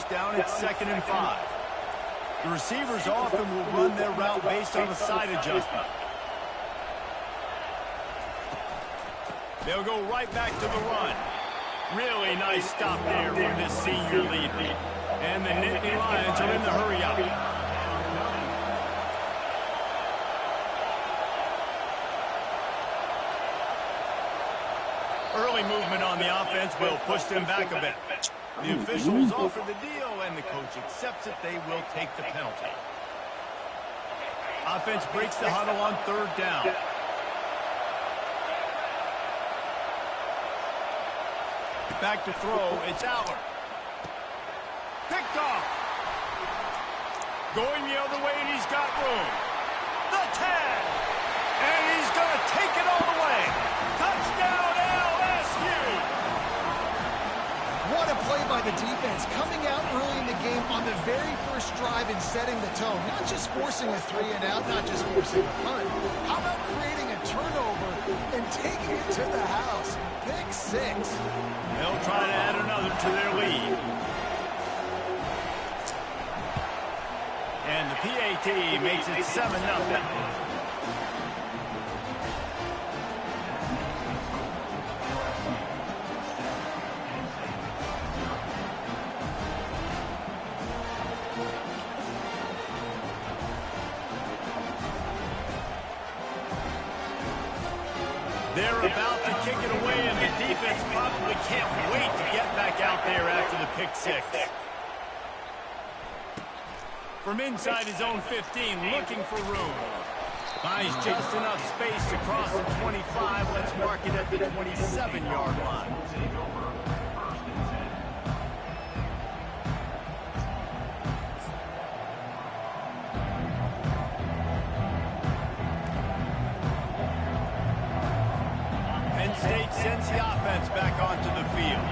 down. It's 2nd and 5. The receivers often will run their route based on the side adjustment. They'll go right back to the run. Really nice stop there from this senior leader. And the Nittany Lions are in the hurry up. Early movement on the offense will push them back a bit. The officials offer the deal, and the coach accepts it. They will take the penalty. Offense breaks the huddle on 3rd down. Back to throw. It's Aller. Picked off. Going the other way, and he's got room. The 10. And he's going to take it all the way. Touchdown, LSU. What a play by the defense, coming out early in the game on the very first drive and setting the tone. Not just forcing a 3-and-out, not just forcing a punt. How about creating a turnover and taking it to the house? Pick 6. They'll try to add another to their lead. And the PAT makes it 7-0. They're about to kick it away, and the defense probably can't wait to get back out there after the pick 6. From inside his own 15, looking for room. Finds just enough space to cross the 25. Let's mark it at the 27-yard line. Penn State sends the offense back onto the field.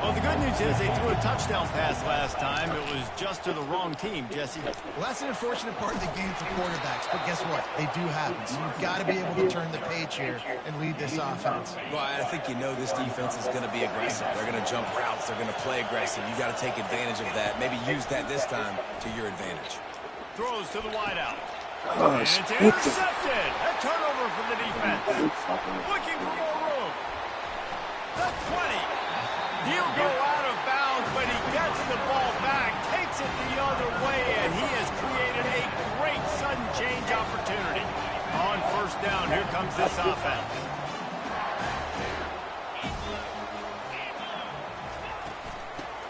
Well, the good news is they threw a touchdown pass last time. It was just to the wrong team, Jesse. Well, that's an unfortunate part of the game for quarterbacks, but guess what? They do happen. So you've got to be able to turn the page here and lead this offense. Well, I think you know this defense is going to be aggressive. They're going to jump routes. They're going to play aggressive. You got to take advantage of that. Maybe use that this time to your advantage. Throws to the wideout. And it's intercepted. A turnover for the defense. Looking for more room. The 20. He'll go out of bounds, but he gets the ball back, takes it the other way, and he has created a great sudden change opportunity. On 1st down, here comes this offense.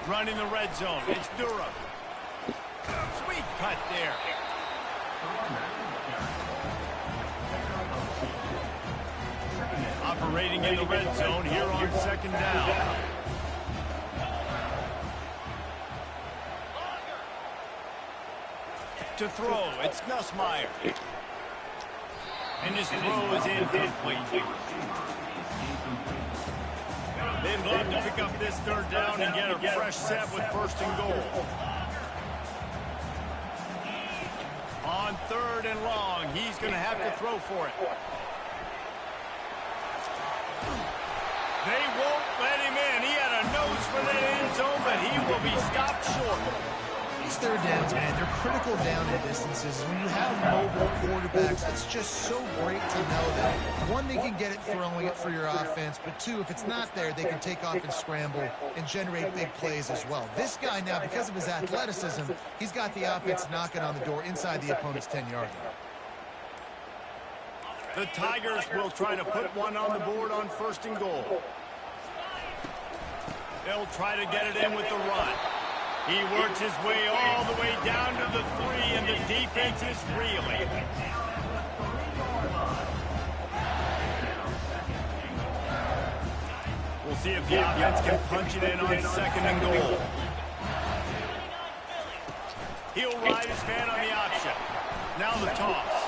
Running the red zone. It's Durham. Sweet cut there. Operating in the red zone here on 2nd down. To throw, it's Nussmeier. And his throw is incomplete. They'd love to pick up this 3rd down and get a fresh set with 1st and goal. On 3rd and long, he's going to have to throw for it. They won't let him in. He had a nose for the end zone, but he will be stopped short. These 3rd downs, man, they're critical down in distances. When you have mobile quarterbacks, it's just so great to know that, one, they can get it throwing it for your offense, but 2, if it's not there, they can take off and scramble and generate big plays as well. This guy now, because of his athleticism, he's got the offense knocking on the door inside the opponent's 10-yard line. The Tigers will try to put one on the board on 1st and goal. They'll try to get it in with the run. He works his way all the way down to the 3, and the defense is reeling. We'll see if the offense can punch it in on 2nd and goal. He'll ride his man on the option. Now the toss.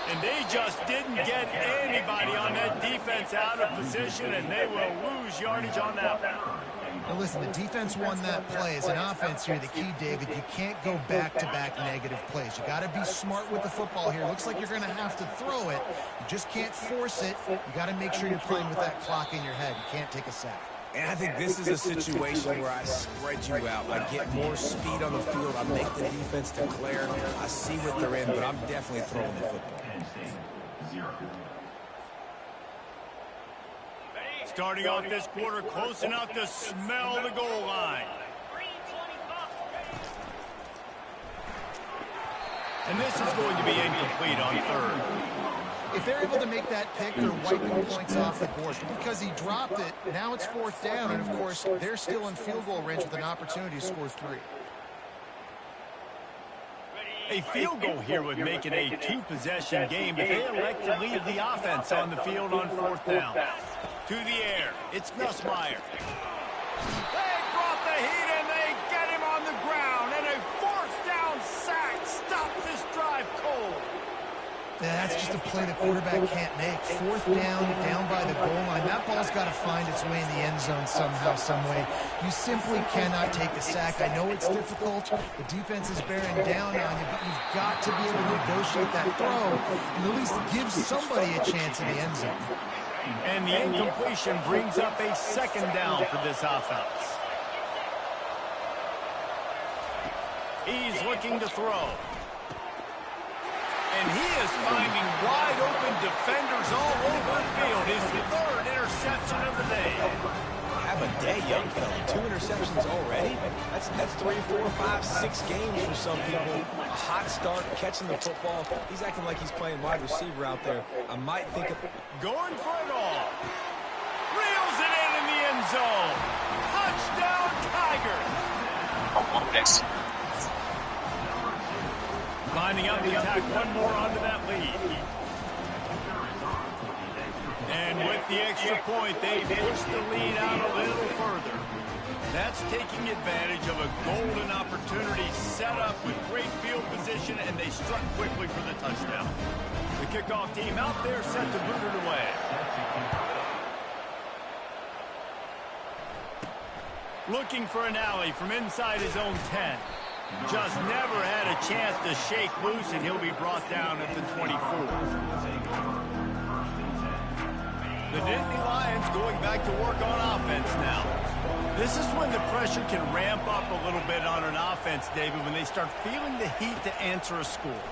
And they just didn't get anybody on that defense out of position, and they will lose yardage on that one. Now listen, the defense won that play. As an offense here, the key, David, you can't go back-to-back negative plays. You got to be smart with the football here. Looks like you're going to have to throw it. You just can't force it. You got to make sure you're playing with that clock in your head. You can't take a sack. And I think this is a situation where I spread you out. I get more speed on the field. I make the defense declare. I see what they're in, but I'm definitely throwing the football. Starting off this quarter close enough to smell the goal line. And this is going to be incomplete on third. If they're able to make that pick, they're wiping points off the board. Because he dropped it, now it's fourth down, and of course, they're still in field goal range with an opportunity to score 3. A field goal here would make it a 2-possession game if they elect to leave the offense on the field on fourth down. To the air, it's Nussmeier. They brought the heat and they get him on the ground, and a fourth down sack stops this drive cold. Yeah, that's just a play the quarterback can't make. Fourth down, down by the goal line. That ball's got to find its way in the end zone somehow, some way. You simply cannot take a sack. I know it's difficult. The defense is bearing down on you, but you've got to be able to negotiate that throw and at least give somebody a chance in the end zone. And the incompletion brings up a second down for this offense. He's looking to throw. And he is finding wide-open defenders all over the field. His third interception of the day. Have a day, young fella. 2 interceptions already? That's 3, 4, 5, 6 games for some people. A hot start, catching the football. He's acting like he's playing wide receiver out there. I might think of... Going for it all. Reels it in the end zone. Touchdown, Tigers. Lining up to attack one more onto that lead. And with the extra point, they push the lead out a little further. That's taking advantage of a golden opportunity set up with great field position, and they struck quickly for the touchdown. The kickoff team out there set to boot it away. Looking for an alley from inside his own 10. Just never had a chance to shake loose, and he'll be brought down at the 24. The Nittany Lions going back to work on offense now. This is when the pressure can ramp up a little bit on an offense, David, when they start feeling the heat to answer a score.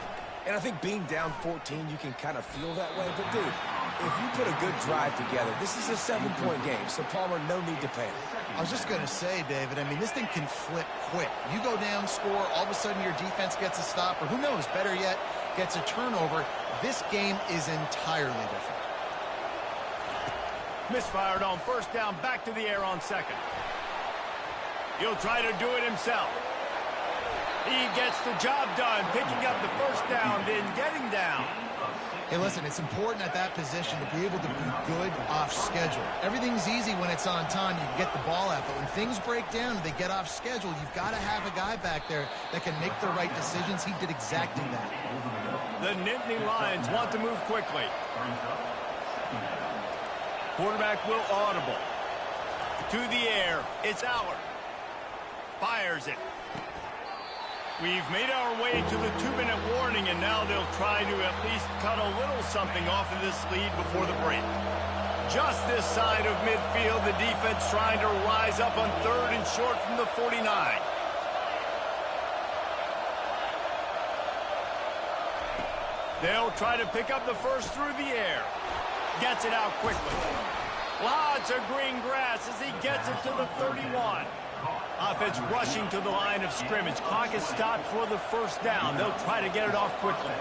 And I think being down 14, you can kind of feel that way. But, dude, if you put a good drive together, this is a 7-point game, so Palmer, no need to panic. I was just going to say, David, I mean, this thing can flip quick. You go down, score, all of a sudden your defense gets a stop, or who knows, better yet, gets a turnover. This game is entirely different. Misfired on first down, back to the air on second. He'll try to do it himself. He gets the job done, picking up the first down, then getting down. Hey, listen, it's important at that position to be able to be good off schedule. Everything's easy when it's on time. You can get the ball out. But when things break down, they get off schedule, you've got to have a guy back there that can make the right decisions. He did exactly that. The Nittany Lions want to move quickly. Quarterback will audible. To the air, it's Allard. Fires it. We've made our way to the 2-minute warning, and now they'll try to at least cut a little something off of this lead before the break. Just this side of midfield, the defense trying to rise up on third and short from the 49. They'll try to pick up the first through the air. Gets it out quickly. Lots of green grass as he gets it to the 31. Offense rushing to the line of scrimmage. Clock is stopped for the first down. They'll try to get it off quickly.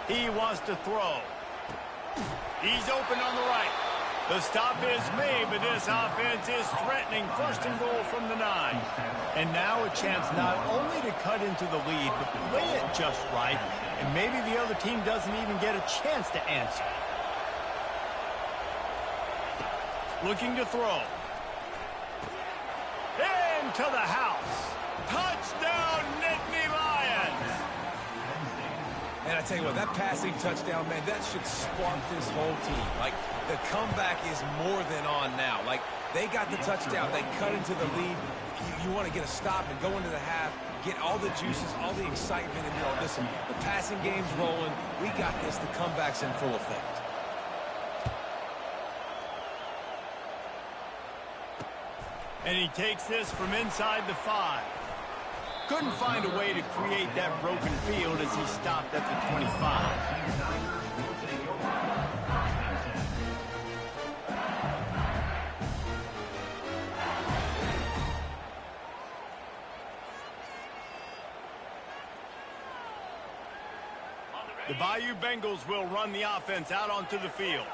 He wants to throw. He's open on the right. The stop is made, but this offense is threatening. First and goal from the 9. And now a chance not only to cut into the lead, but play it just right. And maybe the other team doesn't even get a chance to answer. Looking to throw. Into the house. Touchdown, Nittany Lions. And I tell you what, that passing touchdown, man, that should spark this whole team. Like, The comeback is more than on now. Like, they got the touchdown. They cut into the lead. You want to get a stop and go into the half, get all the juices, all the excitement, and, listen, the passing game's rolling. We got this. The comeback's in full effect. And he takes this from inside the 5. Couldn't find a way to create that broken field as he stopped at the 25. The Bayou Bengals will run the offense out onto the field.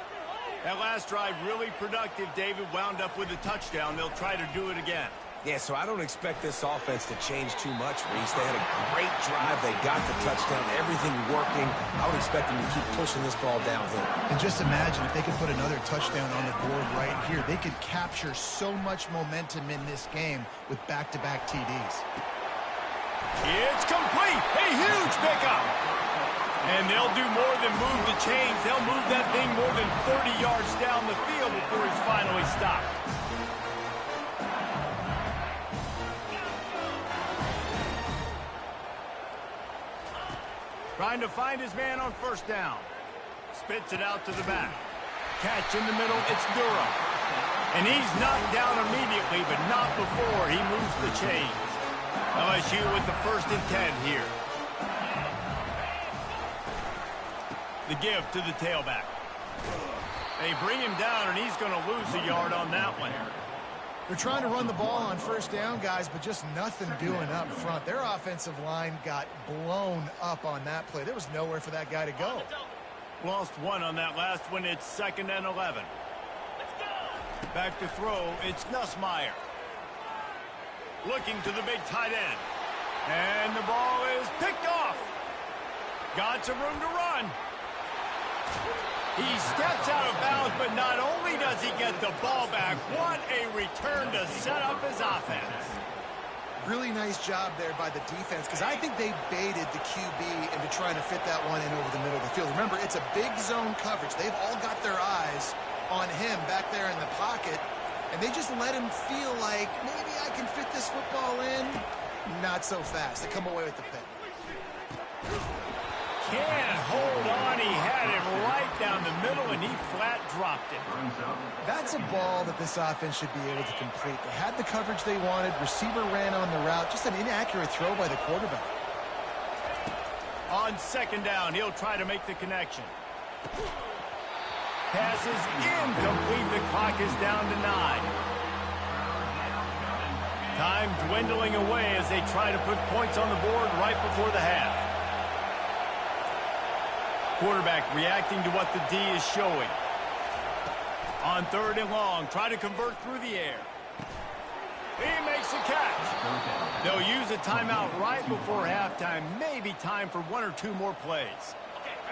That last drive really productive. David wound up with a touchdown. They'll try to do it again. Yeah, so I don't expect this offense to change too much, Reese. They had a great drive. They got the touchdown. Everything working. I would expect them to keep pushing this ball downhill. And just imagine if they could put another touchdown on the board right here. They could capture so much momentum in this game with back-to-back TDs. It's complete. A huge pickup. And they'll do more than move the chains. They'll move that thing more than 30 yards down the field before he's finally stopped. Trying to find his man on first down. Spits it out to the back. Catch in the middle. It's Durham. And he's knocked down immediately, but not before he moves the chains. LSU with the 1st and 10 here. The give to the tailback. They bring him down, and he's going to lose a yard on that one. They're trying to run the ball on first down, guys, but just nothing doing up front. Their offensive line got blown up on that play. There was nowhere for that guy to go. Lost one on that last one. It's 2nd and 11. Back to throw. It's Nussmeier. Looking to the big tight end. And the ball is picked off. Got some room to run. He steps out of bounds, but not only does he get the ball back, what a return to set up his offense. Really nice job there by the defense, because I think they baited the QB into trying to fit that one in over the middle of the field. Remember, it's a big zone coverage. They've all got their eyes on him back there in the pocket, and they just let him feel like, maybe I can fit this football in. Not so fast. They come away with the pick. Can't hold on. He had it right down the middle, and he flat dropped it. That's a ball that this offense should be able to complete. They had the coverage they wanted. Receiver ran on the route. Just an inaccurate throw by the quarterback. On 2nd down, he'll try to make the connection. Pass is incomplete. The clock is down to 9. Time dwindling away as they try to put points on the board right before the half. Quarterback reacting to what the D is showing. On 3rd and long, try to convert through the air. He makes a catch. They'll use a timeout right before halftime. Maybe time for 1 or 2 more plays.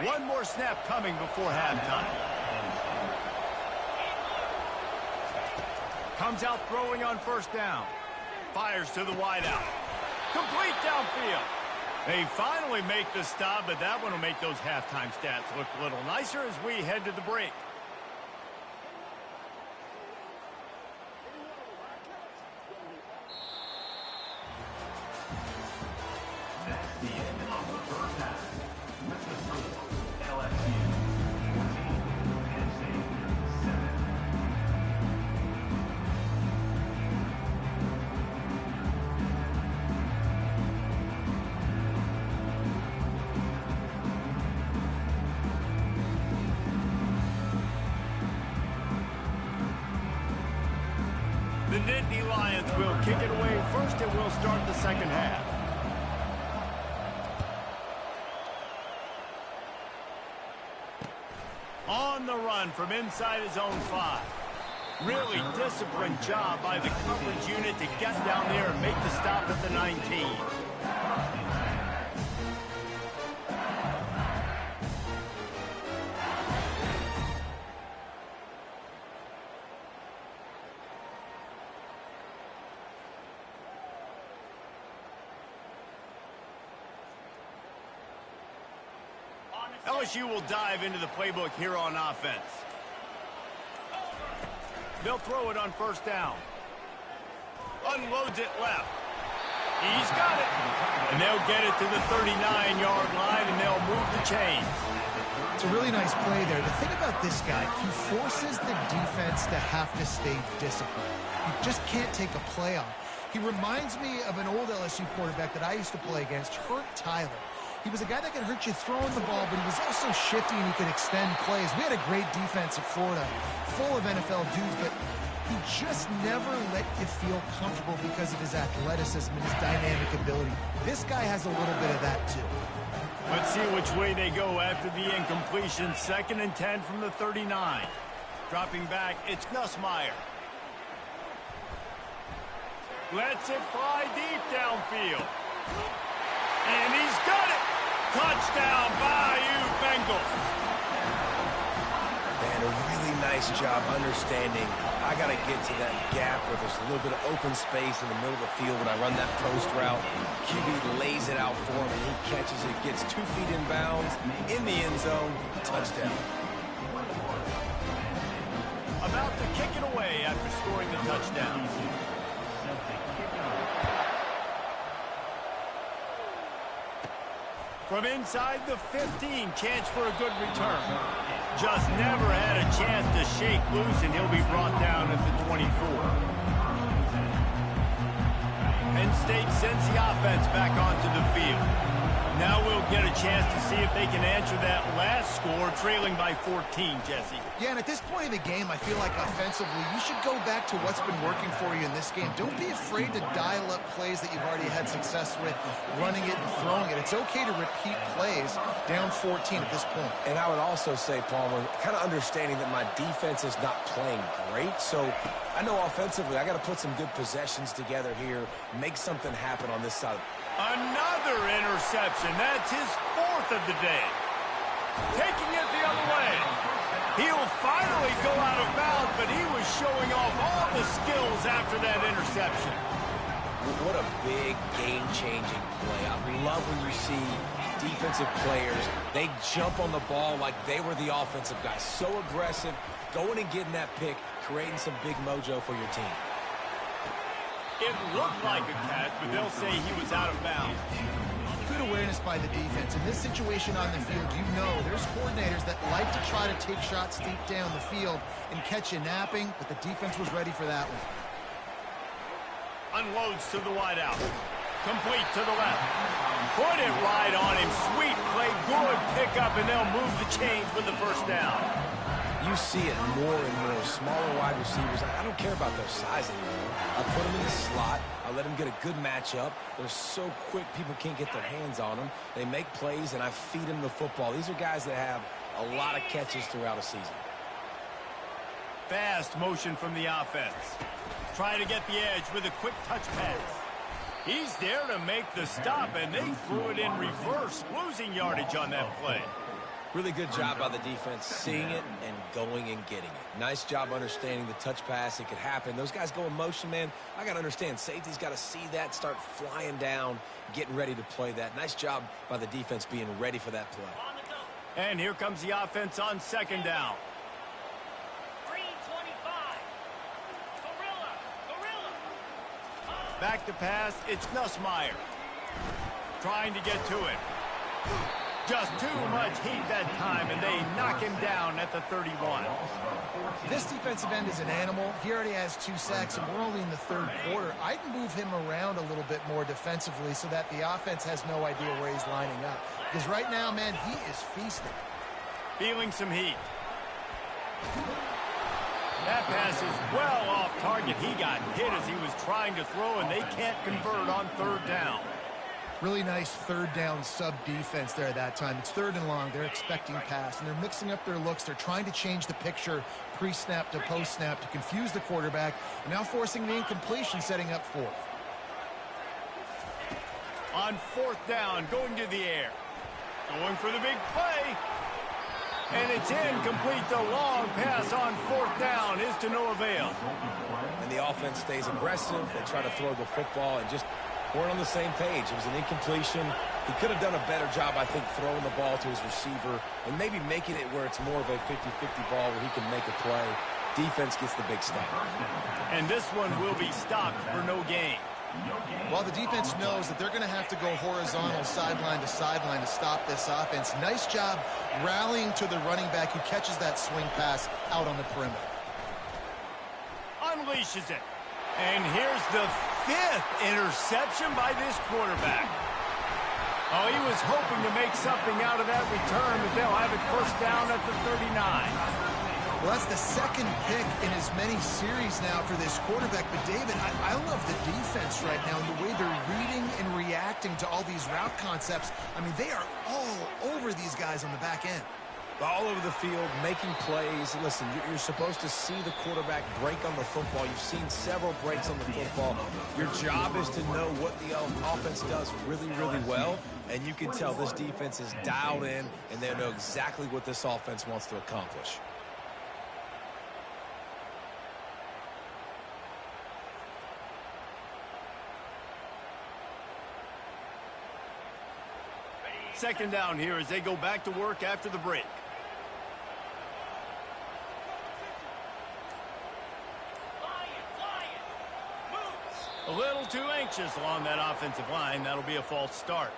One more snap coming before halftime. Comes out throwing on 1st down. Fires to the wideout. Complete downfield. They finally make the stop, but that one will make those halftime stats look a little nicer as we head to the break. That's the end of the first half. With the score, LSU 14, Penn State 7. The Nittany Lions will kick it away first, and we'll start the 2nd half. On the run from inside his own 5. Really disciplined job by the coverage unit to get down there and make the stop at the 19. LSU will dive into the playbook here on offense. They'll throw it on first down. Unloads it left. He's got it. And they'll get it to the 39-yard line, and they'll move the chains. It's a really nice play there. The thing about this guy, he forces the defense to have to stay disciplined. You just can't take a play on. He reminds me of an old LSU quarterback that I used to play against, Hurt Tyler. He was a guy that could hurt you throwing the ball, but he was also shifty and he could extend plays. We had a great defense at Florida, full of NFL dudes, but he just never let you feel comfortable because of his athleticism and his dynamic ability. This guy has a little bit of that too. Let's see which way they go after the incompletion. 2nd and 10 from the 39. Dropping back, it's Nussmeier. Lets it fly deep downfield. And he's got it. Touchdown, Bayou Bengals. And a really nice job understanding I got to get to that gap where there's a little bit of open space in the middle of the field when I run that post route. QB lays it out for him, and he catches it, gets 2 feet in bounds, in the end zone, touchdown. About to kick it away after scoring the touchdown. From inside the 15, chance for a good return. Just never had a chance to shake loose, and he'll be brought down at the 24. Penn State sends the offense back onto the field. Now we'll get a chance to see if they can answer that last score, trailing by 14, Jesse. Yeah, and at this point in the game, I feel like offensively, you should go back to what's been working for you in this game. Don't be afraid to dial up plays that you've already had success with, running it and throwing it. It's okay to repeat plays down 14 at this point. And I would also say, Palmer, kind of understanding that my defense is not playing great, so I know offensively I got to put some good possessions together here, make something happen on this side. Another interception. That's his 4th of the day. Taking it the other way. He'll finally go out of bounds, but he was showing off all the skills after that interception. What a big game-changing play. I love when you see defensive players, they jump on the ball like they were the offensive guys. So aggressive, going and getting that pick, creating some big mojo for your team. It looked like a catch, but they'll say he was out of bounds. Good awareness by the defense. In this situation on the field, you know there's coordinators that like to try to take shots deep down the field and catch you napping, but the defense was ready for that one. Unloads to the wideout. Complete to the left. Put it right on him. Sweet play. Good pickup, and they'll move the chains with the first down. You see it more and more. Smaller wide receivers, I don't care about their size anymore. I put them in the slot. I let them get a good matchup. They're so quick, people can't get their hands on them. They make plays, and I feed them the football. These are guys that have a lot of catches throughout a season. Fast motion from the offense. Try to get the edge with a quick touch pass. He's there to make the stop, and they threw it in reverse, losing yardage on that play. Really good job by the defense, seeing it and going and getting it. Nice job understanding the touch pass. It could happen. Those guys go in motion, man. I got to understand, safety's got to see that, start flying down, getting ready to play that. Nice job by the defense being ready for that play. And here comes the offense on 2nd down. 325. Gorilla. Back to pass, it's Nussmeier. Trying to get to it. Just too much heat that time, and they knock him down at the 31. This defensive end is an animal. He already has 2 sacks, and we're only in the 3rd quarter. I'd move him around a little bit more defensively so that the offense has no idea where he's lining up. Because right now, man, he is feasting. Feeling some heat. That pass is well off target. He got hit as he was trying to throw, and they can't convert on 3rd down. Really nice 3rd down sub-defense there at that time. It's 3rd and long. They're expecting pass, and they're mixing up their looks. They're trying to change the picture pre-snap to post-snap to confuse the quarterback, and now forcing the incompletion, setting up 4th. On 4th down, going to the air. Going for the big play. And it's incomplete. The long pass on 4th down is to no avail. And the offense stays aggressive. They try to throw the football and just weren't on the same page. It was an incompletion. He could have done a better job, I think, throwing the ball to his receiver and maybe making it where it's more of a 50-50 ball where he can make a play. Defense gets the big stop. And this one will be stopped for no gain. Well, the defense knows that they're going to have to go horizontal sideline to stop this offense. Nice job rallying to the running back who catches that swing pass out on the perimeter. Unleashes it. And here's the 5th interception by this quarterback. Oh, he was hoping to make something out of that return, but they'll have it first down at the 39. Well, that's the second pick in as many series now for this quarterback. But, David, I love the defense right now and the way they're reading and reacting to all these route concepts. I mean, they are all over these guys on the back end. All over the field, making plays. Listen, you're supposed to see the quarterback break on the football. You've seen several breaks on the football. Your job is to know what the offense does really, really well. And you can tell this defense is dialed in, and they know exactly what this offense wants to accomplish. Second down here as they go back to work after the break. A little too anxious along that offensive line. That'll be a false start.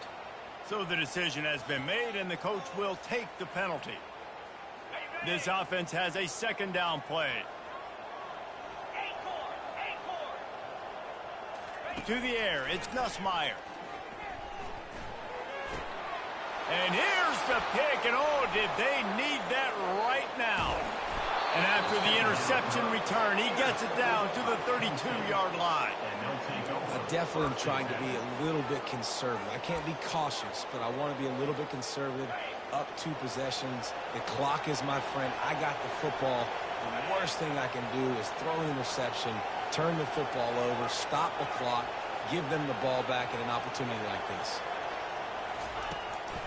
So the decision has been made, and the coach will take the penalty. This offense has a second down play. To the air, it's Nussmeier. And here's the pick, and oh, did they need that right now. And after the interception return, he gets it down to the 32-yard line. I definitely am trying to be a little bit conservative. I can't be cautious, but I want to be a little bit conservative. Up 2 possessions. The clock is my friend. I got the football. The worst thing I can do is throw an interception, turn the football over, stop the clock, give them the ball back at an opportunity like this.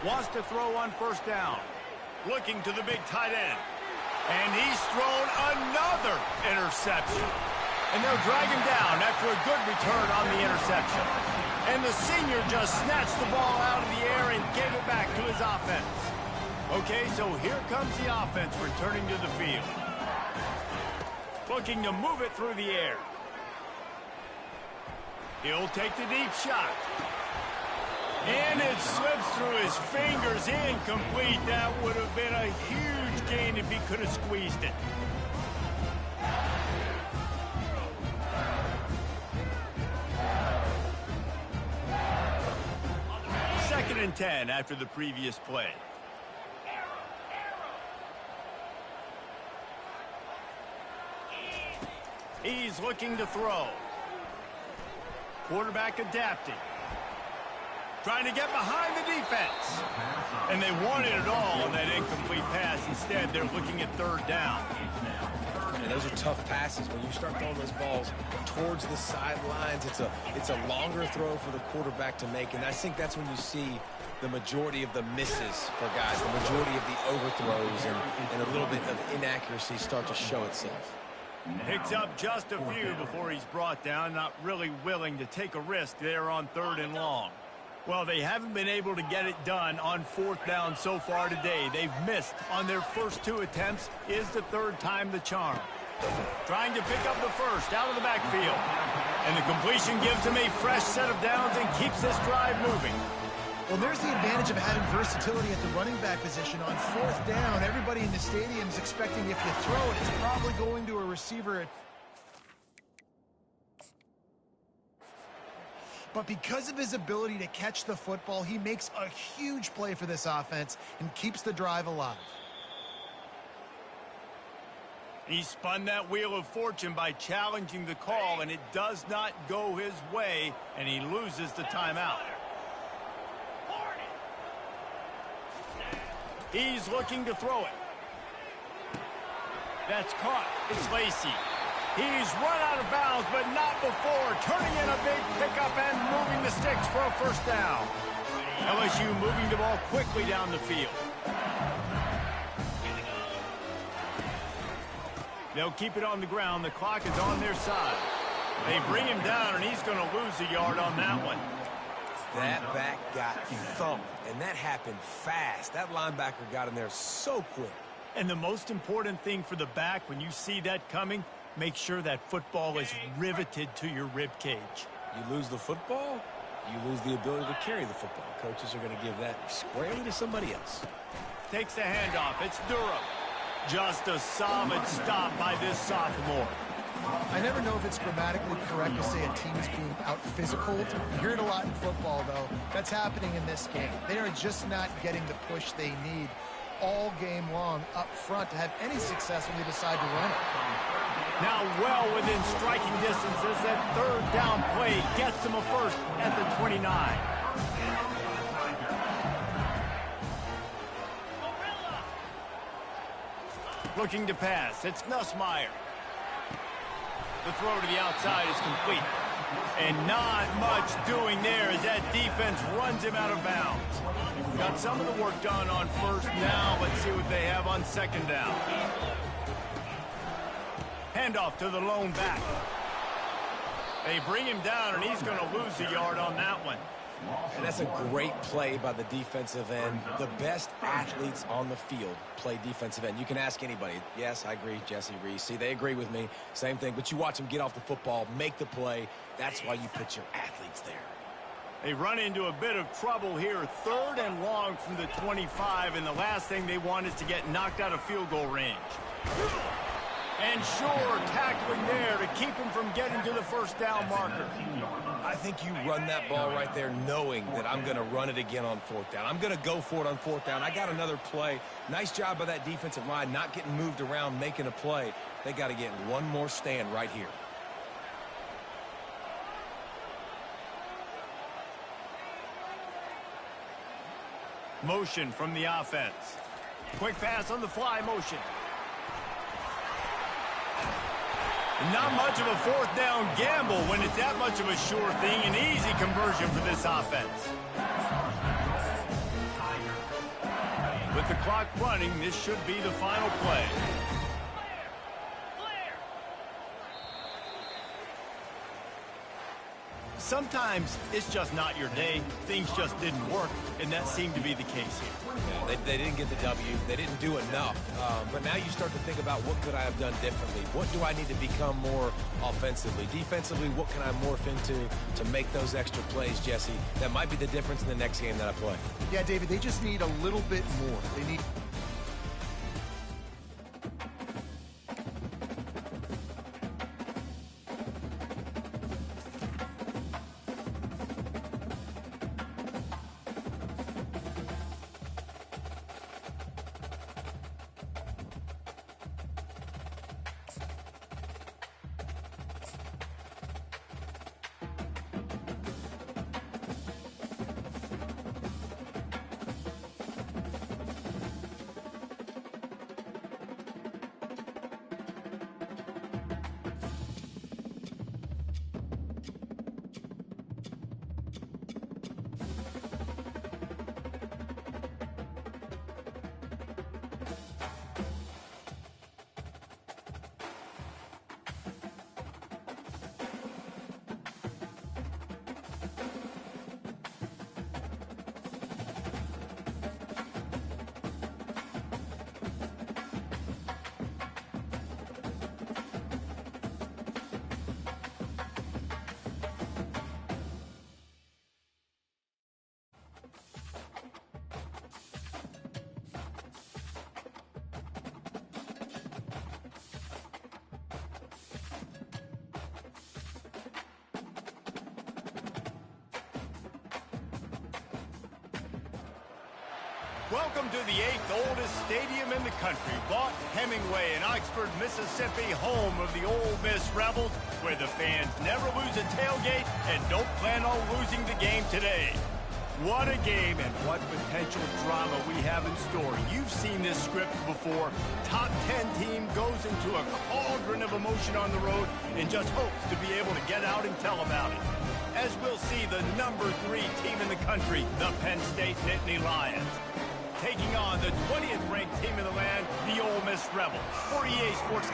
Wants to throw on first down. Looking to the big tight end. And he's thrown another interception. And they'll drag him down after a good return on the interception. And the senior just snatched the ball out of the air and gave it back to his offense. Okay, so here comes the offense returning to the field. Looking to move it through the air. He'll take the deep shot. And it slips through his fingers, incomplete. That would have been a huge gain if he could have squeezed it. Second and 10 after the previous play. He's looking to throw. Quarterback adapting. Trying to get behind the defense. And they wanted it all on that incomplete pass. Instead, they're looking at third down. And those are tough passes. When you start throwing those balls towards the sidelines, it's a longer throw for the quarterback to make. And I think that's when you see the majority of the misses for guys, the majority of the overthrows and a little bit of inaccuracy start to show itself. Picks up just a few before he's brought down, not really willing to take a risk there on third and long. Well, they haven't been able to get it done on fourth down so far today. They've missed on their first 2 attempts. Is the third time the charm. Trying to pick up the first out of the backfield. And the completion gives him a fresh set of downs and keeps this drive moving. Well, there's the advantage of having versatility at the running back position. On fourth down, everybody in the stadium is expecting if you throw it, it's probably going to a receiver. But because of his ability to catch the football, he makes a huge play for this offense and keeps the drive alive. He spun that wheel of fortune by challenging the call, and it does not go his way, and he loses the timeout. He's looking to throw it. That's caught. It's Lacey. He's run out of bounds, but not before. Turning in a big pickup and moving the sticks for a first down. LSU moving the ball quickly down the field. They'll keep it on the ground. The clock is on their side. They bring him down, and he's going to lose a yard on that one. That back got thumped, and that happened fast. That linebacker got in there so quick. And the most important thing for the back when you see that coming, make sure that football is riveted to your rib cage. You lose the football, you lose the ability to carry the football. Coaches are going to give that squarely to somebody else. Takes the handoff. It's Durham. Just a solid stop by this sophomore. I never know if it's grammatically correct to say a team is being out-physicaled. You hear it a lot in football, though. That's happening in this game. They are just not getting the push they need all game long up front to have any success when they decide to run it. Now well within striking distance as that third down play gets them a first at the 29. Looking to pass. It's Nussmeier. The throw to the outside is complete. And not much doing there as that defense runs him out of bounds. Got some of the work done on first. Now let's see what they have on second down. Handoff to the lone back. They bring him down, and he's going to lose a yard on that one. And that's a great play by the defensive end. The best athletes on the field play defensive end. You can ask anybody. Yes, I agree, Jesse Reese. See, they agree with me. Same thing. But you watch them get off the football, make the play. That's why you put your athletes there. They run into a bit of trouble here. 3rd and long from the 25, and the last thing they want is to get knocked out of field goal range. And sure, tackling there to keep him from getting to the first down marker. I think you run that ball right there knowing that I'm going to run it again on 4th down. I'm going to go for it on 4th down. I got another play. Nice job by that defensive line, not getting moved around, making a play. They got to get one more stand right here. Motion from the offense. Quick pass on the fly motion. Not much of a 4th down gamble when it's that much of a sure thing. An easy conversion for this offense. With the clock running, this should be the final play. Sometimes it's just not your day. Things just didn't work, and that seemed to be the case here. Yeah, they didn't get the W. They didn't do enough. But now you start to think about what could I have done differently? What do I need to become more offensively? Defensively, what can I morph into to make those extra plays, Jesse? That might be the difference in the next game that I play. Yeah, David, they just need a little bit more. They need... Welcome to the 8th oldest stadium in the country, Vaught Hemingway in Oxford, Mississippi, home of the Ole Miss Rebels, where the fans never lose a tailgate and don't plan on losing the game today. What a game and what potential drama we have in store. You've seen this script before. Top 10 team goes into a cauldron of emotion on the road and just hopes to be able to get out and tell about it. As we'll see the number 3 team in the country, the Penn State Nittany Lions, taking on the 20th ranked team in the land, the Ole Miss Rebels. For EA Sports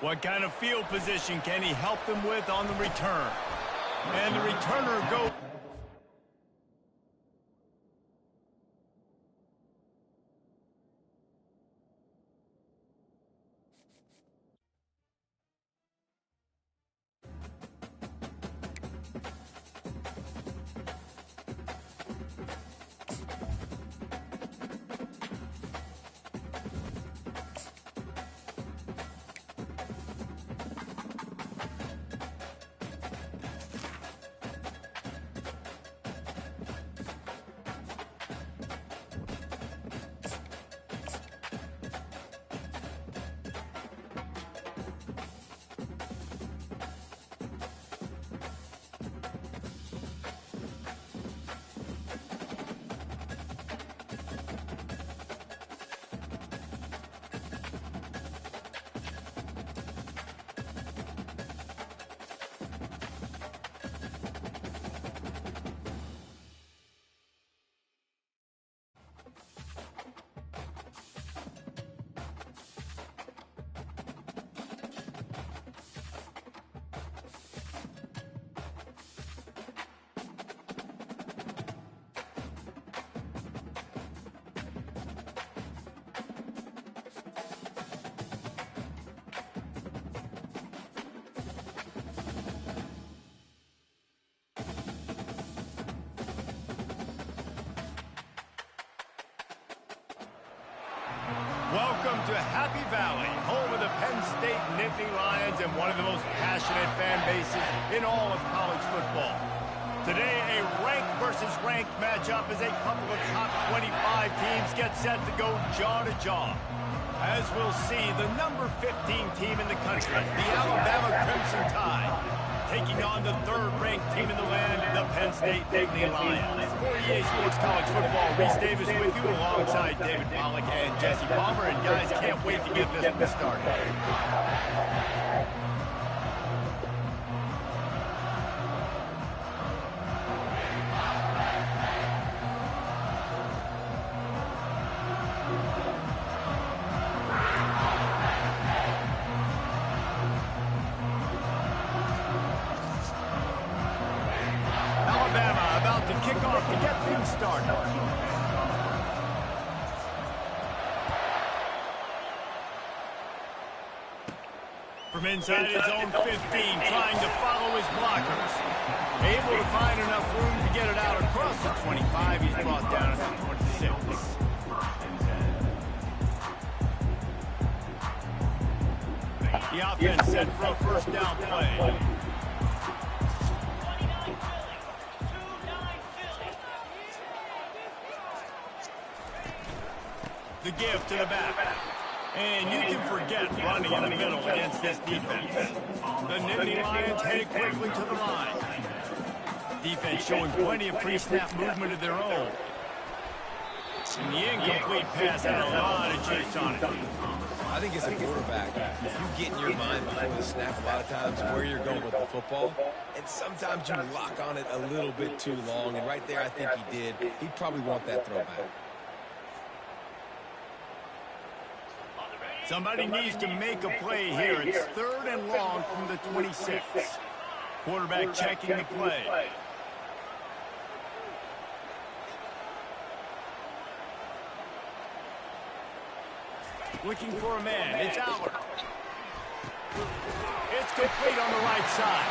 What kind of field position can he help them with on the return? And the returner goes. Welcome to Happy Valley, home of the Penn State Nittany Lions and one of the most passionate fan bases in all of college football. Today, a ranked versus ranked matchup as a couple of top 25 teams get set to go jaw to jaw. As we'll see, the number 15 team in the country, the Alabama Crimson Tide, taking on the third-ranked team in the land, the Penn State Nittany Lions. For EA Sports College Football, Reese Davis with you alongside David Pollack and Jesse Palmer. And guys, can't wait to get this one started. Kickoff to get things started. From inside his own 15, trying to follow his blockers. Able to find enough room to get it out across the 25. He's brought down at the 26. The offense set for a first down play. The give to the back. And you can forget running in the middle against this defense. The Nittany Lions headed quickly to the line. Defense showing plenty of pre-snap movement of their own. And the incomplete pass had a lot of juice on it. I think as a quarterback, you get in your mind before the snap a lot of times where you're going with the football, and sometimes you lock on it a little bit too long, and right there I think he did. He'd probably want that throwback. Somebody needs to make a play here. It's third and long from the 26. Quarterback checking the play. Looking for a man. It's Allard. It's complete on the right side.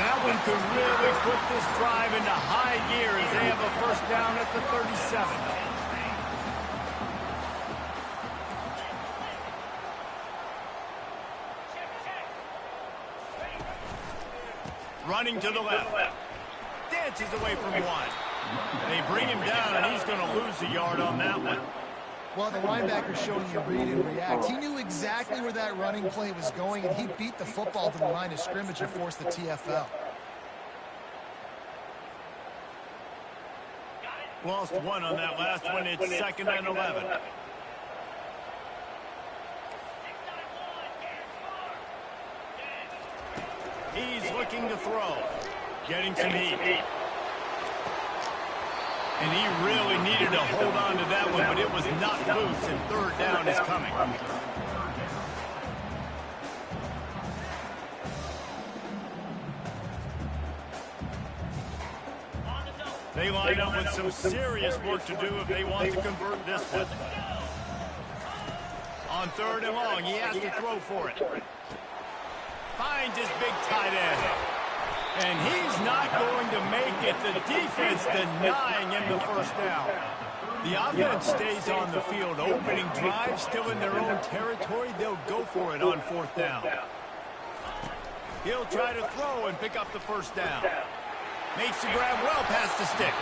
That one could really put this drive into high gear as they have a first down at the 37. Running to the left. Dances away from one. They bring him down, and he's going to lose a yard on that one. Well, the linebacker showing you read and react. He knew exactly where that running play was going, and he beat the football to the line of scrimmage and forced the TFL. Lost one on that last one. It's second and 11. He's looking to throw. Getting some heat. And he really needed to hold on to that one, but it was not loose, and third down is coming. They line up with some serious work to do if they want to convert this one. On 3rd and long, he has to throw for it. Finds his big tight end. And he's not going to make it. The defense denying him the first down. The offense stays on the field. Opening drive, still in their own territory. They'll go for it on 4th down. He'll try to throw and pick up the first down. Makes the grab well past the stick.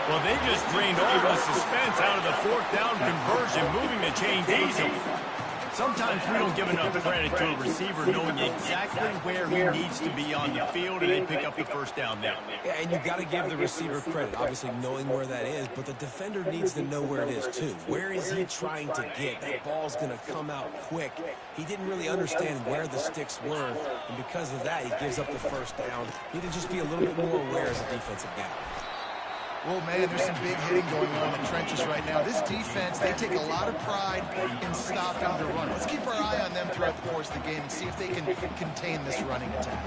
Well, they just drained all the suspense out of the 4th down conversion, moving the chains easily. Sometimes we don't give enough credit to a receiver knowing exactly where he needs to be on the field, and they pick up the first down there. Yeah, and you got to give the receiver credit, obviously knowing where that is, but the defender needs to know where it is too. Where is he trying to get? That ball's going to come out quick. He didn't really understand where the sticks were, and because of that, he gives up the first down. He need to just be a little bit more aware as a defensive guy. Well, man, there's some big hitting going on in the trenches right now. This defense, they take a lot of pride in stopping the run. Let's keep our eye on them throughout the course of the game and see if they can contain this running attack.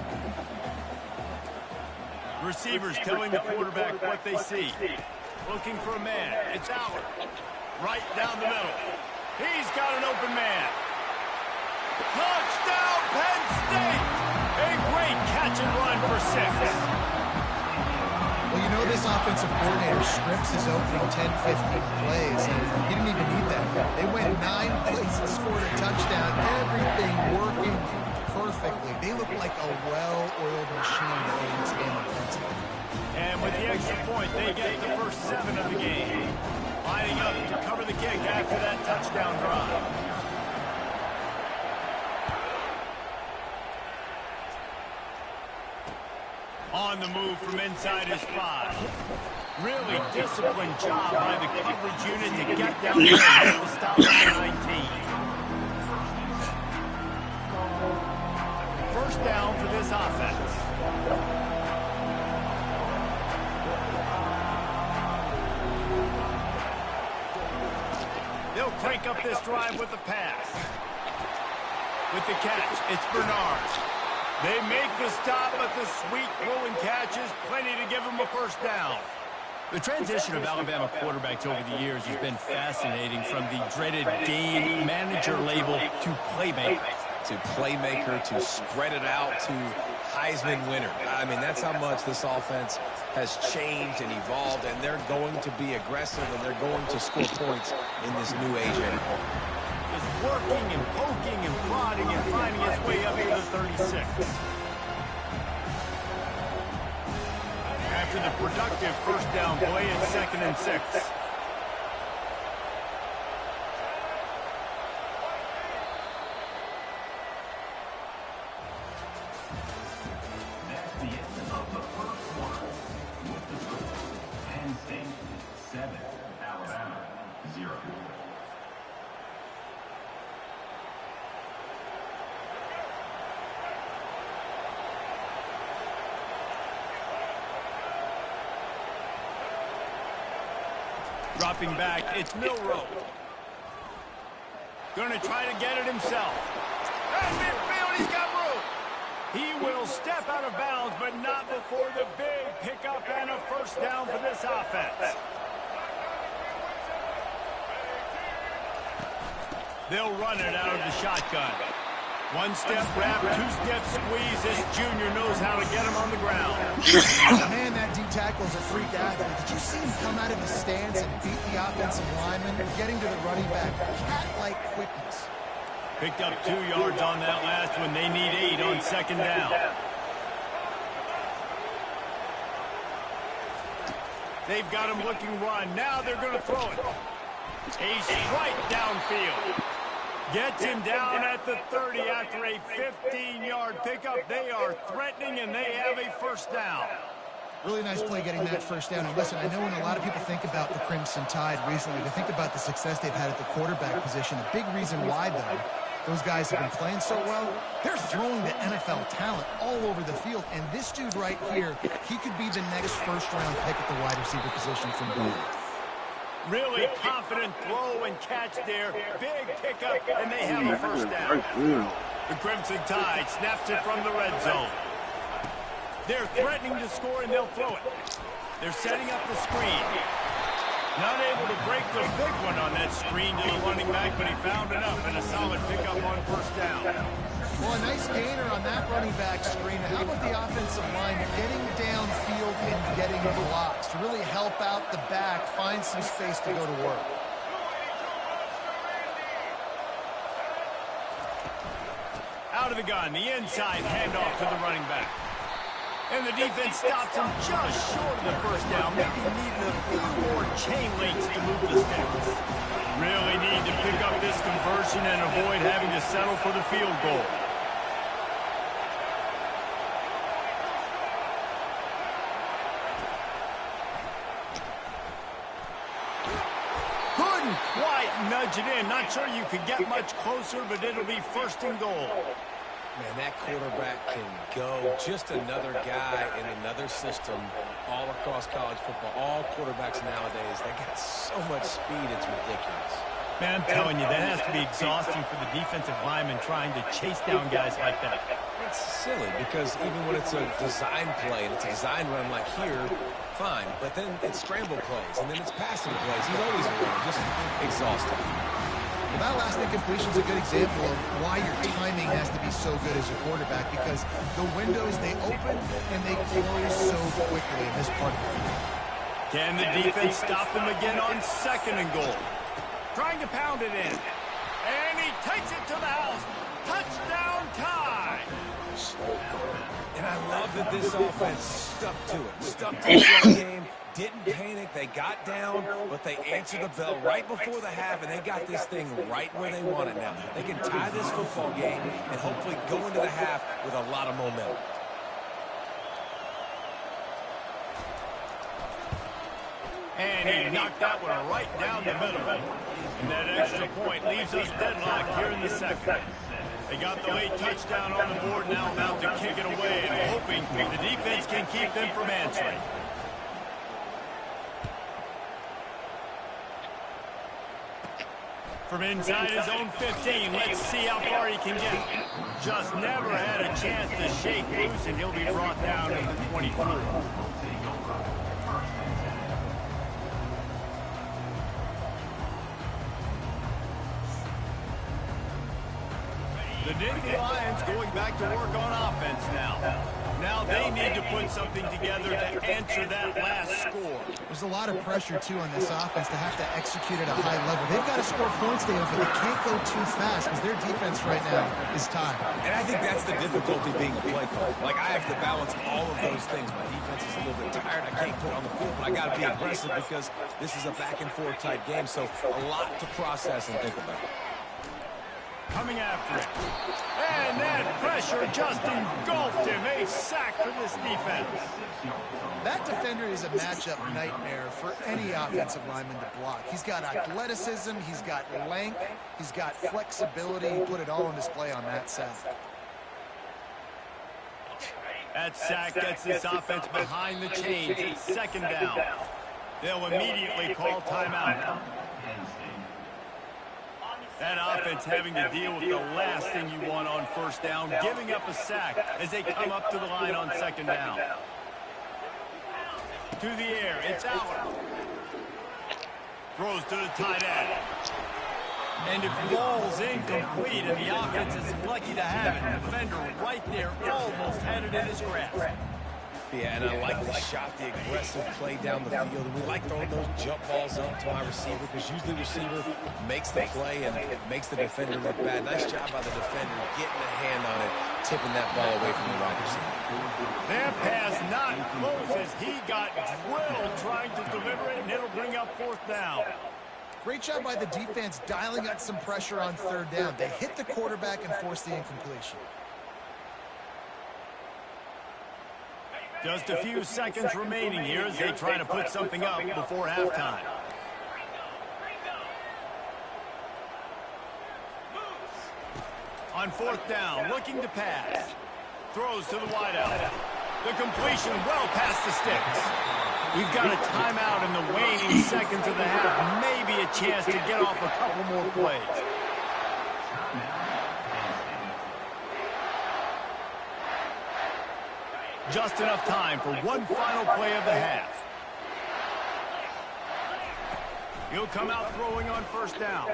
Receivers telling the quarterback what they see. Looking for a man. It's Howard. Right down the middle. He's got an open man. Touchdown, Penn State! A great catch and run for 6. Well, you know this offensive coordinator scripts his opening 10, 15 plays, and he didn't even need that. They went 9 plays and scored a touchdown. Everything working perfectly. They look like a well-oiled machine in this game offensively. And with the extra point, they get the first 7 of the game. Lining up to cover the kick after that touchdown drive. On the move from inside his 5. Really disciplined job by the coverage unit to get down there and get the stop at 19. First down for this offense. They'll crank up this drive with the pass. With the catch, it's Bernard. They make the stop, but the sweet rolling catch is plenty to give them a first down. The transition of Alabama quarterbacks over the years has been fascinating, from the dreaded game manager label to playmaker. To spread it out, to Heisman winner. I mean, that's how much this offense has changed and evolved, and they're going to be aggressive, and they're going to score points in this new age era. Is working and poking and prodding and finding its way up to the 36. After the productive first down play, it's 2nd and 6. That's the end of the first quarter. With the score, Penn State 7, Alabama 0. Dropping back, it's Milroe. Going to try to get it himself. At midfield, he's got room. He will step out of bounds, but not before the big pickup and a first down for this offense. They'll run it out of the shotgun. 1-step wrap, 2-step squeeze. This junior knows how to get him on the ground. Man, that D tackle's a freak athlete. Did you see him come out of the stance and beat the offensive lineman, getting to the running back? Cat-like quickness. Picked up 2 yards on that last one. They need 8 on 2nd down. They've got him looking run. Now they're going to throw it. A strike downfield. Gets him down at the 30 after a 15-yard pickup. They are threatening, and they have a first down. Really nice play getting that first down. And listen, I know when a lot of people think about the Crimson Tide recently, they think about the success they've had at the quarterback position. A big reason why, though, those guys have been playing so well, they're throwing the NFL talent all over the field. And this dude right here, he could be the next first-round pick at the wide receiver position from Boone. Really confident throw and catch there. Big pickup, and they have a first down. The Crimson Tide snaps it from the red zone. They're threatening to score, and they'll throw it. They're setting up the screen. Not able to break the big one on that screen to the running back, but he found enough and a solid pickup on first down. Well, a nice gainer on that running back screen. How about the offensive line getting downfield and getting blocks to really help out the back, find some space to go to work? Out of the gun, the inside handoff to the running back. And the defense stops him just short of the first down. Maybe needing a few more chain links to move the sticks. Really need to pick up this conversion and avoid having to settle for the field goal. Couldn't quite nudge it in. Not sure you could get much closer, but it'll be first and goal. Man, that quarterback can go. Just another guy in another system all across college football. All quarterbacks nowadays, they got so much speed, it's ridiculous. Man, I'm telling you, that has to be exhausting for the defensive lineman trying to chase down guys like that. It's silly because even when it's a design play and it's a design run like here, fine. But then it's scramble plays and then it's passing plays. He's always around, just exhausting. Well, that last incompletion is a good example of why your timing has to be so good as a quarterback, because the windows, they open and they close so quickly in this part of the field. Can the defense stop them again on second and goal? Trying to pound it in. And he takes it to the house. Touchdown tie. And I love that this offense stuck to it. Stuck to the run game. Didn't panic. They got down, but they answered the bell right before the half, and they got this thing right where they want it now. They can tie this football game and hopefully go into the half with a lot of momentum. And he knocked that one right down the middle. And that extra point leaves us deadlocked here in the second. They got the late touchdown on the board, now about to kick it away and hoping the defense can keep them from answering. From inside his own 15, let's see how far he can get. Just never had a chance to shake loose, and he'll be brought down in the 24. The Nittany Lions going back to work on offense now. Now they need to put something together to answer that last score. There's a lot of pressure, too, on this offense to have to execute at a high level. They've got to score points, David, but they can't go too fast because their defense right now is tired. And I think that's the difficulty being a play caller. Like, I have to balance all of those things. My defense is a little bit tired. I can't put it on the field, but I got to be aggressive because this is a back-and-forth type game, so a lot to process and think about. Coming after it. And that pressure just engulfed him. A sack for this defense. That defender is a matchup nightmare for any offensive lineman to block. He's got athleticism, he's got length, he's got flexibility. He put it all on display on that sack. That sack gets this offense behind the chains. It's second down. They'll immediately call timeout. That offense having to deal with the last thing you want on first down, giving up a sack as they come up to the line on second down. To the air, it's out. Throws to the tight end. And it falls incomplete, and the offense is lucky to have it. Defender right there, almost had it in his grasp. Yeah, and I like the shot, the aggressive play down the field. And we like throwing those jump balls up to my receiver because usually the receiver makes the play and makes the defender look bad. Nice job by the defender getting a hand on it, tipping that ball away from the wide receiver. That pass not close as he got drilled trying to deliver it, and it'll bring up fourth down. Great job by the defense dialing up some pressure on third down. They hit the quarterback and forced the incompletion. Just a few seconds remaining here as they try to put something up before halftime. On fourth down, looking to pass. Throws to the wideout. The completion well past the sticks. We've got a timeout in the waning seconds of the half. Maybe a chance to get off a couple more plays. Just enough time for one final play of the half. He'll come out throwing on first down.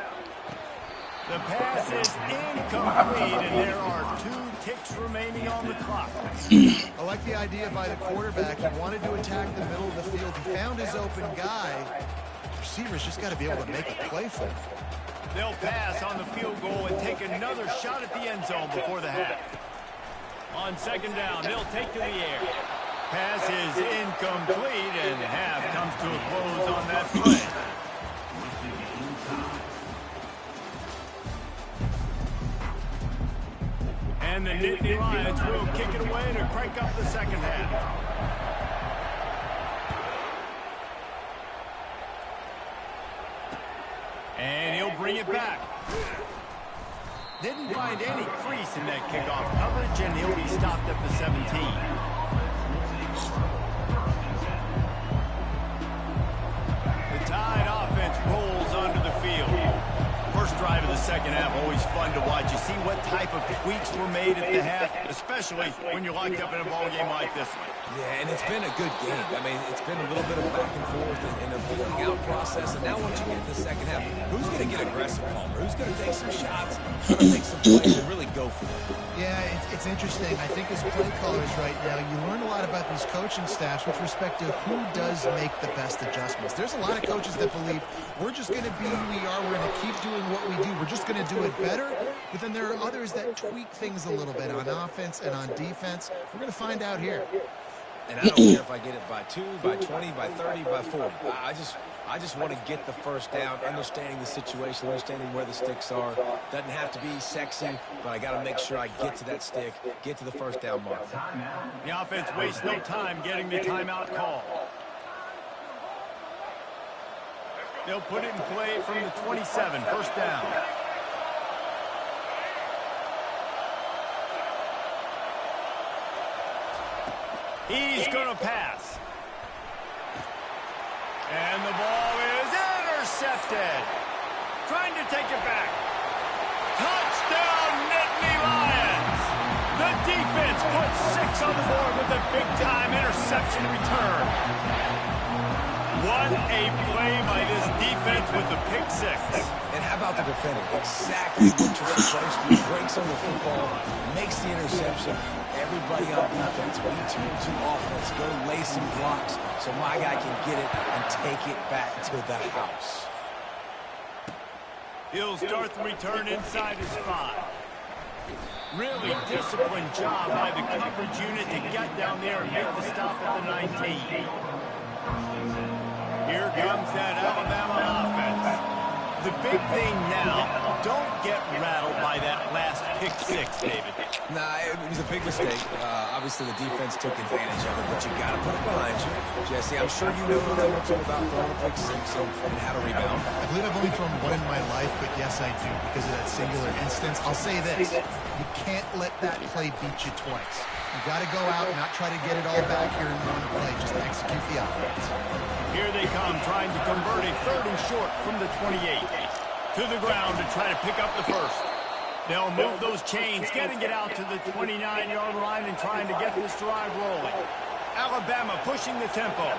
The pass is incomplete, and there are 2 ticks remaining on the clock. I like the idea by the quarterback. He wanted to attack the middle of the field. He found his open guy. The receiver's just got to be able to make a play for him. They'll pass on the field goal and take another shot at the end zone before the half. On second down, they'll take to the air. Pass is incomplete, and the half comes to a close on that play. And the Nittany Lions will kick it away to crank up the second half. And he'll bring it back. Didn't find any crease in that kickoff coverage, and he'll be stopped at the 17. The Tide offense rolls onto the field. First drive of the second half, always fun to watch. You see what type of tweaks were made at the half, especially when you're locked up in a ball game like this one. Yeah, and it's been a good game. I mean, it's been a little bit of back and forth and a feeling out process. And now once you get to the second half, who's going to get aggressive, Palmer? Who's going to take some shots, who's going to take some plays and really go for it? Yeah, it's interesting. I think as play callers right now, you learn a lot about these coaching staffs with respect to who does make the best adjustments. There's a lot of coaches that believe we're just going to be who we are. We're going to keep doing what we do. We're just going to do it better. But then there are others that tweak things a little bit on offense and on defense. We're going to find out here. And I don't care if I get it by 2, by 20, by 30, by 40. I just want to get the first down, understanding the situation, understanding where the sticks are. Doesn't have to be sexy, but I got to make sure I get to that stick, get to the first down mark. The offense wastes no time getting the timeout call. They'll put it in play from the 27, first down. He's going to pass. And the ball is intercepted. Trying to take it back. Touchdown, Nittany Lions. The defense puts 6 on the board with a big-time interception return. What a play by this defense with the pick 6. And how about the defender? Exactly what you're supposed to do. Breaks on the football, makes the interception. Everybody on defense, we turn to offense. Go lay some blocks so my guy can get it and take it back to the house. He'll start the return inside his 5. Really disciplined job by the coverage unit to get down there and make the stop at the 19. Here comes that Alabama offense. The big thing now, don't get rattled by that last pick 6, David. Nah, it was a big mistake. Obviously, the defense took advantage of it, but you got to put it behind you. Jesse, I'm sure you know a thing or two about throwing a pick 6 and how to rebound. I believe I've only thrown one in my life, but yes, I do because of that singular instance. I'll say this. You can't let that play beat you twice. You got to go out and not try to get it all back here in one play. Just execute the offense. Here they come, trying to convert a 3rd and short from the 28. To the ground to try to pick up the first. They'll move those chains, getting it out to the 29-yard line and trying to get this drive rolling. Alabama pushing the tempo.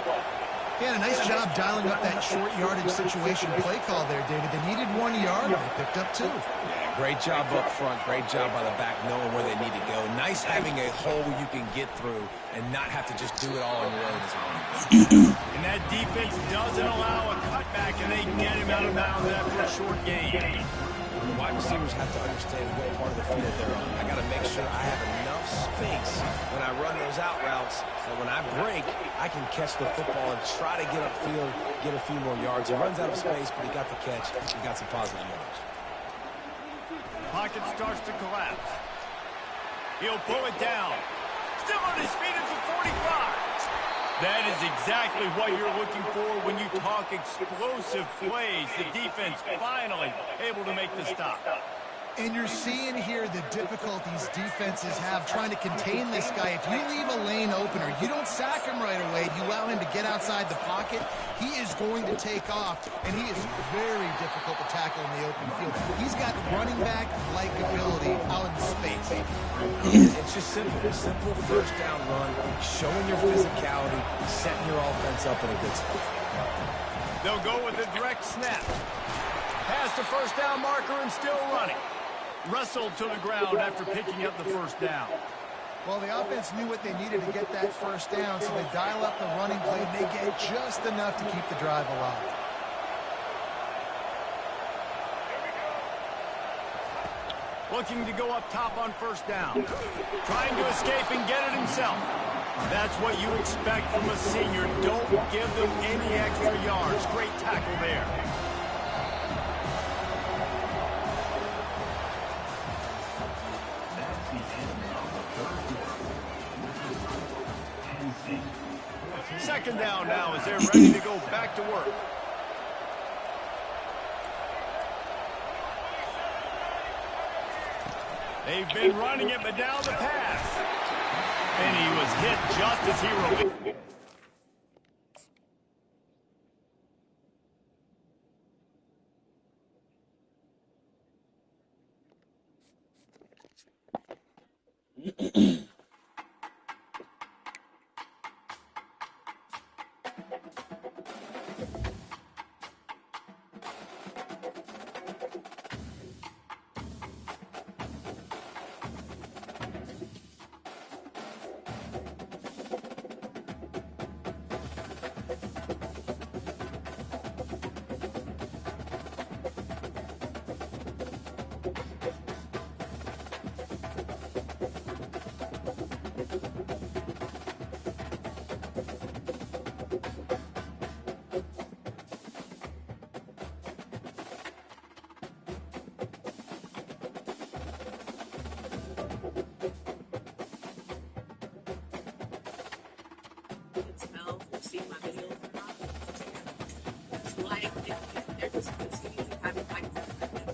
He had a nice job dialing up that short yardage situation play call there, David. They needed 1 yard, and they picked up 2. Yeah, great job up front. Great job by the back, knowing where they need to go. Nice having a hole you can get through and not have to just do it all on your own as a running back. And that defense doesn't allow a cutback, and they get him out of bounds after a short gain. The wide receivers have to understand what part of the field they're on. I got to make sure I have enough space when I run those out routes that when I break, I can catch the football and try to get upfield, get a few more yards. He runs out of space, but he got the catch. He got some positive yards. Pocket starts to collapse. He'll pull it down. Still on his feet at the 45. That is exactly what you're looking for when you talk explosive plays. The defense finally able to make the stop. And you're seeing here the difficulties defenses have trying to contain this guy. If you leave a lane open or you don't sack him right away, you allow him to get outside the pocket, he is going to take off, and he is very difficult to tackle in the open field. He's got running back-like ability out in space. It's just simple. Simple first down run, showing your physicality, setting your offense up in a good spot. They'll go with a direct snap. Past the first down marker and still running. Wrestled to the ground after picking up the first down. Well, the offense knew what they needed to get that first down, so they dial up the running play, and they get just enough to keep the drive alive. Looking to go up top on first down. Trying to escape and get it himself. That's what you expect from a senior. Don't give them any extra yards. Great tackle there. That's the end of the third quarter. Second down now as they're ready to go back to work. They've been running it, but down the pass. And he was hit just as he released. See my videos or not. Like, they're just continuing having like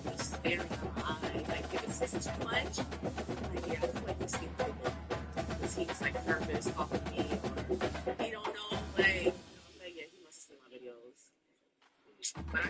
just staring in my eye. Like, if it's too much, like, yeah, I feel like he's getting bigger. Because he's like nervous off of me, or he don't know, like, yeah, he must have seen my videos. But I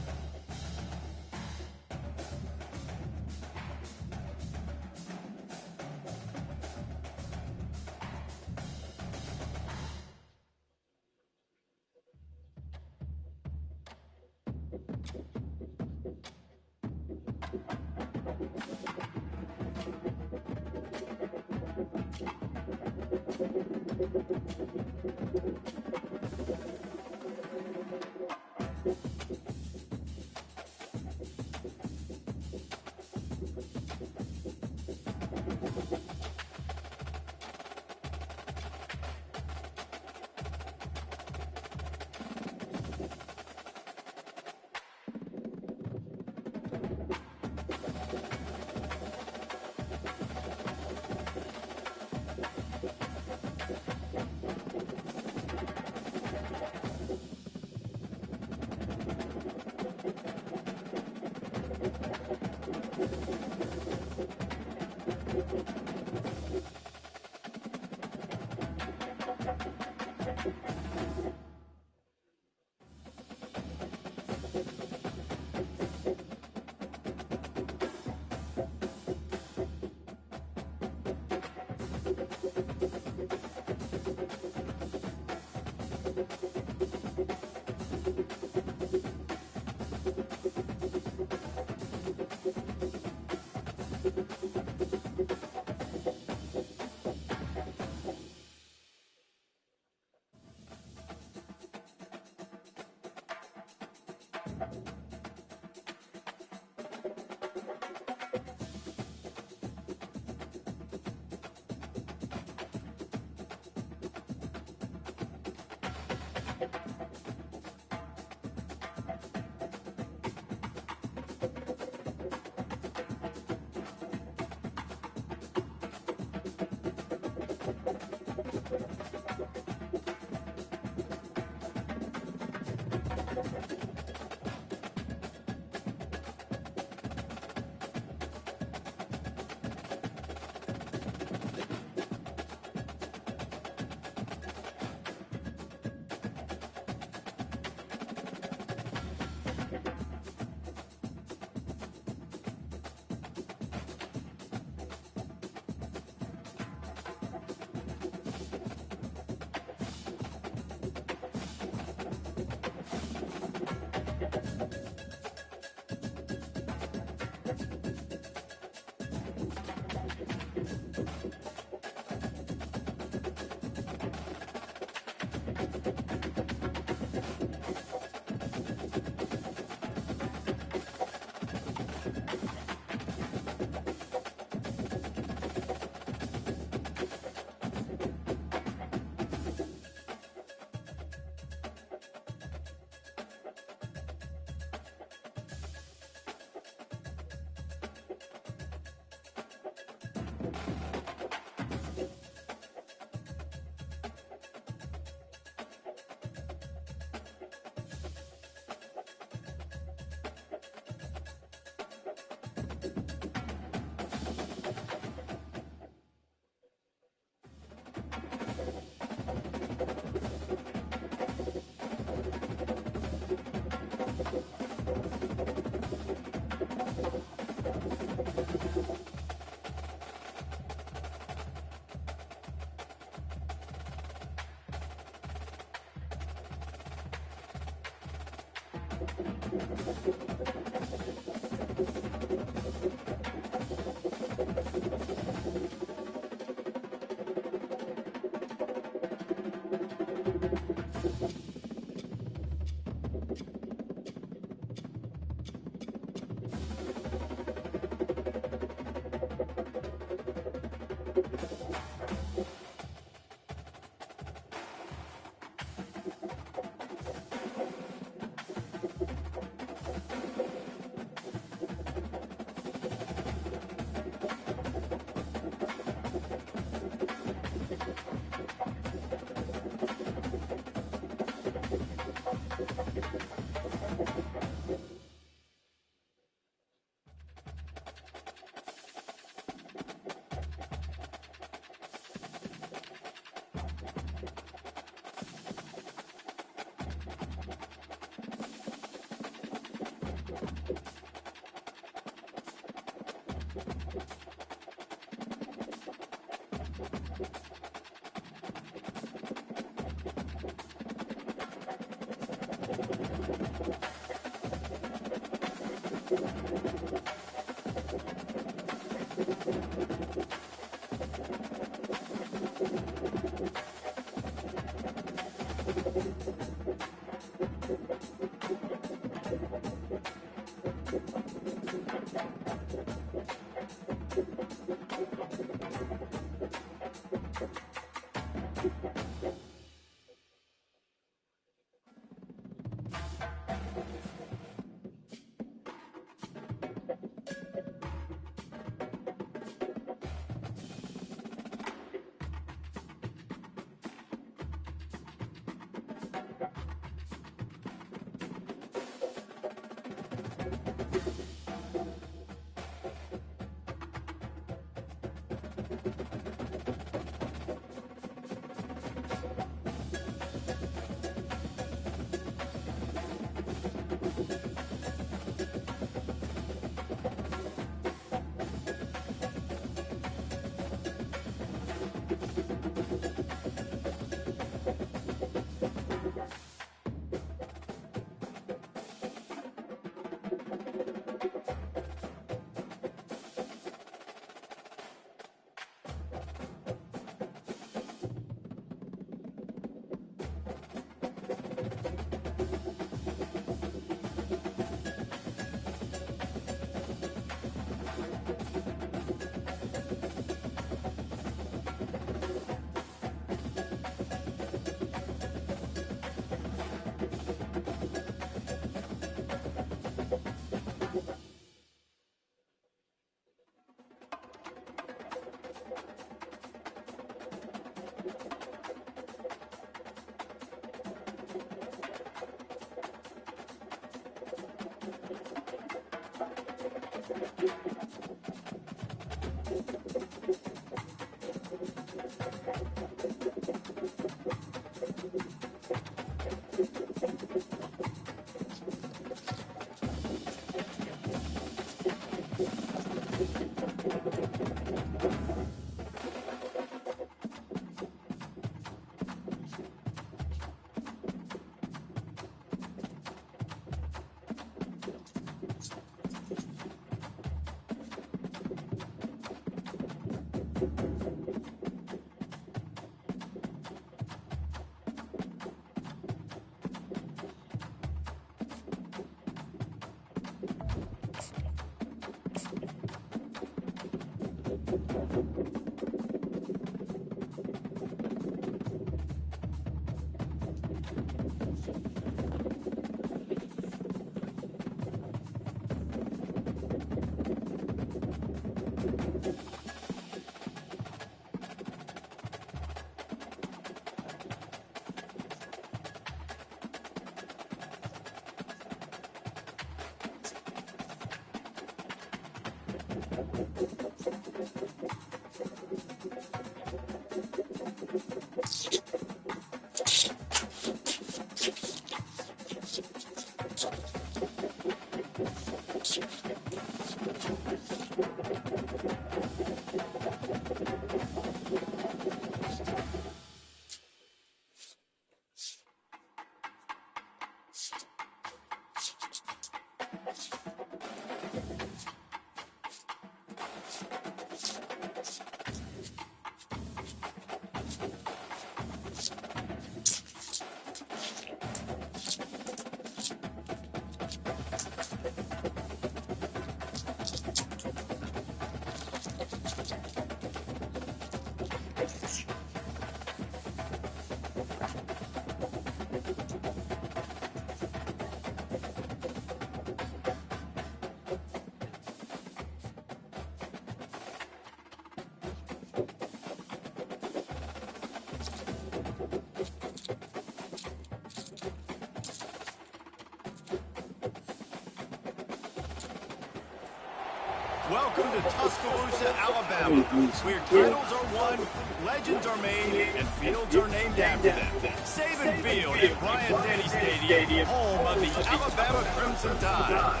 Welcome to Tuscaloosa, Alabama, where titles are won, legends are made, and fields are named after them. Saban Field at Bryant-Denny Stadium, home of the Alabama Crimson Tide.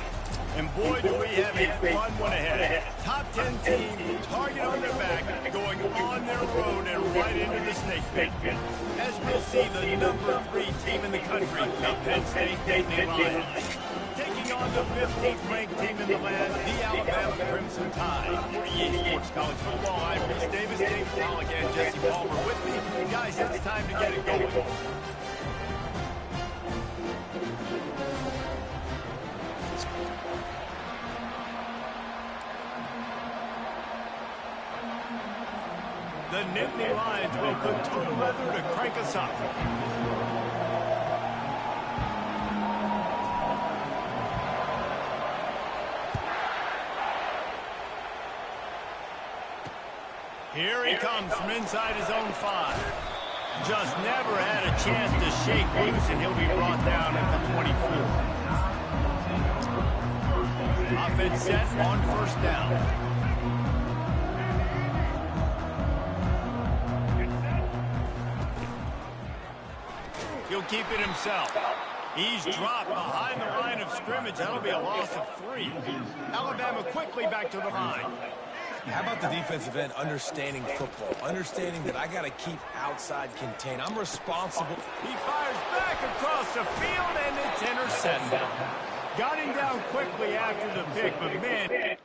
And boy, do we have a fun one ahead. Top 10 team, target on their back, going on their road and right into the snake pit. As we'll see, the number 3 team in the country, the Penn State Nittany Lions. Taking on the 15th ranked team in the land, the Alabama Crimson Tide. For EA Sports College Football, I'm Reese Davis, Dave Pollock, and Jesse Palmer with me. Guys, it's time to get it going. The Nittany Lions will put total leather to crank us up. Here he comes from inside his own 5. Just never had a chance to shake loose, and he'll be brought down at the 24. Offense set on first down. He'll keep it himself. He's dropped behind the line of scrimmage. That'll be a loss of 3. Alabama quickly back to the line. How about the defensive end understanding football, understanding that I got to keep outside contain. I'm responsible. He fires back across the field, and it's intercepted. Got him down quickly after the pick, but man...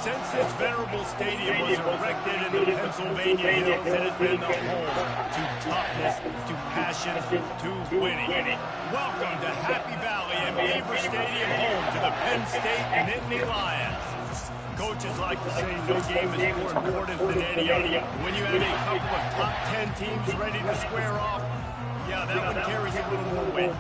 Since this venerable stadium was erected in the Pennsylvania hills, it has been the home to toughness, to passion, to winning. Welcome to Happy Valley and Beaver Stadium, home to the Penn State Nittany Lions. Coaches like to say no game is more important than any other. When you have a couple of top 10 teams ready to square off, yeah, that one carries a little more weight.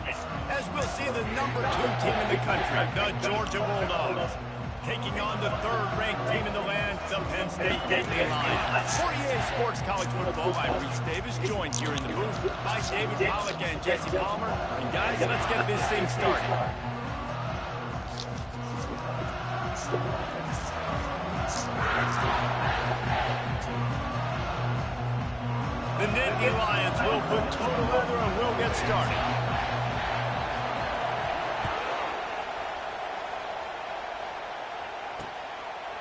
As we'll see the number 2 team in the country, the Georgia Bulldogs, taking on the 3rd-ranked team in the land, the Penn State Nittany Lions. For EA Sports College Football, I'm Reese Davis, joined here in the booth by David Pollock and Jesse Palmer. And guys, let's get this thing started. The Nittany Lions will put total leather and we'll get started.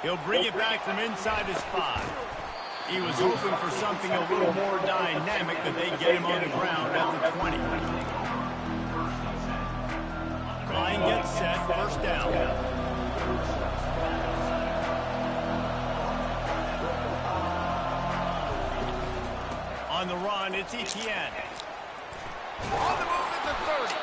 He'll bring it back from inside his 5. He was hoping for something a little more dynamic, but they get him on the ground at the 20. Line gets set, first down. On the run, it's Etienne. On the move at the 30.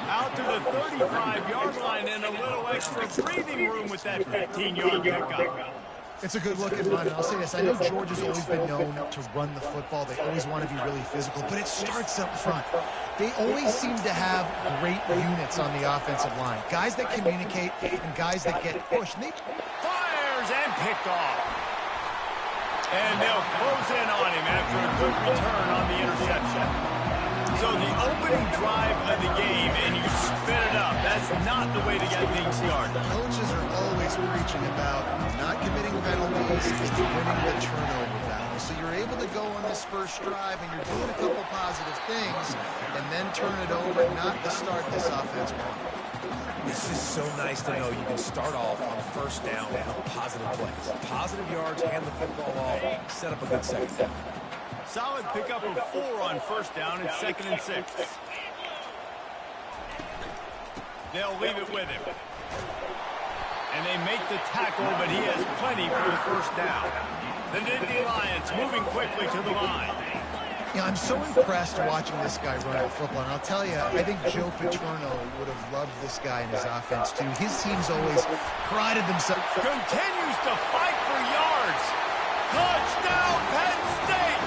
Out to the 35-yard line and a little extra breathing room with that 15-yard pickup. It's a good looking run, and I'll say this. I know Georgia's always been known to run the football. They always want to be really physical, but it starts up front. They always seem to have great units on the offensive line. Guys that communicate and guys that get pushed. Fires and picked off. And they'll close in on him after a good return on the interception. So the opening drive of the game, and you spin it up. That's not the way to get things started. Coaches are always preaching about not committing penalties and winning the turnover battle. So you're able to go on this first drive, and you're doing a couple positive things, and then turn it over, not to start this offense wrong. It's just so nice to know you can start off on first down with positive plays. Positive yards, hand the football off, set up a good second down. Solid pickup of 4 on first down. It's 2nd and 6. They'll leave it with him. And they make the tackle, but he has plenty for the first down. The Nittany Lions moving quickly to the line. Yeah, I'm so impressed watching this guy run the football. And I'll tell you, I think Joe Paterno would have loved this guy in his offense, too. His team's always prided themselves. Continues to fight for yards. Touchdown, Penn State!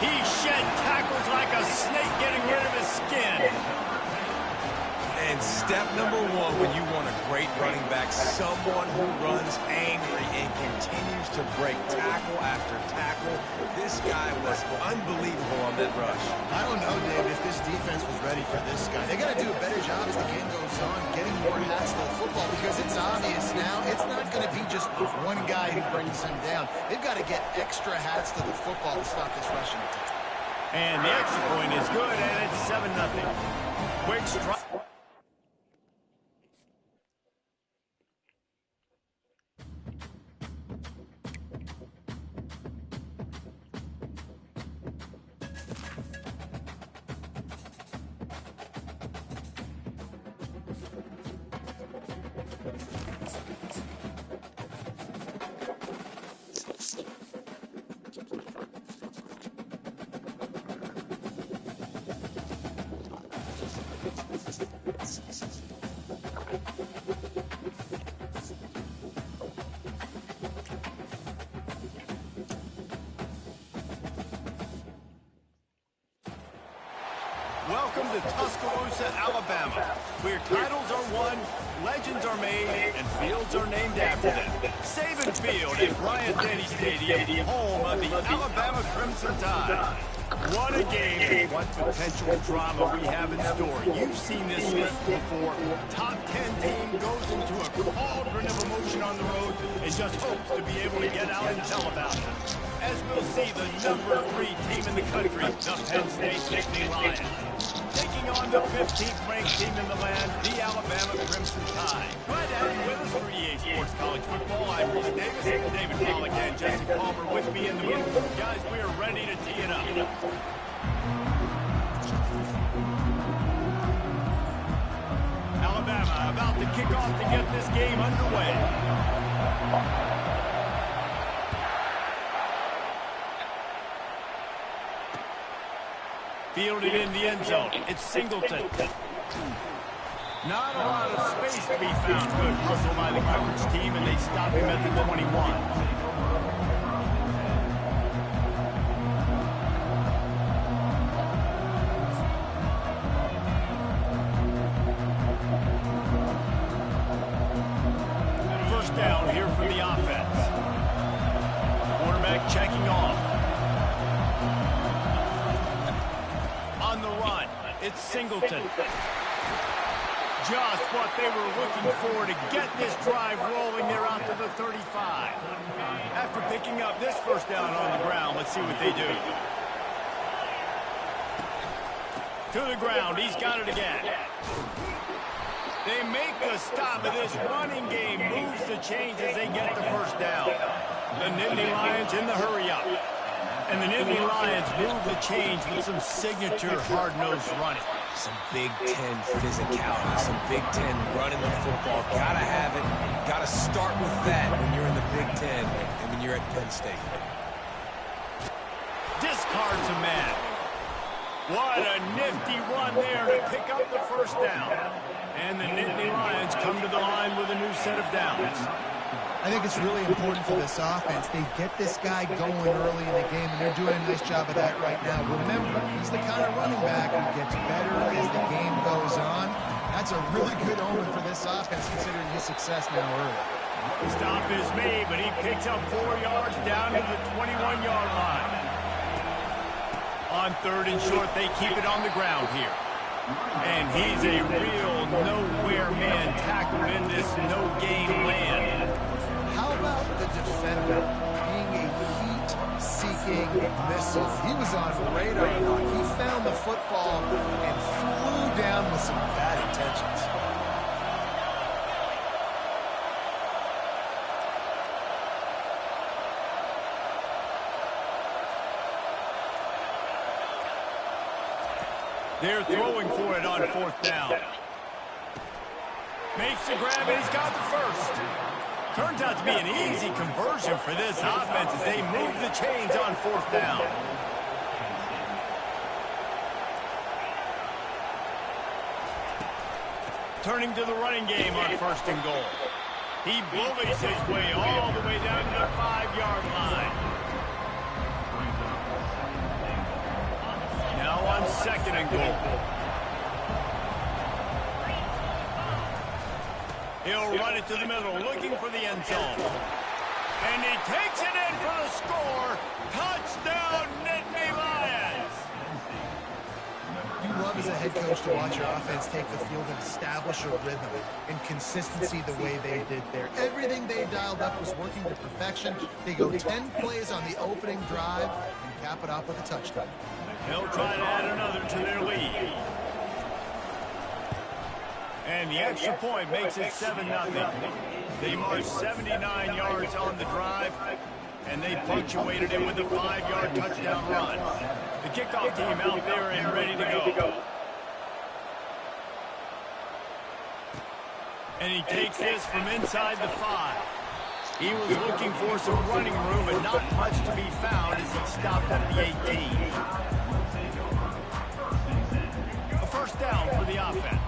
He shed tackles like a snake getting rid of his skin. And step number 1 when you want a great running back, someone who runs angry and continues to break tackle after tackle. This guy was unbelievable on that rush. I don't know, Dave, if this defense was ready for this guy. They got to do a better job as the game goes on, getting more hats to the football, because it's obvious now it's not going to be just one guy who brings him down. They've got to get extra hats to the football to stop this rushing attack. And the extra point is good, and it's 7-0. Quick strike. Welcome to Tuscaloosa, Alabama, where titles are won, legends are made, and fields are named after them. Saban Field at Bryant-Denny Stadium, home of the Alabama Crimson Tide. What a game, what potential drama we have in store. You've seen this script before. Top 10 team goes into a cauldron of emotion on the road and just hopes to be able to get out and tell about it. As we'll see the number 3 team in the country, the Penn State Nittany Lions, taking on the 15th ranked team in the land, the Alabama Crimson Tide. Glad to have you with us for EA Sports College Football. I'm Reese Davis, David Pollock, and Jesse Palmer with me in the booth. Guys, we are ready to tee it up. Alabama about to kick off to get this game underway. Fielded in the end zone. It's Singleton. Not a lot of space to be found. Good hustle by the coverage team, and they stop him at the 21. First down here for the offense. Quarterback checking off. On the run, it's Singleton. Just what they were looking for to get this drive rolling. They're out to the 35. After picking up this first down on the ground, let's see what they do. To the ground, he's got it again. They make the stop of this running game, moves the chains as they get the first down. The Nittany Lions in the hurry-up. And the Nittany Lions move the chains with some signature hard-nosed running. Some Big Ten physicality, some Big Ten running the football. Gotta have it. Gotta start with that when you're in the Big Ten and when you're at Penn State. Discards a man. What a nifty run there to pick up the first down. And the Nittany Lions come to the line with a new set of downs. I think it's really important for this offense. They get this guy going early in the game, and they're doing a nice job of that right now. Remember, he's the kind of running back who gets better as the game goes on. That's a really good omen for this offense, considering his success now early. Stop is made, but he picks up 4 yards down to the 21-yard line. On third and short, they keep it on the ground here. And he's a real nowhere man tackled in this no-gain land. How about the defender being a heat-seeking missile? He was on radar lock. He found the football and flew down with some bad intentions. They're throwing for it on fourth down. Makes the grab, and he's got the first. Turns out to be an easy conversion for this offense as they move the chains on fourth down. Turning to the running game on first and goal. He bullies his way all the way down to the 5-yard line. Now on second and goal. He'll run it to the middle, looking for the end zone. And he takes it in for the score. Touchdown, Nittany Lions! You love as a head coach to watch your offense take the field and establish a rhythm and consistency the way they did there. Everything they dialed up was working to perfection. They go 10 plays on the opening drive and cap it off with a touchdown. They'll try to add another to their lead. And the extra point makes it 7-0. They marched 79 yards on the drive, and they punctuated it with a 5-yard touchdown run. The kickoff team out there and ready to go. And he takes this from inside the 5. He was looking for some running room, but not much to be found as he stopped at the 18. A first down for the offense.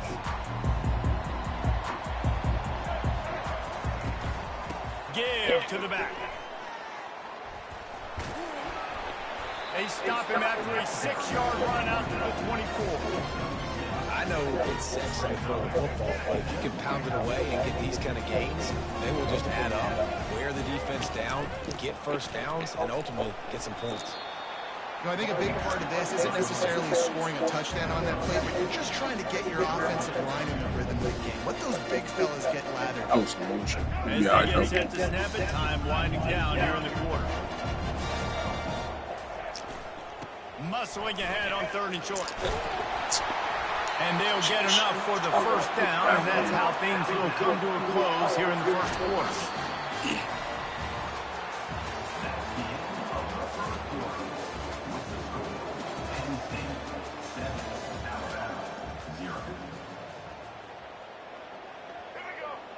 Give to the back. They stop him after a 6-yard run out to the 24. I know it's sexy to throw the football, but if you can pound it away and get these kind of gains, they will just add up, wear the defense down, get first downs, and ultimately get some points. You know, I think a big part of this isn't necessarily scoring a touchdown on that play, but you're just trying to get your offensive line in the rhythm of the game. Let those big fellas get lathered. That was some motion. As Yeah, I they know. get set to snap it, time winding down here in the quarter. Muscling ahead on third and short. And they'll get enough for the first down, and that's how things will come to a close here in the first quarter.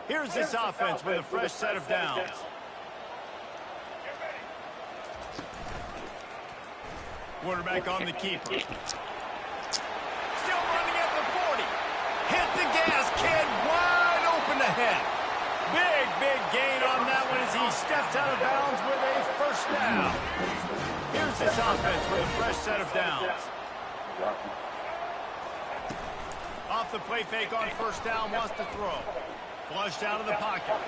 Here's this offense with a fresh set of downs. Quarterback on the keeper. the gas, kid. Wide open ahead. Big gain on that one as he steps out of bounds with a first down. Here's this offense with a fresh set of downs. Off the play fake on first down, wants to throw. Flushed out of the pocket.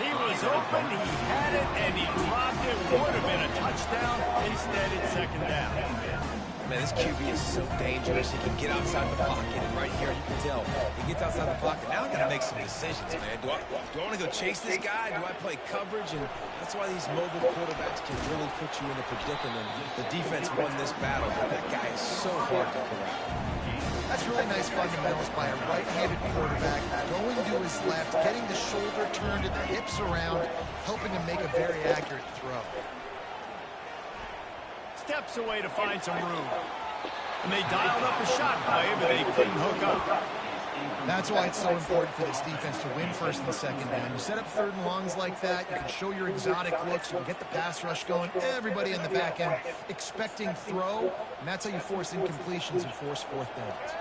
He was open, he had it, and he dropped it. Would have been a touchdown. Instead, it's second down. Man, this QB is so dangerous. He can get outside the pocket, and right here you can tell he gets outside the pocket. Now I got to make some decisions, man. Do I want to go chase this guy? Do I play coverage? And that's why these mobile quarterbacks can really put you in a predicament. The defense won this battle, but that guy is so hard to corral. That's really nice fundamentals by a right-handed quarterback, going to his left, getting the shoulder turned and the hips around, helping him make a very accurate throw. Steps away to find some room. And they dialed up a shot play, but they couldn't hook up. That's why it's so important for this defense to win first and second down. You set up third and longs like that, you can show your exotic looks, you can get the pass rush going, everybody on the back end expecting throw, and that's how you force incompletions and force fourth downs.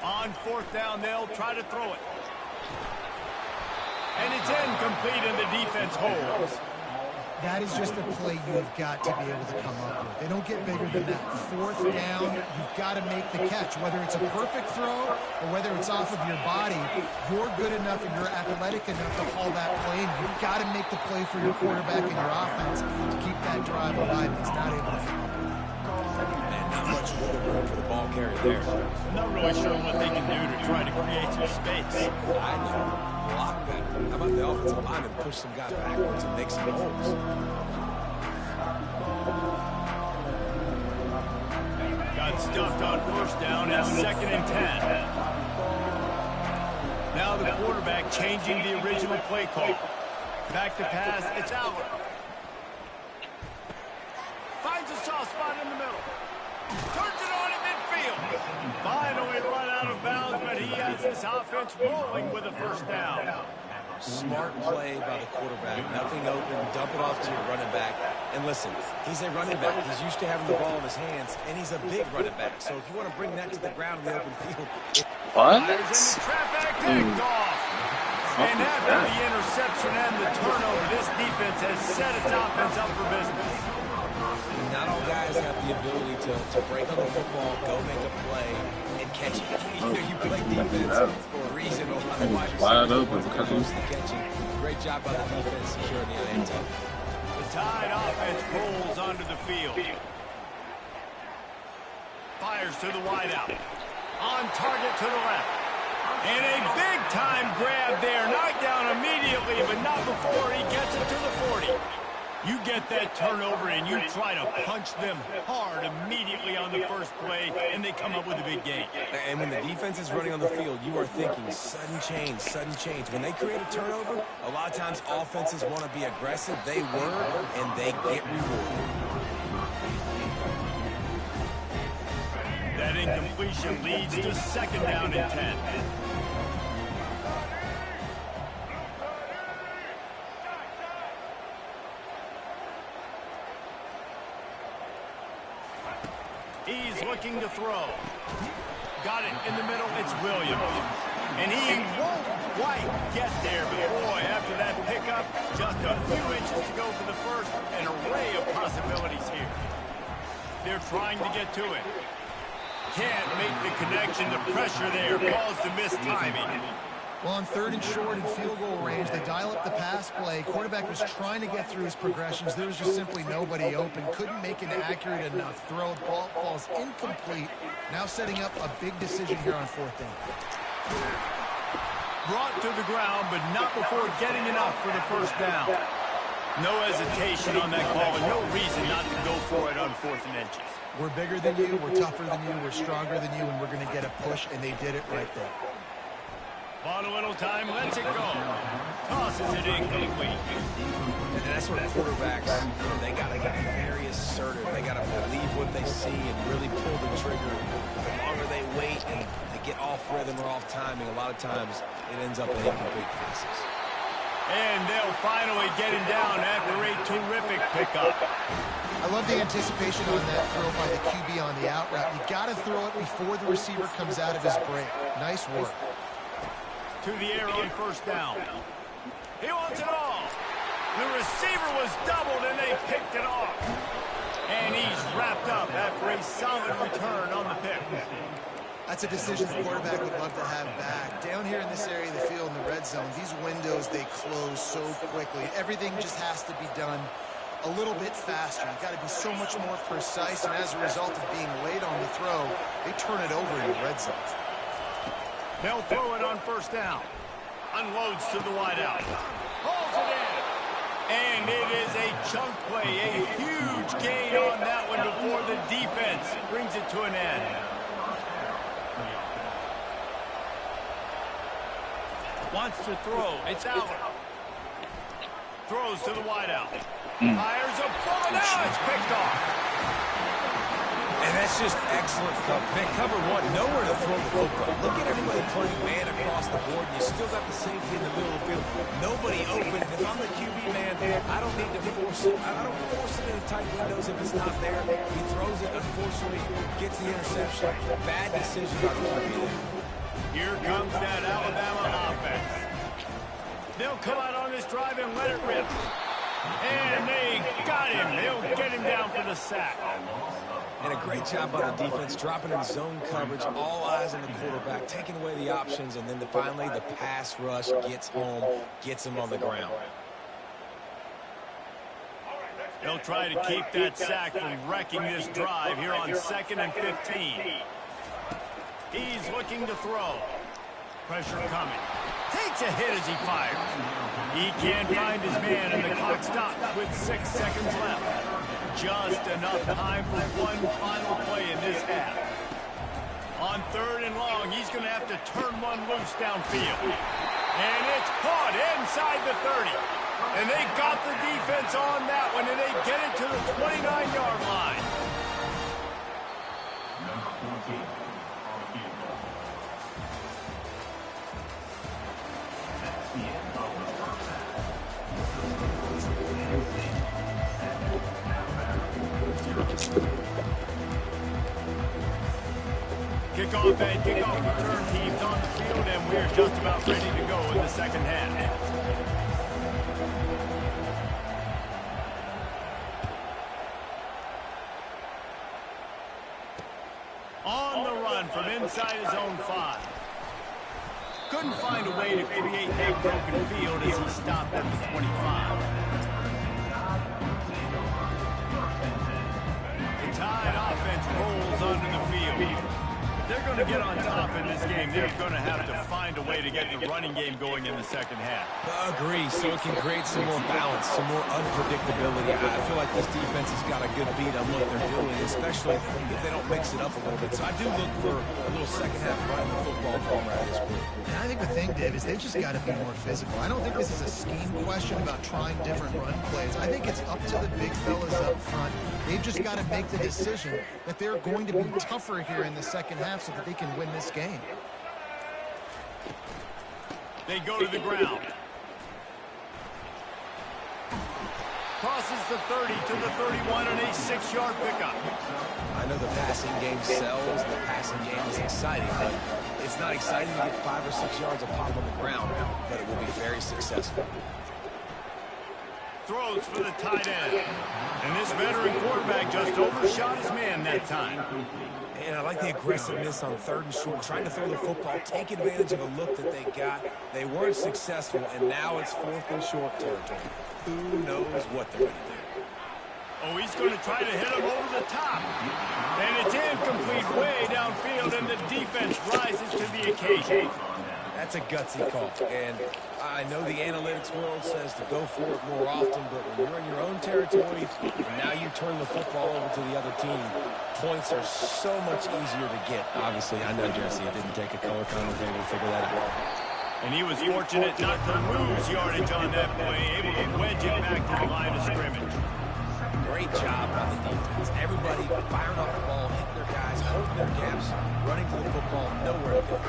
On fourth down, they'll try to throw it. And it's incomplete, and the defense holds. That is just a play you've got to be able to come up with. They don't get bigger than that. Fourth down, you've got to make the catch. Whether it's a perfect throw or whether it's off of your body, you're good enough and you're athletic enough to haul that play in. You've got to make the play for your quarterback and your offense to keep that drive alive. He's not able to. Man, not much wiggle room for the ball carrier there. I'm not really sure what they can do to try to create some space. I know. Block better. How about the offensive lineman push some guys backwards and make some holes? Got stuffed on first down and second and 10. Now the quarterback changing the original play call. Back to pass, it's Allen. Finds a soft spot in the middle. Turns it on in midfield. Finally run out of bounds, but he has this offense rolling with a first down. Smart play by the quarterback. Nothing open. Dump it off to your running back. And listen, he's a running back. He's used to having the ball in his hands, and he's a big running back. So if you want to bring that to the ground in the open field. What? And the traffic picked off. And after the interception and the turnover, this defense has set its offense up for business. Not all guys have the ability to break on the football, go make a play, and catch it. You play defense for a reason. A lot of wide receivers the catching. Great job by the defense securing the end zone. The Tide offense rolls onto the field. Fires to the wideout. On target to the left. And a big-time grab there. Knocked down immediately, but not before he gets it to the 40. You get that turnover and you try to punch them hard immediately on the first play, and they come up with a big gain. And when the defense is running on the field, you are thinking sudden change, sudden change. When they create a turnover, a lot of times offenses want to be aggressive. They were, and they get rewarded. That incompletion leads to second down and 10. He's looking to throw. Got it in the middle. It's Williams. And he won't quite get there. But boy, after that pickup, just a few inches to go for the first. An array of possibilities here. They're trying to get to it. Can't make the connection. The pressure there caused the missed timing. Well, on third and short and field goal range, they dial up the pass play. Quarterback was trying to get through his progressions. There was just simply nobody open. Couldn't make an accurate enough throw. Ball falls incomplete. Now setting up a big decision here on fourth down. Brought to the ground, but not before getting enough for the first down. No hesitation on that call, and no reason not to go for it on fourth and inches. We're bigger than you, we're tougher than you, we're stronger than you, and we're going to get a push, and they did it right there. Bought a little time, lets it go. Tosses it incomplete. And that's where quarterbacks, they got to get very assertive. They got to believe what they see and really pull the trigger. The longer they wait and they get off rhythm or off timing, a lot of times it ends up in incomplete passes. And they'll finally get him down after a terrific pickup. I love the anticipation on that throw by the QB on the out route. You got to throw it before the receiver comes out of his break. Nice work. To the air on first down. He wants it all. The receiver was doubled, and they picked it off. And he's wrapped up after a solid return on the pick. That's a decision the quarterback would love to have back. Down here in this area of the field in the red zone, these windows, they close so quickly. Everything just has to be done a little bit faster. You've got to be so much more precise, and as a result of being late on the throw, they turn it over in the red zone. They'll throw it on first down. Unloads to the wideout. Holds it in. And it is a chunk play, a huge gain on that one before the defense brings it to an end. Wants to throw. It's out. Throws to the wideout. Fires a ball. Now it's picked off. And that's just excellent cover. Man, cover one, nowhere to throw the football. Look at everybody playing man across the board. You still got the safety in the middle of the field. Nobody open. If I'm the QB man, I don't need to force it. I don't force it into tight windows if it's not there. He throws it, unfortunately, gets the interception. Bad decision by the QB there. Here comes that Alabama offense. They'll come out on this drive and let it rip. And they got him. They'll get him down for the sack. And a great job by the defense, dropping in zone coverage, all eyes on the quarterback, taking away the options, and then finally the pass rush gets home, gets him on the ground. They'll try to keep that sack from wrecking this drive here on 2nd and 15. He's looking to throw. Pressure coming. Takes a hit as he fires. He can't find his man, and the clock stops with 6 seconds left. Just enough time for one final play in this half. On 3rd and long, he's going to have to turn one loose downfield. And it's caught inside the 30. And they got the defense on that one, and they get it to the 29-yard line. Number 14 on the field. That's the end of the first half. Kickoff and kickoff return teams on the field, and we're just about ready to go in the second half. On the run from inside his own 5. Couldn't find a way to create that broken field as he stopped at the 25. The Tide offense rolls onto the field. If they're going to get on top in this game, they're going to have to find a way to get the running game going in the second half. Agree, so it can create some more balance, some more unpredictability. I feel like this defense has got a good beat on what they're doing, especially if they don't mix it up a little bit. So I do look for a little second half running the football from right of this group. And I think the thing, Dave, is they've just got to be more physical. I don't think this is a scheme question about trying different run plays. I think it's up to the big fellas up front. They've just got to make the decision that they're going to be tougher here in the second half so that they can win this game. They go to the ground. Crosses the 30 to the 31 and a 6-yard pickup. I know the passing game sells, the passing game is exciting, but it's not exciting to get 5 or 6 yards of pop on the ground, but it will be very successful. Throws for the tight end. And this veteran quarterback just overshot his man that time. And I like the aggressiveness on 3rd and short, trying to throw the football, take advantage of a look that they got. They weren't successful, and now it's 4th and short territory. Who knows what they're going to do? Oh, he's going to try to hit him over the top. And it's incomplete way downfield, and the defense rises to the occasion. That's a gutsy call, and I know the analytics world says to go for it more often, but when you're in your own territory and now you turn the football over to the other team, points are so much easier to get. Obviously, I know, Jesse, it didn't take a color commentator to figure that out. And he was fortunate not to lose yardage on that play, able to wedge it back to the line of scrimmage. Great job by the defense. Everybody firing off the ball, hitting their guys, holding their gaps, running to the football, nowhere to go.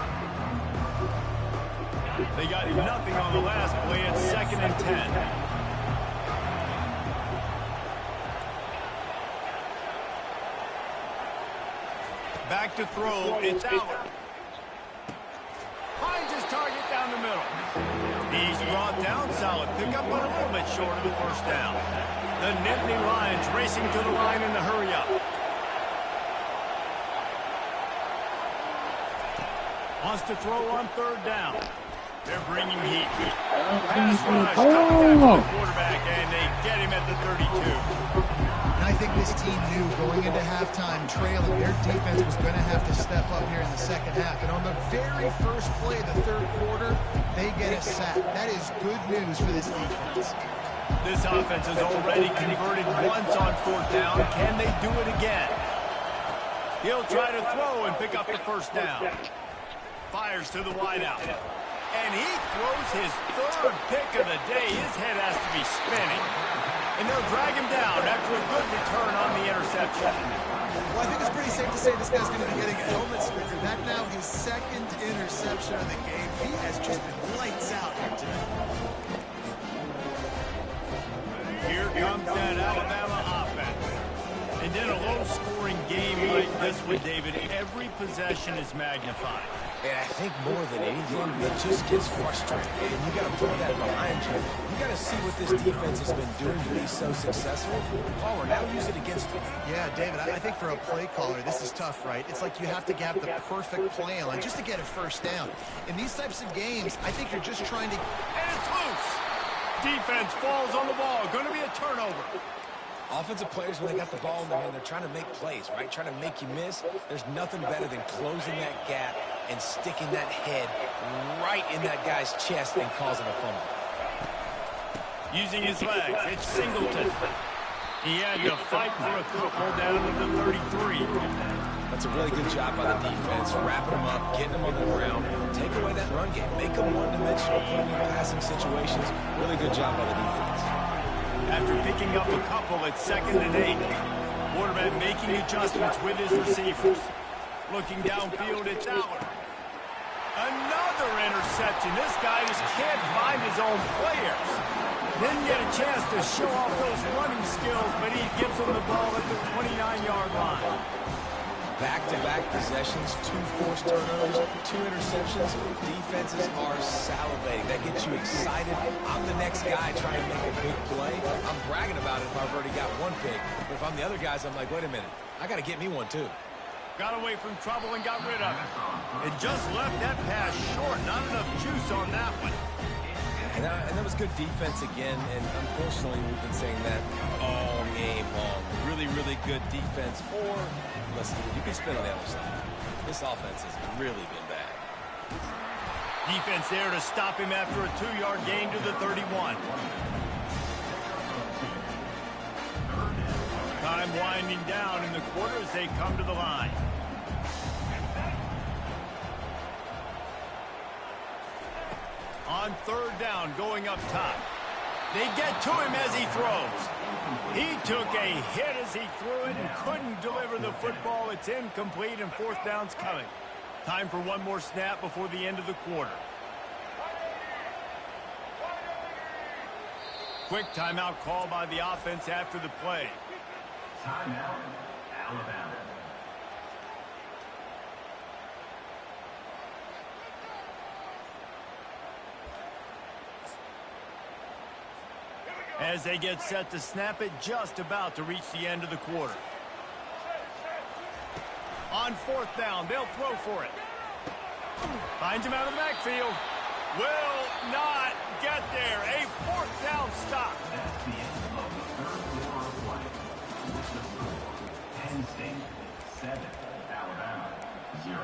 They got nothing on the last play. It's 2nd and 10. Back to throw. It's out. Finds his target down the middle. He's brought down. Solid pickup, but a little bit short of the first down. The Nittany Lions racing to the line in the hurry-up. Wants to throw on 3rd down. They're bringing heat. Pass rush. Coming back to the quarterback, and they get him at the 32. And I think this team knew going into halftime trailing, their defense was going to have to step up here in the second half. And on the very first play of the 3rd quarter, they get a sack. That is good news for this defense. This offense has already converted once on 4th down. Can they do it again? He'll try to throw and pick up the first down. Fires to the wideout. And he throws his 3rd pick of the day. His head has to be spinning. And they'll drag him down after a good return on the interception. Well, I think it's pretty safe to say this guy's going to be getting a helmet sticker. That now his 2nd interception of the game. He has just been lights out here tonight. Here comes that Alabama offense. And in a low-scoring game like this one, David, every possession is magnified. And I think more than anything, it just gets frustrating. And you got to put that behind you. You got to see what this defense has been doing to be so successful. Caller, now use it against them. Yeah, David, I think for a play caller, this is tough, right? It's like you have to have the perfect plan line just to get a first down. In these types of games, I think you're just trying to... And it's loose. Defense falls on the ball. Going to be a turnover. Offensive players, when they got the ball in their hand, they're trying to make plays, right? Trying to make you miss. There's nothing better than closing that gap and sticking that head right in that guy's chest and causing a fumble. Using his legs, it's Singleton. He had to fight for a couple down to the 33. That's a really good job by the defense, wrapping them up, getting them on the ground, take away that run game, make them one-dimensional, put them in passing situations. Really good job by the defense. After picking up a couple at 2nd and 8, quarterback making adjustments with his receivers. Looking downfield, it's Aller. Another interception. This guy just can't find his own players. Didn't get a chance to show off those running skills, but he gives them the ball at the 29-yard line. Back-to-back possessions, 2 forced turnovers, 2 interceptions. Defenses are salivating. That gets you excited. I'm the next guy trying to make a big play. I'm bragging about it if I've already got 1 pick. But if I'm the other guys, I'm like, wait a minute. I got to get me 1, too. Got away from trouble and got rid of it. It just left that pass short. Not enough juice on that one. And that was good defense again, and unfortunately we've been saying that all game long. Really, really good defense. Or, listen, you can spin on the other side. This offense has really been bad. Defense there to stop him after a 2-yard gain to the 31. Time winding down in the quarter as they come to the line. On 3rd down, going up top. They get to him as he throws. He took a hit as he threw it and couldn't deliver the football. It's incomplete, and 4th down's coming. Time for one more snap before the end of the quarter. Quick timeout call by the offense after the play. Timeout, Alabama. As they get set to snap it, just about to reach the end of the quarter. On 4th down, they'll throw for it. Finds him out of the backfield. Will not get there. A 4th down stop. That's the end of the 3rd quarter of play. What's the score? Penn State 7, Alabama 0.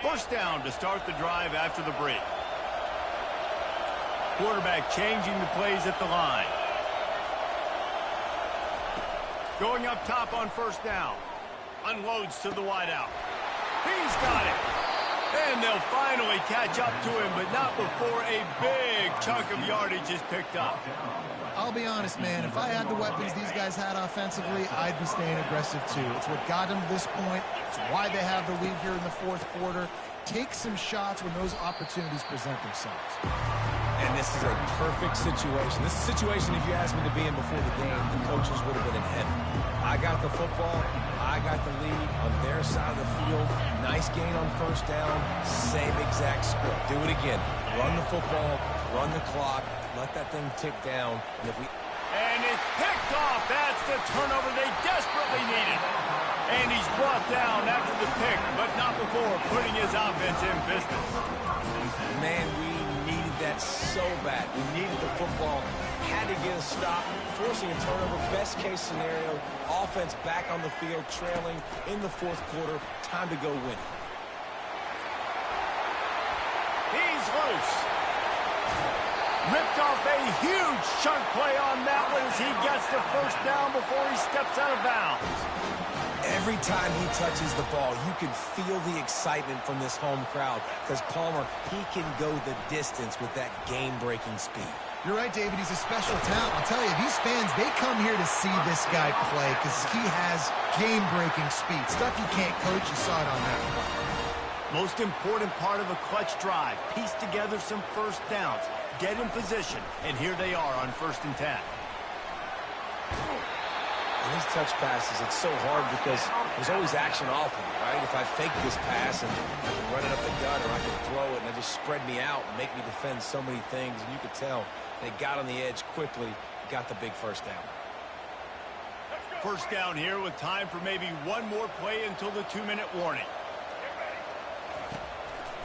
First down to start the drive after the break. Quarterback changing the plays at the line. Going up top on 1st down. Unloads to the wideout. He's got it. And And they'll finally catch up to him, but not before a big chunk of yardage is picked up. I'll be honest, man. If I had the weapons these guys had offensively, I'd be staying aggressive too. It's what got them to this point. It's why they have the lead here in the fourth quarter. Take some shots when those opportunities present themselves. And this is a perfect situation. This is a situation, if you asked me to be in before the game, the coaches would have been in heaven. I got the football. I got the lead on their side of the field. Nice gain on first down. Same exact script. Do it again. Run the football. Run the clock. Let that thing tick down. And it's picked off. That's the turnover they desperately needed. And he's brought down after the pick, but not before putting his offense in business. Man, we needed that so bad. We needed the football. Had to get a stop. Forcing a turnover. Best case scenario. Offense back on the field, trailing in the fourth quarter. Time to go win. He's loose. Ripped off a huge chunk play on that one as he gets the first down before he steps out of bounds. Every time he touches the ball, you can feel the excitement from this home crowd because Palmer, he can go the distance with that game-breaking speed. You're right, David. He's a special talent. I'll tell you, these fans, they come here to see this guy play because he has game-breaking speed. Stuff you can't coach. You saw it on that play. Most important part of a clutch drive. Piece together some first downs. Get in position. And here they are on 1st and 10. And these touch passes, it's so hard because there's always action off of it, right? If I fake this pass and I can run it up the gut or I can throw it and it just spread me out and make me defend so many things. And you could tell they got on the edge quickly, got the big first down. First down here with time for maybe one more play until the 2-minute warning.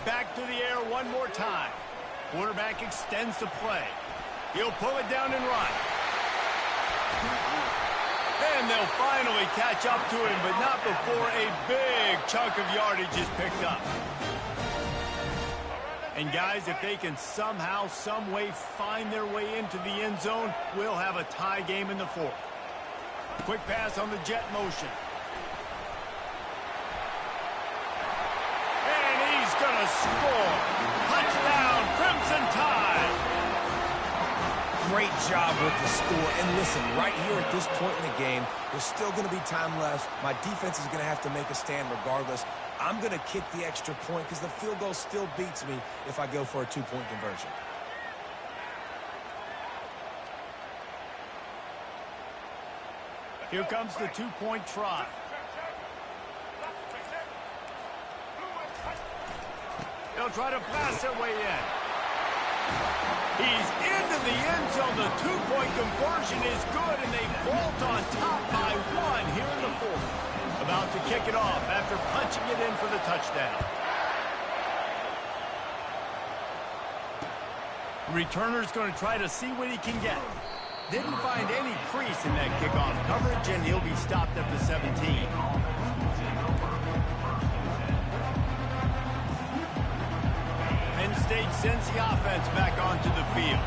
Back to the air one more time. Quarterback extends the play. He'll pull it down and run. And they'll finally catch up to him, but not before a big chunk of yardage is picked up. And guys, if they can somehow, some way find their way into the end zone, we'll have a tie game in the fourth. Quick pass on the jet motion. And he's going to score. Touchdown, Crimson Tide. Great job with the score. And listen, right here at this point in the game, there's still going to be time left. My defense is going to have to make a stand regardless. I'm going to kick the extra point because the field goal still beats me if I go for a 2-point conversion. Here comes the 2-point try. They'll try to blast their way in. He's into the end zone. The 2-point conversion is good, and they vault on top by 1 here in the fourth. About to kick it off after punching it in for the touchdown. Returner's going to try to see what he can get. Didn't find any crease in that kickoff coverage, and he'll be stopped at the 17. Penn State sends the offense back onto the field.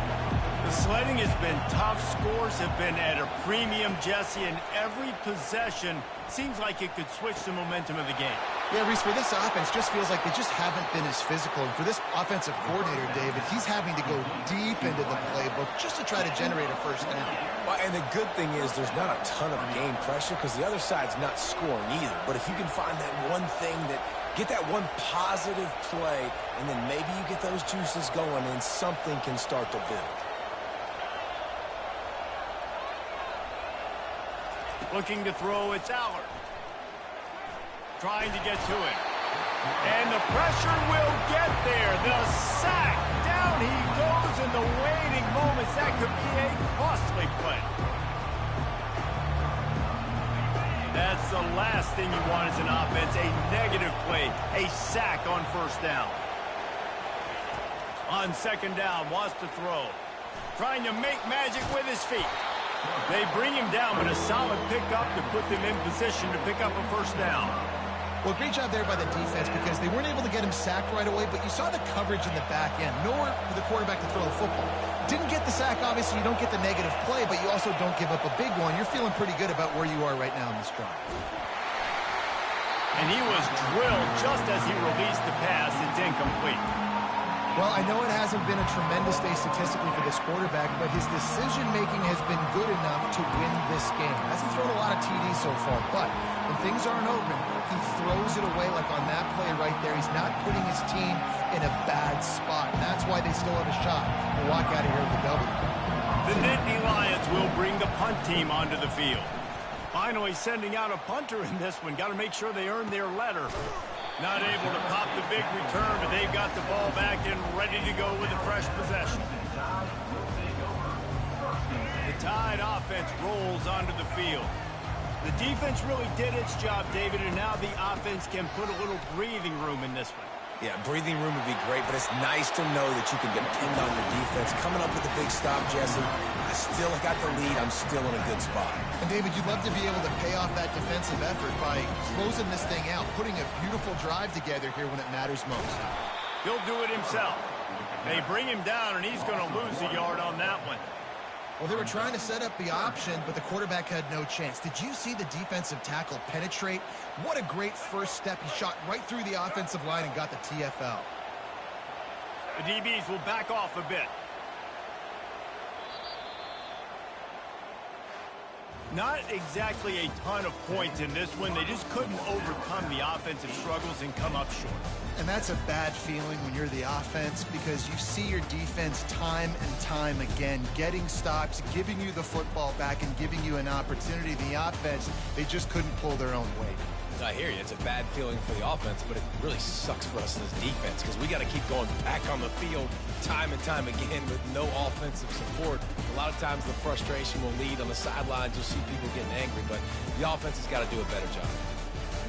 The sledding has been tough. Scores have been at a premium, Jesse, and every possession seems like it could switch the momentum of the game. Yeah, Reese, for this offense, just feels like they just haven't been as physical. And for this offensive coordinator, David, he's having to go deep into the playbook just to try to generate a first down. Well, and the good thing is there's not a ton of game pressure because the other side's not scoring either. But if you can find that one thing that get that one positive play, and then maybe you get those juices going and something can start to build. Looking to throw, it's Allard. Trying to get to it. And the pressure will get there. The sack. Down he goes in the waning moments. That could be a costly play. That's the last thing you want as an offense. A negative play. A sack on first down. On second down, wants to throw. Trying to make magic with his feet. They bring him down, but a solid pickup to put them in position to pick up a first down. Well, great job there by the defense because they weren't able to get him sacked right away, but you saw the coverage in the back end. Nowhere for the quarterback to throw the football. Didn't get the sack, obviously. You don't get the negative play, but you also don't give up a big one. You're feeling pretty good about where you are right now in this drive. And he was drilled just as he released the pass. It's incomplete. complete. Well, I know it hasn't been a tremendous day statistically for this quarterback, but his decision-making has been good enough to win this game. Hasn't thrown a lot of TDs so far, but when things aren't open, he throws it away like on that play right there. He's not putting his team in a bad spot, and that's why they still have a shot to walk out of here with a W. The Nittany Lions will bring the punt team onto the field. Finally sending out a punter in this one. Got to make sure they earn their letter. Not able to pop the big return, but they've got the ball back and ready to go with a fresh possession. The Tide offense rolls onto the field. The defense really did its job, David, and now the offense can put a little breathing room in this one. Yeah, breathing room would be great, but it's nice to know that you can depend on your defense. Coming up with a big stop, Jesse. I still got the lead. I'm still in a good spot. And, David, you'd love to be able to pay off that defensive effort by closing this thing out, putting a beautiful drive together here when it matters most. He'll do it himself. They bring him down, and he's going to lose a yard on that one. Well, they were trying to set up the option, but the quarterback had no chance. Did you see the defensive tackle penetrate? What a great first step. He shot right through the offensive line and got the TFL. The DBs will back off a bit. Not exactly a ton of points in this one. They just couldn't overcome the offensive struggles and come up short. And that's a bad feeling when you're the offense because you see your defense time and time again getting stops, giving you the football back, and giving you an opportunity. The offense, they just couldn't pull their own weight. I hear you. It's a bad feeling for the offense, but it really sucks for us as defense because we got to keep going back on the field time and time again with no offensive support. A lot of times the frustration will lead on the sidelines. You'll see people getting angry, but the offense has got to do a better job.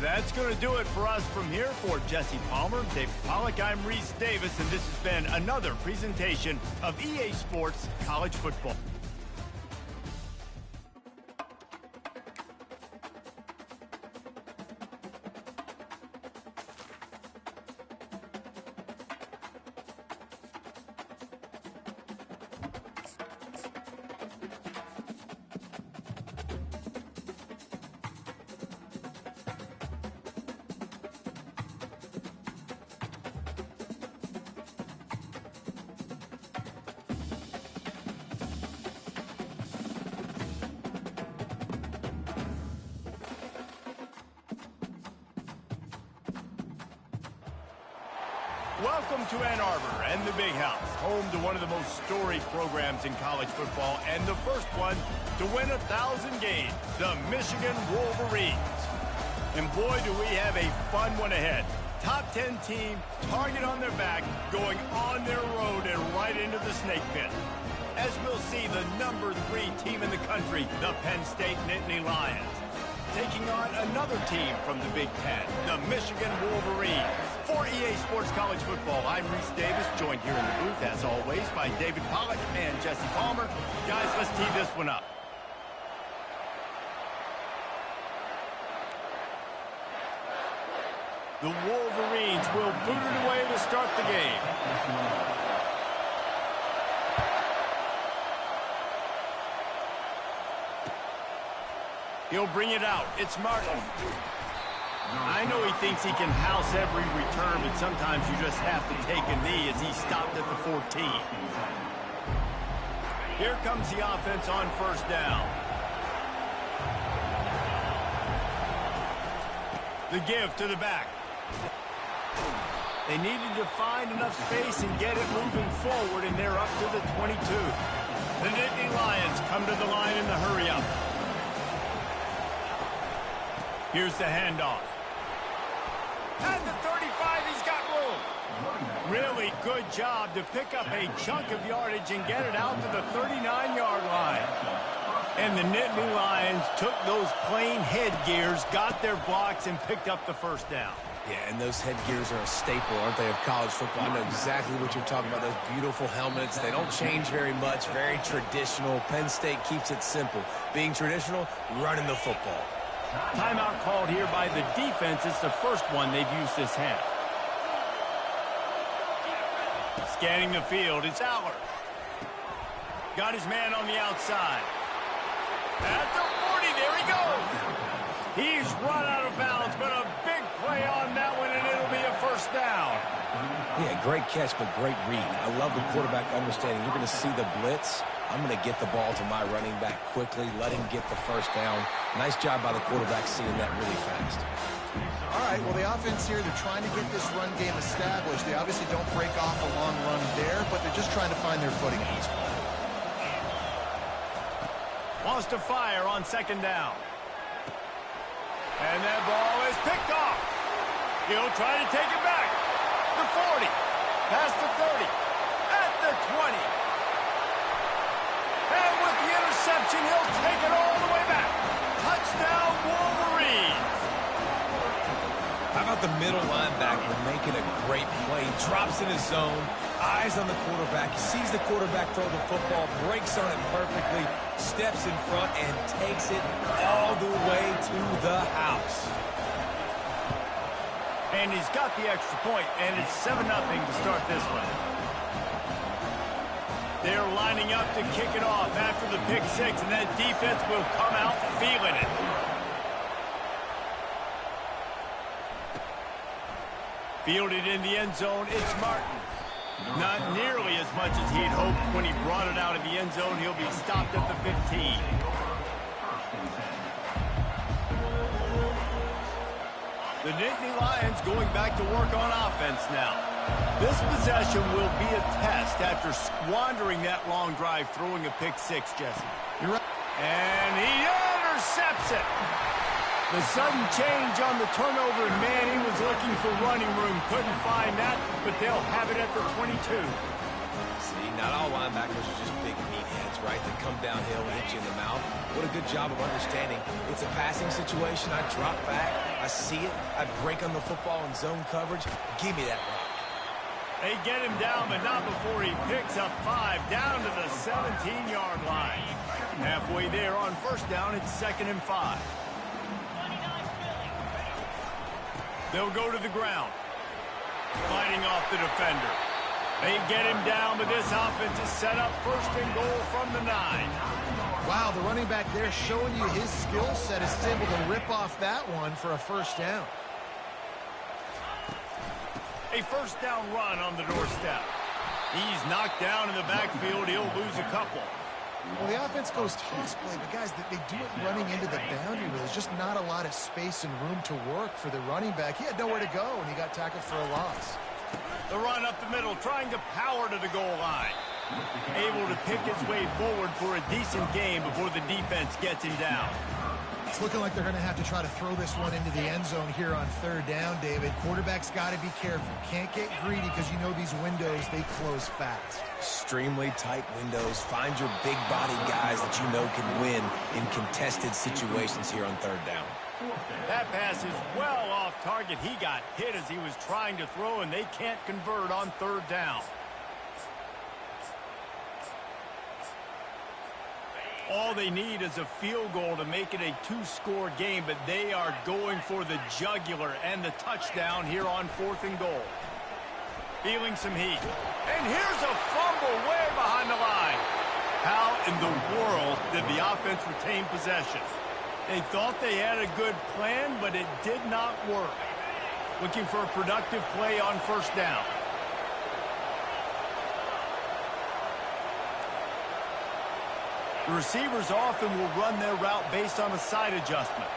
That's going to do it for us from here. For Jesse Palmer, Dave Pollack, I'm Reese Davis, and this has been another presentation of EA Sports College Football. Welcome to Ann Arbor and the Big House, home to one of the most storied programs in college football and the first one to win 1,000 games, the Michigan Wolverines. And boy, do we have a fun one ahead. Top 10 team, target on their back, going on their road and right into the snake pit. As we'll see, the number 3 team in the country, the Penn State Nittany Lions, taking on another team from the Big Ten, the Michigan Wolverines. For EA Sports College Football, I'm Reese Davis, joined here in the booth, as always, by David Pollack and Jesse Palmer. Guys, let's tee this one up. The Wolverines will boot it away to start the game. He'll bring it out. It's Martin. I know he thinks he can house every return, but sometimes you just have to take a knee as he stopped at the 14. Here comes the offense on first down. The give to the back. They needed to find enough space and get it moving forward, and they're up to the 22. The Nittany Lions come to the line in the hurry-up. Here's the handoff. At the 35, he's got room. Really good job to pick up a chunk of yardage and get it out to the 39-yard line. And the Nittany Lions took those plain headgears, got their blocks, and picked up the first down. Yeah, and those headgears are a staple, aren't they, of college football? I know exactly what you're talking about, those beautiful helmets. They don't change very much, very traditional. Penn State keeps it simple. Being traditional, running the football. Timeout called here by the defense. It's the first one they've used this half. Scanning the field, it's Aller. Got his man on the outside. At the 40, there he goes. He's run out of bounds, but a big play on that one, and it'll be a first down. Yeah, great catch, but great read. I love the quarterback understanding. You're going to see the blitz. I'm going to get the ball to my running back quickly, let him get the first down. Nice job by the quarterback seeing that really fast. All right, well, the offense here, they're trying to get this run game established. They obviously don't break off a long run there, but they're just trying to find their footing at this point. Wants to fire on second down. And that ball is picked off. He'll try to take it back. The 40, past the 30, at the 20. And with the interception, he'll take it all the way back. Touchdown, Wolverines. How about the middle linebacker making a great play? Drops in his zone, eyes on the quarterback. He sees the quarterback throw the football, breaks on it perfectly, steps in front, and takes it all the way to the house. And he's got the extra point, and it's 7-0 to start this one. They're lining up to kick it off after the pick six, and that defense will come out feeling it. Fielded in the end zone, it's Martin. Not nearly as much as he'd hoped when he brought it out of the end zone. He'll be stopped at the 15. The Nittany Lions going back to work on offense now. This possession will be a test after squandering that long drive, throwing a pick six, Jesse. You're right. And he intercepts it. The sudden change on the turnover, and man, he was looking for running room. Couldn't find that, but they'll have it at the 22. See, not all linebackers are just big meatheads, right? They come downhill and hit you in the mouth. What a good job of understanding. It's a passing situation. I drop back. I see it. I break on the football in zone coverage. Give me that rock. They get him down, but not before he picks up 5 down to the 17-yard line. Halfway there on first down, it's 2nd and 5. They'll go to the ground. Fighting off the defender. They get him down, but this offense is set up 1st and goal from the 9. Wow, the running back there showing you his skill set is able to rip off that one for a first down. A first down run on the doorstep. He's knocked down in the backfield. He'll lose a couple. Well, the offense goes toss play, but guys, they do it running into the boundary. There's just not a lot of space and room to work for the running back. He had nowhere to go, and he got tackled for a loss. The run up the middle, trying to power to the goal line. Able to pick his way forward for a decent game before the defense gets him down. It's looking like they're going to have to try to throw this one into the end zone here on 3rd down, David. Quarterback's got to be careful. Can't get greedy because you know these windows, they close fast. Extremely tight windows. Find your big body guys that you know can win in contested situations here on 3rd down. That pass is well off target. He got hit as he was trying to throw, and they can't convert on 3rd down. All they need is a field goal to make it a 2-score game, but they are going for the jugular and the touchdown here on 4th and goal. Feeling some heat. And here's a fumble way behind the line. How in the world did the offense retain possession? They thought they had a good plan, but it did not work. Looking for a productive play on 1st down. The receivers often will run their route based on a side adjustment.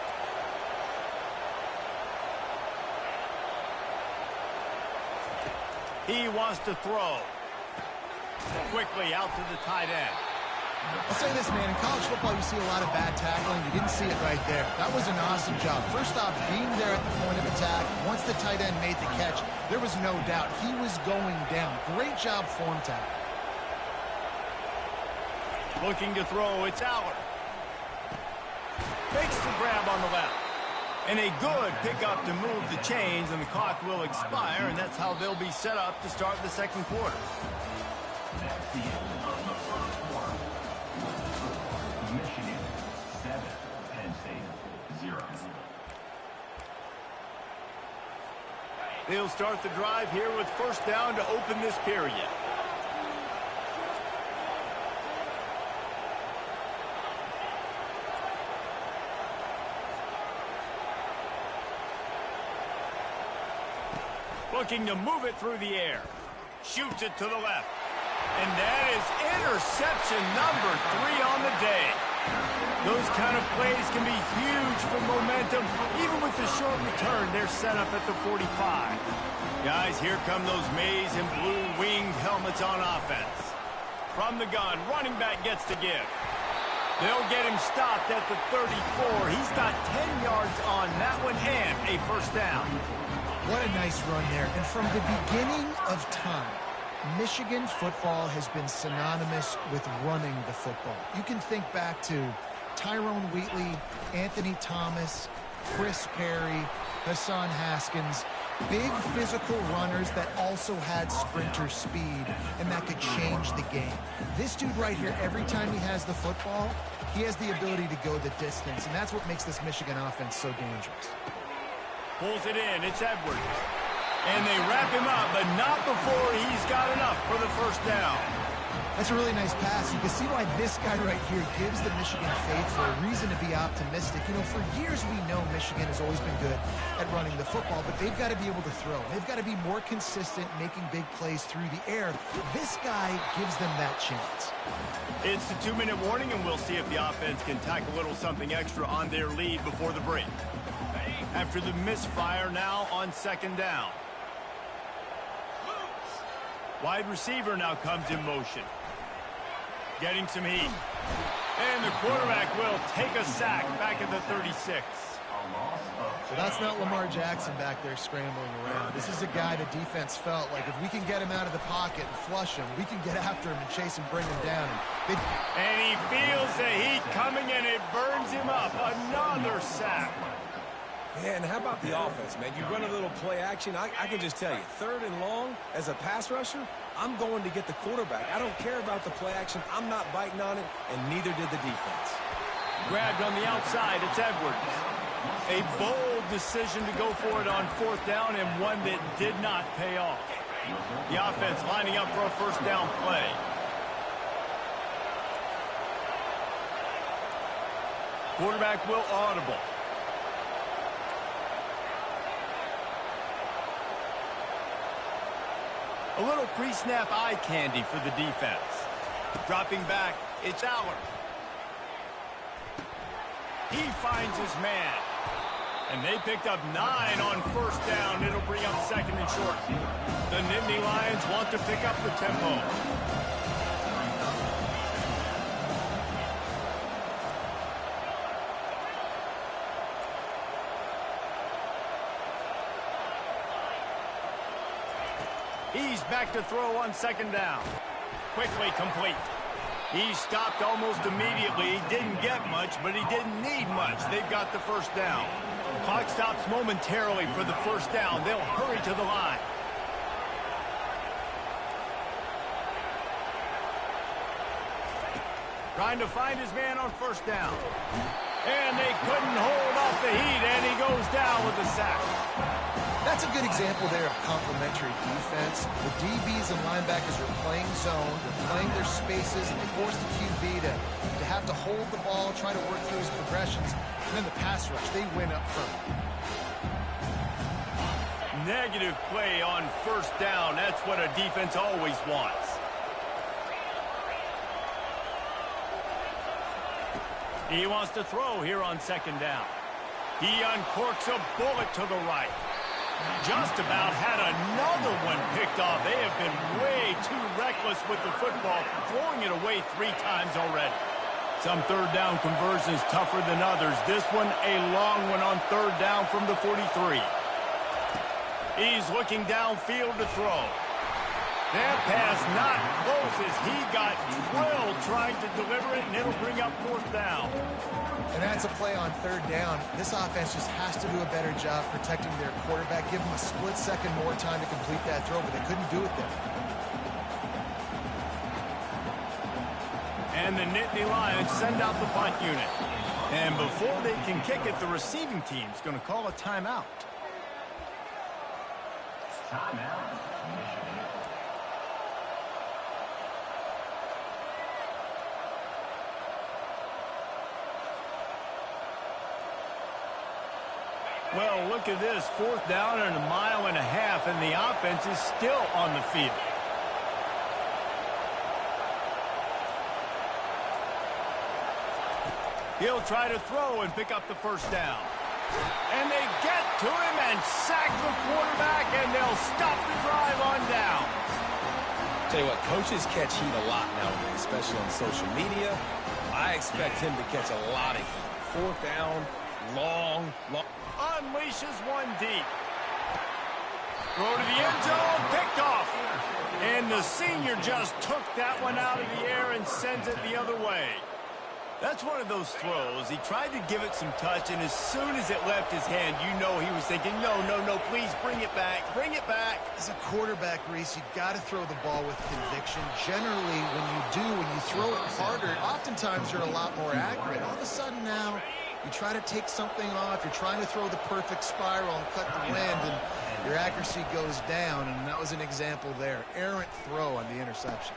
He wants to throw. Quickly out to the tight end. I'll say this, man. In college football, you see a lot of bad tackling. You didn't see it right there. That was an awesome job. First off, being there at the point of attack. Once the tight end made the catch, there was no doubt he was going down. Great job form tackle. Looking to throw, it's Aller. Makes the grab on the left. And a good pickup to move the chains, and the clock will expire, and that's how they'll be set up to start the 2nd quarter. That's the end of the first quarter. Michigan 7, Penn State 0. They'll start the drive here with 1st down to open this period. looking to move it through the air. Shoots it to the left. And that is interception number 3 on the day. Those kind of plays can be huge for momentum. Even with the short return, they're set up at the 45. Guys, here come those maize and blue winged helmets on offense. From the gun, running back gets to give. They'll get him stopped at the 34. He's got 10 yards on that one and a first down. What a nice run there. And from the beginning of time, Michigan football has been synonymous with running the football. You can think back to Tyrone Wheatley, Anthony Thomas, Chris Perry, Hassan Haskins. Big physical runners that also had sprinter speed and that could change the game. This dude right here, every time he has the football, he has the ability to go the distance, and that's what makes this Michigan offense so dangerous. Pulls it in. It's Edwards. And they wrap him up, but not before he's got enough for the first down. That's a really nice pass. You can see why this guy right here gives the Michigan faithful a reason to be optimistic. You know, for years we know Michigan has always been good at running the football, but they've got to be able to throw. They've got to be more consistent making big plays through the air. This guy gives them that chance. It's the 2-minute warning, and we'll see if the offense can tack a little something extra on their lead before the break. After the misfire, now on second down. Wide receiver now comes in motion. Getting some heat. And the quarterback will take a sack back at the 36. So that's not Lamar Jackson back there scrambling around. This is a guy the defense felt like if we can get him out of the pocket and flush him, we can get after him and chase him, bring him down. And he feels the heat coming, and it burns him up. Another sack. Yeah, and how about the offense, man? You run a little play action. I can just tell you, 3rd and long, as a pass rusher, I'm going to get the quarterback. I don't care about the play action. I'm not biting on it, and neither did the defense. Grabbed on the outside. It's Edwards. A bold decision to go for it on 4th down, and one that did not pay off. The offense lining up for a first down play. Quarterback will audible. A little pre-snap eye candy for the defense. Dropping back, it's Aller. He finds his man. And they picked up 9 on first down. It'll bring up 2nd and short. The Nittany Lions want to pick up the tempo. He's back to throw on 2nd down. Quickly complete. He stopped almost immediately. He didn't get much, but he didn't need much. They've got the first down. Clock stops momentarily for the first down. They'll hurry to the line. Trying to find his man on first down. And they couldn't hold off the heat, and he goes down with a sack. That's a good example there of complementary defense. The DBs and linebackers are playing zone, they're playing their spaces, and they force the QB to have to hold the ball, try to work through his progressions, and then the pass rush, they win up front. Negative play on first down. That's what a defense always wants. He wants to throw here on 2nd down. He uncorks a bullet to the right. Just about had another one picked off. They have been way too reckless with the football, throwing it away 3 times already. Some 3rd down conversions tougher than others. This one, a long one on 3rd down from the 43. He's looking downfield to throw. That pass not close as he got drilled trying to deliver it, and it'll bring up 4th down. And that's a play on 3rd down. This offense just has to do a better job protecting their quarterback. Give them a split second more time to complete that throw, but they couldn't do it there. And the Nittany Lions send out the punt unit. And before they can kick it, the receiving team's going to call a timeout. Timeout. Michigan. Well, look at this. 4th down and 1.5 miles, and the offense is still on the field. He'll try to throw and pick up the 1st down. And they get to him and sack the quarterback, and they'll stop the drive on down. Tell you what, coaches catch heat a lot nowadays, especially on social media. I expect him to catch a lot of heat. 4th down, long. Unleashes one deep. Throw to the end zone, picked off. And the senior just took that one out of the air and sends it the other way. That's one of those throws. He tried to give it some touch, and as soon as it left his hand, you know he was thinking, no, please bring it back, bring it back. As a quarterback, Reese, you got to throw the ball with conviction. Generally, when you throw it harder, oftentimes you're a lot more accurate. All of a sudden now, you try to take something off, you're trying to throw the perfect spiral and cut the wind, and your accuracy goes down, and that was an example there. Errant throw on the interception.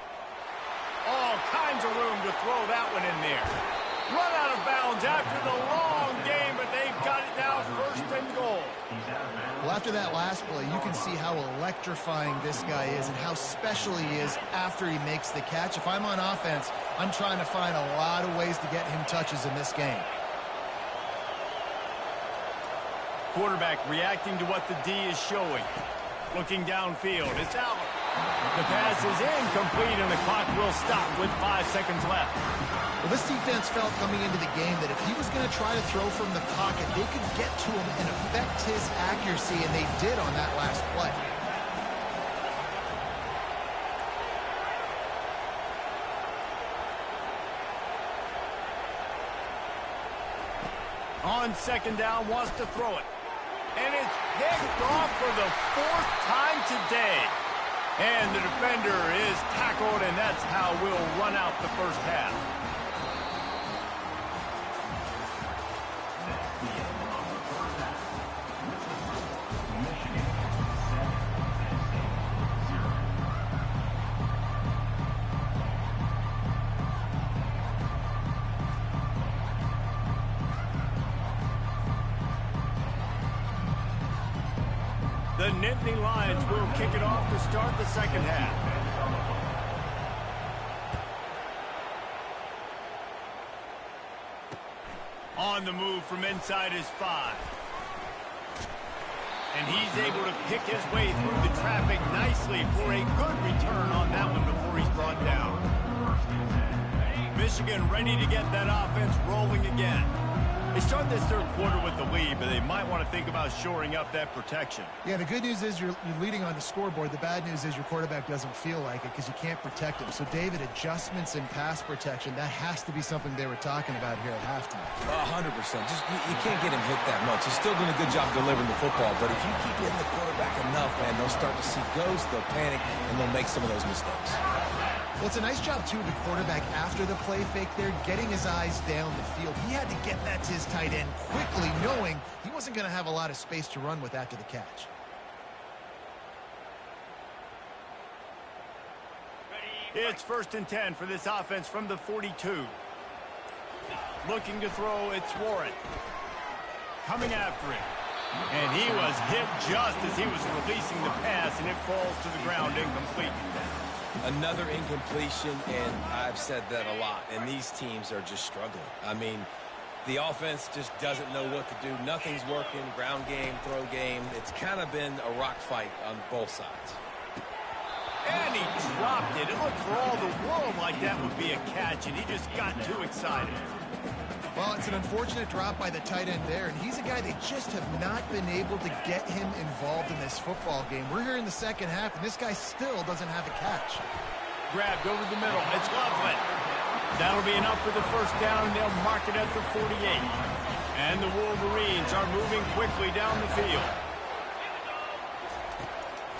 All kinds of room to throw that one in there. Run out of bounds after the long game, but they've got it now 1st and goal. Well, after that last play, you can see how electrifying this guy is and how special he is after he makes the catch. If I'm on offense, I'm trying to find a lot of ways to get him touches in this game. Quarterback reacting to what the D is showing. Looking downfield, it's out. The pass is incomplete, and the clock will stop with 5 seconds left. Well, this defense felt coming into the game that if he was going to try to throw from the pocket, they could get to him and affect his accuracy, and they did on that last play. On 2nd down, wants to throw it. And it's picked off for the 4th time today. And the defender is tackled, and that's how we'll run out the 1st half. The Nittany Lions will kick it off to start the 2nd half. On the move from inside his 5. And he's able to pick his way through the traffic nicely for a good return on that one before he's brought down. Michigan ready to get that offense rolling again. They start this 3rd quarter with the lead, but they might want to think about shoring up that protection. Yeah, the good news is you're leading on the scoreboard. The bad news is your quarterback doesn't feel like it because you can't protect him. So, David, adjustments in pass protection, that has to be something they were talking about here at halftime. 100%. Just you can't get him hit that much. He's still doing a good job delivering the football, but if you keep hitting the quarterback enough, man, they'll start to see ghosts, they'll panic, and they'll make some of those mistakes. Well, it's a nice job, too, of the quarterback after the play fake there, getting his eyes down the field. He had to get that to his tight end quickly, knowing he wasn't going to have a lot of space to run with after the catch. It's 1st and 10 for this offense from the 42. Looking to throw, it's Warren. Coming after him. And he was hit just as he was releasing the pass, and it falls to the ground incomplete. Another incompletion, and I've said that a lot, and these teams are just struggling. I mean, the offense just doesn't know what to do. Nothing's working, ground game, throw game. It's kind of been a rock fight on both sides. And he dropped it. It looked for all the world like that would be a catch, and he just got too excited. Well, it's an unfortunate drop by the tight end there, and he's a guy they just have not been able to get him involved in this football game. We're here in the 2nd half, and this guy still doesn't have a catch. Grabbed over the middle. It's Loveland. That'll be enough for the 1st down, and they'll mark it at the 48. And the Wolverines are moving quickly down the field.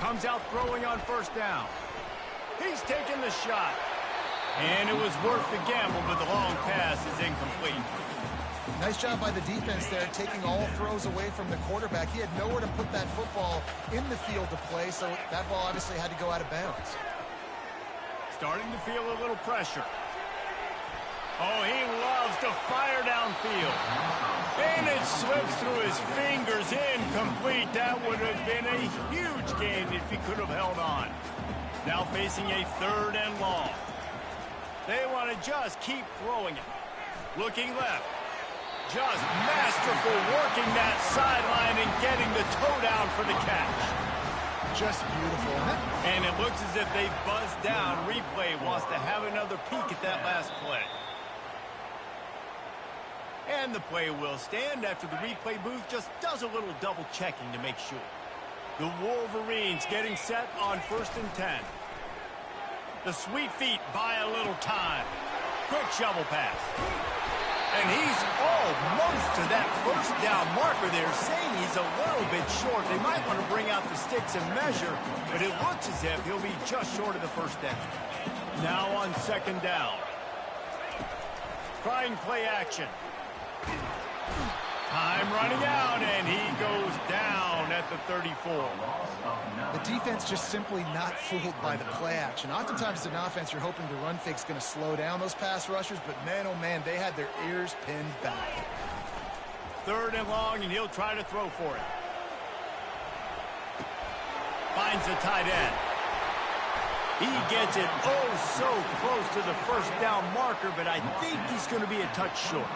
Comes out throwing on 1st down. He's taking the shot. And it was worth the gamble, but the long pass is incomplete. Nice job by the defense there, taking all throws away from the quarterback. He had nowhere to put that football in the field to play, so that ball obviously had to go out of bounds. Starting to feel a little pressure. Oh, he loves to fire downfield. And it slips through his fingers, incomplete. That would have been a huge gain if he could have held on. Now facing a 3rd and long. They want to just keep throwing it. Looking left. Just masterful working that sideline and getting the toe down for the catch. Just beautiful. And it looks as if they buzzed down. Replay wants to have another peek at that last play. And the play will stand after the replay booth just does a little double checking to make sure. The Wolverines getting set on 1st and 10. The Sweet Feet buy a little time. Quick shovel pass. And he's almost to that 1st down marker there, saying he's a little bit short. They might want to bring out the sticks and measure, but it looks as if he'll be just short of the 1st down. Now on 2nd down. Trying play action. Time running out, and he goes down at the 34. The defense just simply not fooled by the play action. Oftentimes as an offense, you're hoping the run fake's going to slow down those pass rushers, but man, oh man, they had their ears pinned back. 3rd and long, and he'll try to throw for it. Finds the tight end. He gets it oh so close to the 1st down marker, but I think he's going to be a touch short.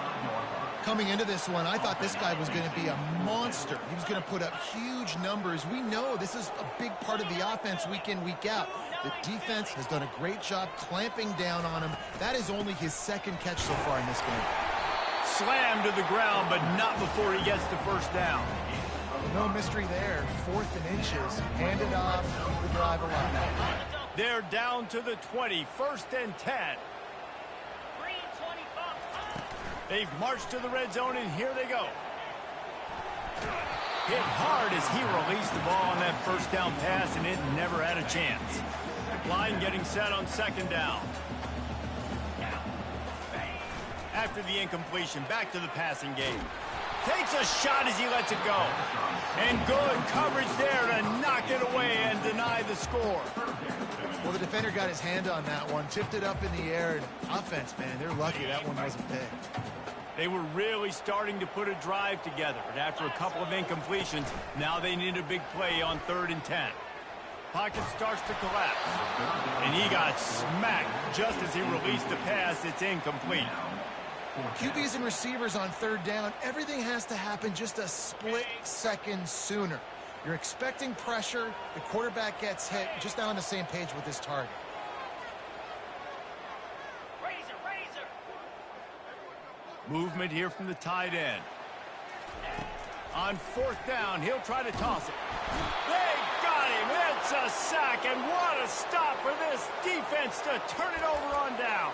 Coming into this one, I thought this guy was going to be a monster. He was going to put up huge numbers. We know this is a big part of the offense week in, week out. The defense has done a great job clamping down on him. That is only his 2nd catch so far in this game. Slammed to the ground, but not before he gets the 1st down. No mystery there. 4th and inches. Hand it off. Keep the drive alive. They're down to the 20. 1st and 10. They've marched to the red zone, and here they go. Hit hard as he released the ball on that 1st down pass, and it never had a chance. Line getting set on 2nd down. After the incompletion, back to the passing game. Takes a shot as he lets it go. And good coverage there to knock it away and deny the score. Well, the defender got his hand on that one, tipped it up in the air, and offense, man, they're lucky that one wasn't picked. They were really starting to put a drive together, and after a couple of incompletions, now they need a big play on 3rd and 10. Pocket starts to collapse, and he got smacked just as he released the pass. It's incomplete. QBs and receivers on 3rd down, everything has to happen just a split second sooner. You're expecting pressure, the quarterback gets hit, just not on the same page with his target. Movement here from the tight end. On 4th down, he'll try to toss it. They got him. It's a sack, and what a stop for this defense to turn it over on downs.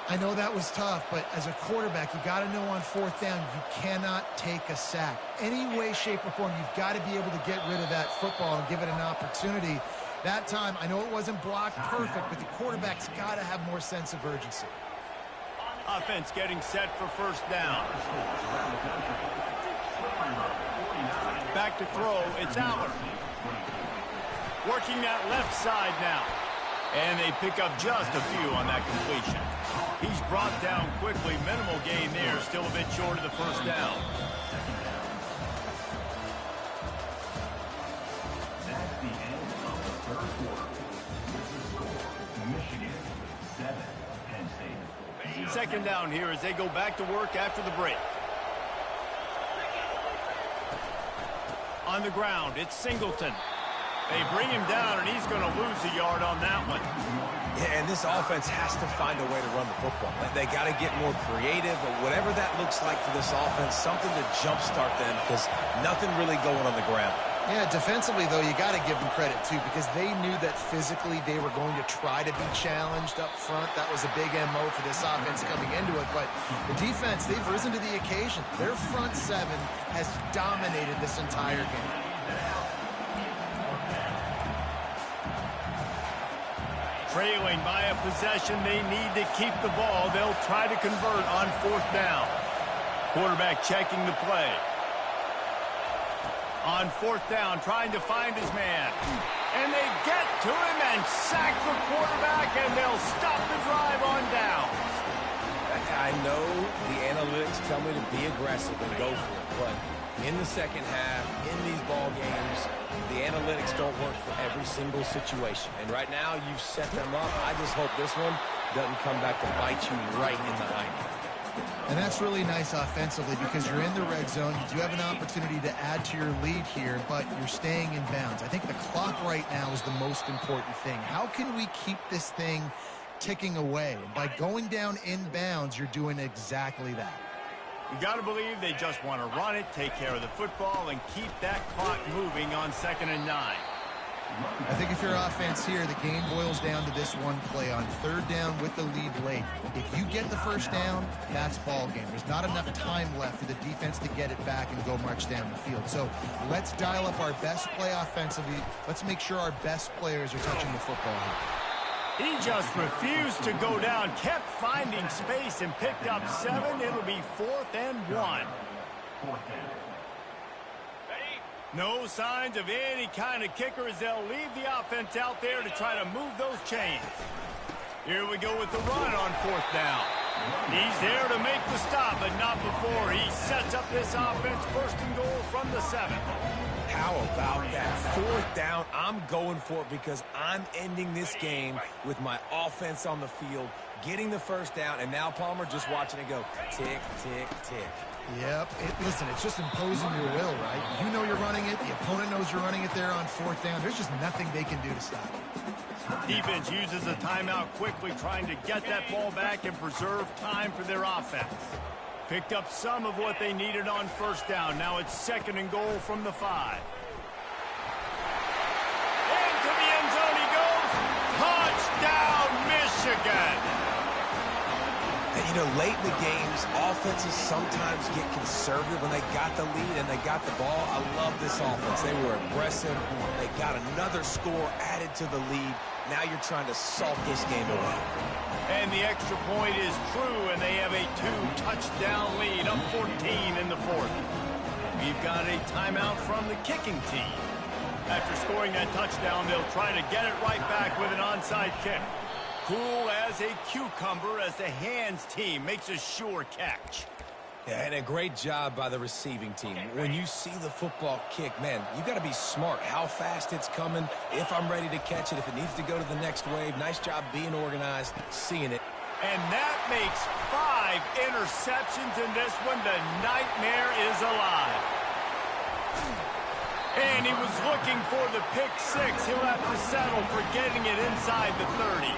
I know that was tough, but as a quarterback, you got to know on 4th down, you cannot take a sack. Any way, shape, or form, you've got to be able to get rid of that football and give it an opportunity. That time, I know it wasn't blocked perfect, but the quarterback's got to have more sense of urgency. Offense getting set for 1st down. Back to throw, it's Aller. Working that left side now. And they pick up just a few on that completion. He's brought down quickly. Minimal gain there. Still a bit short of the 1st down. That's the end of the 3rd quarter. With the score, Michigan 7, Penn State 4. 2nd down here as they go back to work after the break. On the ground, it's Singleton. They bring him down, and he's going to lose a yard on that one. Yeah, and this offense has to find a way to run the football. They got to get more creative, or whatever that looks like for this offense, something to jumpstart them, because nothing really going on the ground. Yeah, defensively, though, you got to give them credit, too, because they knew that physically they were going to try to be challenged up front. That was a big MO for this offense coming into it. But the defense, they've risen to the occasion. Their front 7 has dominated this entire game. Trailing by a possession, they need to keep the ball. They'll try to convert on 4th down. Quarterback checking the play. On 4th down, trying to find his man. And they get to him and sack the quarterback, and they'll stop the drive on down. I know the analytics tell me to be aggressive and go for it, but in the second half, in these ball games, the analytics don't work for every single situation. And right now, you've set them up. I just hope this one doesn't come back to bite you right in the hind end. And that's really nice offensively because you're in the red zone. You do have an opportunity to add to your lead here, but you're staying in bounds. I think the clock right now is the most important thing. How can we keep this thing ticking away? And by going down in bounds, you're doing exactly that. You got to believe they just want to run it, take care of the football, and keep that clock moving on 2nd and 9. I think if you're offense here, the game boils down to this one play on 3rd down with the lead late. If you get the first down, that's ball game. There's not enough time left for the defense to get it back and go march down the field. So let's dial up our best play offensively. Let's make sure our best players are touching the football here. He just refused to go down, kept finding space, and picked up 7. It'll be 4th and 1. No signs of any kind of kicker as they'll leave the offense out there to try to move those chains. Here we go with the run on 4th down. He's there to make the stop, but not before he sets up this offense 1st and goal from the 7. How about that 4th down? I'm going for it because I'm ending this game with my offense on the field, getting the first down, and now Palmer just watching it go tick, tick, tick. Yep. Listen, it's just imposing your will, right? You know you're running it. The opponent knows you're running it there on 4th down. There's just nothing they can do to stop it. Defense uses a timeout quickly, trying to get that ball back and preserve time for their offense. Picked up some of what they needed on 1st down. Now it's 2nd and goal from the 5. Into the end zone he goes. Touchdown, Michigan! And, you know, late in the games, offenses sometimes get conservative when they got the lead and they got the ball. I love this offense. They were aggressive. They got another score added to the lead. Now you're trying to salt this game away. And the extra point is true, and they have a 2-touchdown lead, up 14 in the 4th. We've got a timeout from the kicking team. After scoring that touchdown, they'll try to get it right back with an onside kick. Cool as a cucumber as the hands team makes a sure catch. Yeah, and a great job by the receiving team. When you see the football kick, man, you got to be smart how fast it's coming, if I'm ready to catch it, if it needs to go to the next wave. Nice job being organized, seeing it. And that makes 5 interceptions in this one. The nightmare is alive. And he was looking for the pick 6. He'll have to settle for getting it inside the 30.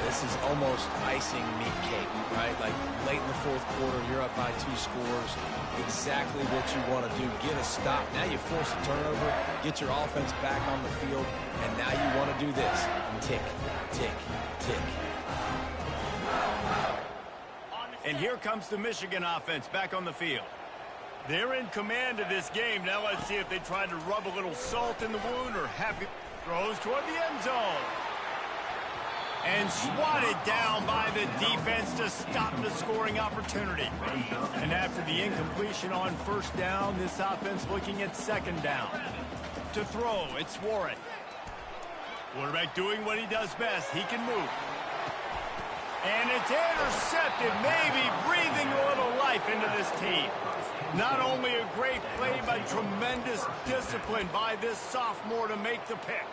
This is almost icing meat cake, right? Like late in the 4th quarter, you're up by 2 scores. Exactly what you want to do. Get a stop. Now you force a turnover, get your offense back on the field, and now you want to do this. Tick, tick, tick. And here comes the Michigan offense back on the field. They're in command of this game. Now let's see if they try to rub a little salt in the wound or happy throws toward the end zone. And swatted down by the defense to stop the scoring opportunity. And after the incompletion on 1st down, this offense looking at 2nd down. To throw, it's Warren. Quarterback doing what he does best. He can move. And it's intercepted, maybe breathing a little life into this team. Not only a great play, but tremendous discipline by this sophomore to make the pick.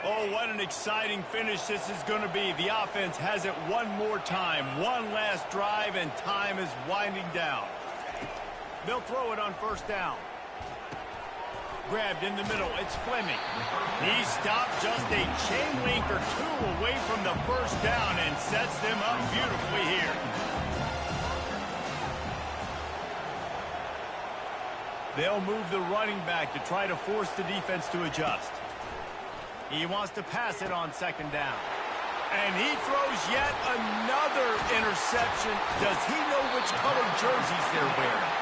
Oh, what an exciting finish this is going to be. The offense has it one more time. One last drive, and time is winding down. They'll throw it on 1st down. Grabbed in the middle. It's Fleming. He stopped just a chain link or 2 away from the 1st down and sets them up beautifully here. They'll move the running back to try to force the defense to adjust. He wants to pass it on 2nd down. And he throws yet another interception. Does he know which colored jerseys they're wearing?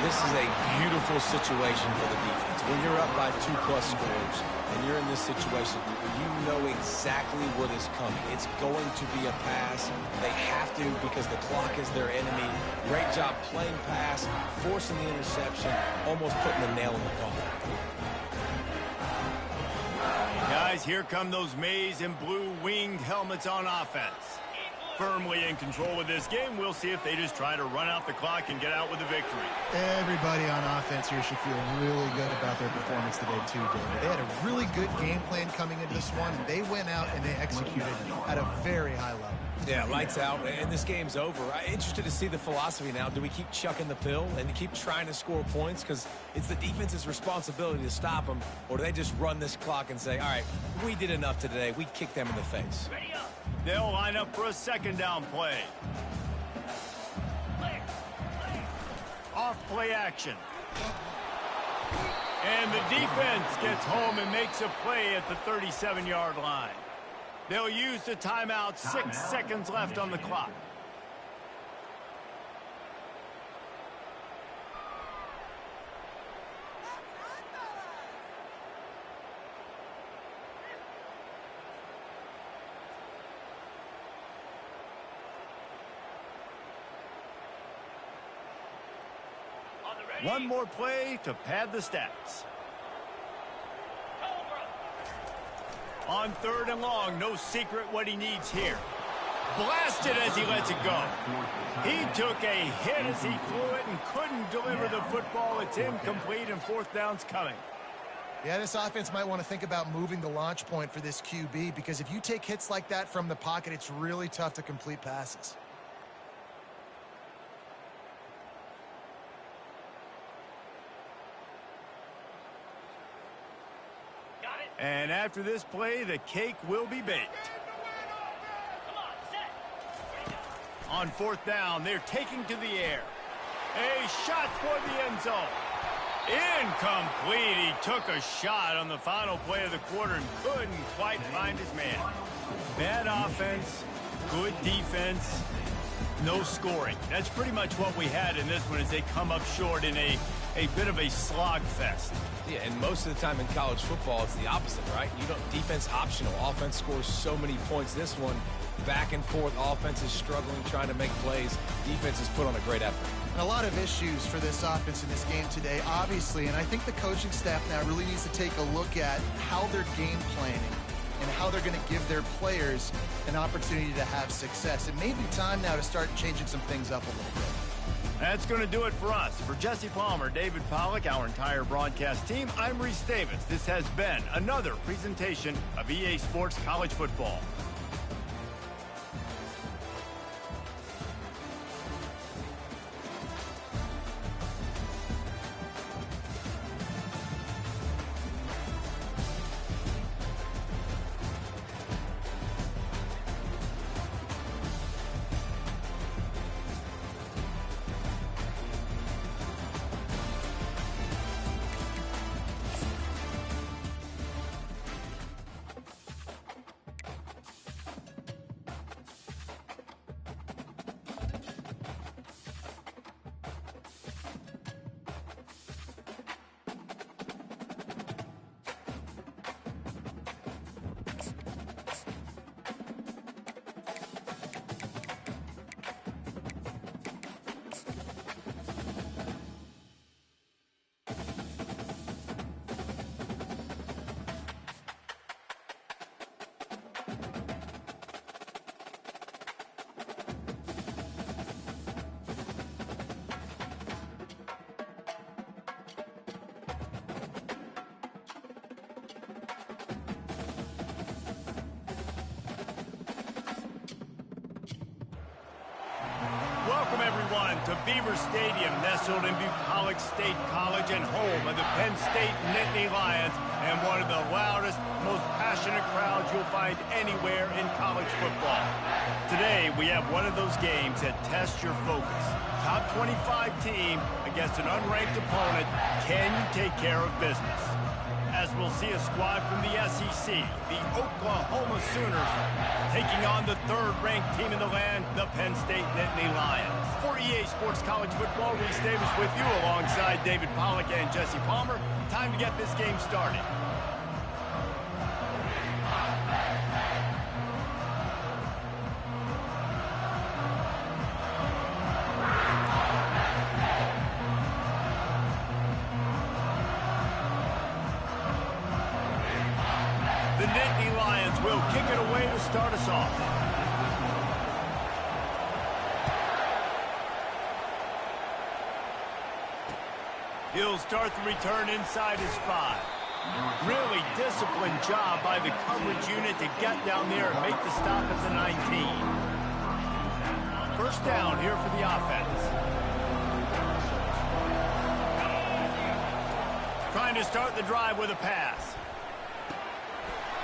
This is a beautiful situation for the defense. When you're up by 2+ scores and you're in this situation, you know exactly what is coming. It's going to be a pass. They have to because the clock is their enemy. Great job playing pass, forcing the interception, almost putting the nail in the coffin. Guys, here come those maize and blue winged helmets on offense. firmly in control of this game. We'll see if they just try to run out the clock and get out with a victory. Everybody on offense here should feel really good about their performance today too, David. They had a really good game plan coming into this one, and they went out and they executed at a very high level. Yeah, lights out, and this game's over. I'm interested to see the philosophy now. Do we keep chucking the pill and keep trying to score points? Because it's the defense's responsibility to stop them, or do they just run this clock and say, all right, we did enough today. We kicked them in the face. They'll line up for a second down play. Off play action. And the defense gets home and makes a play at the 37-yard line. They'll use the timeout, 6 seconds left on the clock. One more play to pad the stats. On 3rd and long, no secret what he needs here. Blasted as he lets it go. He took a hit as he flew it and couldn't deliver the football. It's incomplete and 4th down's coming. Yeah, this offense might want to think about moving the launch point for this QB, because if you take hits like that from the pocket, it's really tough to complete passes. And after this play, the cake will be baked. On 4th down, they're taking to the air. A shot for the end zone. Incomplete. He took a shot on the final play of the quarter and couldn't quite find his man. Bad offense, good defense, no scoring. That's pretty much what we had in this one as they come up short in a bit of a slog fest. Yeah, and most of the time in college football, it's the opposite, right? Defense optional. Offense scores so many points. This one, back and forth. Offense is struggling, trying to make plays. Defense has put on a great effort. And a lot of issues for this offense in this game today, obviously, and I think the coaching staff now really needs to take a look at how they're game planning and how they're going to give their players an opportunity to have success. It may be time now to start changing some things up a little bit. That's going to do it for us. For Jesse Palmer, David Pollack, our entire broadcast team, I'm Reese Davis. This has been another presentation of EA Sports College Football. Welcome, everyone, to Beaver Stadium, nestled in Bucolic State College and home of the Penn State Nittany Lions, and one of the loudest, most passionate crowds you'll find anywhere in college football. Today, we have one of those games that tests your focus. Top 25 team against an unranked opponent. Can you take care of business? As we'll see a squad from the SEC, the Oklahoma Sooners, taking on the 3rd-ranked team in the land, the Penn State Nittany Lions. For EA Sports College Football, Reese Davis with you alongside David Pollack and Jesse Palmer. Time to get this game started. The Nittany Lions will kick it away to start us off. He'll start the return inside his 5. Really disciplined job by the coverage unit to get down there and make the stop at the 19. First down here for the offense. Trying to start the drive with a pass.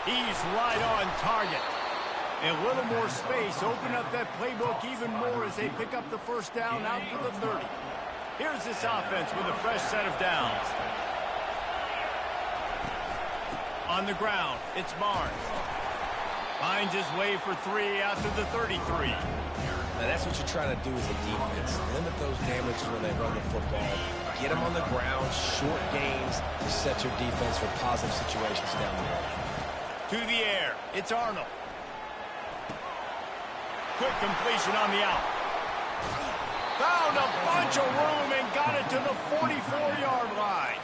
He's right on target. And a little more space. Open up that playbook even more as they pick up the first down out to the 30. Here's this offense with a fresh set of downs. On the ground, it's Barnes. Finds his way for 3 out to the 33. Now that's what you're trying to do as a defense. Limit those damages when they run the football. Get them on the ground, short gains to set your defense for positive situations down the road. To the air, it's Arnold. Quick completion on the out. Found a bunch of room and got it to the 44-yard line.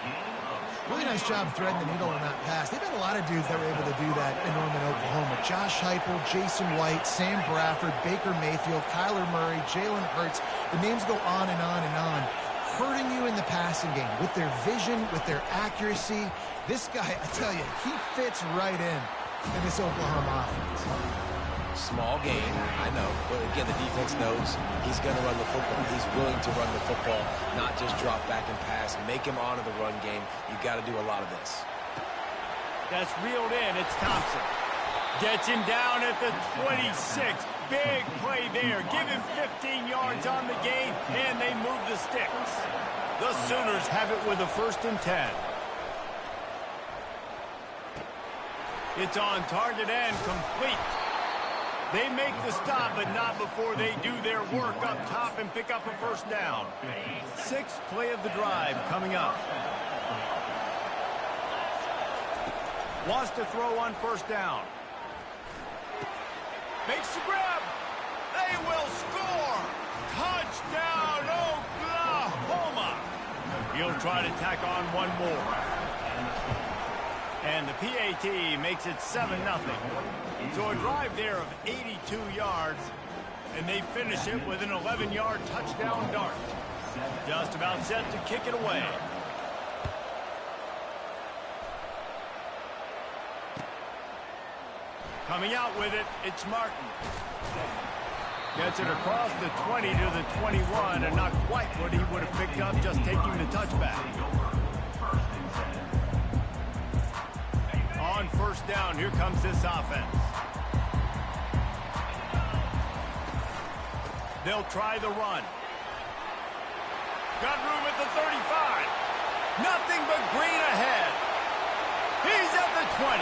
Really nice job threading the needle on that pass. They've got a lot of dudes that were able to do that in Norman, Oklahoma. Josh Heupel, Jason White, Sam Bradford, Baker Mayfield, Kyler Murray, Jalen Hurts. The names go on and on and on. Hurting you in the passing game with their vision, with their accuracy. This guy, I tell you, he fits right in this Oklahoma offense. Small game, I know. But again, the defense knows he's going to run the football. He's willing to run the football, not just drop back and pass. Make him honor the run game. You got to do a lot of this. That's reeled in. It's Thompson. Gets him down at the 26. Big play there. Give him 15 yards on the game, and they move the sticks. The Sooners have it with a 1st and 10. It's on target and complete. They make the stop, but not before they do their work up top and pick up a first down. 6th play of the drive coming up. Wants to throw on first down. Makes the grab. They will score. Touchdown, Oklahoma. He'll try to tack on one more. And the PAT makes it 7-0. So a drive there of 82 yards, and they finish it with an 11-yard touchdown dart. Just about set to kick it away. Coming out with it, it's Martin. Gets it across the 20 to the 21, and not quite what he would have picked up just taking the touchback. On first down, here comes this offense. They'll try the run. Got room at the 35. Nothing but green ahead. He's at the 20.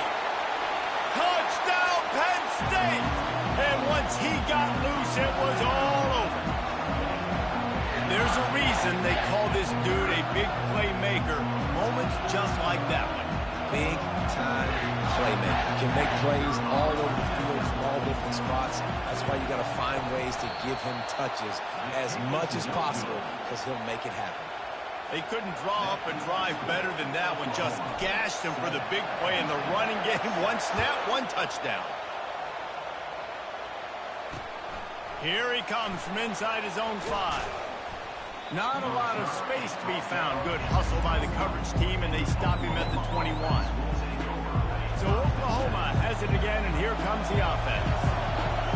Touchdown, Penn State! And once he got loose, it was all over. There's a reason they call this dude a big playmaker. Moments just like that one. Big-time playmaker. Can make plays all over the field from all different spots. That's why you got to find ways to give him touches as much as possible, because he'll make it happen. They couldn't draw up a drive better than that one. Just gashed him for the big play in the running game. One snap, one touchdown. Here he comes from inside his own 5. Not a lot of space to be found. Good hustle by the coverage team, and they stop him at the 21. So Oklahoma has it again, and here comes the offense.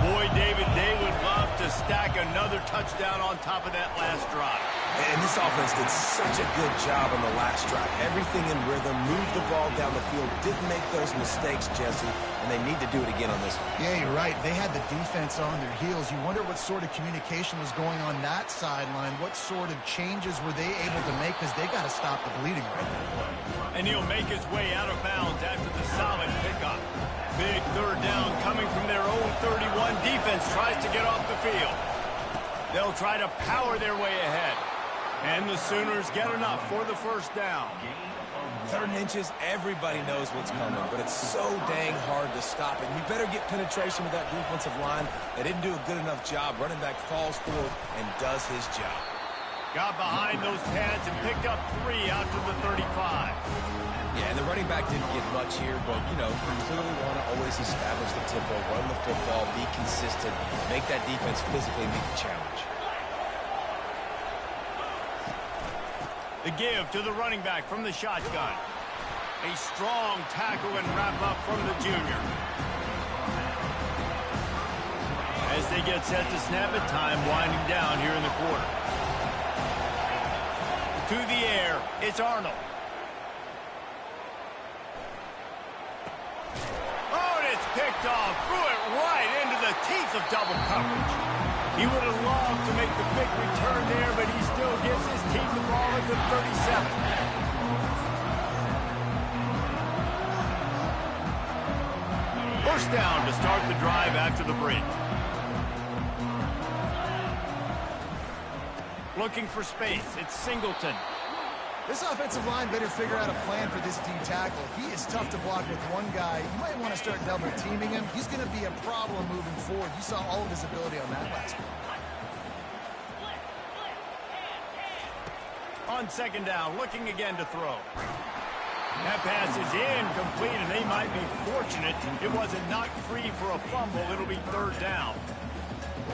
Boy, David, they would love to stack another touchdown on top of that last drive. And this offense did such a good job on the last drive. Everything in rhythm, moved the ball down the field, didn't make those mistakes, Jesse, and they need to do it again on this one. Yeah, you're right. They had the defense on their heels. You wonder what sort of communication was going on that sideline. What sort of changes were they able to make, because they got to stop the bleeding right now. And he'll make his way out of bounds after the solid pickup. Big third down coming from their own 31. Defense tries to get off the field. They'll try to power their way ahead. And the Sooners get enough for the first down. 3rd and inches, everybody knows what's coming, but it's so dang hard to stop it. You better get penetration with that defensive line. They didn't do a good enough job. Running back falls forward and does his job. Got behind those pads and picked up 3 out to the 35. Yeah, and the running back didn't get much here, but, you know, you clearly want to always establish the tempo, run the football, be consistent, make that defense physically meet the challenge. The give to the running back from the shotgun. A strong tackle and wrap up from the junior. As they get set to snap it, time winding down here in the quarter. To the air, it's Arnold. Oh, and it's picked off. Threw it right into the teeth of double coverage. He would have loved to make the big return there, but he still gives his team the ball at the 37. First down to start the drive after the break. Looking for space. It's Singleton. This offensive line better figure out a plan for this D tackle. He is tough to block with one guy. You might want to start double teaming him. He's going to be a problem moving forward. You saw all of his ability on that last one. On second down, looking again to throw. That pass is incomplete, and they might be fortunate it wasn't knocked free for a fumble. It'll be third down.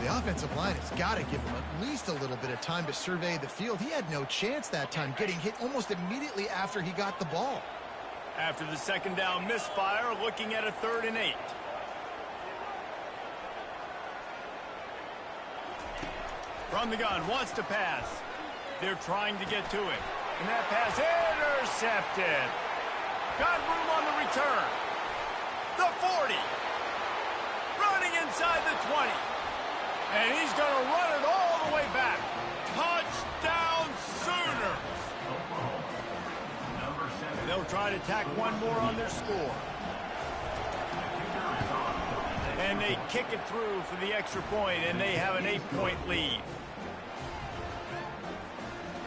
The offensive line has got to give him at least a little bit of time to survey the field. He had no chance that time, getting hit almost immediately after he got the ball. After the second down misfire, looking at a 3rd and 8. From the gun, wants to pass. They're trying to get to it. And that pass intercepted. Got room on the return. The 40. Running inside the 20. And he's going to run it all the way back. Touchdown Sooners. They'll try to tack one more on their score. And they kick it through for the extra point, and they have an 8-point lead.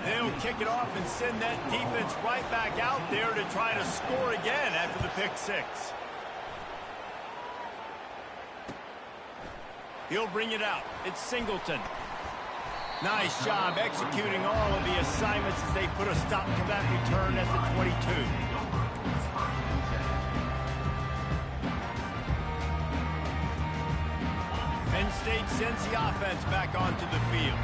They'll kick it off and send that defense right back out there to try to score again after the pick 6. He'll bring it out. It's Singleton. Nice job executing all of the assignments as they put a stop to that return at the 22. Penn State sends the offense back onto the field.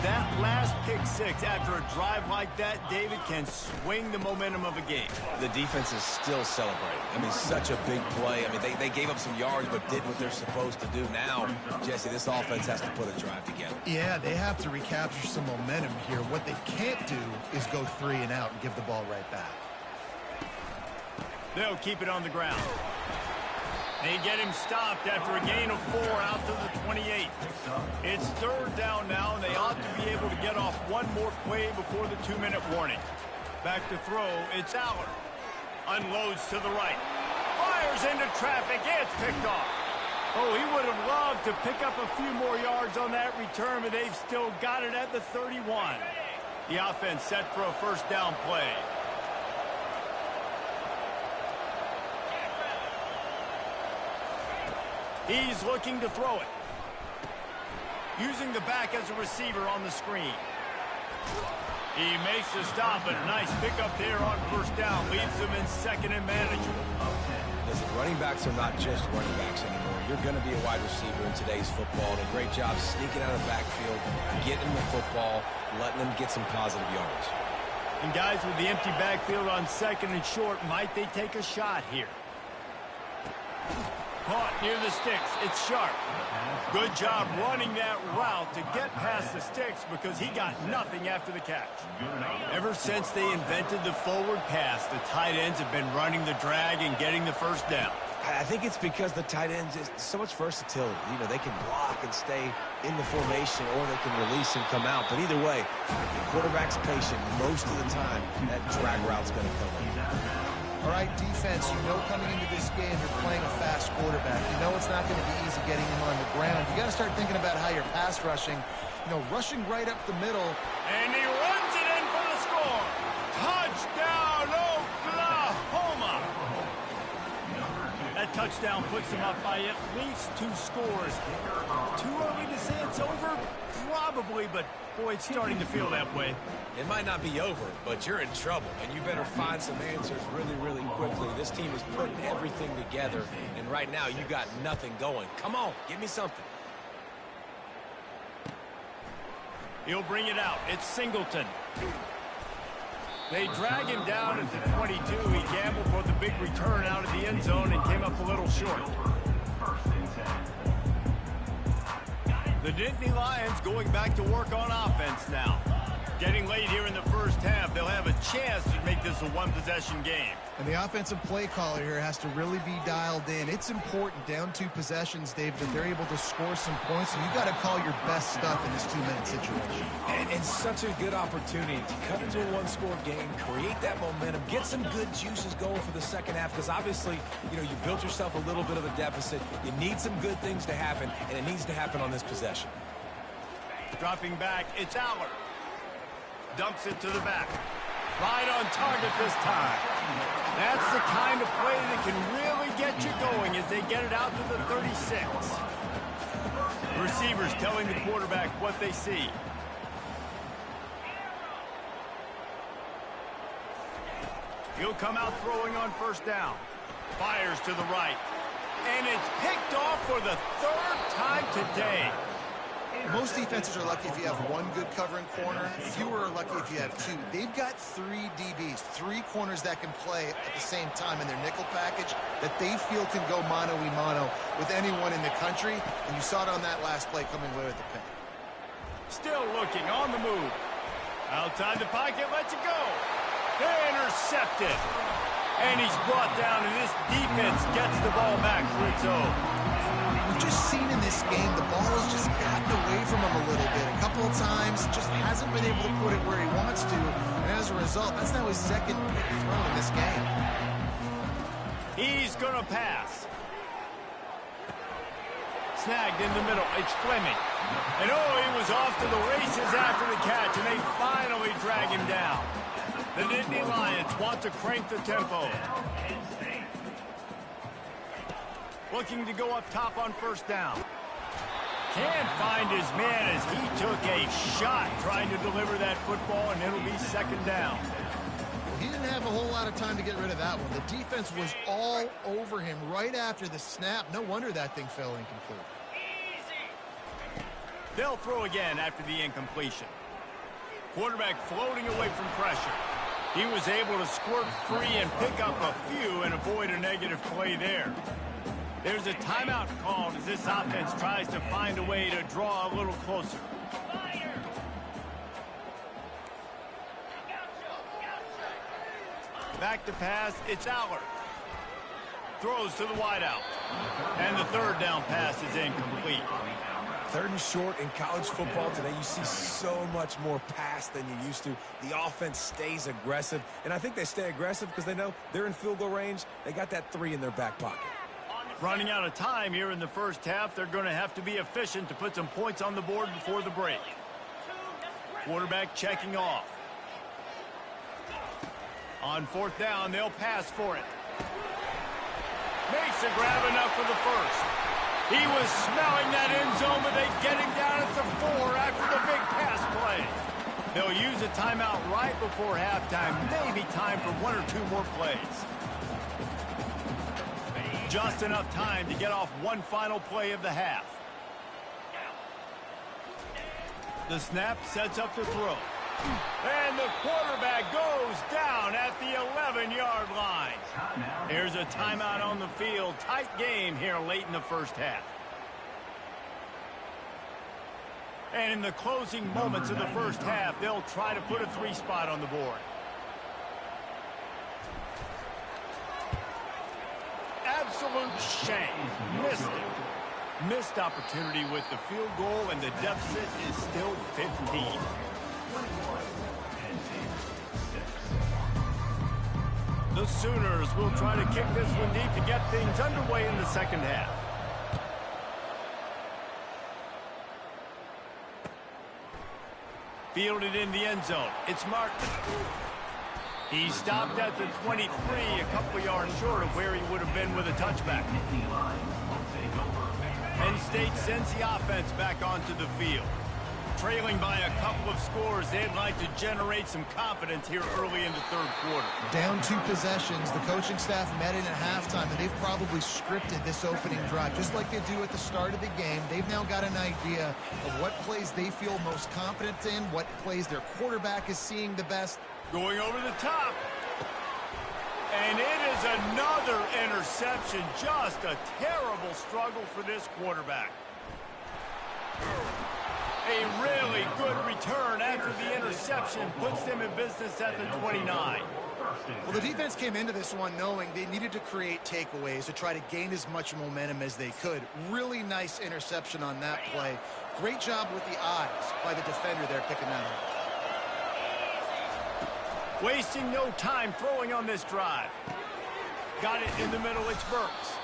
That last pick 6 after a drive like that, David, can swing the momentum of a game. The defense is still celebrating. I mean, such a big play. I mean, they gave up some yards but did what they're supposed to do. Now, Jesse, this offense has to put a drive together. Yeah, they have to recapture some momentum here. What they can't do is go 3 and out and give the ball right back. They'll keep it on the ground. They get him stopped after a gain of 4 out to the 28. It's third down now, and they ought to be able to get off one more play before the 2-minute warning. Back to throw, it's Aller. Unloads to the right. Fires into traffic, it's picked off. Oh, he would have loved to pick up a few more yards on that return, but they've still got it at the 31. The offense set for a first down play. He's looking to throw it. Using the back as a receiver on the screen. He makes the stop, but a nice pickup there on first down. Leaves them in second and manageable. Listen, running backs are not just running backs anymore. You're going to be a wide receiver in today's football. And a great job sneaking out of the backfield, getting the football, letting them get some positive yards. And guys, with the empty backfield on second and short, might they take a shot here? Caught near the sticks. It's Sharp. Good job running that route to get past the sticks because he got nothing after the catch. Ever since they invented the forward pass, the tight ends have been running the drag and getting the first down. I think it's because the tight ends is so much versatility. You know, they can block and stay in the formation, or they can release and come out. But either way, the quarterback's patient most of the time. That drag route's going to come in. All right, defense, you know coming into this game you're playing a fast quarterback. You know it's not going to be easy getting him on the ground. You got to start thinking about how you're pass rushing. You know, rushing right up the middle. And he runs it in for the score. Touchdown, Oklahoma. That touchdown puts them up by at least 2 scores. Too early to say it's over? Probably, but boy, it's starting to feel that way. It might not be over, but you're in trouble, and you better find some answers really, really quickly. This team is putting everything together, and right now you got nothing going. Come on, give me something. He'll bring it out. It's Singleton. They drag him down at the 22. He gambled for the big return out of the end zone and came up a little short. The Nittany Lions going back to work on offense now. Getting late here in the first half, they'll have a chance to make this a one-possession game. And the offensive play caller here has to really be dialed in. It's important, down 2 possessions, Dave, that they're able to score some points. So you got to call your best stuff in this 2-minute situation. And such a good opportunity to cut into a one-score game, create that momentum, get some good juices going for the second half, because obviously, you know, you built yourself a little bit of a deficit. You need some good things to happen, and it needs to happen on this possession. Dropping back, it's Aller. Dumps it to the back. Right on target this time. That's the kind of play that can really get you going as they get it out to the 36. Receivers telling the quarterback what they see. He'll come out throwing on first down. Fires to the right. And it's picked off for the 3rd time today. Most defenses are lucky if you have 1 good covering corner. Fewer are lucky if you have 2. They've got 3 DBs, 3 corners that can play at the same time in their nickel package that they feel can go mano-a-mano with anyone in the country. And you saw it on that last play coming away with the pick. Still looking on the move. Outside the pocket, lets it go. Intercepted. And he's brought down, and this defense gets the ball back for its own. We've just seen in this game the ball has just gotten away from him a little bit. A couple of times, just hasn't been able to put it where he wants to. And as a result, that's now his 2nd pick thrown in this game. He's going to pass. Snagged in the middle. It's Fleming. And oh, he was off to the races after the catch, and they finally drag him down. The Nittany Lions want to crank the tempo. Looking to go up top on first down. Can't find his man as he took a shot trying to deliver that football, and it'll be 2nd down. He didn't have a whole lot of time to get rid of that one. The defense was all over him right after the snap. No wonder that thing fell incomplete. They'll throw again after the incompletion. Quarterback floating away from pressure. He was able to squirt free and pick up a few and avoid a negative play there. There's a timeout called as this offense tries to find a way to draw a little closer. Back to pass, it's Aller. Throws to the wideout. And the 3rd down pass is incomplete. 3rd and short in college football today. You see so much more pass than you used to. The offense stays aggressive, and I think they stay aggressive because they know they're in field goal range. They got that 3 in their back pocket. Running out of time here in the first half. They're going to have to be efficient to put some points on the board before the break. Quarterback checking off. On 4th down, they'll pass for it. Makes a grab enough for the first. He was smelling that end zone, but they get him down at the 4 after the big pass play. They'll use a timeout right before halftime. Maybe time for 1 or 2 more plays. Just enough time to get off one final play of the half. The snap sets up the throw. And the quarterback goes down at the 11-yard line. Here's a timeout on the field. Tight game here late in the first half. And in the closing moments of the first half, they'll try to put a 3 spot on the board. Absolute shame. Missed it. Missed opportunity with the field goal, and the deficit is still 15. The Sooners will try to kick this one deep to get things underway in the second half. Fielded in the end zone. It's Martin. He stopped at the 23, a couple yards short of where he would have been with a touchback. Penn State sends the offense back onto the field. Trailing by a couple of scores, they'd like to generate some confidence here early in the third quarter. Down 2 possessions. The coaching staff met in at halftime, and they've probably scripted this opening drive, just like they do at the start of the game. They've now got an idea of what plays they feel most confident in, what plays their quarterback is seeing the best. Going over the top. And it is another interception. Just a terrible struggle for this quarterback. A really good return after the interception puts them in business at the 29. Well, the defense came into this one knowing they needed to create takeaways to try to gain as much momentum as they could. Really nice interception on that play. Great job with the eyes by the defender there picking that up. Wasting no time throwing on this drive. Got it in the middle, it's Burks.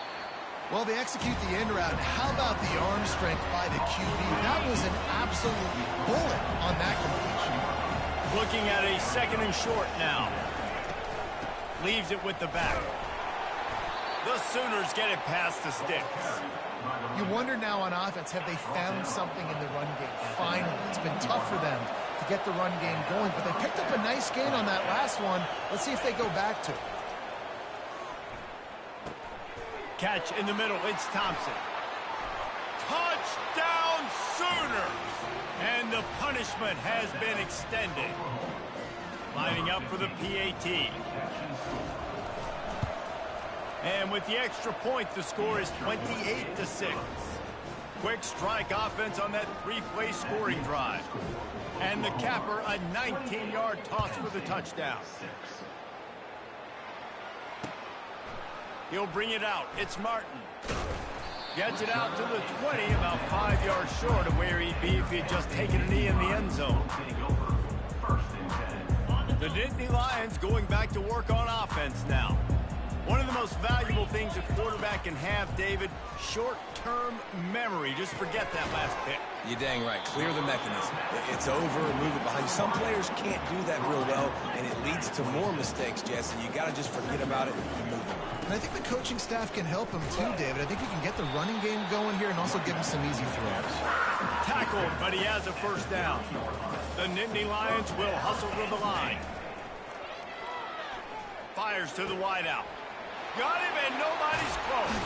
Well, they execute the end route. How about the arm strength by the QB? That was an absolute bullet on that completion. Looking at a 2nd and short now. Leaves it with the back. The Sooners get it past the sticks. You wonder now on offense, have they found something in the run game? Finally, it's been tough for them to get the run game going, but they picked up a nice gain on that last one. Let's see if they go back to it. Catch in the middle, it's Thompson. Touchdown Sooners! And the punishment has been extended. Lining up for the PAT. And with the extra point, the score is 28-6. Quick strike offense on that 3-play scoring drive. And the capper, a 19-yard toss for the touchdown. He'll bring it out. It's Martin. Gets it out to the 20, about 5 yards short of where he'd be if he'd just taken a knee in the end zone. The Nittany Lions going back to work on offense now. One of the most valuable things a quarterback can have, David, short-term memory. Just forget that last pick. You're dang right. Clear the mechanism. It's over and move it behind you. Some players can't do that real well, and it leads to more mistakes, Jesse. You got to just forget about it and move on. And I think the coaching staff can help him too, David. I think he can get the running game going here and also give him some easy throws. Tackled, but he has a first down. The Nittany Lions will hustle to the line. Fires to the wideout. Got him, and nobody's close.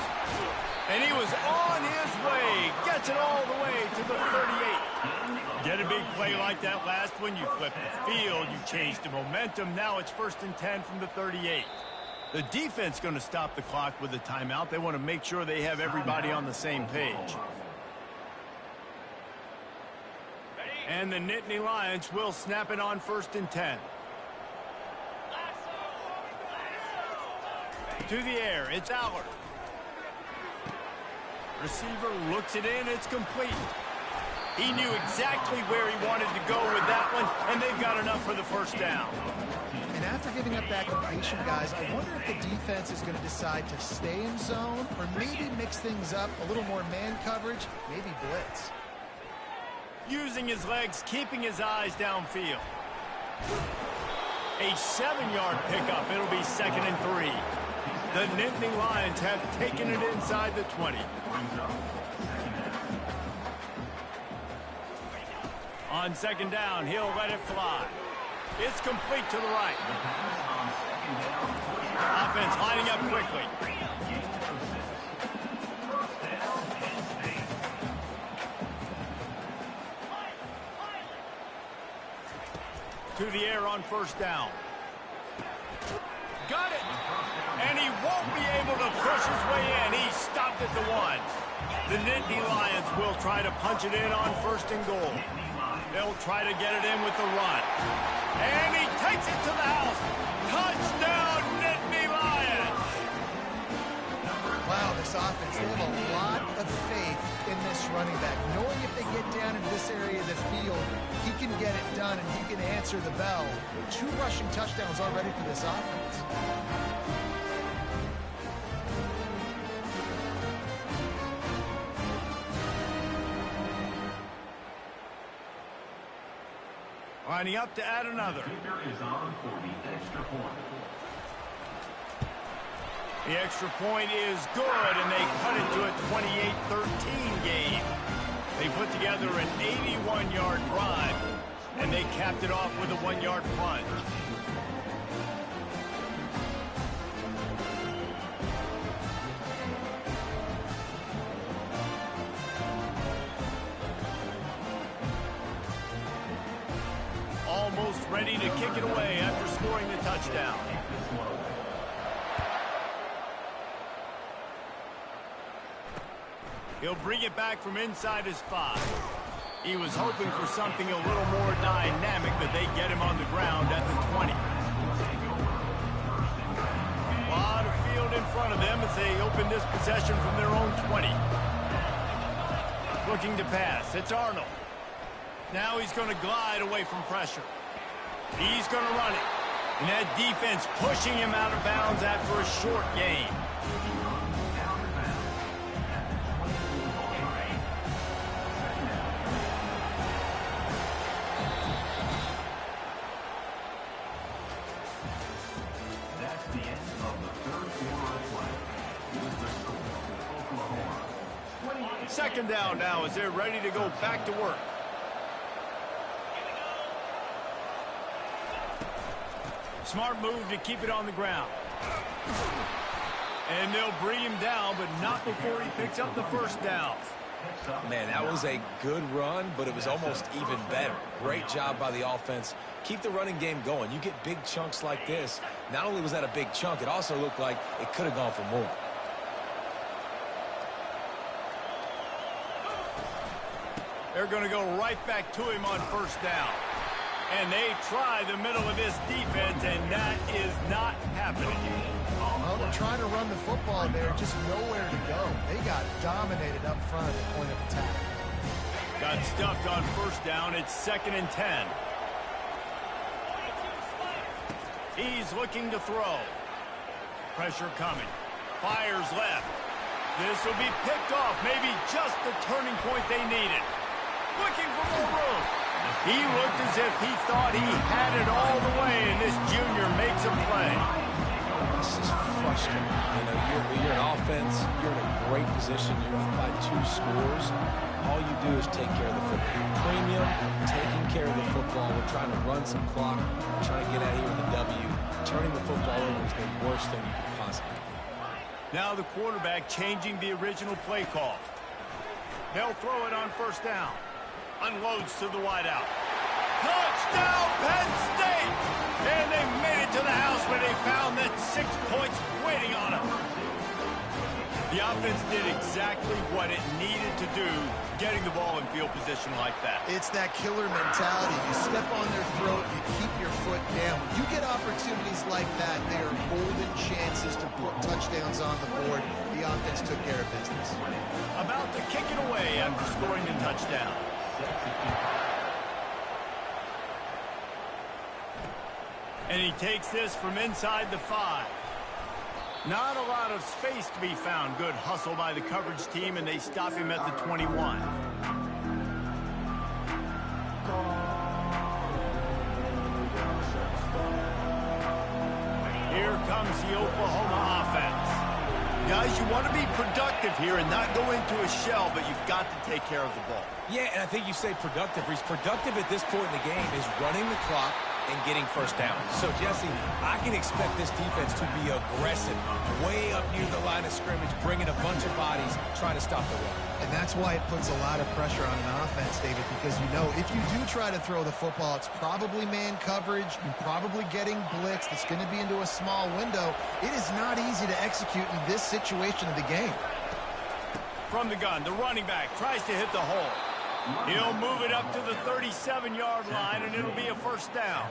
And he was on his way. Gets it all the way to the 38. Get a big play like that last one. You flip the field. You change the momentum. Now it's 1st and 10 from the 38. The defense going to stop the clock with a timeout. They want to make sure they have everybody on the same page. And the Nittany Lions will snap it on 1st and 10. To the air, it's Allard. Receiver looks it in, it's complete. He knew exactly where he wanted to go with that one, and they've got enough for the first down. And after giving up that completion, guys, I wonder if the defense is going to decide to stay in zone or maybe mix things up, a little more man coverage, maybe blitz. Using his legs, keeping his eyes downfield. A 7-yard pickup. It'll be 2nd and 3. The Nittany Lions have taken it inside the 20. On 2nd down, he'll let it fly. It's complete to the right. Offense lining up quickly. To the air on 1st down. Got it! And he won't be able to push his way in. He stopped at the 1. The Nittany Lions will try to punch it in on 1st and goal. They'll try to get it in with the run. And he takes it to the house. Touchdown, Nittany Lions! Wow, this offense, they have a lot of faith in this running back. Knowing if they get down into this area of the field, he can get it done and he can answer the bell. 2 rushing touchdowns already for this offense. Lining up to add another. The extra point is good, and they cut it to a 28-13 game. They put together an 81-yard drive, and they capped it off with a 1-yard plunge. Almost ready ready to kick it away after scoring the touchdown. He'll bring it back from inside his 5. He was hoping for something a little more dynamic, but they get him on the ground at the 20. A lot of field in front of them as they open this possession from their own 20. Looking to pass. It's Arnold. Now he's going to glide away from pressure. He's going to run it. And that defense pushing him out of bounds after a short gain. That's the end of the third quarter of play. With the score, Oklahoma 28. Second down now as they're ready to go back to work. Smart move to keep it on the ground. And they'll bring him down, but not before he picks up the first down. Man, that was a good run, but it was almost even better. Great job by the offense. Keep the running game going. You get big chunks like this. Not only was that a big chunk, it also looked like it could have gone for more. They're going to go right back to him on first down. And they try the middle of this defense, and that is not happening. Well, they're trying to run the football there, just nowhere to go. They got dominated up front at the point of attack. Got stuffed on first down. It's 2nd and 10. He's looking to throw. Pressure coming. Fires left. This will be picked off. Maybe just the turning point they needed. Looking for more room. He looked as if he thought he had it all the way, and this junior makes a play. This is frustrating. You know, you're an offense. You're in a great position. You're up by 2 scores. All you do is take care of the football. Premium, taking care of the football. We're trying to run some clock. We're trying to get out here with a W. Turning the football over is the worst thing you could possibly do. Now the quarterback changing the original play call. They'll throw it on first down. Unloads to the wideout. Touchdown, Penn State! And they made it to the house where they found that 6 points waiting on them. The offense did exactly what it needed to do, getting the ball in field position like that. It's that killer mentality. You step on their throat, you keep your foot down. When you get opportunities like that, they are golden chances to put touchdowns on the board. The offense took care of business. About to kick it away after scoring the touchdown. And he takes this from inside the 5. Not a lot of space to be found. Good hustle by the coverage team, and they stop him at the 21. Here comes the Oklahoma offense. Guys, you want to be productive here and not go into a shell, but you've got to take care of the ball. Yeah, and I think you say productive. He's productive at this point in the game is running the clock and getting first down. So, Jesse, I can expect this defense to be aggressive, way up near the line of scrimmage, bringing a bunch of bodies, trying to stop the run. And that's why it puts a lot of pressure on an offense, David, because you know if you do try to throw the football, it's probably man coverage, you're probably getting blitzed, it's going to be into a small window. It is not easy to execute in this situation of the game. From the gun, the running back tries to hit the hole. He'll move it up to the 37-yard line, and it'll be a first down.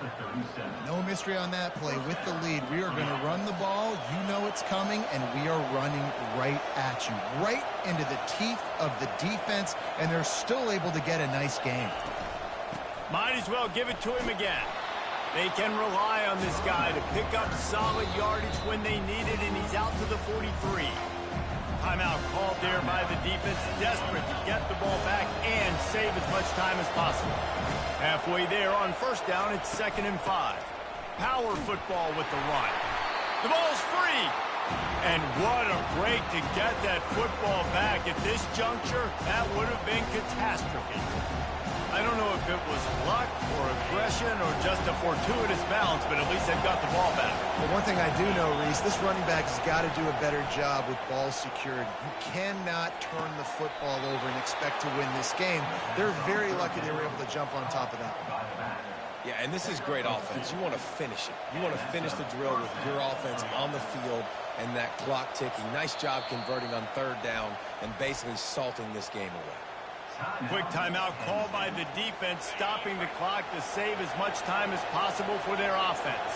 No mystery on that play. With the lead, we are going to run the ball. You know it's coming, and we are running right at you, right into the teeth of the defense, and they're still able to get a nice game. Might as well give it to him again. They can rely on this guy to pick up solid yardage when they need it, and he's out to the 43. Timeout called there by the defense, desperate to get the ball back and save as much time as possible. Halfway there on first down, it's 2nd and 5. Power football with the run. The ball's free. And what a break to get that football back. At this juncture, that would have been catastrophe. I don't know if it was luck or aggression or just a fortuitous bounce, but at least they've got the ball back. Well, one thing I do know, Reese, this running back has got to do a better job with ball security. You cannot turn the football over and expect to win this game. They're very lucky they were able to jump on top of that. Yeah, and this is great offense. You want to finish it. You want to finish the drill with your offense on the field and that clock ticking. Nice job converting on third down and basically salting this game away. Quick timeout called by the defense, stopping the clock to save as much time as possible for their offense.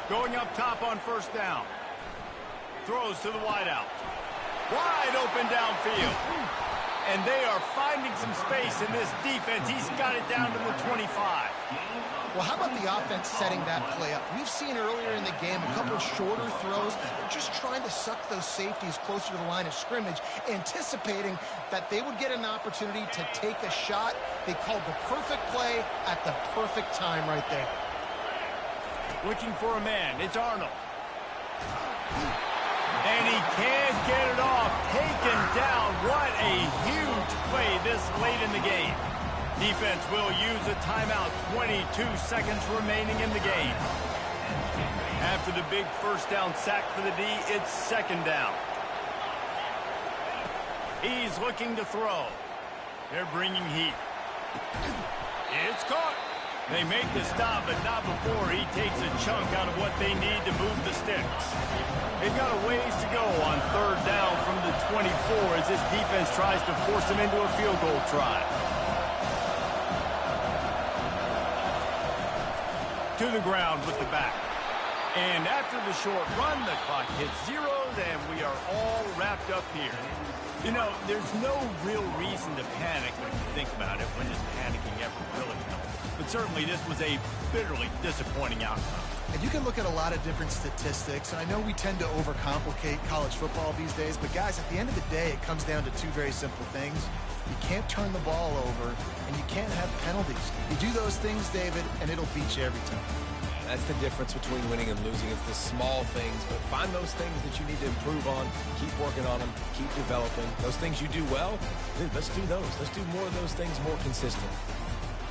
Going up top on first down. Throws to the wideout. Wide open downfield. And they are finding some space in this defense. He's got it down to the 25. Well, how about the offense setting that play up? We've seen earlier in the game a couple of shorter throws. They're just trying to suck those safeties closer to the line of scrimmage, anticipating that they would get an opportunity to take a shot. They called the perfect play at the perfect time right there. Looking for a man. It's Arnold. And he can't get it off. Taken down. What a huge play this late in the game. Defense will use a timeout. 22 seconds remaining in the game. After the big first down sack for the D, it's second down. He's looking to throw. They're bringing heat. It's caught. They make the stop, but not before he takes a chunk out of what they need to move the sticks. They've got a ways to go on third down from the 24 as this defense tries to force them into a field goal try. To the ground with the back. And after the short run, the clock hits zeros, and we are all wrapped up here. You know, there's no real reason to panic when you think about it. When does panicking ever really help? But certainly this was a bitterly disappointing outcome. And you can look at a lot of different statistics, and I know we tend to overcomplicate college football these days, but guys, at the end of the day, it comes down to two very simple things. You can't turn the ball over, and you can't have penalties. You do those things, David, and it'll beat you every time. That's the difference between winning and losing. It's the small things, but find those things that you need to improve on. Keep working on them. Keep developing. Those things you do well, dude, let's do those. Let's do more of those things more consistent.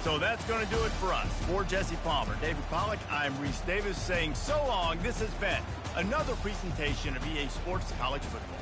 So that's going to do it for us. For Jesse Palmer, David Pollack, I'm Reese Davis saying so long. This has been another presentation of EA Sports College Football.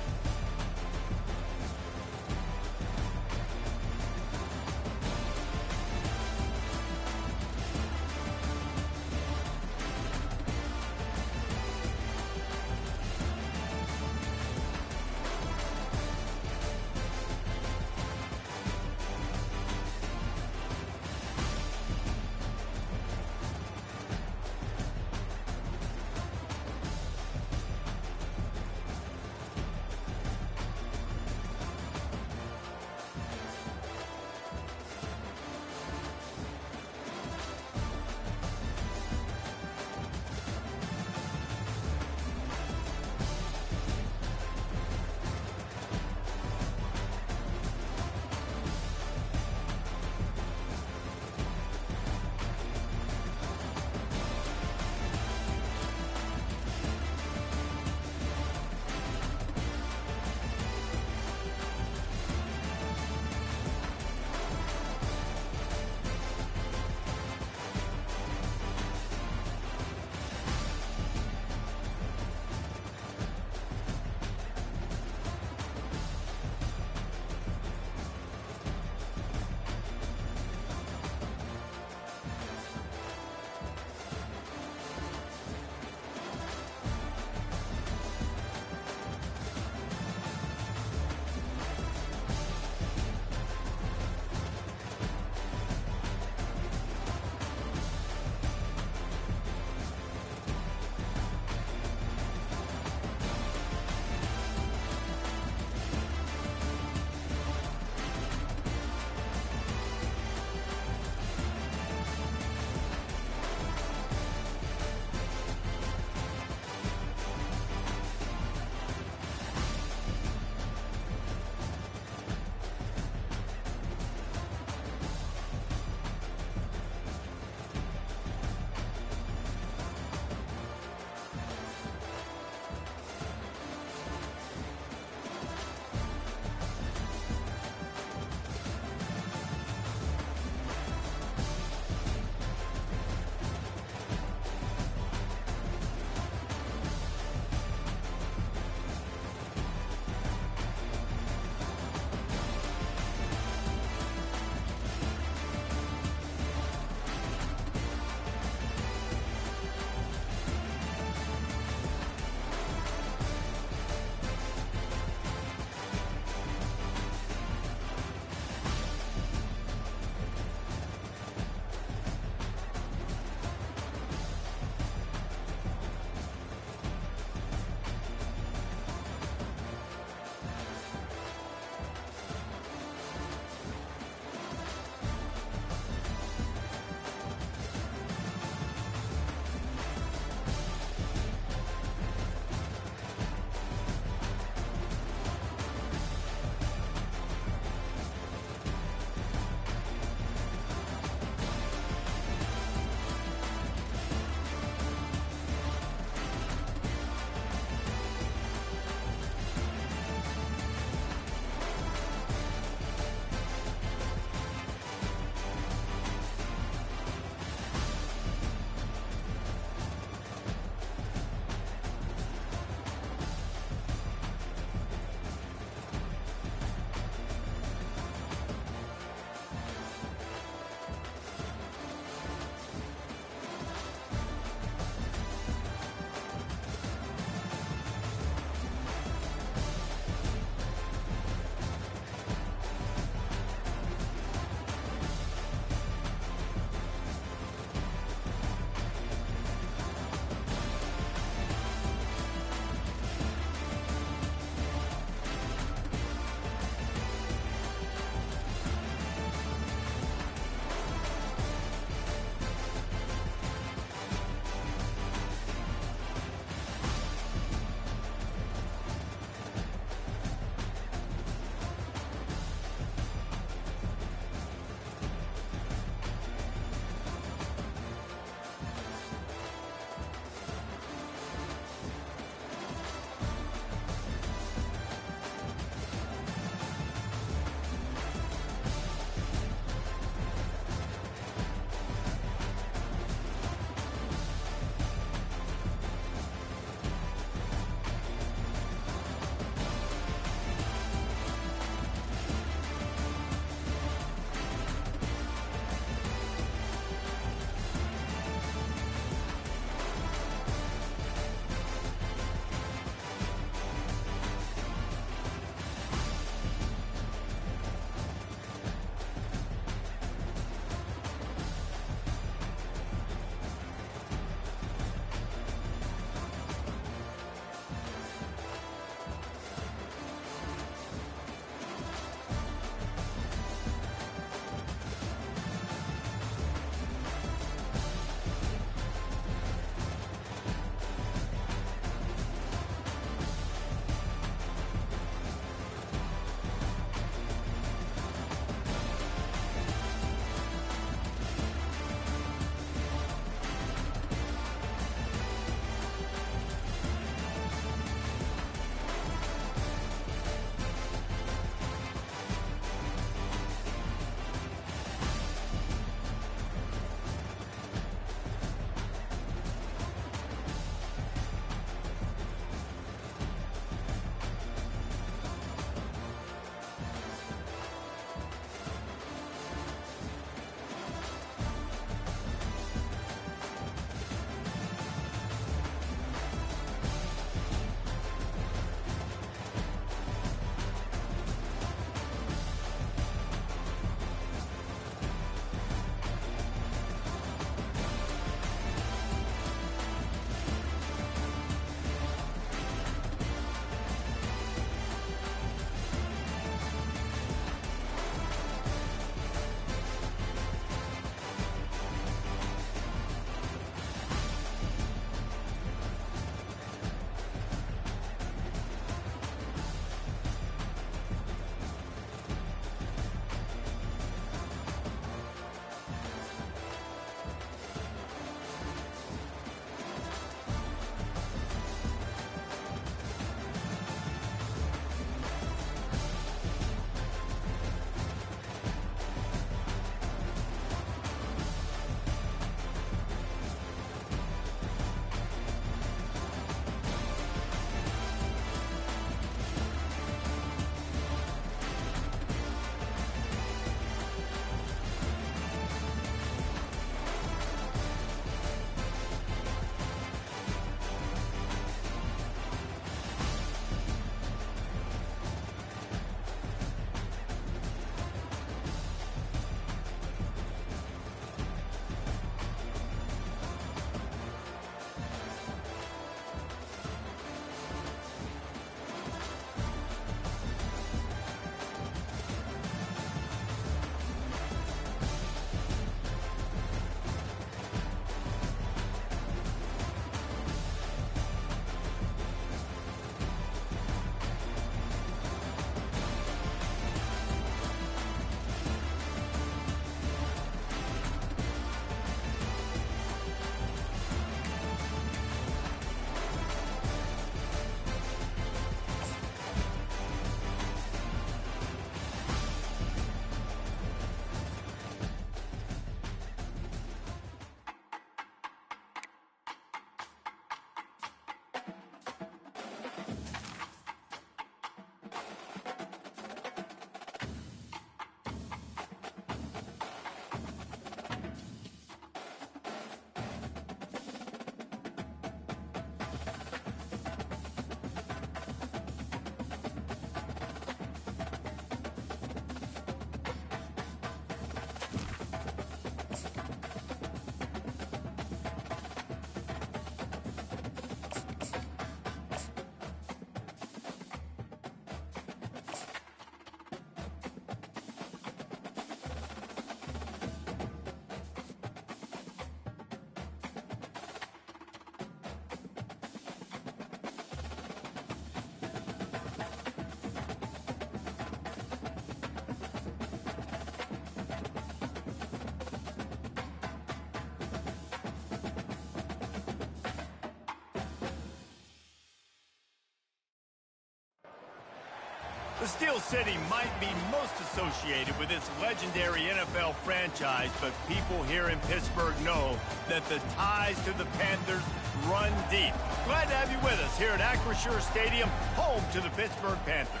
The Steel City might be most associated with its legendary NFL franchise, but people here in Pittsburgh know that the ties to the Panthers run deep. Glad to have you with us here at Acrisure Stadium, home to the Pittsburgh Panthers.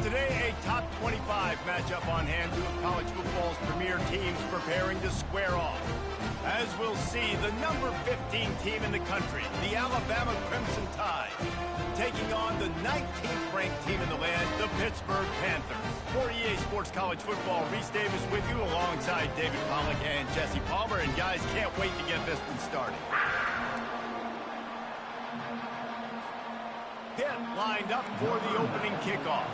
Today, a top 25 matchup on hand, two of college football's premier teams preparing to square off. As we'll see, the number 15 team in the country, the Alabama Crimson Tide, taking on the 19th ranked team in the land, the Pittsburgh Panthers. For EA Sports College Football, Reese Davis with you alongside David Pollack and Jesse Palmer. And guys, can't wait to get this one started. Pitt lined up for the opening kickoff.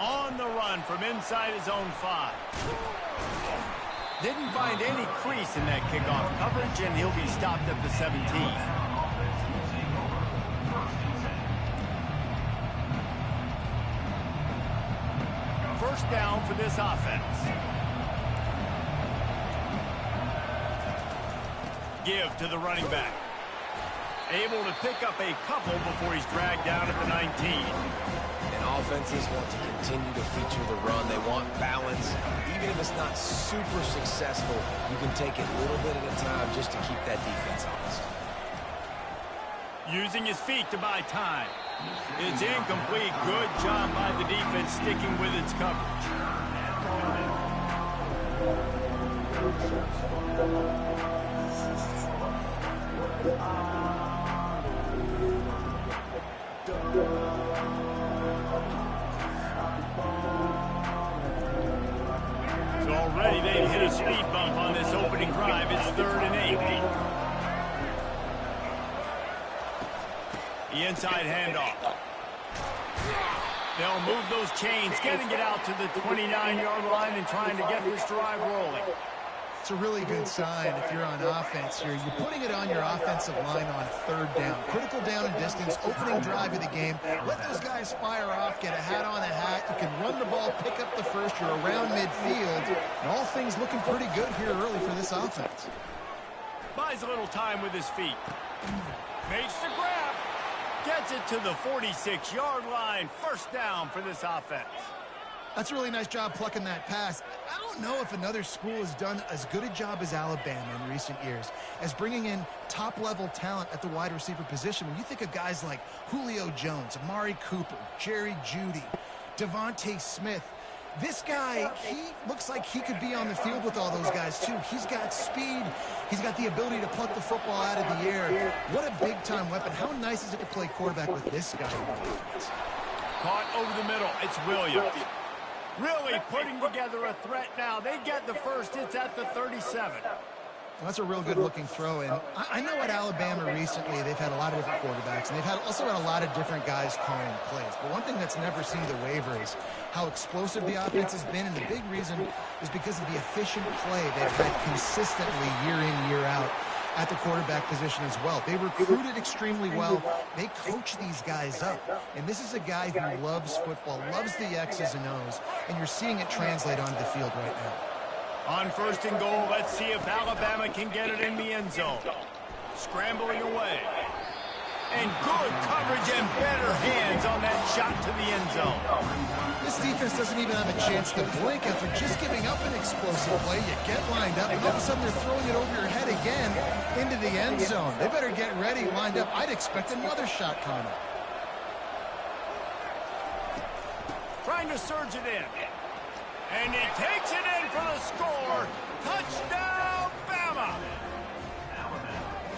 On the run from inside his own 5. Didn't find any crease in that kickoff coverage, and he'll be stopped at the 17. First down for this offense. Give to the running back. Able to pick up a couple before he's dragged down at the 19. Offenses want to continue to feature the run. They want balance. Even if it's not super successful, you can take it little bit at a time just to keep that defense honest. Using his feet to buy time. It's incomplete. Good job by the defense sticking with its coverage. So already they've hit a speed bump on this opening drive. It's 3rd and 8. The inside handoff. They'll move those chains, getting it out to the 29-yard line and trying to get this drive rolling. It's a really good sign if you're on offense here. You're putting it on your offensive line on 3rd down. Critical down and distance, opening drive of the game. Let those guys fire off, get a hat on a hat. You can run the ball, pick up the first. You're around midfield. And all things looking pretty good here early for this offense. Buys a little time with his feet. Makes the grab. Gets it to the 46-yard line. First down for this offense. That's a really nice job plucking that pass. I don't know if another school has done as good a job as Alabama in recent years as bringing in top-level talent at the wide receiver position. When you think of guys like Julio Jones, Amari Cooper, Jerry Jeudy, Devontae Smith, this guy, he looks like he could be on the field with all those guys, too. He's got speed. He's got the ability to pluck the football out of the air. What a big-time weapon. How nice is it to play quarterback with this guy on the defense? Caught over the middle. It's Williams. Really putting together a threat now. They get the first. It's at the 37. Well, that's a real good-looking throw. And I know at Alabama recently they've had a lot of different quarterbacks, and they've also had a lot of different guys calling plays. But one thing that's never seemed to waver is how explosive the offense has been, and the big reason is because of the efficient play they've had consistently year in, year out at the quarterback position as well. They recruited extremely well. They coach these guys up. And this is a guy who loves football, loves the X's and O's, and you're seeing it translate onto the field right now. On 1st and goal, let's see if Alabama can get it in the end zone. Scrambling away. And good coverage and better hands on that shot to the end zone. This defense doesn't even have a chance to blink after just giving up an explosive play. You get lined up, and all of a sudden they're throwing it over your head again into the end zone. They better get ready, lined up. I'd expect another shot coming up. Trying to surge it in. And he takes it in for the score. Touchdown, Bama!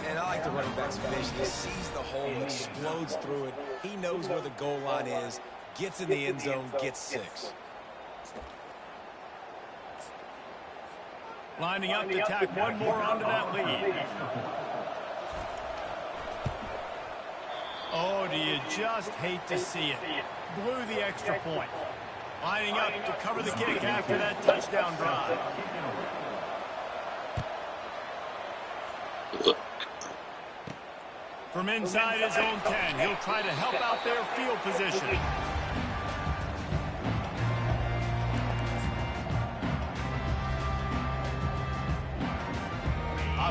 And I like the running back's vision. He sees the hole, explodes through it. He knows where the goal line is, gets in the end zone, gets 6. Lining up to tack one more onto that lead. Oh, do you just hate to see it? Blew the extra point. Lining up to cover the kick after that touchdown drive. From inside his own 10, he'll try to help out their field position.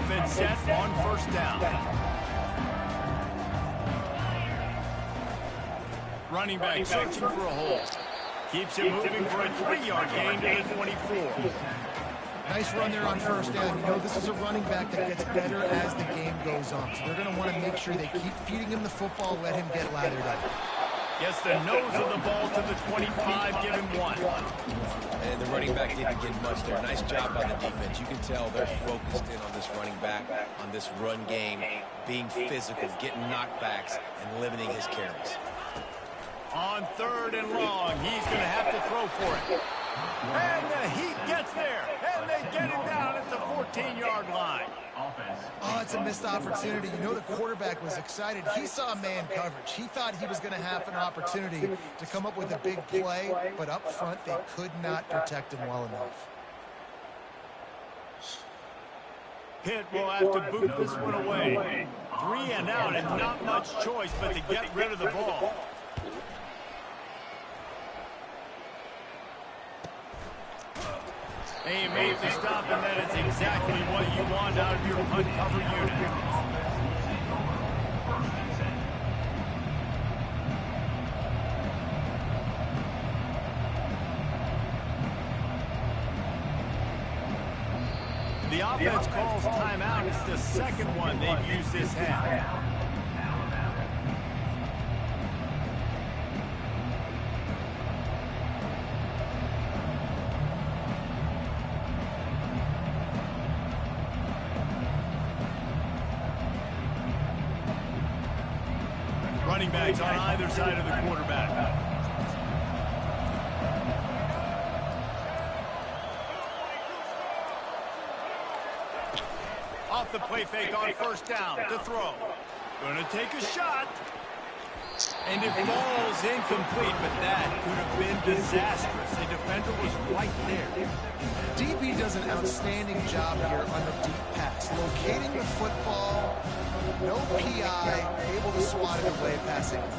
offense set on first down. Running back searching for a hole. Keeps it moving for a 3-yard gain to the 24. Nice run there on first down. You know, this is a running back that gets better as the game goes on. So they're going to want to make sure they keep feeding him the football, let him get lathered up. Gets the nose of the ball to the 25, give him 1. And the running back didn't get much there. Nice job by the defense. You can tell they're focused in on this running back, on this run game, being physical, getting knockbacks, and limiting his carries. On 3rd and long, he's going to have to throw for it. And the Heat gets there, and they get it down at the 14-yard line. Oh, it's a missed opportunity. You know, the quarterback was excited. He saw man coverage. He thought he was going to have an opportunity to come up with a big play, but up front, they could not protect him well enough. Pitt will have to boot this one away. 3 and out, and not much choice but to get rid of the ball. They made the stop, and that is exactly what you want out of your punt cover unit. The offense calls timeout. It's the second one they've used this half. Running backs on either side of the quarterback. Off the play fake on first down to throw. Going to take a shot. And it falls incomplete, but that could have been disastrous. The defender was right there. DB does an outstanding job here on the deep pass. Locating the football, no PI, able to swat it away, passing it.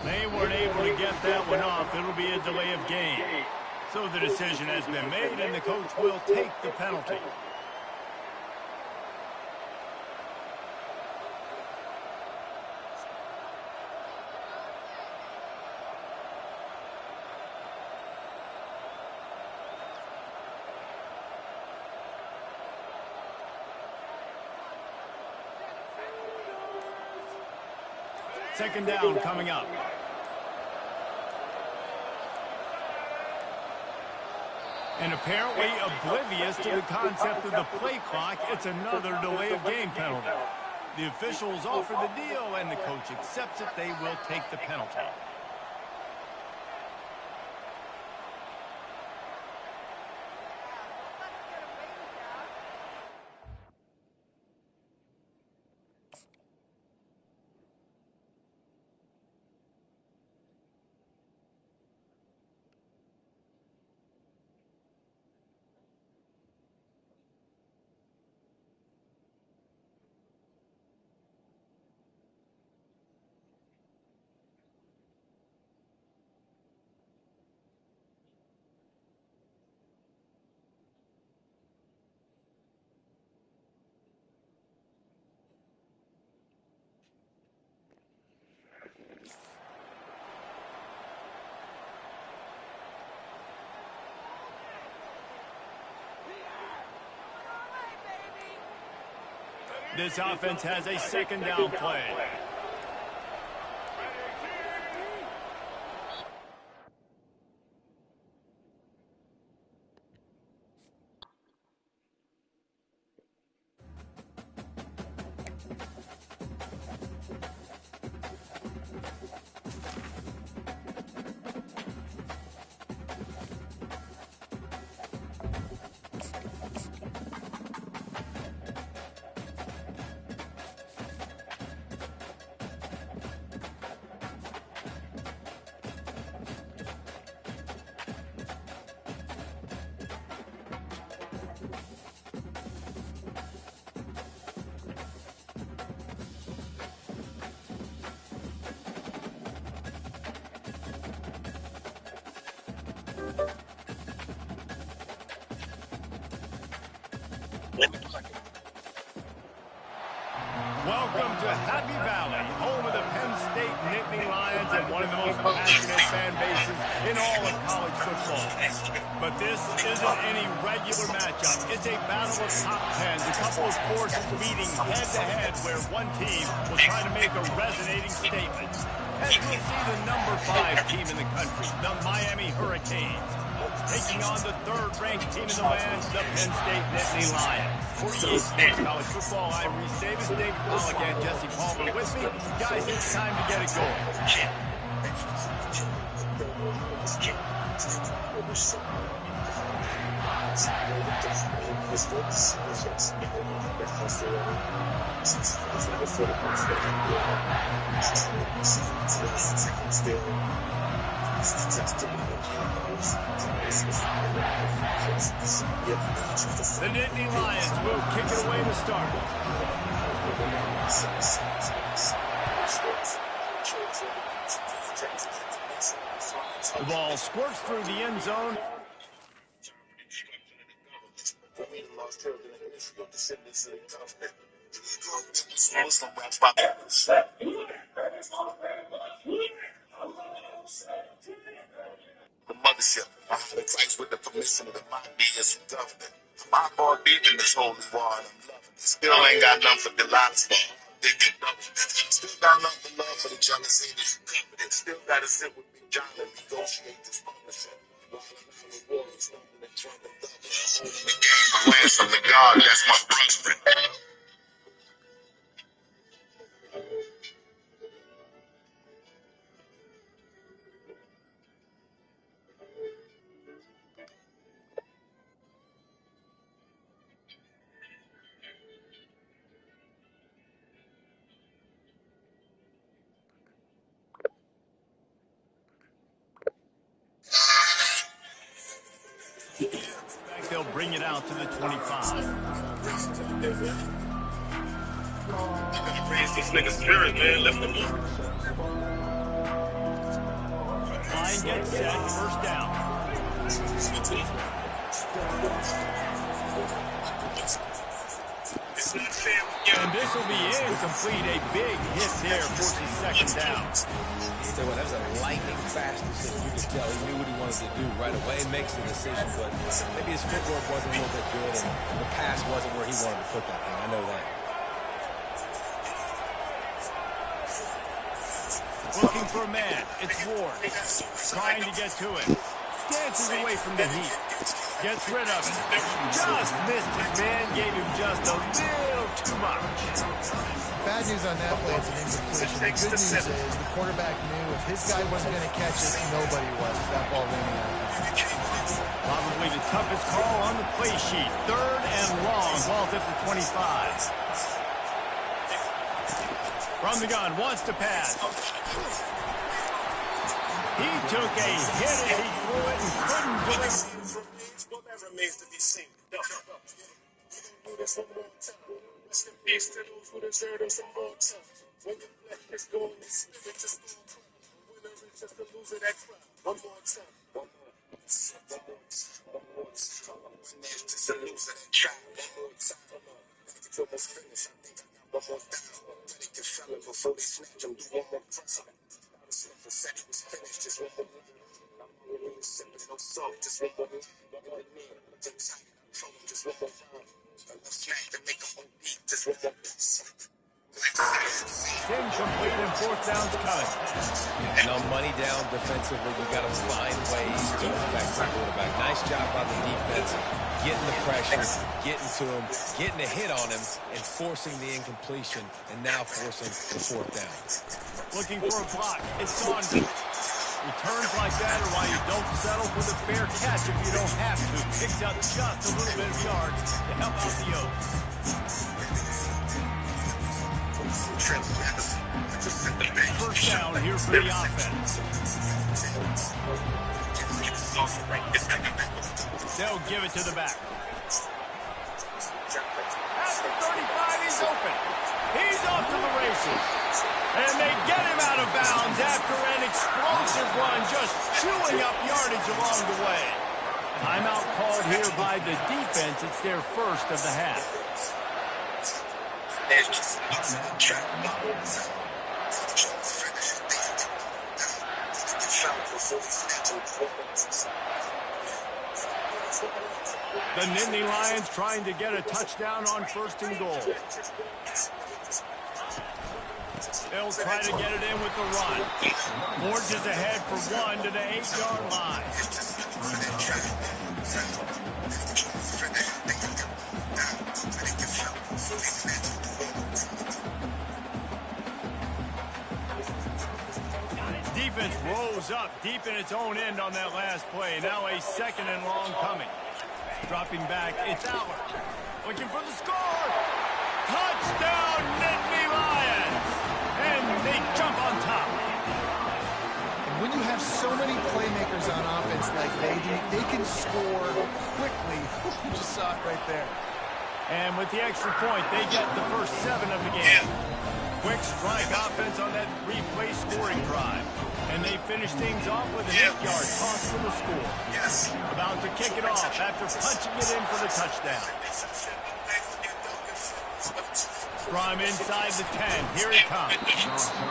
They weren't able to get that one off. It'll be a delay of game. So the decision has been made, and the coach will take the penalty. Second down coming up. And apparently oblivious to the concept of the play clock, it's another delay of game penalty. The officials offer the deal, and the coach accepts it. They will take the penalty. This offense has a second down play. Welcome to Happy Valley, home of the Penn State Nittany Lions and one of the most passionate fan bases in all of college football. But this isn't any regular matchup. It's a battle of top tens, a couple of forces meeting head-to-head where one team will try to make a resonating statement. As we'll see the number 5 team in the country, the Miami Hurricanes, taking on the third-ranked team in the land, the Penn State Nittany Lions. For EA Sports College Football, I'm Reese Davis, David Pollack, and Jesse Palmer with me. Guys, it's time to get it going. The Nittany Lions will kick it away to start. The ball squirts through the end zone. The mothership, I have the Christ with the permission of the mind be as a government. My boy deep in this holy war, and I'm loving it. Still ain't got nothing for the lies for still got nothing for love for the jealousy that you covered it. Still gotta sit with Big John and negotiate this partnership. While I'm from the war, he's nothing and trying to love it. Holding the game for ransom to God, that's my brother. They'll bring it out to the 25. Raise these niggas' spirit, man. Lift them up. Line gets set, first down. It's not fair. And this will be incomplete. A big hit there, forces second down. So that was a lightning fast decision. You could tell he knew what he wanted to do right away. Makes the decision, but maybe his footwork wasn't a little bit good, and the pass wasn't where he wanted to put that thing. I know that. Looking for a man. It's Ward. Trying to get to it. Dances away from the heat. Gets rid of it. Just missed his man. Gave him just a little too much. Bad news on that play, it's an incompletion. The good news is the quarterback knew if his guy wasn't going to catch it, nobody was. That ball raining out. Probably the toughest call on the play sheet. Third and long. Ball's at the 25. From the gun, wants to pass. He took a hit as he threw it and couldn't deliver. Well, that remains to be seen. Do this one more time. Rest in peace to those who deserve us some more time. When your flesh is going, your spirit just don't cry. Winner is just a loser that cry. One more time. One more time. One more time. Winner is just a loser that try. One more time. It's almost finished. I think I got one more down. Ready to fell him before they snatch him. Do one more time. I was left for second was finished. Just one more line. I'm really simple, no soul. Just one more line. One more line. Just one more line. Smack to make a whole beat. Just one more piece. Incomplete and fourth down's coming. And on money down defensively, you got to find ways to affect the quarterback. Nice job by the defense, getting the pressure, getting to him, getting a hit on him, and forcing the incompletion, and now forcing the fourth down. Looking for a block. It's Saunders. Returns like that are why you don't settle for the fair catch if you don't have to. Picks up just a little bit of yards to help out the Oaks. First down here for the offense. They'll give it to the back. At the 35, he's open. He's off to the races. And they get him out of bounds after an explosive run, just chewing up yardage along the way. Timeout called here by the defense. It's their first of the half. The Nittany Lions trying to get a touchdown on 1st and goal. They'll try to get it in with the run. Forges ahead for 1 to the 8-yard line. Defense rose up deep in its own end on that last play. Now a 2nd and long coming. Dropping back, it's Aller. Looking for the score. Touchdown, Nittany Lions. And they jump on top. And when you have so many playmakers on offense like they do, they can score quickly. You just saw it right there. And with the extra point, they get the first 7 of the game. Quick strike offense on that replay scoring drive. And they finish things off with an 8-yard toss for the score. About to kick it off after punching it in for the touchdown. From inside the 10, here it comes.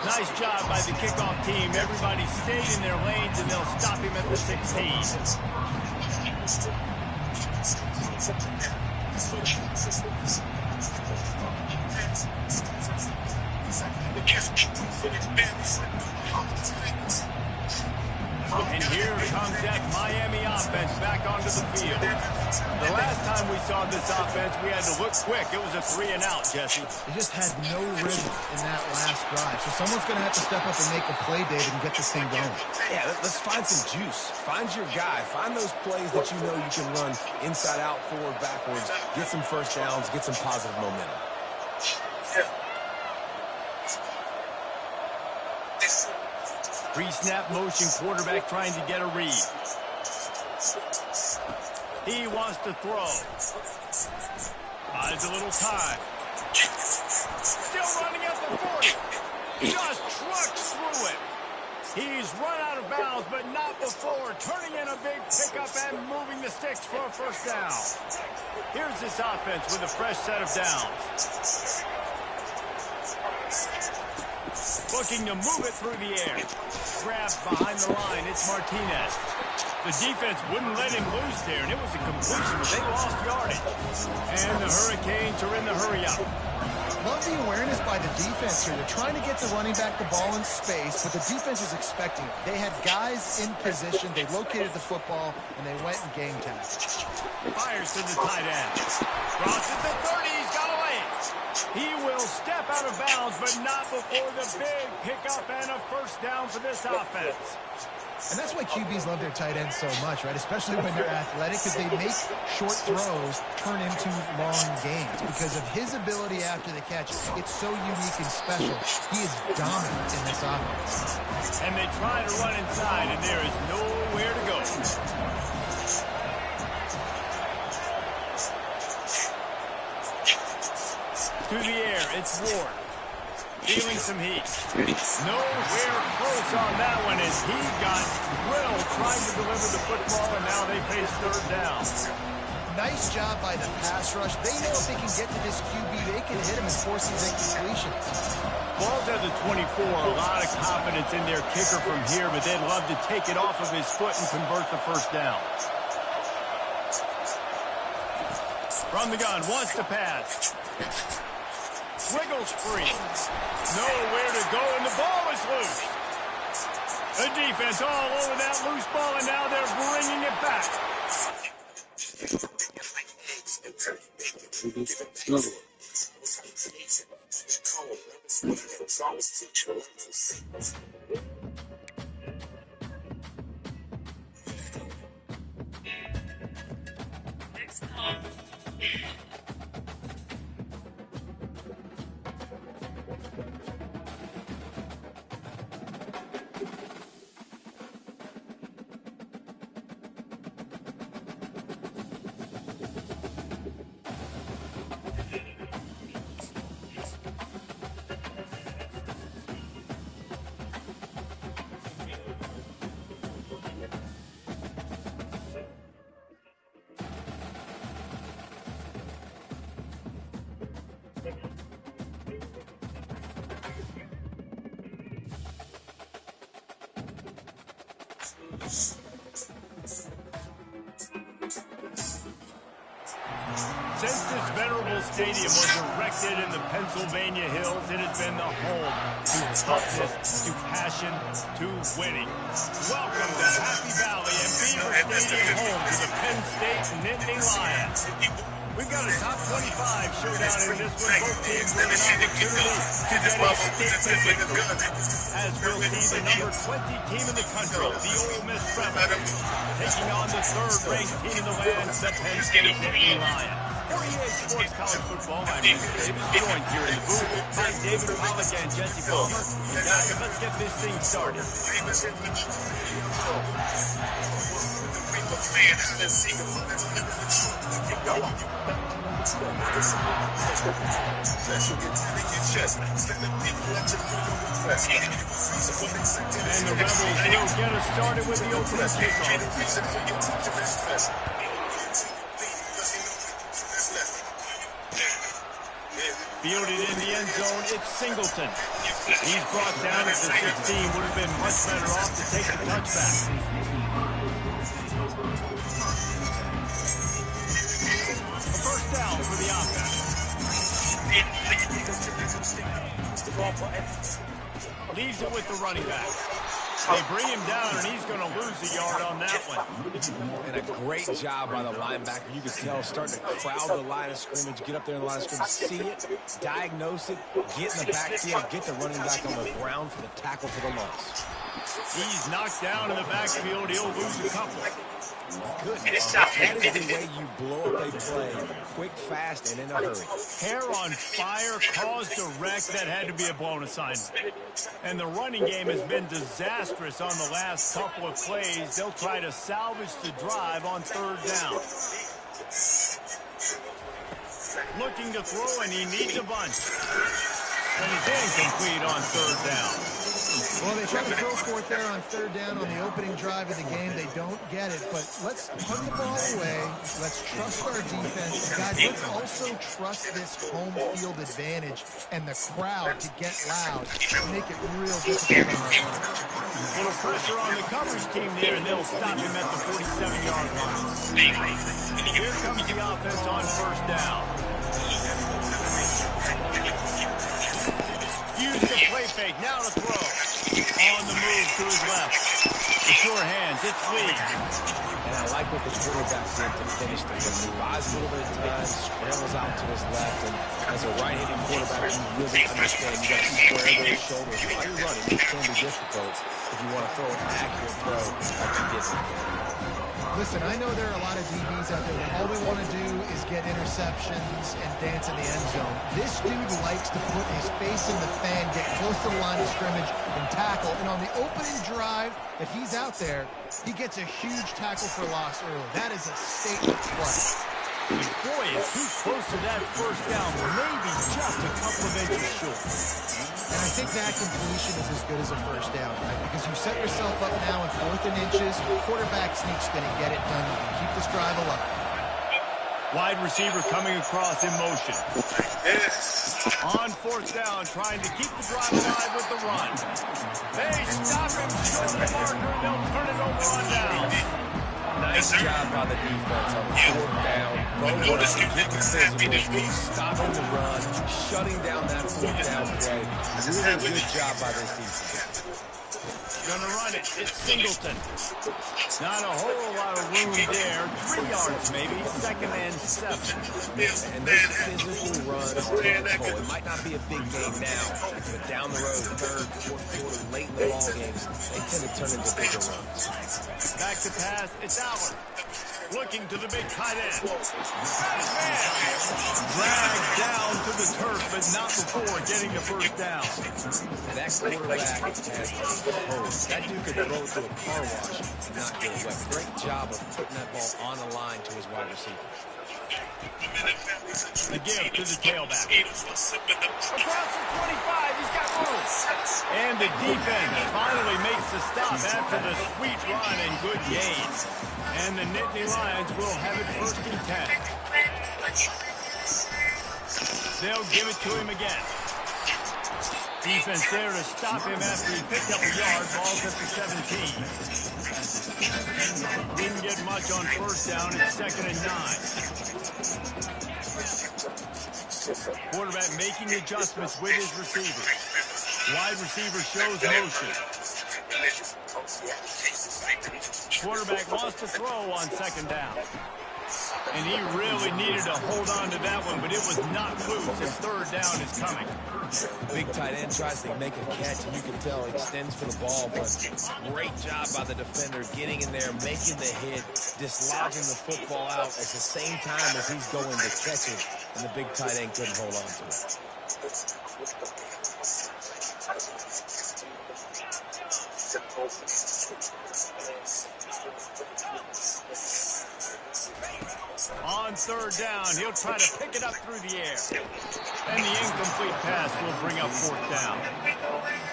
Nice job by the kickoff team. Everybody stayed in their lanes, and they'll stop him at the 16. And here comes that Miami offense back onto the field. The last time we saw this offense, we had to look quick. It was a 3-and-out, Jesse. They just had no rhythm in that last drive. So someone's going to have to step up and make a play, David, and get this thing going. Yeah, let's find some juice. Find your guy. Find those plays that you know you can run inside out, forward, backwards. Get some first downs. Get some positive momentum. Pre-snap motion, quarterback trying to get a read. He wants to throw. Buys a little time. Still running at the 40. Just trucks through it. He's run out of bounds, but not before. Turning in a big pickup and moving the sticks for a first down. Here's this offense with a fresh set of downs. Looking to move it through the air. Grabbed behind the line. It's Martinez. The defense wouldn't let him loose there, and it was a completion, but they lost yardage. And the Hurricanes are in the hurry-up. Love the awareness by the defense here. They're trying to get the running back the ball in space, but the defense is expecting it. They had guys in position. They located the football, and they went and game tagged. Fires to the tight end. Crosses the 30. He's got a lane. He will step out of bounds, but not before the big pickup and a first down for this offense. And that's why QBs love their tight ends so much, right? Especially when they're athletic, because they make short throws turn into long gains. Because of his ability after the catch, it's so unique and special. He is dominant in this offense. And they try to run inside, and there is nowhere to go. To the air, it's Ward. Feeling some heat. Nowhere close on that one as he got drilled trying to deliver the football, and now they face 3rd down. Nice job by the pass rush. They know if they can get to this QB, they can hit him and force these incompletions. Ball's at the 24. A lot of confidence in their kicker from here, but they'd love to take it off of his foot and convert the first down. From the gun, wants to pass. Wiggles free. Nowhere to go, and the ball is loose. The defense all over that loose ball, and now they're bringing it back. Next call. venerable stadium was erected in the Pennsylvania Hills. It has been the home to toughness, to passion, to winning. Welcome to Happy Valley and Beaver Stadium, home to the Penn State Nittany Lions. We've got a top 25 showdown in this one. Both teams with an opportunity to get a statement victory. As we'll see the number 20 team in the country, the Ole Miss Rebels, taking on the third-ranked team in the land, the Penn State Nittany Lions. 48 Sports College Football, I'm Reese Davis, joined here in the booth by David Pollack and Jesse Palmer. And guys, let's get this thing started. And the Rebels will get us started with the opening kickoff. Fielded in the end zone, it's Singleton. He's brought down at the 16. Would have been much better off to take the touchback. A first down for the offense. Leaves it with the running back. They bring him down, and he's going to lose a yard on that one. And a great job by the linebacker. You can tell starting to crowd the line of scrimmage, get up there in the line of scrimmage, see it, diagnose it, get in the backfield, get the running back on the ground for the tackle for the loss. He's knocked down in the backfield. He'll lose a couple. Goodness, that is the way you blow up a play, quick, fast, and in a hurry. Hair on fire, caused a wreck. That had to be a blown assignment. And the running game has been disastrous on the last couple of plays. They'll try to salvage the drive on third down. Looking to throw, and he needs a bunch. And it's incomplete on third down. Well, they try to throw for it there on third down on the opening drive of the game. They don't get it, but let's put the ball away. Let's trust our defense. Guys, let's also trust this home field advantage and the crowd to get loud and make it real difficult on our opponent. A little pressure on the coverage team there, and they'll stop him at the 47-yard line. Here comes the offense on first down. Use the play fake, now to throw. On the move to his left. The sure hands, it's Lee. And I like what the quarterback did to finish the game. He buys a little bit of time, scrambles out to his left, and as a right-handed quarterback, you really understand you got to square those shoulders. While you're running, it's going to be difficult if you want to throw an accurate throw like he did right there. Listen, I know there are a lot of DBs out there that all they want to do is get interceptions and dance in the end zone. This dude likes to put his face in the fan, get close to the line of scrimmage, and tackle. And on the opening drive that he's out there, he gets a huge tackle for loss early. That is a statement play. Boy, is he close to that first down, maybe just a couple of inches short. And I think that completion is as good as a first down, right? Because you set yourself up now in 4th and inches. Quarterback sneak's going to get it done. You can keep this drive alive. Wide receiver coming across in motion. On fourth down, trying to keep the drive alive with the run. They stop him short of the marker, and they'll turn it over on down. Nice job by the defense on the fourth down. Get the physical, stopping the run, shutting down that fourth down play. Really good job by this defense. Gonna run it. It's Singleton. Not a whole lot of room there. 3 yards maybe. 2nd and 7. And this physical run is typical. It might not be a big game now, but down the road, 3rd, 4th quarter, late in the ball games, they tend to turn into bigger runs. Back to pass. It's Allen. Looking to the big tight end. Man, dragged down to the turf, but not before getting the first down. That quarterback has composed. That dude could throw it to a car wash and not get it wet. Great job of putting that ball on the line to his wide receiver. The give to the tailback. Across the 25, he's got room. And the defense finally makes the stop after the sweet run and good gain. And the Nittany Lions will have it 1st and 10. They'll give it to him again. Defense there to stop him after he picked up a yard. Ball's at the 17. Didn't get much on first down. It's 2nd and 9. Quarterback making adjustments with his receivers. Wide receiver shows motion. Quarterback wants to throw on second down. And he really needed to hold on to that one, but it was not loose, and third down is coming. Big tight end tries to make a catch, and you can tell extends for the ball, but great job by the defender getting in there, making the hit, dislodging the football out at the same time as he's going to catch it, and the big tight end couldn't hold on to it. On third down, he'll try to pick it up through the air. And the incomplete pass will bring up fourth down.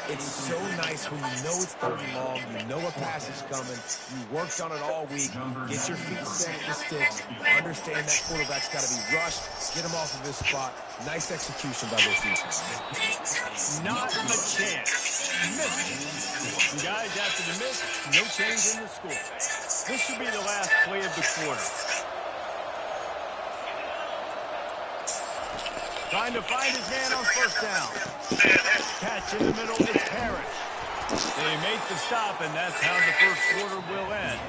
It's so nice when you know it's third and long, you know a pass is coming, you worked on it all week, get your feet set at the sticks, understand that quarterback's got to be rushed, get him off of his spot. Nice execution by this defense. Not a chance. Missed it. And guys, after the miss, no change in the score. This should be the last play of the quarter. Trying to find his man on first down. Catch in the middle, it's Parrish. They make the stop, and that's how the first quarter will end.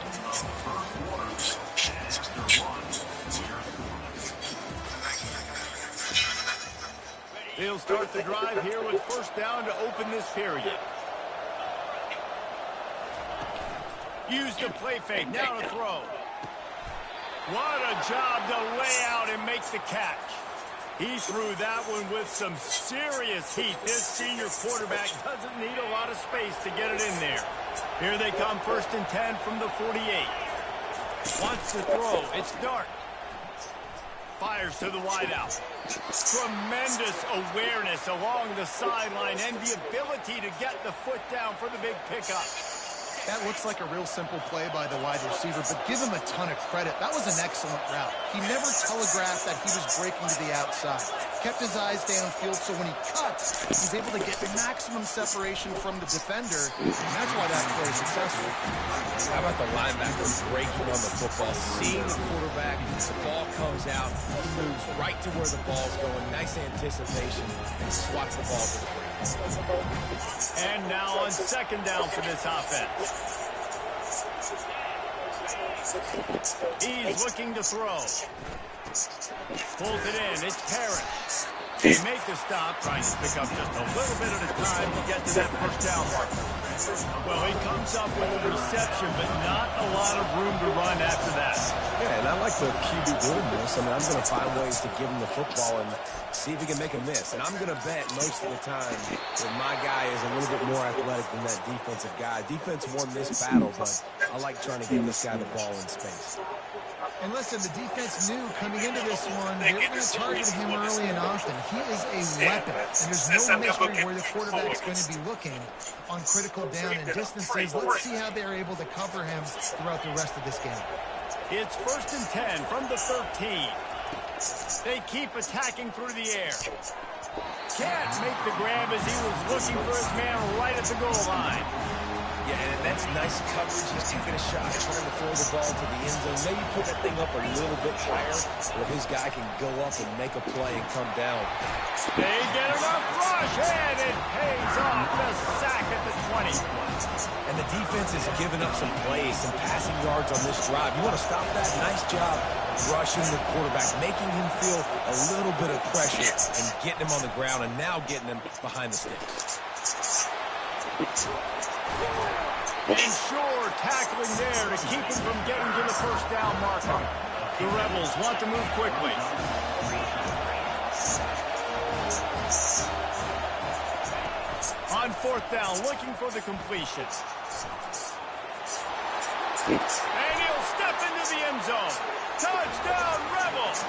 They'll start the drive here with first down to open this period. Use the play fake, now to throw. What a job to lay out and make the catch. He threw that one with some serious heat. This senior quarterback doesn't need a lot of space to get it in there. Here they come, first and 10 from the 48. Wants to throw. It's Dart. Fires to the wideout. Tremendous awareness along the sideline and the ability to get the foot down for the big pickup. That looks like a real simple play by the wide receiver, but give him a ton of credit. That was an excellent route. He never telegraphed that he was breaking to the outside. Kept his eyes downfield, so when he cuts, he's able to get maximum separation from the defender, and that's why that play is successful. How about the linebacker breaking on the football, seeing the quarterback, the ball comes out, he moves right to where the ball's going, nice anticipation, and swats the ball to the ground. And now on second down for this offense. He's looking to throw. Pulls it in. It's Parrish. They make the stop, trying to pick up just a little bit at a time to get to that first down mark. Well, he comes up with a reception, but not a lot of room to run after that. Yeah, and I like the QB doing this. I mean, I'm going to find ways to give him the football and see if he can make a miss. And I'm going to bet most of the time that my guy is a little bit more athletic than that defensive guy. Defense won this battle, but I like trying to give this guy the ball in space. And listen, the defense knew coming into this one, they were going to target him early and often. He is a weapon, and there's no mystery where the quarterback's going to be looking on critical down and distances. Let's see how they're able to cover him throughout the rest of this game. It's first and 10 from the 13. They keep attacking through the air. Can't make the grab as he was looking for his man right at the goal line. Yeah, and that's nice coverage. He's taking a shot, trying to throw the ball to the end zone. Maybe put that thing up a little bit higher where his guy can go up and make a play and come down. They get enough rush, and it pays off. The sack at the 20. And the defense is giving up some plays, some passing yards on this drive. You want to stop that? Nice job rushing the quarterback, making him feel a little bit of pressure and getting him on the ground and now getting him behind the sticks. And sure, tackling there to keep him from getting to the first down marker. The Rebels want to move quickly. On fourth down, looking for the completion. And he'll step into the end zone. Touchdown, Rebels!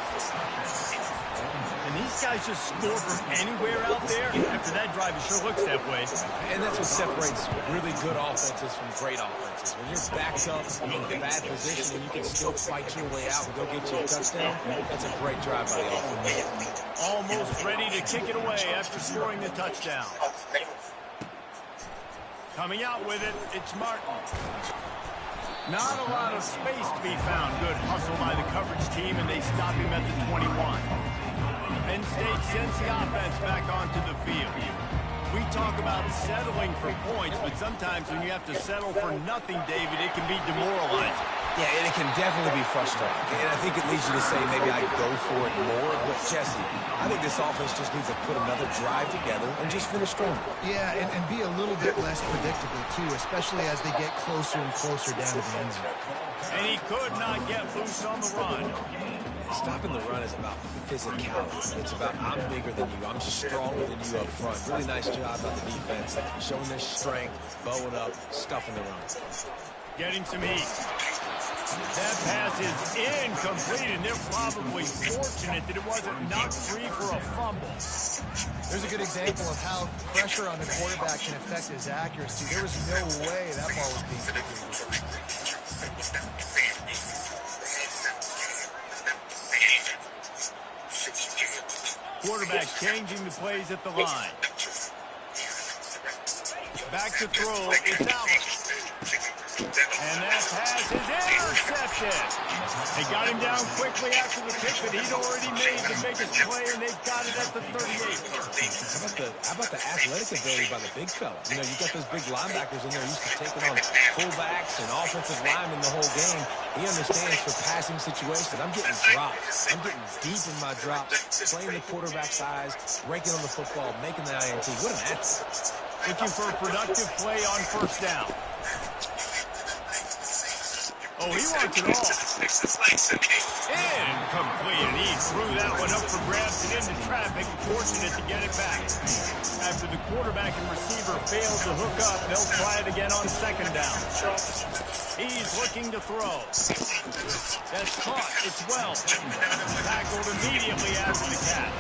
And these guys just score from anywhere out there. After that drive, it sure looks that way. And that's what separates really good offenses from great offenses. When you're backed up in a bad position and you can still fight your way out and go get you a touchdown, that's a great drive by the offense. Almost ready to kick it away after scoring the touchdown. Coming out with it, it's Martin. Not a lot of space to be found. Good hustle by the coverage team, and they stop him at the 21. Penn State sends the offense back onto the field. We talk about settling for points, but sometimes when you have to settle for nothing, David, it can be demoralizing. Yeah, and it can definitely be frustrating. And I think it leads you to say maybe I go for it more. But, Jesse, I think this offense just needs to put another drive together and just finish strong. Yeah, and be a little bit less predictable, too, especially as they get closer and closer down to the end zone. And he could not get loose on the run. Stopping the run is about physicality. It's about I'm bigger than you. I'm stronger than you up front. Really nice job by the defense, showing their strength, bowing up, stuffing the run. Getting some heat. That pass is incomplete, and they're probably fortunate that it wasn't knocked free for a fumble. There's a good example of how pressure on the quarterback can affect his accuracy. There was no way that ball was being completed. Quarterback changing the plays at the line. Back to throw. It's out. And that pass is intercepted. They got him down quickly after the pick, but he'd already made the biggest play, and they've got it at the 38. How about the athletic ability by the big fella? You know, you've got those big linebackers in there used to taking on fullbacks and offensive linemen the whole game. He understands for passing situations. I'm getting drops. I'm getting deep in my drops, playing the quarterback's eyes, breaking on the football, making the INT. What an athlete. Looking for a productive play on first down. Oh, he wants it all. Incomplete, and he threw that one up for grabs and into traffic, fortunate to get it back. After the quarterback and receiver failed to hook up, they'll try it again on second down. He's looking to throw. That's caught. It's well. Tackled immediately after the catch.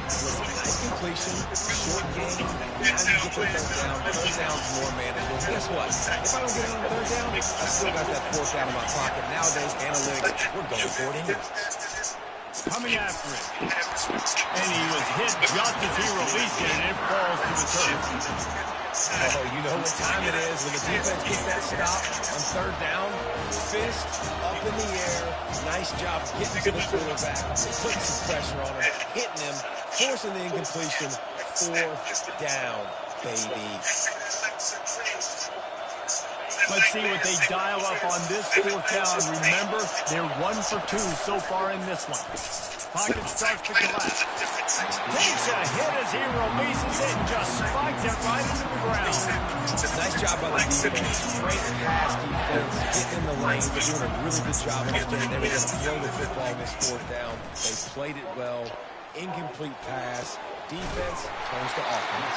Nice completion, short game. Now you get the third down. Third down's more manageable. Guess what? If I don't get it on third down, I still got that fourth down in my pocket. Nowadays, analytics, we're going for it anyway. Coming after it. And he was hit just as he released it, and it falls to the turf. Oh, you know what time it is when the defense gets that stop on third down. Fist up in the air. Nice job getting to the quarterback, putting some pressure on him, hitting him, forcing the incompletion. Fourth down, baby. Let's see what they dial up on this fourth down. Remember, they're 1 for 2 so far in this one. Pocket starts to collapse. Takes a hit as he releases it and just spikes it right into the ground. Nice job by the defense. Great pass defense. Getting in the lane. They're doing a really good job understanding they were going to throw the football on this fourth down. They played it well. Incomplete pass. Defense turns to offense.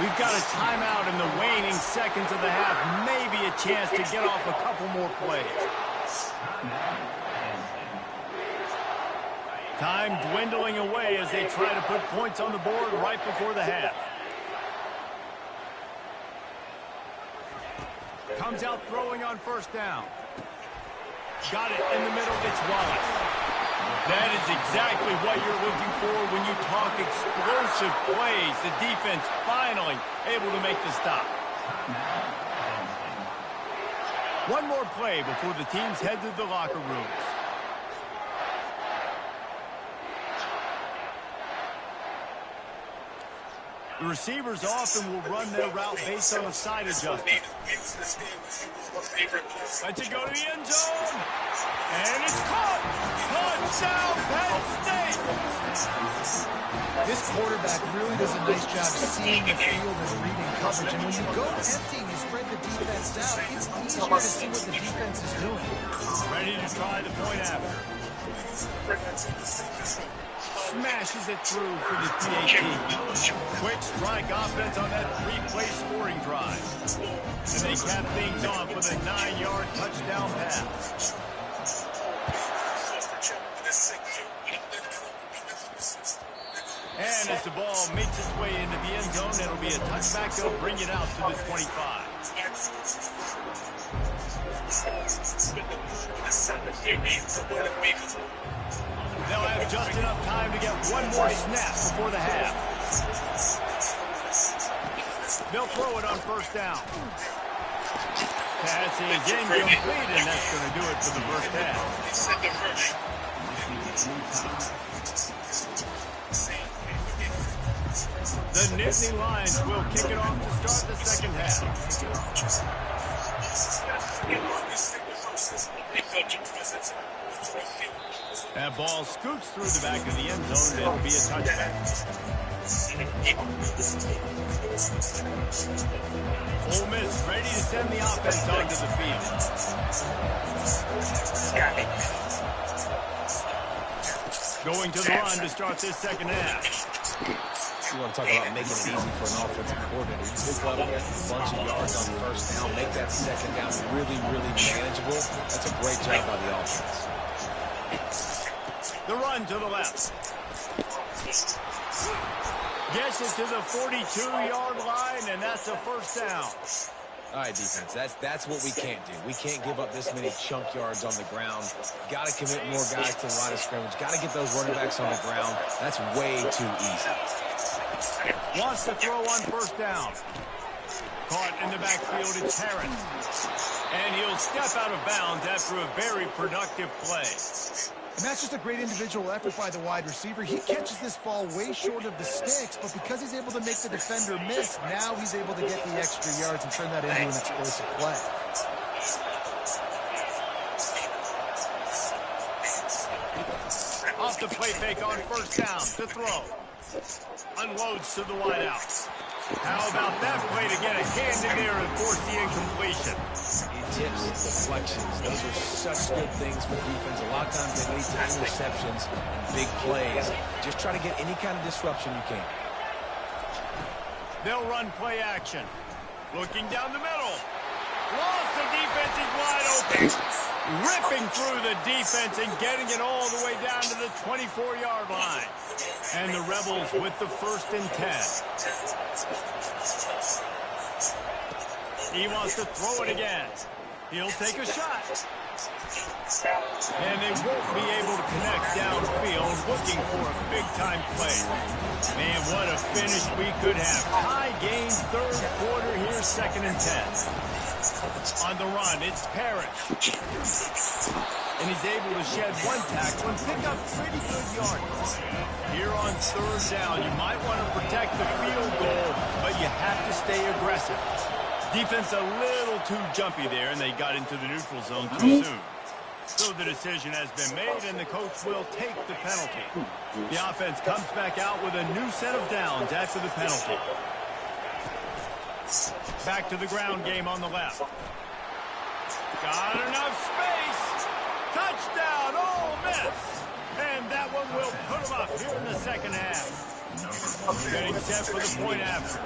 We've got a timeout in the waning seconds of the half. Maybe a chance to get off a couple more plays. Time dwindling away as they try to put points on the board right before the half. Comes out throwing on first down. Got it in the middle. It's Wallace. That is exactly what you're looking for when you talk explosive plays. The defense finally able to make the stop. One more play before the teams head to the locker rooms. The receivers often will run their route based on a side adjustment. Let's it go to the end zone. And it's caught. Touchdown, Penn State. This quarterback really does a nice job seeing the field and reading coverage. And when you go empty and you spread the defense out, it's easier to see what the defense is doing. Ready to try the point after. Smashes it through for the PAT. Quick strike offense on that 3-play scoring drive. And they cap things off with a 9-yard touchdown pass. And as the ball makes its way into the end zone, it'll be a touchback. They'll bring it out to the 25. They'll have just enough time to get one more snap before the half. They'll throw it on first down. Pass is incomplete, and that's going to do it for the first half. The Nittany Lions will kick it off to start the second half. That ball scoots through the back of the end zone. It'll be a touchback. Ole Miss ready to send the offense onto the field. Going to the run to start this second half. You want to talk about making it easy for an offensive coordinator. You pick up a bunch of yards on first down, make that second down really, really manageable. That's a great job by the offense. The run to the left. Gets it to the 42-yard line, and that's a first down. All right, defense, that's what we can't do. We can't give up this many chunk yards on the ground. Got to commit more guys to the line of scrimmage. Got to get those running backs on the ground. That's way too easy. Wants to throw on first down. Caught in the backfield, it's Harris. And he'll step out of bounds after a very productive play. And that's just a great individual effort by the wide receiver. He catches this ball way short of the sticks, but because he's able to make the defender miss, now he's able to get the extra yards and turn that into an explosive play. Off the play fake on first down to throw. Unloads to the wideout. How about that play to get a hand in there and force the incompletion? Tips, deflections, those are such good things for defense. A lot of times they lead to interceptions and big plays. Just try to get any kind of disruption you can. They'll run play action. Looking down the middle. Lost, the defense is wide open. Ripping through the defense and getting it all the way down to the 24-yard line. And the Rebels with the 1st and 10. He wants to throw it again. He'll take a shot. And they won't be able to connect downfield, looking for a big-time play. Man, what a finish we could have. Tie game, 3rd quarter here, 2nd and 10. On the run, it's Parrish. And he's able to shed one tackle and pick up pretty good yards. Here on 3rd down, you might want to protect the field goal, but you have to stay aggressive. Defense a little too jumpy there, and they got into the neutral zone too soon. So the decision has been made, and the coach will take the penalty. The offense comes back out with a new set of downs after the penalty. Back to the ground game on the left. Got enough space. Touchdown, Ole Miss. And that one will put them up here in the second half. Getting set for the point after.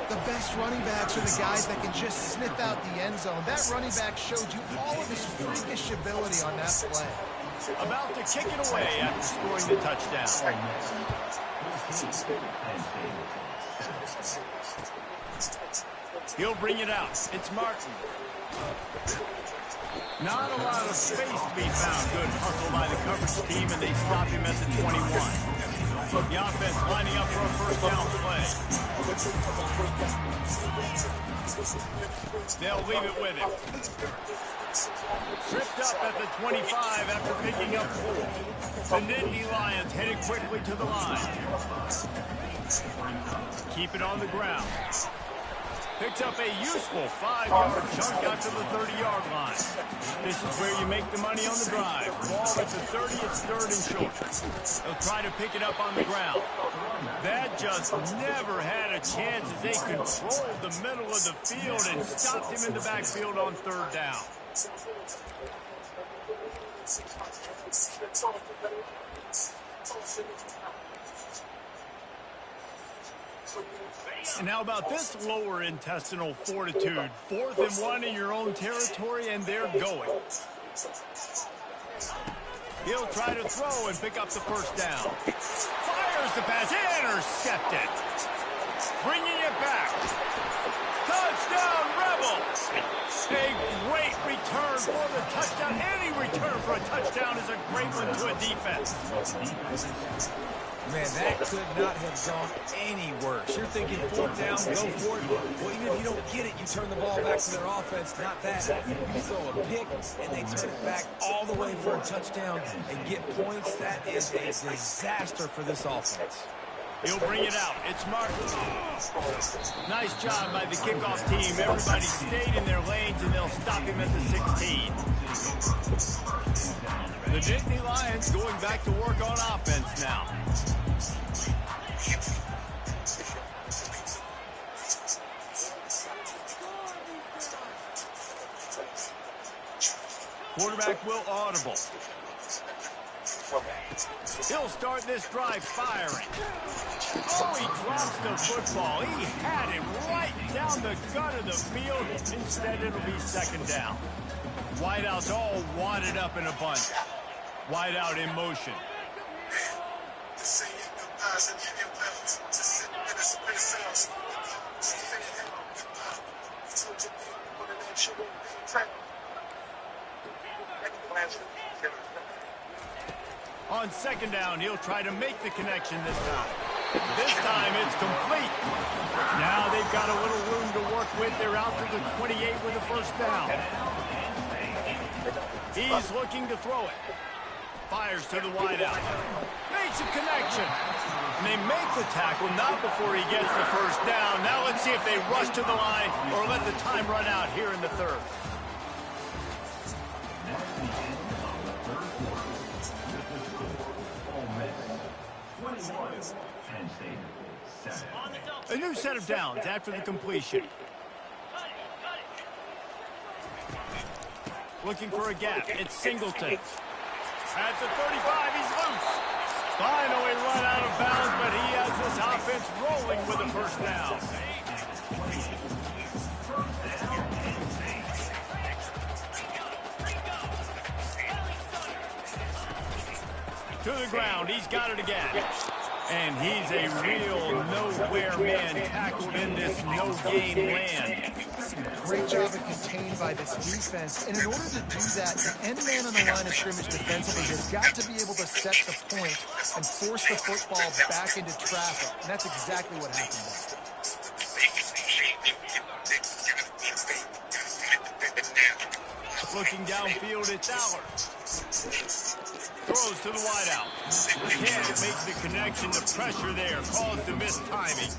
The best running backs are the guys that can just sniff out the end zone. That running back showed you all of his freakish ability on that play. About to kick it away after scoring the touchdown. He'll bring it out. It's Martin. Not a lot of space to be found. Good hustle by the coverage team, and they stop him at the 21. The offense lining up for a first down play. They'll leave it with him. Tripped up at the 25 after picking up 4. The Nittany Lions headed quickly to the line. Keep it on the ground. Picks up a useful 5-yard chunk out to the 30-yard line. This is where you make the money on the drive. Ball at the 30, it's 3rd and short. They'll try to pick it up on the ground. That just never had a chance as they controlled the middle of the field and stopped him in the backfield on 3rd down. And how about this lower intestinal fortitude? 4th and 1 in your own territory, and they're going. He'll try to throw and pick up the first down. Fires the pass, intercepted. Bringing it back. Touchdown, Rebels. A great return for the touchdown. Any return for a touchdown is a great one to a defense. Man, that could not have gone any worse. You're thinking 4th down, go for it. Well, even if you don't get it, you turn the ball back to their offense. Not that. You throw a pick, and they turn it back all the way for a touchdown and get points. That is a disaster for this offense. He'll bring it out. It's Marcus. Nice job by the kickoff team. Everybody stayed in their lanes, and they'll stop him at the 16. The Nittany Lions going back to work on offense now. Quarterback will audible. He'll start this drive firing. Oh, he drops the football. He had it right down the gut of the field. Instead, it'll be second down. Wideouts all wadded up in a bunch. Wideout in motion. On second down, he'll try to make the connection this time. This time, it's complete. Now they've got a little room to work with. They're out to the 28 with a first down. He's looking to throw it. Fires to the wideout. Makes a connection. And they make the tackle, not before he gets the first down. Now let's see if they rush to the line or let the time run out here in the third. A new set of downs after the completion. Looking for a gap. It's Singleton. At the 35, he's loose. Finally run out of bounds, but he has this offense rolling with a first down. To the ground. He's got it again. And he's a real nowhere man tackled in this no-gain land. Great job of contained by this defense. And in order to do that, the end man on the line of scrimmage defensively has got to be able to set the point and force the football back into traffic. And that's exactly what happened there. Looking downfield, it's Aller. Throws to the wideout. Can't make the connection. The pressure there caused the missed timing.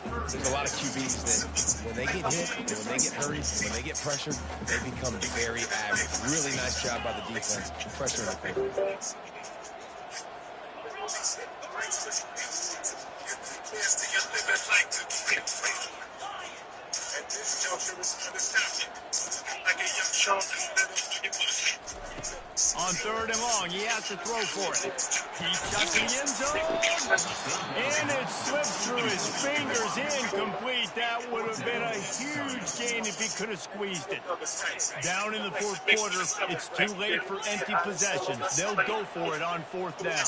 There's a lot of QBs that when they get hit, and when they get hurried, when they get pressured, they become very average. Really nice job by the defense. Pressure in the quarterback. At this juncture, it's understanding. Like a young Sean On third and long, he has to throw for it. He shuts the end zone, and it slips through his fingers, incomplete. That would have been a huge gain if he could have squeezed it. Down in the fourth quarter, it's too late for empty possessions. They'll go for it on fourth down.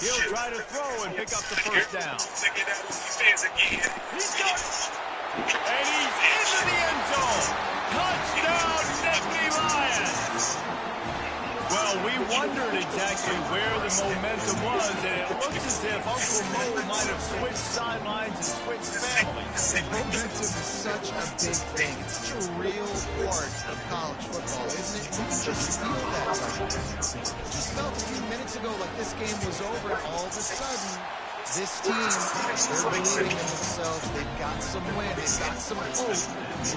He'll try to throw and pick up the first down. He's got it. And he's into the end zone. Touchdown, Nittany Lions. Well, we wondered exactly where the momentum was, and it looks as if Uncle Mo might have switched sidelines and switched families. Momentum is such a big thing. It's such a real part of college football, isn't it? You can just feel that right now. Just felt a few minutes ago like this game was over, and all of a sudden, this team, they're believing in themselves. They've got some wind. They've got some hope. The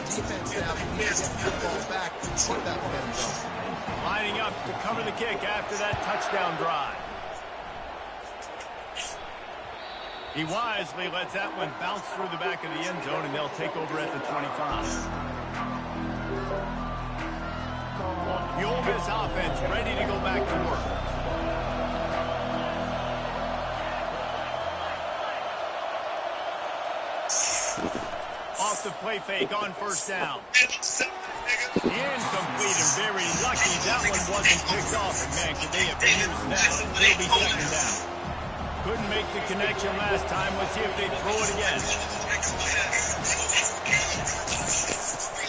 defense now needs to get the ball back and keep that momentum going. Lining up to cover the kick after that touchdown drive. He wisely lets that one bounce through the back of the end zone, and they'll take over at the 25. The Ole Miss offense ready to go back to work. Off the play fake on first down. Incomplete and very lucky that one wasn't picked off. Man, could they have used that? It'll be second down. Couldn't make the connection last time. Let's see if they throw it again.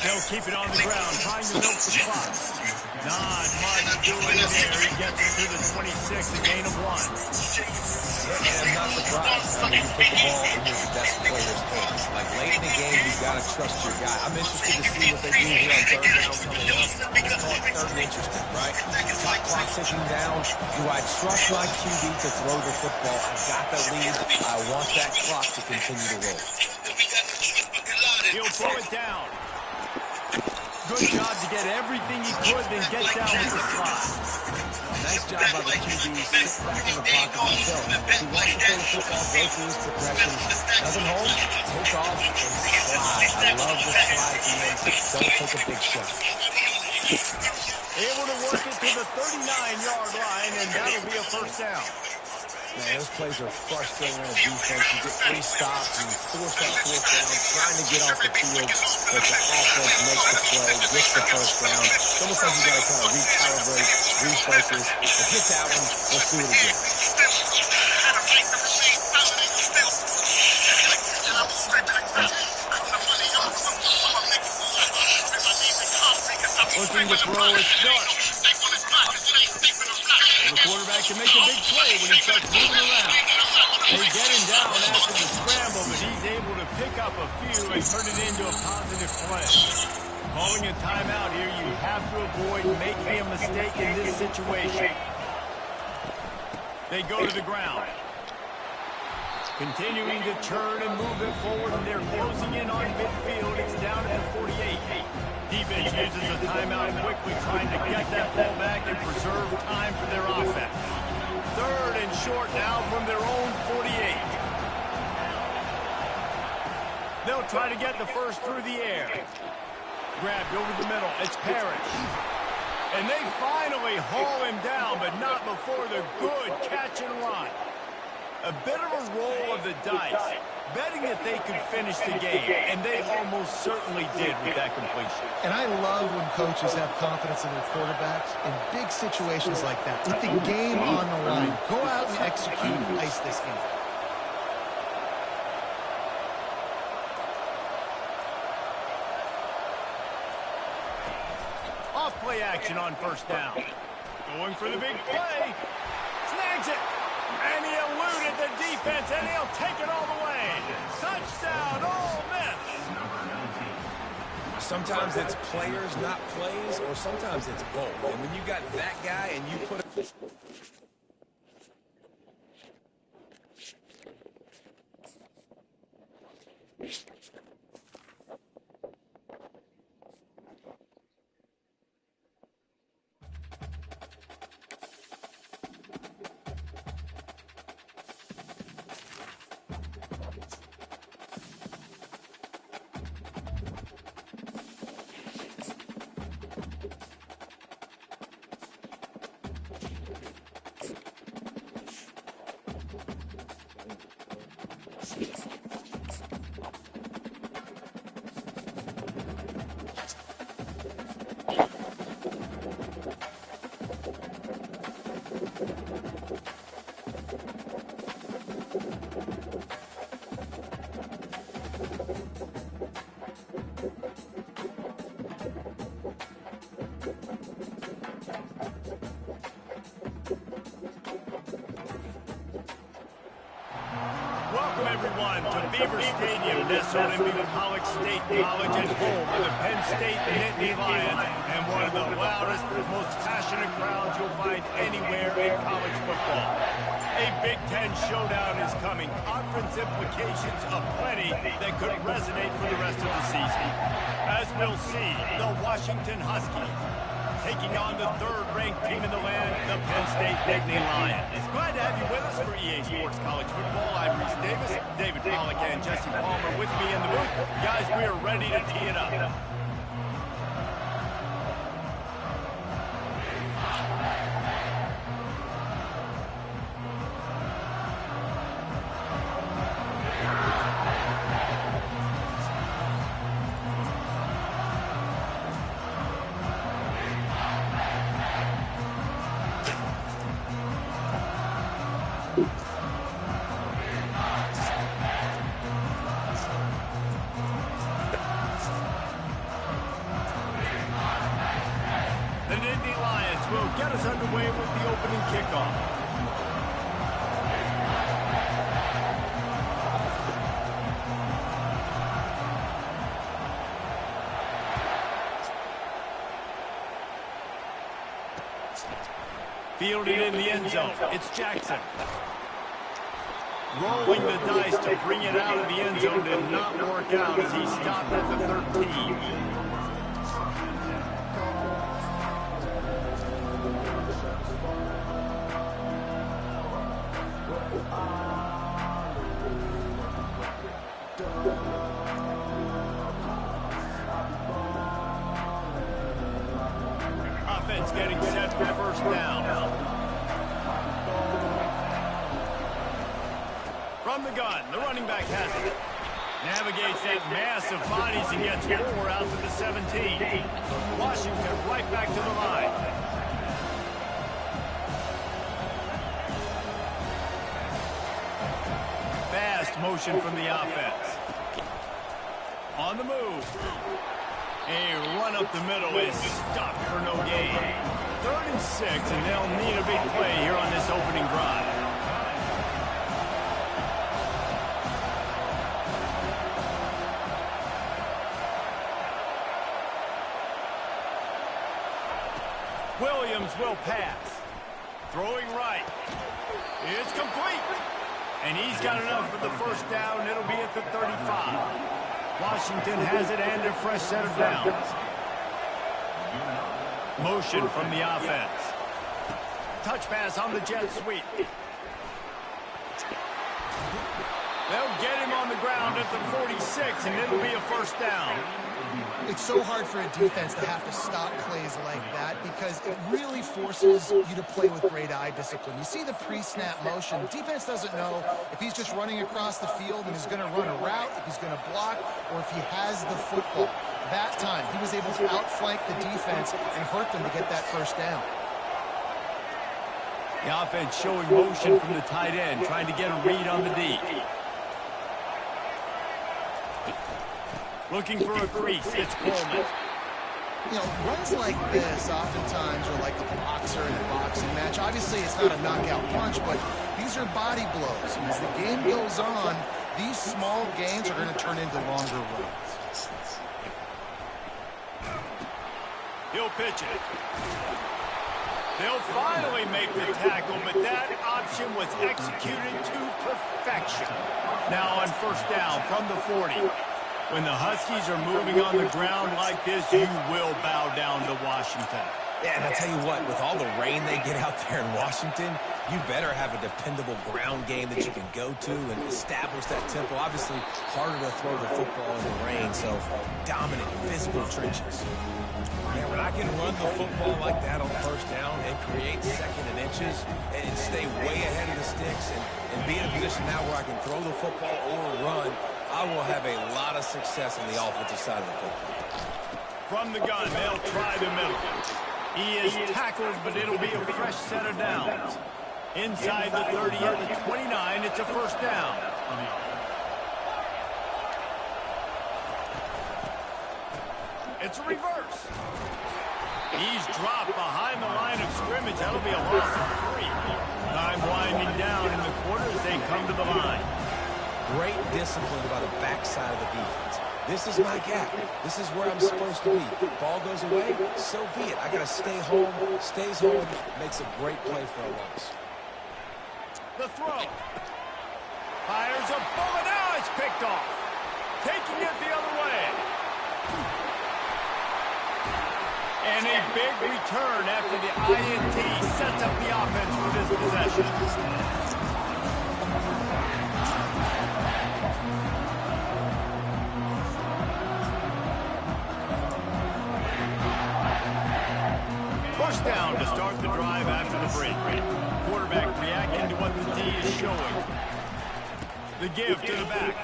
They'll keep it on the ground, trying to milk the clock. Not much doing there. He gets it to the 26, a gain of 1. And I'm not surprised when you put the ball in your best player's hands. Like, late in the game, you've got to trust your guy. I'm interested to see what they do here on third down coming up. Let's call it third and interesting, right? Top clock ticking down. Do I trust my QB to throw the football? I've got the lead. I want that clock to continue to roll. He'll throw it down. Good job to get everything he could, then get down with the slot. Nice job by the QB. Sit back in the pocket until he wants to throw the football, go through his progressions. Nothing home, take off and slide. I love the slide command. Don't take a big shot. Able to work it to the 39-yard line, and that'll be a first down. Man, those plays are frustrating on defense. You get 3 stops and you force that fourth down, trying to get off the field, but the offense makes the play, gets the first down. It's almost like you got to kind of recalibrate, refocus. But get that one. Let's do it again. Looking to throw, it's Dart. The quarterback can make a big play when he starts moving around. They get him down after the scramble, but he's able to pick up a few and turn it into a positive play. Calling a timeout here, you have to avoid making a mistake in this situation. They go to the ground. Continuing to turn and move it forward, and they're closing in on midfield. It's down at the 48. Defense uses a timeout quickly, trying to get that ball back and preserve time for their offense. Third and short now from their own 48. They'll try to get the first through the air. Grabbed over the middle. It's Parrish. And they finally haul him down, but not before the good catch and run. A bit of a roll of the dice, betting that they could finish the game, and they almost certainly did with that completion. And I love when coaches have confidence in their quarterbacks in big situations like that. With the game on the line, go out and execute and ice this game. Off play action on first down. Going for the big play. Snags it. And he eluded the defense, and he'll take it all the way. Touchdown, Ole Miss. Sometimes it's players, not plays, or sometimes it's both. And when you got that guy and you put it... Welcome, everyone, to Beaver Stadium, nestled in Bucolic State College and home of the Penn State Nittany Lions, and one of the loudest, most passionate crowds you'll find anywhere in college football. A Big Ten showdown is coming. Conference implications aplenty that could resonate for the rest of the season. As we'll see, the Washington Huskies taking on the third-ranked team in the land, the Penn State Nittany Lions. Glad to have you with us for EA Sports College Football. I'm Reese Davis, David Pollack, and Jesse Palmer with me in the booth. Guys, we are ready to tee it up. The Nittany with the opening kickoff. Fielded in the end zone. It's Jackson. Rolling the dice to bring it out of the end zone did not work out as he stopped at the 13. Offense getting set for first down. From the gun, the running back has it. Navigates that mass of bodies and gets 4 out to the 17. Washington right back to the line. Fast motion from the offense. On the move. A run up the middle is stopped for no gain. 3rd and 6, and they'll need a big play here on this opening drive. Williams will pass. Throwing right. It's complete. And he's got enough for the first down. It'll be at the 35. Washington has it and a fresh set of downs. Motion from the offense. Touch pass on the jet sweep. They'll get him on the ground at the 46, and it'll be a first down. It's so hard for a defense to have to stop plays like that because it really forces you to play with great eye discipline. You see the pre-snap motion. The defense doesn't know if he's just running across the field and he's going to run a route, if he's going to block, or if he has the football. That time, he was able to outflank the defense and hurt them to get that first down. The offense showing motion from the tight end, trying to get a read on the D. Looking for a crease, it's Coleman. You know, runs like this oftentimes are like a boxer in a boxing match. Obviously, it's not a knockout punch, but these are body blows. And as the game goes on, these small gains are going to turn into longer runs. He'll pitch it. They'll finally make the tackle, but that option was executed to perfection. Now on first down from the 40. When the Huskies are moving on the ground like this, you will bow down to Washington. Yeah, and I'll tell you what, with all the rain they get out there in Washington, you better have a dependable ground game that you can go to and establish that tempo. Obviously, harder to throw the football in the rain, so dominant physical trenches. Yeah, when I can run the football like that on first down and create second and inches and stay way ahead of the sticks and be in a position now where I can throw the football or run, I will have a lot of success on the offensive side of the football. From the gun, they'll try the middle. He is tackled, but it'll be a fresh set of downs. Inside the 30 at the 29, it's a first down. It's a reverse. He's dropped behind the line of scrimmage. That'll be a loss of 3. Time winding down in the quarter as they come to the line. Great discipline by the backside of the defense. This is my gap. This is where I'm supposed to be. Ball goes away, so be it. I got to stay home. Stays home, makes a great play for a loss. The throw. Fires a bullet. Now it's picked off. Taking it the other way. And a big return after the INT sets up the offense for this possession. First down to start the drive after the break. Quarterback reacting to what the D is showing. The give to the back.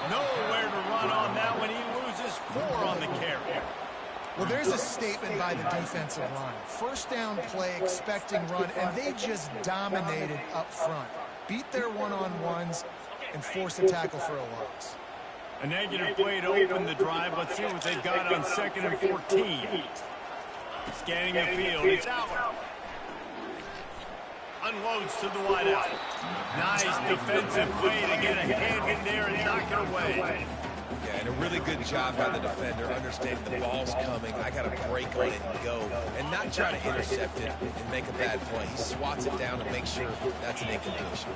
Nowhere to run on that one. He loses 4 on the carry. Well, there's a statement by the defensive line. First down play, expecting run, and they just dominated up front. Beat their one-on-ones and forced a tackle for a loss. A negative play to open the drive. Let's see what they've got on 2nd and 14. Scanning the field. It's out. unloads to the wideout. Nice defensive play to get a hand in there and knock it away. Yeah, and a really good job by the defender, understanding the ball's coming. I got to break on it and go, and not try to intercept it and make a bad play. He swats it down and makes sure that's an incompletion.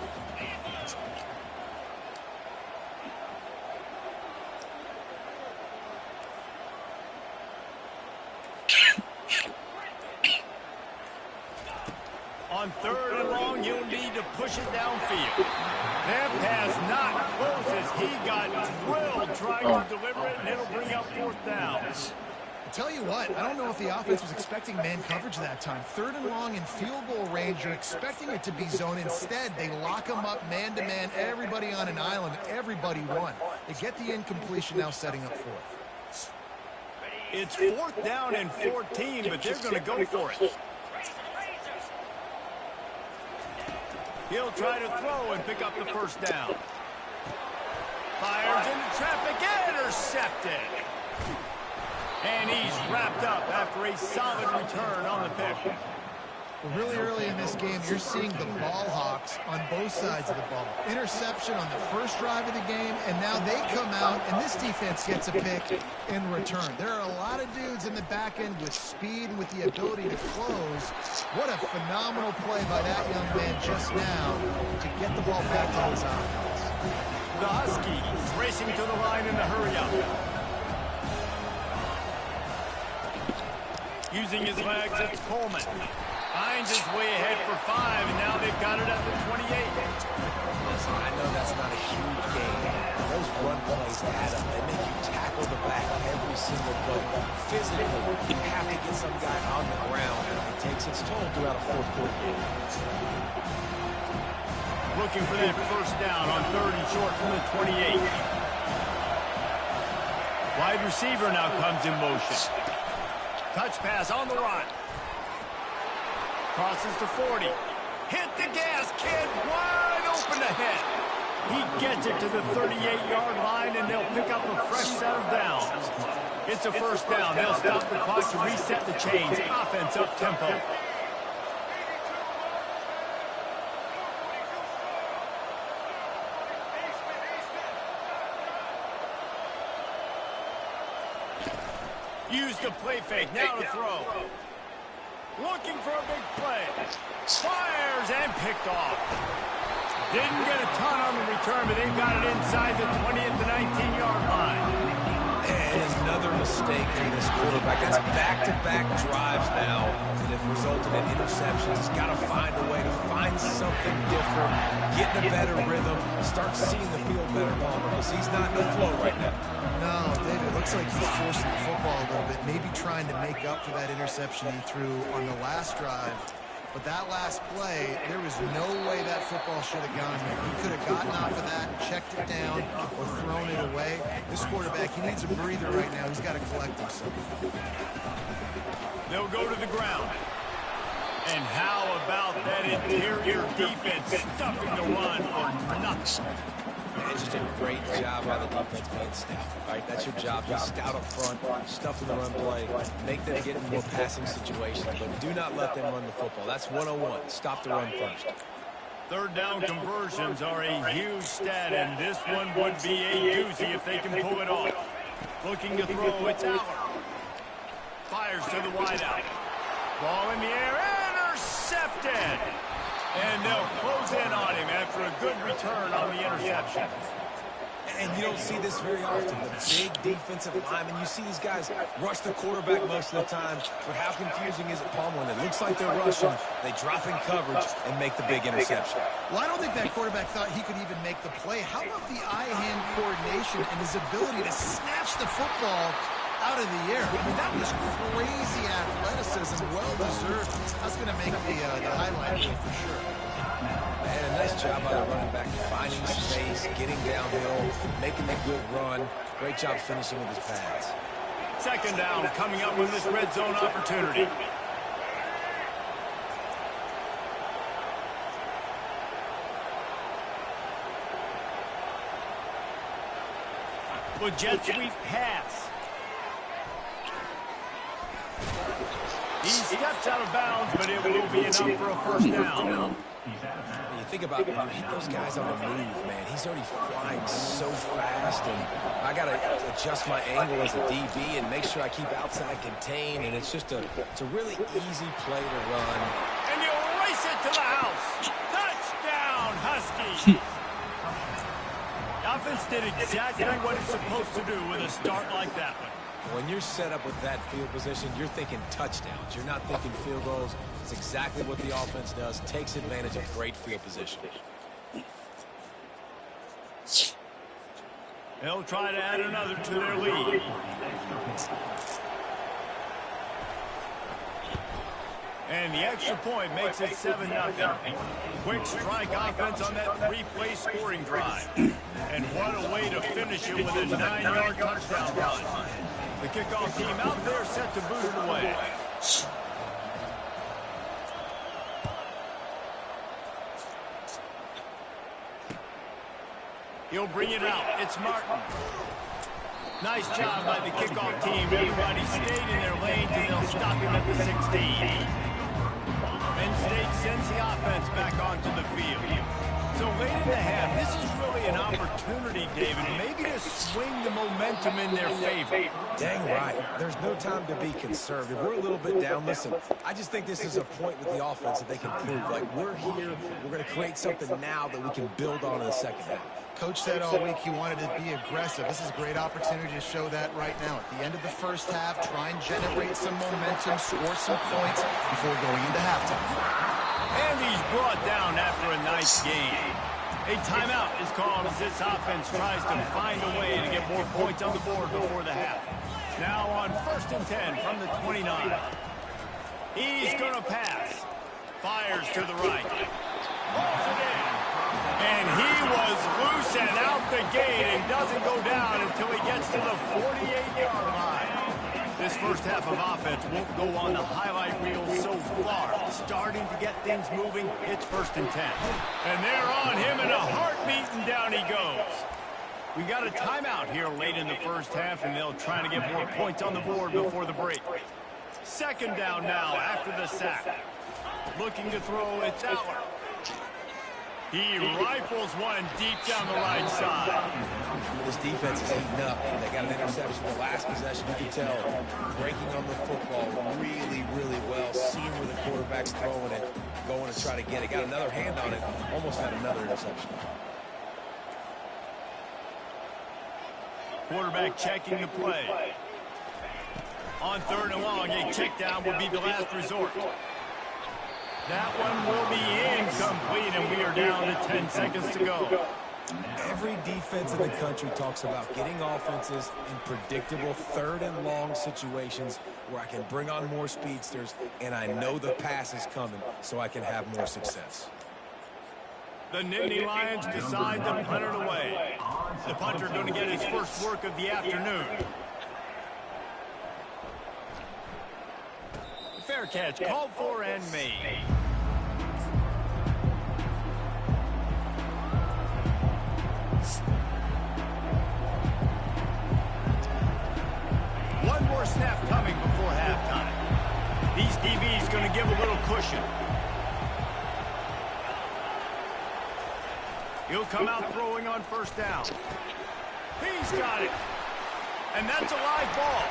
On 3rd and long, you'll need to push it downfield. That pass not close as he got drilled trying to deliver it, and it'll bring up 4th down. I'll tell you what, I don't know if the offense was expecting man coverage that time. 3rd and long in field goal range, you're expecting it to be zone. Instead, they lock them up man-to-man, everybody on an island, everybody won. They get the incompletion now setting up 4th. It's 4th down and 14, but they're going to go for it. He'll try to throw and pick up the 1st down. Fires into traffic, intercepted. And he's wrapped up after a solid return on the pick. Well, really early in this game, you're seeing the ball hawks on both sides of the ball. Interception on the first drive of the game, and now they come out, and this defense gets a pick in return. There are a lot of dudes in the back end with speed and with the ability to close. What a phenomenal play by that young man just now to get the ball back to his offense. The Huskies racing to the line in the hurry-up. Using his legs, it's Coleman. Finds his way ahead for 5, and now they've got it at the 28. Listen, I know that's not a huge game. Those run plays add up. They make you tackle the back every single play. Physically, you have to get some guy on the ground. It takes its toll throughout a 4th-quarter game. Looking for that 1st down on 3rd and short from the 28. Wide receiver now comes in motion. Touch pass on the run. Crosses to 40. Hit the gas, kid. Wide open ahead. He gets it to the 38-yard line, and they'll pick up a fresh set of downs. It's a 1st down. They'll stop the clock to reset the chains. Offense up tempo. Use the play fake. Now to throw. Looking for a big play. Fires and picked off. Didn't get a ton on the return, but they've got it inside the 20 at the 19-yard line. And another mistake from this quarterback. That's back-to-back drives now that have resulted in interceptions. He's got to find a way to find something different, get in a better rhythm, start seeing the field better, Palmer, because he's not in the flow right now. No, David, looks like he's forcing the football a little bit, maybe trying to make up for that interception he threw on the last drive. But that last play, there was no way that football should have gone there. He could have gotten off of that, checked it down, or thrown it away. This quarterback, he needs a breather right now. He's got to collect himself. They'll go to the ground. And how about that interior defense stuffing the run for nothing? It's just a great job by the defense being stout. Right? That's your job. Just stout up front, stuff in the run play, make them get in more passing situations, but do not let them run the football. That's 101. Stop the run first. 3rd down conversions are a huge stat, and this one would be a doozy if they can pull it off. Looking to throw, it's out. Fires to the wideout. Ball in the air, intercepted. And they'll close in on him after a good return on the interception. And you don't see this very often. The big defensive linemen, you see these guys rush the quarterback most of the time, but how confusing is it, Palmer? When it looks like they're rushing, they drop in coverage and make the big interception. Well, I don't think that quarterback thought he could even make the play. How about the eye-hand coordination and his ability to snatch the football out of the air? I mean, that was crazy athleticism, well-deserved. That's going to make the highlight reel for sure. And a nice job by the running back, finding space, getting downhill, making a good run. Great job finishing with his pads. 2nd down coming up with this red zone opportunity. With jet sweep pass. He steps out of bounds, but it will be enough for a 1st down. You think about when you hit those guys on the move, man, he's already flying so fast, and I got to adjust my angle as a DB and make sure I keep outside contained, and it's a really easy play to run. And you race it to the house. Touchdown, Huskies. The offense did exactly what it's supposed to do with a start like that one. When you're set up with that field position, you're thinking touchdowns. You're not thinking field goals. It's exactly what the offense does. Takes advantage of great field position. They'll try to add another to their lead. And the extra point makes it 7-0. Quick strike offense on that 3-play scoring drive. And what a way to finish it with a 9-yard touchdown run. The kickoff team out there set to boot it away. He'll bring it out. It's Martin. Nice job by the kickoff team. Everybody stayed in their lanes, and they'll stop him at the 16. Penn State sends the offense back onto the field. So late in the half, this is really an opportunity, David, maybe to swing the momentum in their favor. Dang right. There's no time to be conservative. We're a little bit down. Listen, I just think this is a point with the offense that they can prove. Like, we're here. We're going to create something now that we can build on in the second half. Coach said all week he wanted to be aggressive. This is a great opportunity to show that right now. At the end of the first half, try and generate some momentum, score some points before going into halftime. And he's brought down after a nice game. A timeout is called as this offense tries to find a way to get more points on the board before the half. Now on 1st and 10 from the 29. He's going to pass. Fires to the right. Rolls it in. And he was loose and out the gate and doesn't go down until he gets to the 48-yard line. This first half of offense won't go on the highlight reel so far. Starting to get things moving, it's 1st and 10. And they're on him in a heartbeat, and down he goes. We got a timeout here late in the first half, and they'll try to get more points on the board before the break. 2nd down now after the sack. Looking to throw, it's Aller. He rifles one deep down the right side. This defense is heating up. They got an interception the last possession. You can tell breaking on the football really, really well. Seeing where the quarterback's throwing it, going to try to get it. Got another hand on it. Almost had another interception. Quarterback checking the play. On 3rd and long, a check down will be the last resort. That one will be incomplete, and we are down to 10 seconds to go. Every defense in the country talks about getting offenses in predictable 3rd and long situations where I can bring on more speedsters, and I know the pass is coming, so I can have more success. The Nittany Lions decide to punt it away. The punter going to get his first work of the afternoon. Fair catch called for and made. One more snap coming before halftime. These DBs going to give a little cushion. He'll come out throwing on 1st down. He's got it. And that's a live ball.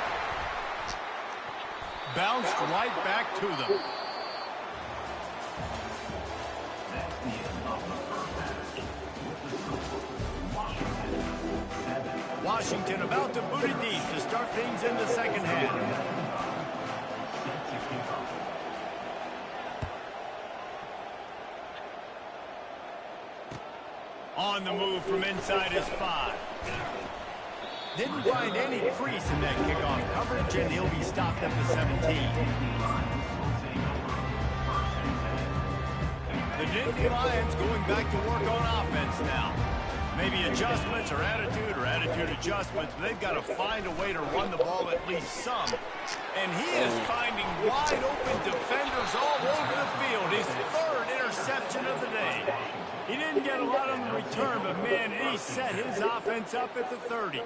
Bounced right back to them. Washington about to boot it deep to start things in the second half. On the move from inside his 5. Didn't find any crease in that kickoff coverage, and he'll be stopped at the 17. The Nittany Lions going back to work on offense now. Maybe adjustments or attitude adjustments, but they've got to find a way to run the ball at least some. And he is finding wide open defenders all over the field. His 3rd interception of the day. He didn't get a lot on the return, but man, he set his offense up at the 30.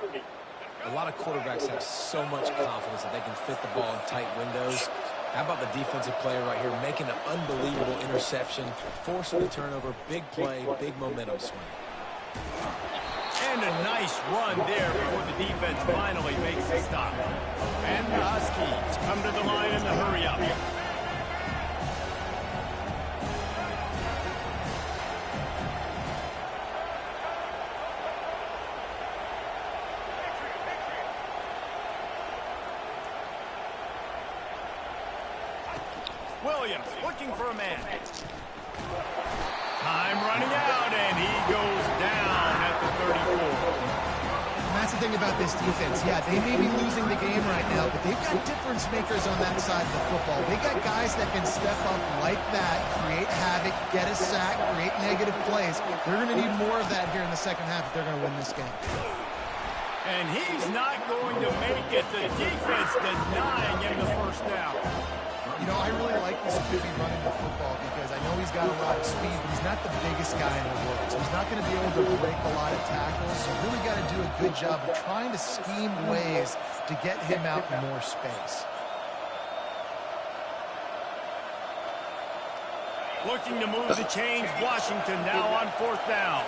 A lot of quarterbacks have so much confidence that they can fit the ball in tight windows. How about the defensive player right here making an unbelievable interception, forcing the turnover, big play, big momentum swing. And a nice run there before the defense finally makes a stop. And the Huskies come to the line in the hurry-up. Williams looking for a man. Time running out, and he goes down at the 34. And that's the thing about this defense. Yeah, they may be losing the game right now, but they've got difference makers on that side of the football. They got guys that can step up like that, create havoc, get a sack, create negative plays. They're going to need more of that here in the second half if they're going to win this game. And he's not going to make it. The defense denying him the first down. You know, I really like this QB running the football because I know he's got a lot of speed, but he's not the biggest guy in the world. So he's not going to be able to break a lot of tackles. So you really got to do a good job of trying to scheme ways to get him out in more space. Looking to move the chains. Washington now on fourth down.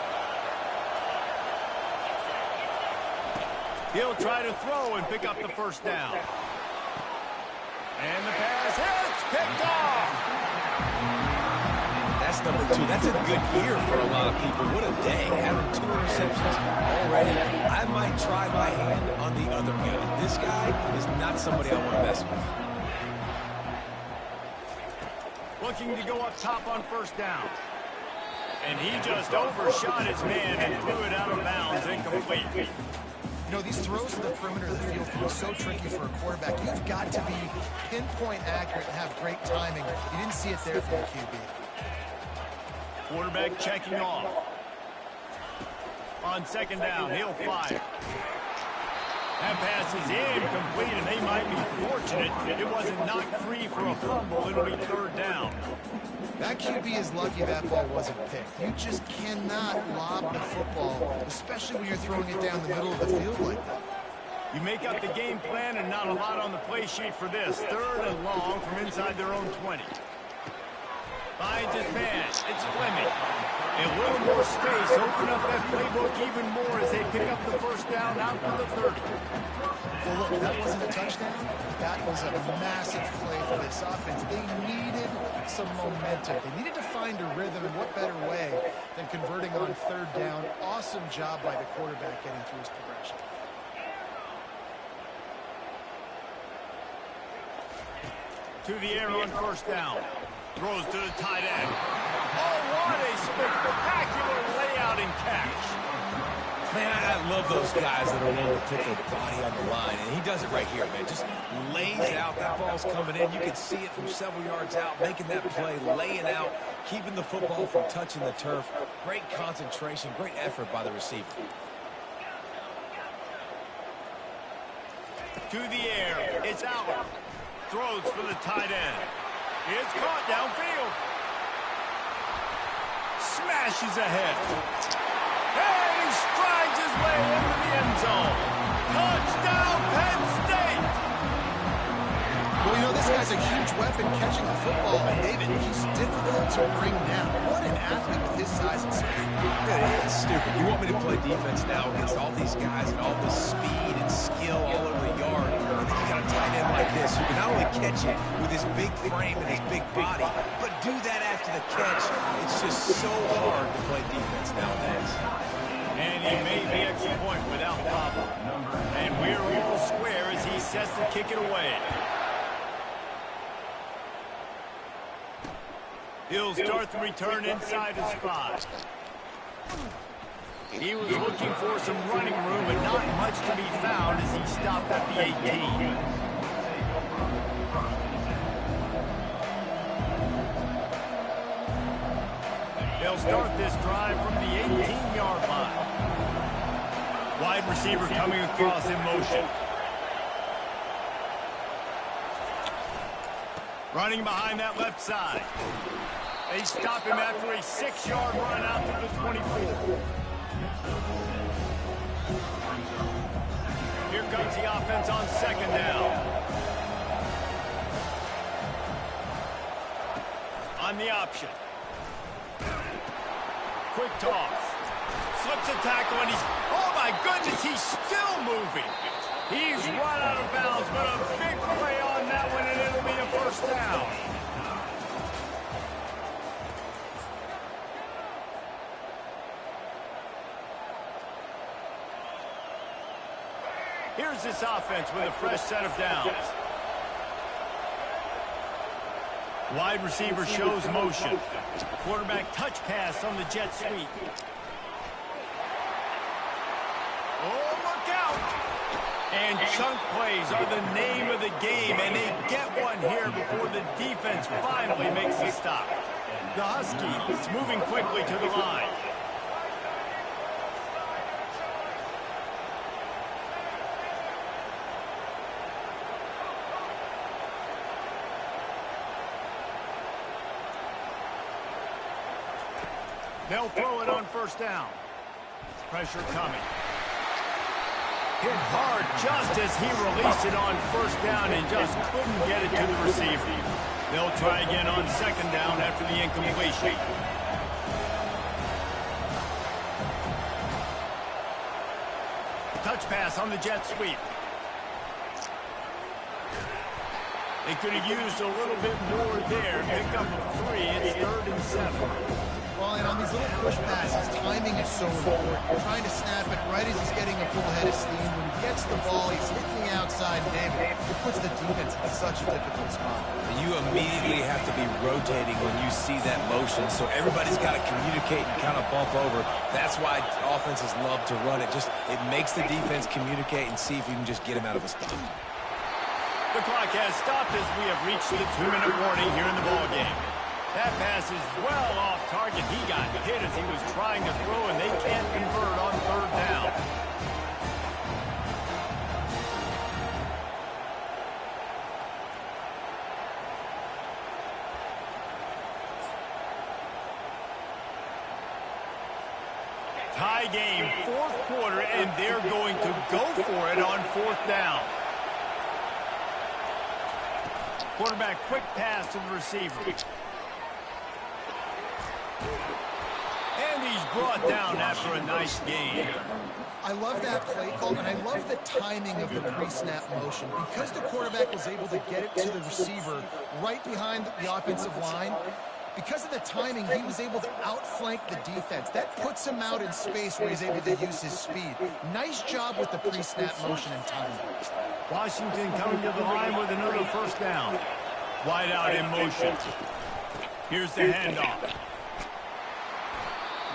He'll try to throw and pick up the first down. And the pass hits, picked off. That's number 2. That's a good year for a lot of people. What a day. Having 2 interceptions already. I might try my hand on the other guy. This guy is not somebody I want to mess with. Looking to go up top on first down. And he just overshot his man and threw it out of bounds, incomplete. You know, these throws to the perimeter of the field can be so tricky for a quarterback. You've got to be pinpoint accurate and have great timing. You didn't see it there from the QB. Quarterback checking off. On second down, he'll fire. That pass is incomplete, and they might be fortunate it wasn't knocked free for a fumble. It'll be third down. That QB is lucky that ball wasn't picked. You just cannot lob the football, especially when you're throwing it down the middle of the field like that. You make up the game plan and not a lot on the play sheet for this. Third and long from inside their own 20. Finds his man. It's Fleming. A little more space. Open up that playbook even more as they pick up the first down out to the 30. Well, look, that wasn't a touchdown. That was a massive play for this offense. They needed some momentum. They needed to find a rhythm, and what better way than converting on third down. Awesome job by the quarterback getting through his progression. To the air on first down. Throws to the tight end. Oh, what a spectacular layout and catch. Man, I love those guys that are willing to put their body on the line, and he does it right here, man. Just lays out. That ball's coming in. You can see it from several yards out, making that play, laying out, keeping the football from touching the turf. Great concentration, great effort by the receiver. To the air. It's out. Throws for the tight end. It's caught downfield. Smashes ahead. And he strides his way into the end zone. Touchdown, Penn State! Well, you know, this guy's a huge weapon catching the football, and David, he's difficult to bring down. What an athlete with his size and speed. Yeah, it's stupid. You want me to play defense now against all these guys and all this speed and skill all over the yard, and then you got a tight end like this who can not only catch it with his big frame and his big body, but do that after the catch. It's just so hard to play defense nowadays. And he made the extra point without problem. And we're all square as he's set to kick it away. He'll start the return inside his 5. He was looking for some running room, but not much to be found as he stopped at the 18. They'll start this drive from the 18-yard line. Wide receiver coming across in motion. Running behind that left side. They stop him after a 6-yard run out to the 24. Here comes the offense on second down. On the option. Quick toss. Slips a tackle and he's... Oh my goodness, he's still moving. He's run out of bounds, but a big play on that one, and it'll be a first down. Here's this offense with a fresh set of downs. Wide receiver shows motion. Quarterback touch pass on the jet sweep. Oh, look out! And chunk plays are the name of the game, and they get one here before the defense finally makes a stop. The Huskies moving quickly to the line. They'll throw it on first down. Pressure coming. Hit hard just as he released it on first down and just couldn't get it to the receiver. They'll try again on second down after the incompletion. Touch pass on the jet sweep. They could have used a little bit more there. Pick up a 3. It's 3rd and 7. Well, and on these little push passes, timing is so important. You're trying to snap it right as he's getting a full head of steam. When he gets the ball, he's hitting the outside, and it puts the defense in such a difficult spot. You immediately have to be rotating when you see that motion, so everybody's got to communicate and kind of bump over. That's why offenses love to run it. It makes the defense communicate and see if you can just get him out of a stop. The clock has stopped as we have reached the 2-minute warning here in the ballgame. That pass is well off target. He got hit as he was trying to throw, and they can't convert on third down. Tie game, fourth quarter, and they're going to go for it on fourth down. Quarterback quick pass to the receiver. And he's brought down after a nice gain. I love that play call, and I love the timing of the pre-snap motion. Because the quarterback was able to get it to the receiver right behind the offensive line, because of the timing, he was able to outflank the defense. That puts him out in space where he's able to use his speed. Nice job with the pre-snap motion and timing. Washington coming to the line with another first down. Wide out in motion. Here's the handoff.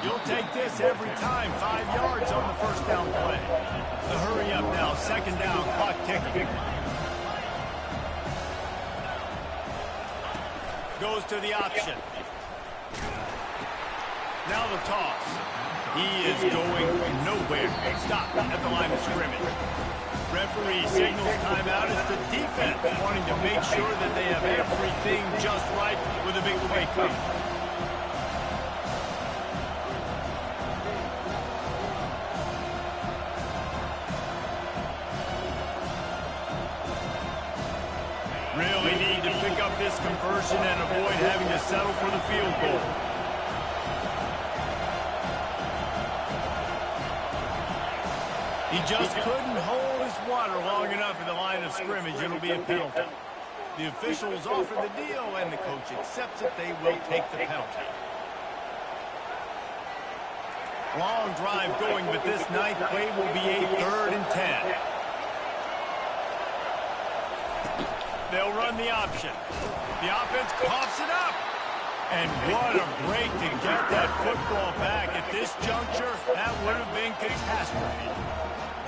You'll take this every time. 5 yards on the first down play. The hurry up now. Second down. Clock ticking. Goes to the option. Now the toss. He is going nowhere. Stop at the line of scrimmage. Referee signals timeout as the defense wanting to make sure that they have everything just right with a big play coming. Really need to pick up this conversion and avoid having to settle for the field goal. He just couldn't hold his water long enough at the line of scrimmage. It'll be a penalty. The officials offer the deal, and the coach accepts it. They will take the penalty. Long drive going, but this ninth play will be a 3rd and 10. They'll run the option. The offense coughs it up. And what a break to get that football back. At this juncture, that would have been catastrophe.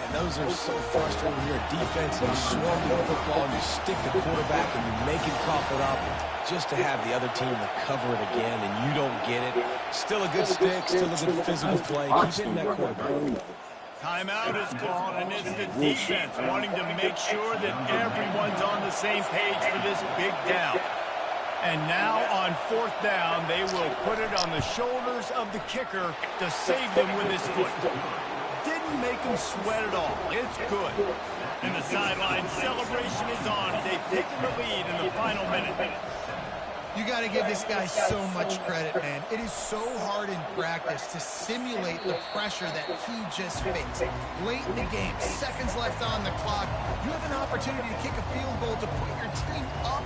And those are so frustrating when you're a defense and you swarm the football and you stick the quarterback and you make him cough it up just to have the other team recover it again and you don't get it. Still a good stick, still a good physical play. Keep hitting that quarterback. Timeout is called, and it's the defense wanting to make sure that everyone's on the same page for this big down. And now on fourth down, they will put it on the shoulders of the kicker to save them with his foot. Didn't make him sweat at all. It's good. And the sideline celebration is on as they've taken the lead in the final minute. You got to give this guy so much credit, man. It is so hard in practice to simulate the pressure that he just faced. Late in the game, seconds left on the clock, you have an opportunity to kick a field goal to put your team up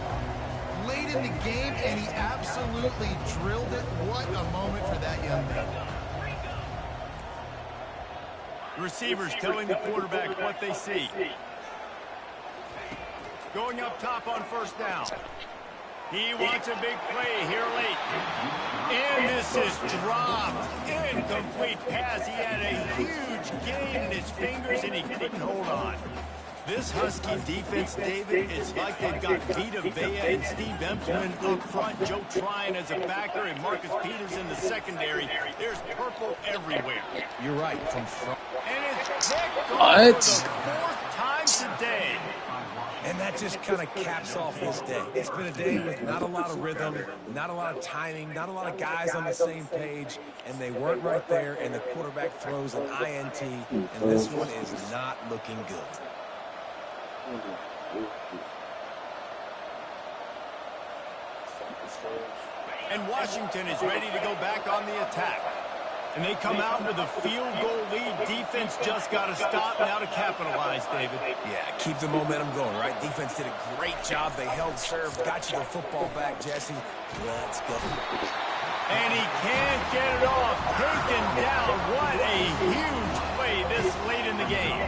late in the game, and he absolutely drilled it. What a moment for that young man. Receivers telling the quarterback what they see. Going up top on first down. He wants a big play here late. And this is dropped. Incomplete pass. He had a huge gain in his fingers, and he couldn't hold on. This Husky defense, David, it's like they've got Vita Vea and Steve Empleman up front, Joe Tryon as a backer, and Marcus Peters in the secondary. There's purple everywhere. You're right, from front. And it's picked off for the fourth time today. And that just kind of caps off this day. It's been a day with not a lot of rhythm, not a lot of timing, not a lot of guys on the same page, and they weren't right there, and the quarterback throws an INT, and this one is not looking good. And Washington is ready to go back on the attack. And they come out with a field goal lead. Defense just got to stop now to capitalize, David. Yeah, keep the momentum going, right? Defense did a great job. They held serve, got you the football back, Jesse. Let's go. And he can't get it off. Taken down. What a huge play this late in the game.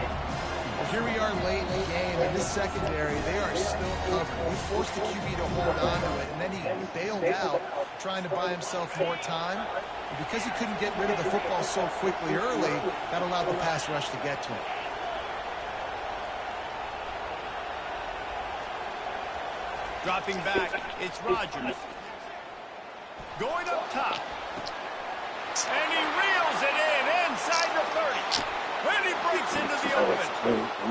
Well, here we are late in the game, and this secondary, they are still covered. We forced the QB to hold on to it, and then he bailed out, trying to buy himself more time. And because he couldn't get rid of the football so quickly early, that allowed the pass rush to get to him. Dropping back, it's Rodgers. Going up top. And he reels it in inside the 30. When he breaks into the open.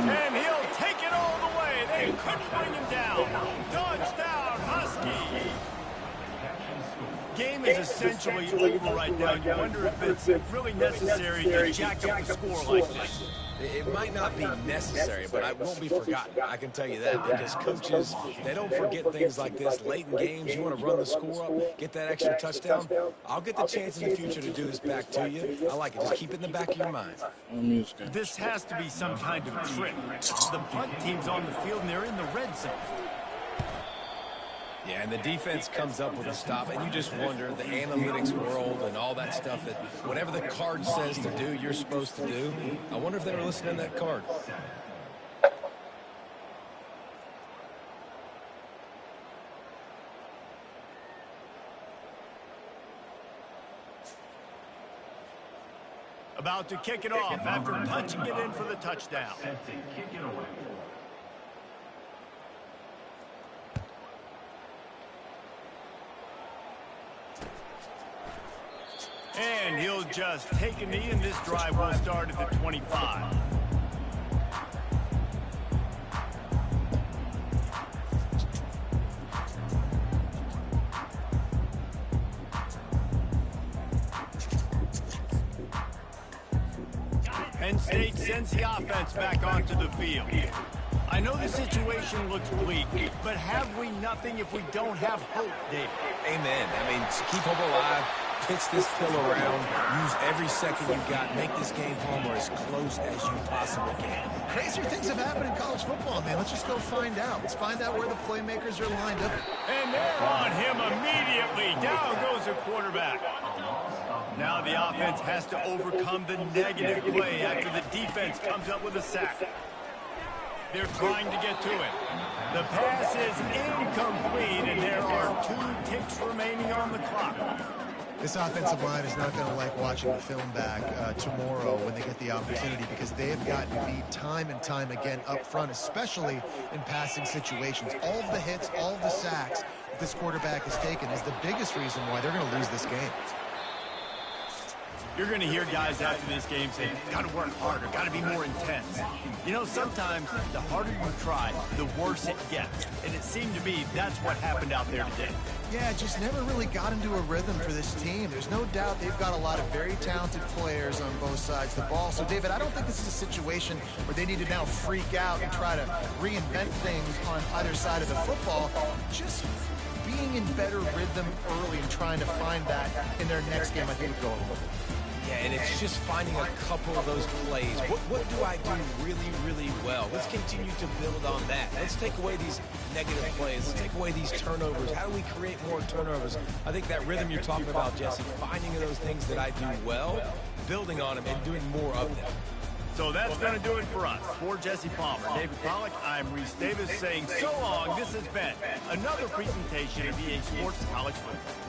And he'll take it all the way. They couldn't bring him down. Touchdown, Husky. Game is essentially over right now. You wonder if it's really necessary to jack up the score like this. It might not be necessary, but it won't be forgotten. I can tell you that, because coaches, they don't forget things like this. Late in games, you want to run the score up, get that extra touchdown. I'll get the chance in the future to do this back to you. I like it. Just keep it in the back of your mind. This has to be some kind of trick. The punt team's on the field, and they're in the red zone. Yeah, and the defense comes up with a stop, and you just wonder, the analytics world and all that stuff, that whatever the card says to do, you're supposed to do. I wonder if they were listening to that card. About to kick it off after punching it in for the touchdown. Kick it away. And he'll just take a knee, and this drive will start at the 25. Penn State sends the offense back onto the field. I know the situation looks bleak, but have we nothing if we don't have hope, David? Amen. I mean, keep hope alive. Pitch this pill around. Use every second you got. Make this game home or as close as you possibly can. Crazier things have happened in college football, man. Let's just go find out. Let's find out where the playmakers are lined up. And they're on him immediately. Down goes the quarterback. Now the offense has to overcome the negative play after the defense comes up with a sack. They're trying to get to it. The pass is incomplete, and there are 2 ticks remaining on the clock. This offensive line is not going to like watching the film back tomorrow when they get the opportunity, because they have gotten beat time and time again up front, especially in passing situations. All of the hits, all of the sacks that this quarterback has taken is the biggest reason why they're going to lose this game. You're going to hear guys after this game say, got to work harder, got to be more intense. You know, sometimes the harder you try, the worse it gets. And it seemed to me that's what happened out there today. Yeah, just never really got into a rhythm for this team. There's no doubt they've got a lot of very talented players on both sides of the ball. So, David, I don't think this is a situation where they need to now freak out and try to reinvent things on either side of the football. Just be being in better rhythm early and trying to find that in their next game, I think would go a little bit. Yeah, and it's just finding a couple of those plays. What do I do really, really well? Let's continue to build on that. Let's take away these negative plays. Let's take away these turnovers. How do we create more turnovers? I think that rhythm you're talking about, Jesse, finding those things that I do well, building on them, and doing more of them. So that's going to do it for us. For Jesse Palmer, David Pollack, I'm Reese Davis saying so long. This has been another presentation of EA Sports College Football.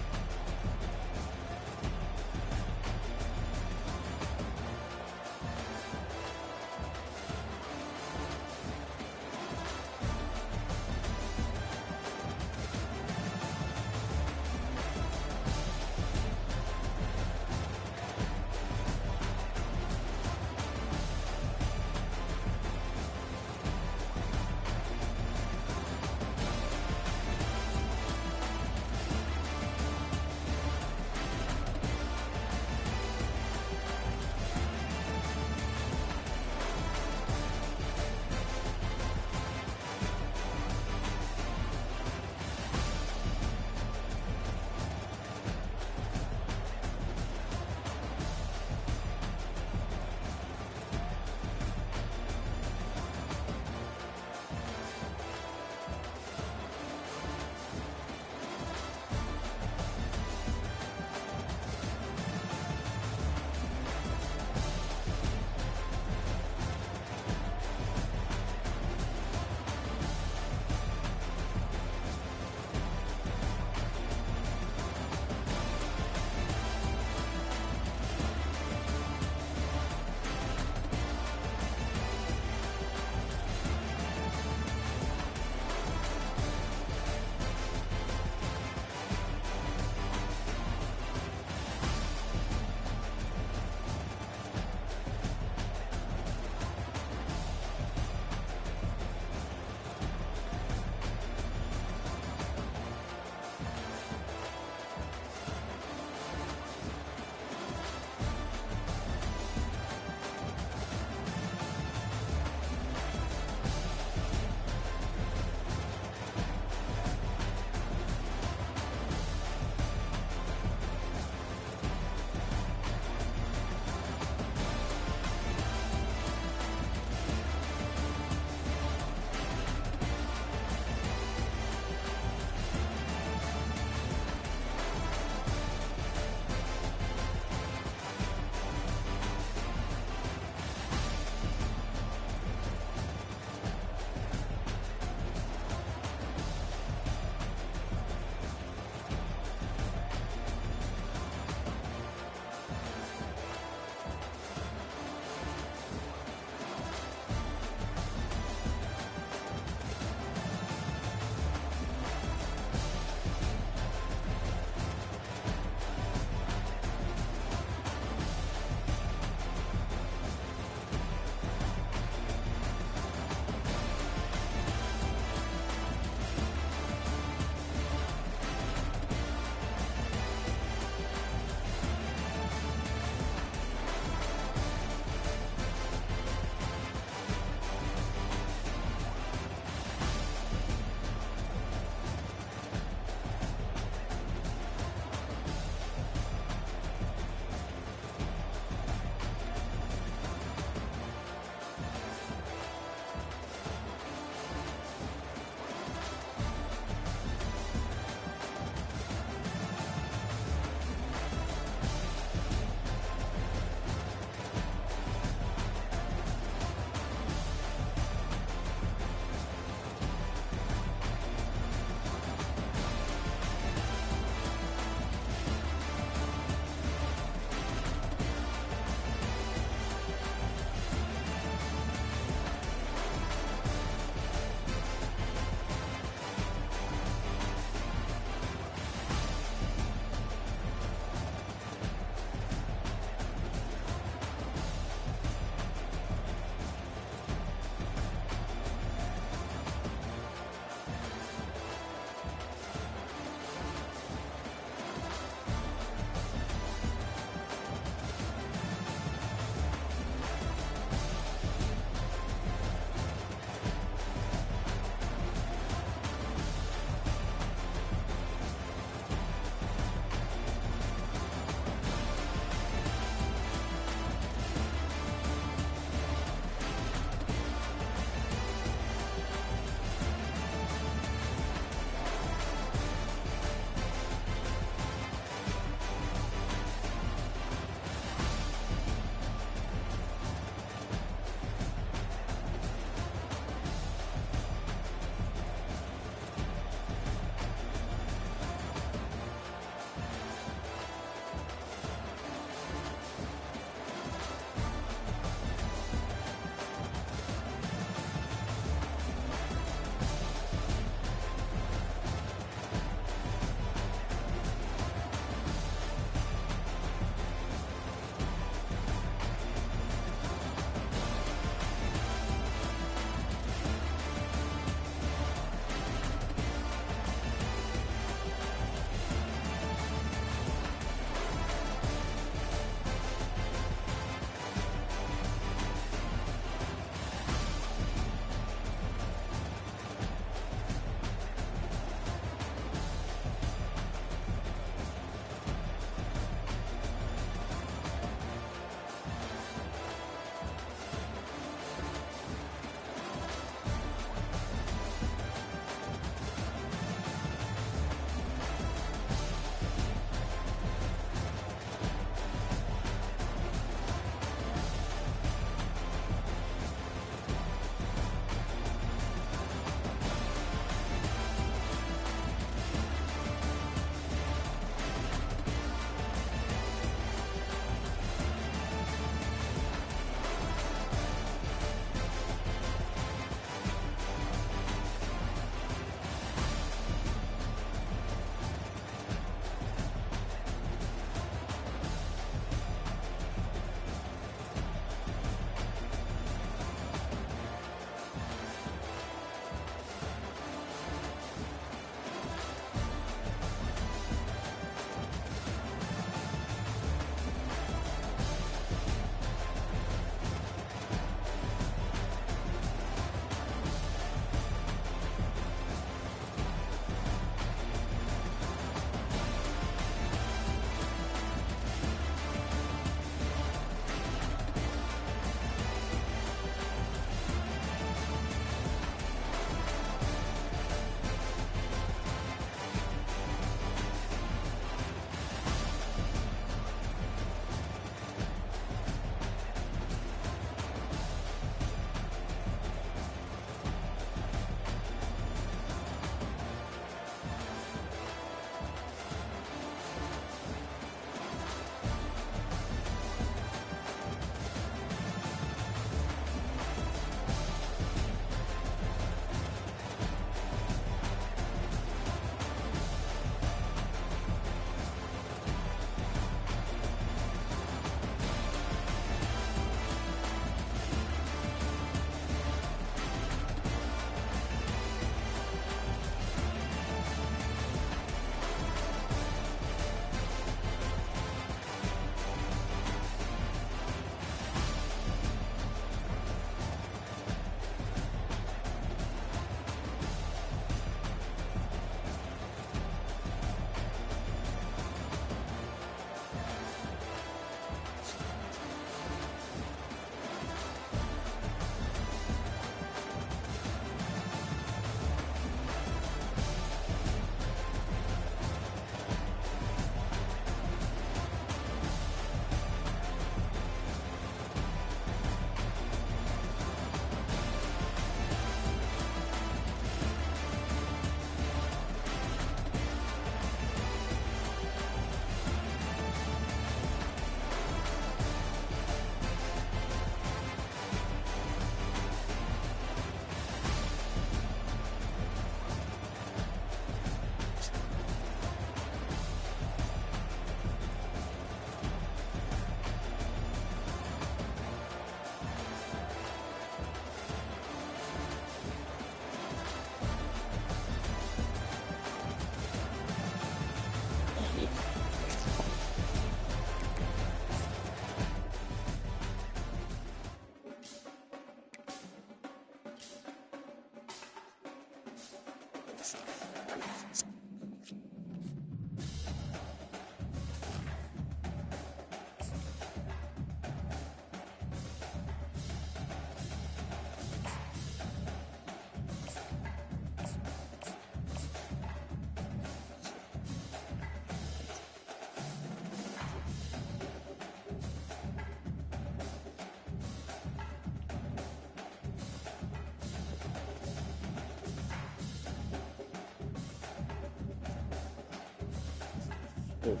Welcome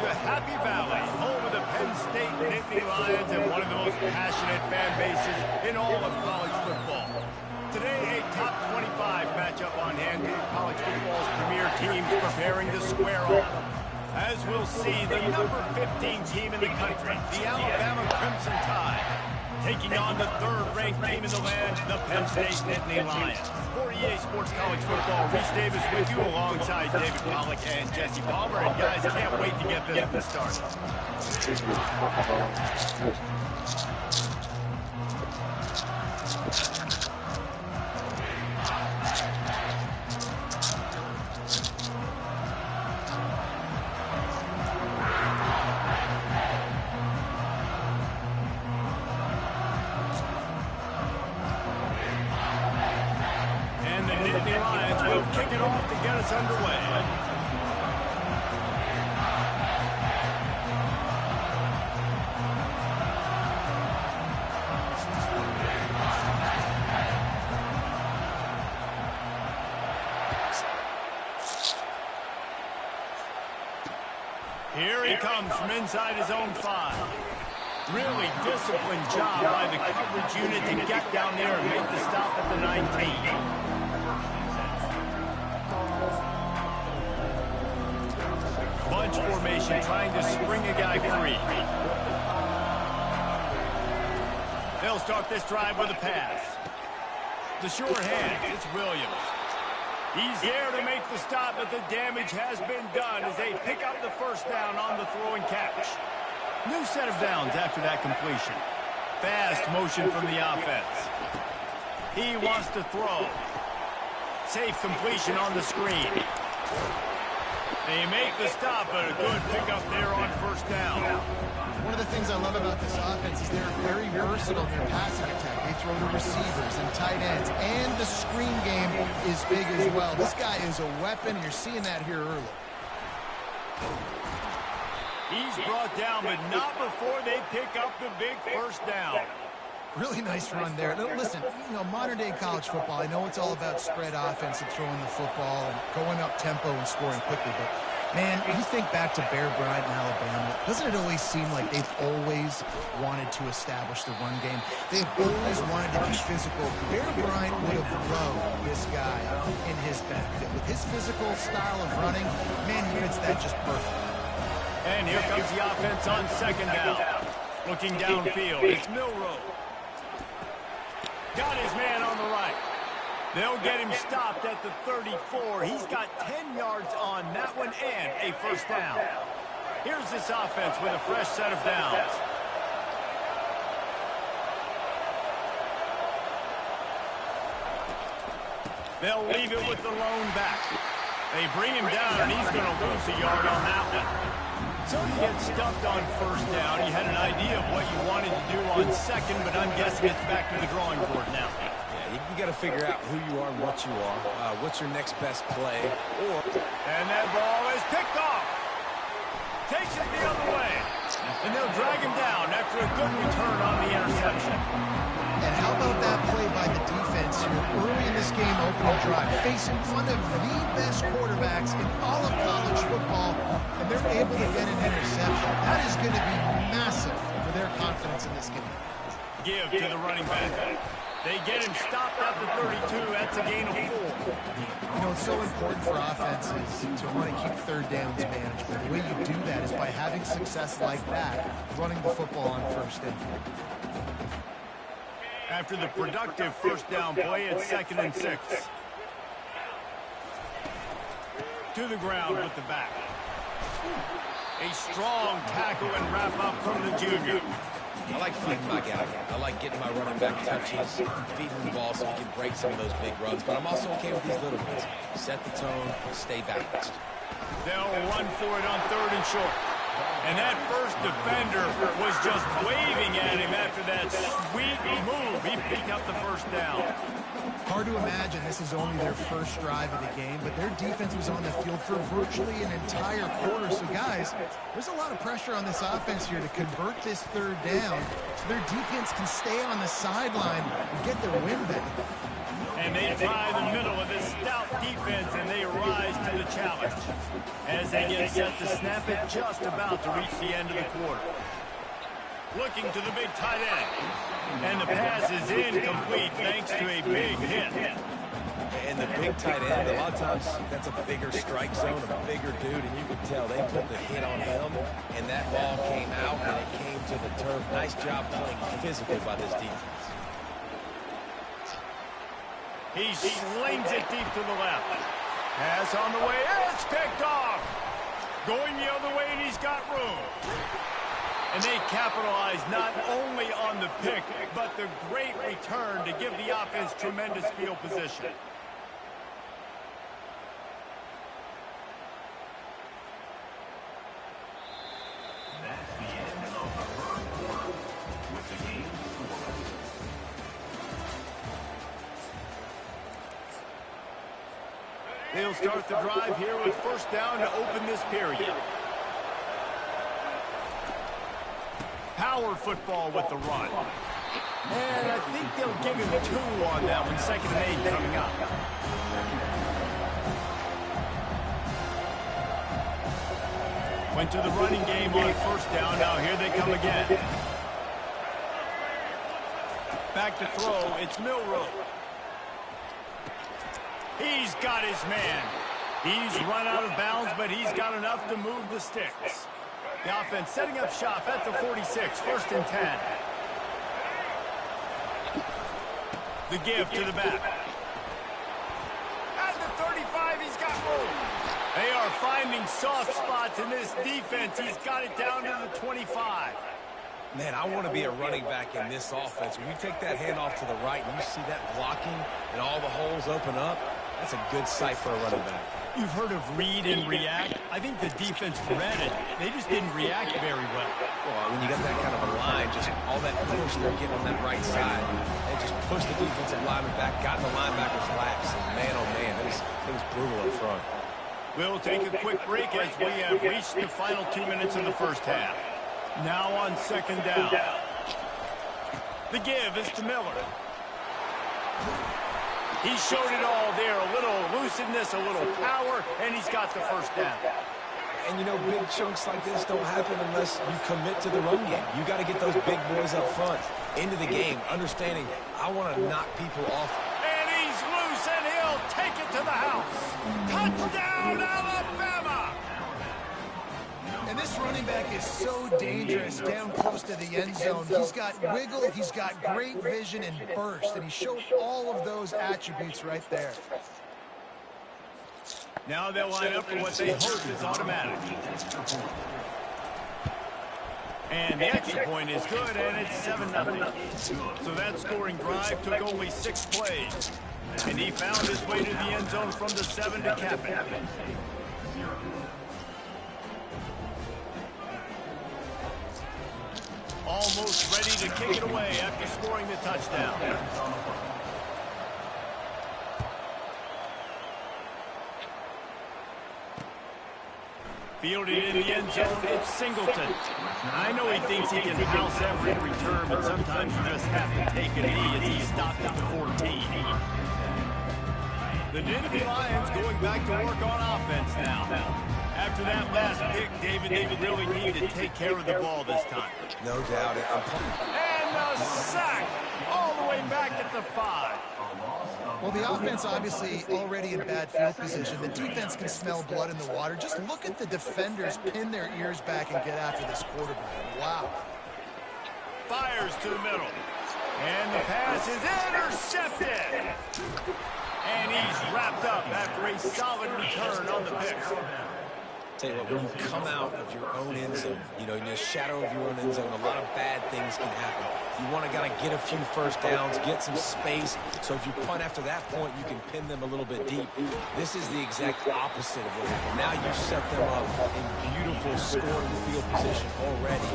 to Happy Valley, home of the Penn State Nittany Lions and one of the most passionate fan bases in all of college football. Today, a top 25 matchup on hand to college football's premier teams preparing to square off. As we'll see, the number 15 team in the country, the Alabama Crimson Tide, taking on the third-ranked team in the land, the Penn State Nittany Lions. For EA Sports College Football, Reese Davis with you alongside David Pollack and Jesse Palmer. And guys, can't wait to get this one started. Kick it off to get us underway. Here he comes from inside his own 5. Really disciplined job by the coverage unit to get down there and make the stop at the 19. Bunch formation trying to spring a guy free. They'll start this drive with a pass. The sure hand, it's Williams. He's there to make the stop, but the damage has been done as they pick up the first down on the throw and catch. New set of downs after that completion. Fast motion from the offense. He wants to throw. Safe completion on the screen. They make the stop, but a good pickup there on first down. One of the things I love about this offense is they're very versatile in their passing attack. They throw to receivers and tight ends, and the screen game is big as well. This guy is a weapon. You're seeing that here early. He's brought down, but not before they pick up the big first down. Really nice run there. Now, listen, you know, modern-day college football, I know it's all about spread offense and throwing the football and going up tempo and scoring quickly, but, man, you think back to Bear Bryant in Alabama, doesn't it always seem like they've always wanted to establish the run game? They've always wanted to be physical. Bear Bryant would have loved this guy in his backfield. With his physical style of running, man, he fits that just perfect. And here comes the offense on second down. Looking downfield, it's Milroe. Got his man on the right. They'll get him stopped at the 34. He's got 10 yards on that one and a first down. Here's this offense with a fresh set of downs. They'll leave it with the lone back. They bring him down, and he's going to lose a yard on that one. So you get stuffed on first down. You had an idea of what you wanted to do on second, but I'm guessing it's back to the drawing board now. Yeah, you got to figure out who you are and what you are. What's your next best play? And that ball is picked off. Takes it the other way. And they'll drag him down after a good return on the interception. And how about that play by the defense here early in this game, opening drive, facing one of the best quarterbacks in all of college football, and they're able to get an interception. That is going to be massive for their confidence in this game. Give to the running back. They get him stopped at the 32. That's a gain of 4. You know, it's so important for offenses to want to keep third downs manageable. The way you do that is by having success like that, running the football on first down. After the productive first down play, it's 2nd and 6. To the ground with the back. A strong tackle and wrap up from the junior. I like feeding my guy. I like getting my running back touches, feeding the ball so he can break some of those big runs. But I'm also okay with these little ones. Set the tone, stay balanced. They'll run for it on 3rd and short. And that first defender was just waving at him after that sweet move. He picked up the first down. Hard to imagine this is only their first drive of the game, but their defense was on the field for virtually an entire quarter. So, guys, there's a lot of pressure on this offense here to convert this third down so their defense can stay on the sideline and get their win back. And they try the middle of this stout defense, and they rise to the challenge as they get set to snap it just about to reach the end of the quarter. Looking to the big tight end. And the pass is incomplete thanks to a big hit. And the big tight end, a lot of times that's a bigger strike zone, a bigger dude, and you can tell they put the hit on him, and that ball came out, and it came to the turf. Nice job playing physical by this defense. He slings it deep to the left. Pass on the way. It's picked off. Going the other way, and he's got room. And they capitalize not only on the pick, but the great return to give the offense tremendous field position. That's the end of the first quarter with the game scored. They'll start the drive here with first down to open this period. Power football with the run. And I think they'll give him 2 on that one. 2nd and 8 coming up. Went to the running game on first down. Now here they come again. Back to throw. It's Milroe. He's got his man. He's run out of bounds, but he's got enough to move the sticks. The offense setting up shop at the 46, 1st and 10. The give to the back. At the 35, he's got room. They are finding soft spots in this defense. He's got it down to the 25. Man, I want to be a running back in this offense. When you take that handoff to the right and you see that blocking and all the holes open up, that's a good sight for a running back. You've heard of read and react. I think the defense read it. They just didn't react very well. Well, when you got that kind of a line, just all that push they're getting on that right side, they just pushed the defensive lineman back, got in the linebacker's laps, and man, oh man, it was brutal up front. We'll take a quick break as we have reached the final 2 minutes of the first half. Now on 2nd down. The give is to Miller. He showed it all there, a little elusiveness, a little power, and he's got the first down. And, you know, big chunks like this don't happen unless you commit to the run game. You got to get those big boys up front into the game, understanding I want to knock people off. And he's loose, and he'll take it to the house. Touchdown, Alabama! And this running back is so dangerous down close to the end zone. He's got wiggle, he's got great vision and burst, and he showed all of those attributes right there. Now they'll line up for what they hope is automatic. And the extra point is good, and it's 7-0. So that scoring drive took only 6 plays. And he found his way to the end zone from the 7 to cap it. Almost ready to kick it away after scoring the touchdown. Fielded in the end zone, it's Singleton. I know he thinks he can house every return, but sometimes you just have to take a knee as he stopped at the 14. The Nittany Lions going back to work on offense now. After that last pick, David, they really need to take care of the ball this time. No doubt. And the sack all the way back at the 5. Well, the offense obviously already in bad field position. The defense can smell blood in the water. Just look at the defenders pin their ears back and get after this quarterback. Wow. Fires to the middle. And the pass is intercepted. And he's wrapped up after a solid return on the pick. Tell you what, when you come out of your own end zone, you know, in the shadow of your own end zone, a lot of bad things can happen. You want to gotta get a few first downs, get some space, so if you punt after that point, you can pin them a little bit deep. This is the exact opposite of what happened. Now you set them up in beautiful scoring field position already.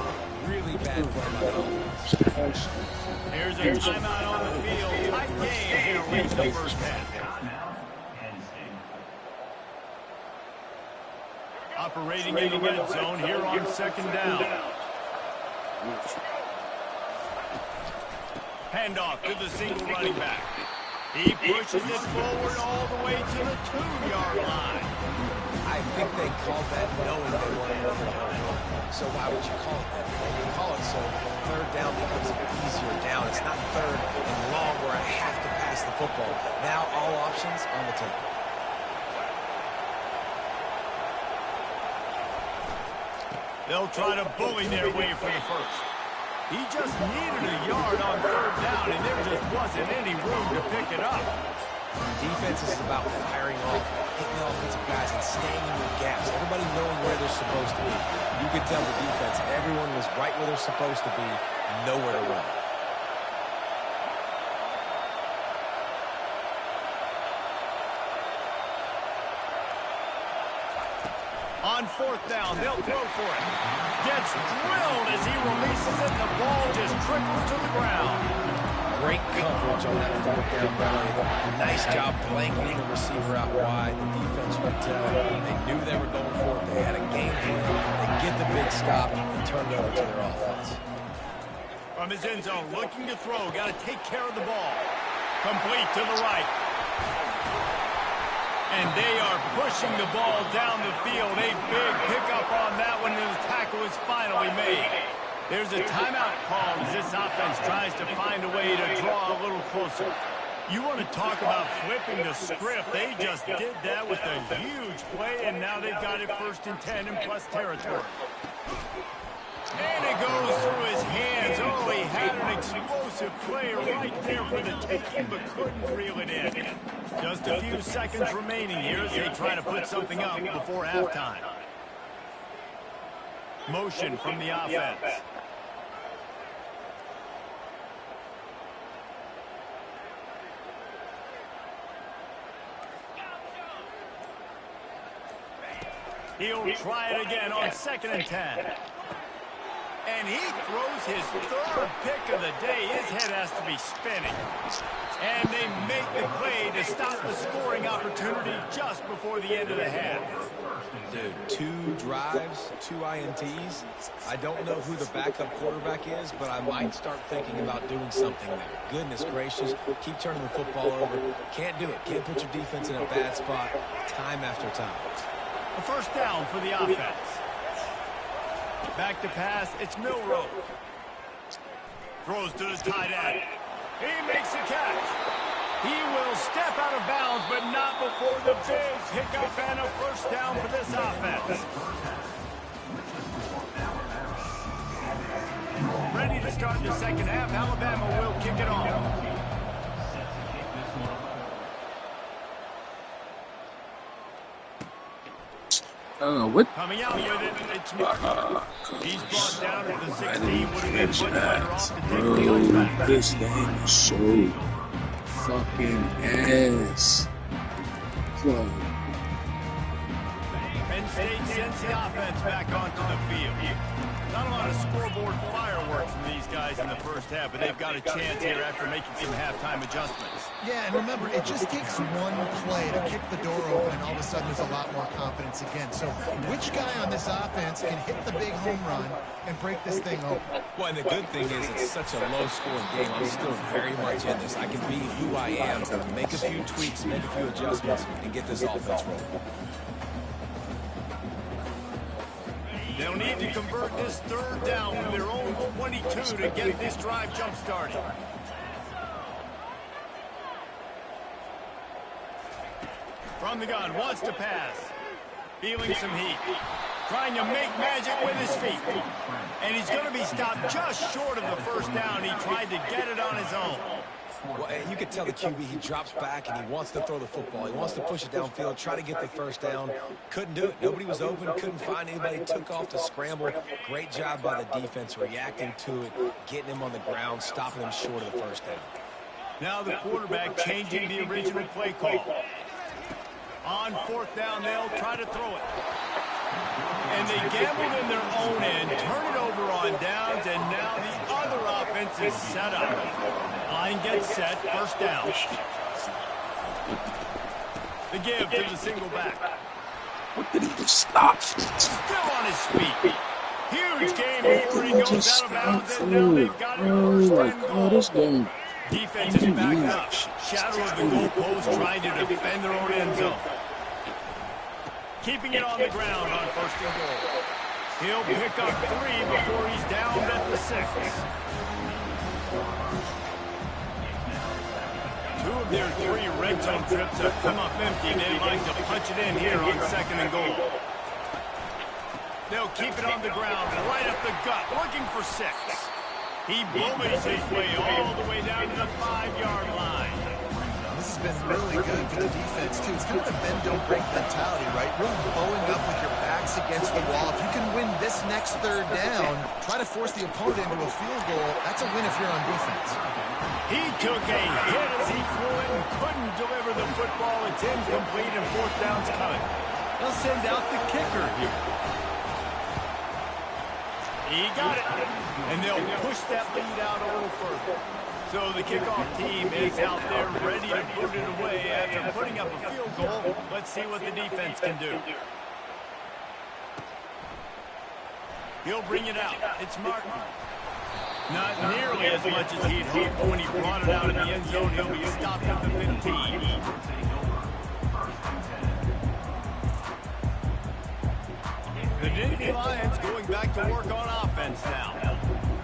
Really bad play by the offense. Here's a timeout on the field. Tight game here late in the first half. Operating in the red zone here on second down. Handoff to the single running back. He pushes it forward all the way to the 2-yard line. I think they called that knowing they weren't going to home run. So why would you call it that? Well, you call it so third down becomes an easier down. It's not third and long where I have to pass the football. Now all options on the table. They'll try to bully their way for the first. He just needed a yard on third down, and there just wasn't any room to pick it up. Defense is about firing off, hitting the offensive guys, and staying in their gaps. Everybody knowing where they're supposed to be. You could tell the defense, everyone was right where they're supposed to be, nowhere to run. On fourth down, they'll throw for it. Gets drilled as he releases it, and the ball just trickles to the ground. Great coverage on that fourth down play. Nice job blanketing the receiver out wide. The defense, you could tell, they knew they were going for it. They had a game plan. They get the big stop and turn it over to their offense. From his end zone, looking to throw. Got to take care of the ball. Complete to the right. And they are pushing the ball down the field. A big pickup on that one, and the tackle is finally made. There's a timeout called as this offense tries to find a way to draw a little closer. You want to talk about flipping the script. They just did that with a huge play, and now they've got it 1st and 10 in plus territory. And it goes through his hands. Oh, he had an explosive play right there for the taking, but couldn't reel it in. Just a few seconds remaining here as they try to put something up before halftime. Motion from the offense. He'll try it again on 2nd and 10. And he throws his 3rd pick of the day. His head has to be spinning. And they make the play to stop the scoring opportunity just before the end of the half. Dude, 2 drives, 2 INTs. I don't know who the backup quarterback is, but I might start thinking about doing something there. Goodness gracious, keep turning the football over. Can't do it. Can't put your defense in a bad spot time after time. A 1st down for the offense. Back to pass, it's Milrow. Throws to the tight end. He makes a catch. He will step out of bounds, but not before the big pickup and a 1st down for this offense. Ready to start the 2nd half. Alabama will kick it off. What? Coming out with it, it's Martin. He's brought down to the 16. Would have been much better off to take the touchback. This game is so fucking ass. Penn State sends the offense back onto the field. Not a lot of scoreboard fireworks from these guys in the first half, but they've got a chance here after making some halftime adjustments. Yeah, and remember, it just takes one play to kick the door open, and all of a sudden there's a lot more confidence again. So which guy on this offense can hit the big home run and break this thing open? Well, and the good thing is it's such a low-scoring game. I'm still very much in this. I can be who I am, make a few tweaks, make a few adjustments, and get this offense rolling. They'll need to convert this 3rd down from their own 22 to get this drive jump-started. From the gun, wants to pass. Feeling some heat. Trying to make magic with his feet. And he's going to be stopped just short of the 1st down. He tried to get it on his own. Well, and you could tell the QB, he drops back and he wants to throw the football. He wants to push it downfield, try to get the first down. Couldn't do it. Nobody was open, couldn't find anybody, took off to scramble. Great job by the defense reacting to it, getting him on the ground, stopping him short of the first down. Now the quarterback changing the original play call. On fourth down, they'll try to throw it. And they gambled in their own end, turn it over on downs, and now the other offense is set up. Line gets set, first down. The give to the single back. What did he just stop? Still on his feet. Huge game before he goes out of bounds, and now they've got it first and goal. This game. Defense is backed up. Shadow of the goalpost trying to defend their own end zone. Keeping it on the ground on first and goal. He'll pick up 3 before he's down at the 6. 2 of their 3 red zone trips have come up empty. They'd like to punch it in here on second and goal. They'll keep it on the ground, right up the gut, looking for 6. He bullies his way all the way down to the 5-yard line. This has been really good for the defense, too. It's kind of the bend-don't-break mentality, right? Really bowing up with your backs against the wall. If you can win this next third down, try to force the opponent into a field goal. That's a win if you're on defense. He took a hit as he threw it and couldn't deliver the football. It's incomplete and fourth down's coming. They'll send out the kicker here. He got it. And they'll push that lead out a little further. So the kickoff team is out there ready to put it away after putting up a field goal. Let's see what the defense can do. He'll bring it out. It's Martin. Not nearly as much as he'd hoped when he brought it out in the end zone. He'll be stopped at the 15. The Nittany Lions going back to work on offense now.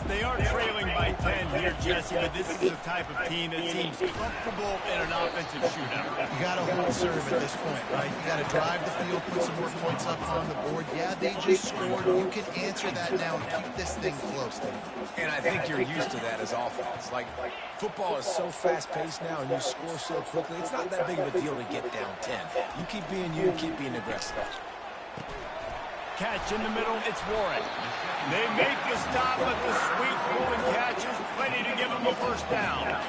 They are trailing by 10 here, Jesse, but this is the type of team that seems comfortable in an offensive shootout. You got to hold serve at this point, right? You got to drive the field, put some more points up on the board. Yeah, they just scored. You can answer that now and keep this thing close. And I think you're used to that as offense. Like, football is so fast-paced now and you score so quickly, it's not that big of a deal to get down 10. You keep being aggressive. Catch in the middle, it's Warren. They make the stop, but the sweet rolling catch is plenty to give them a first down.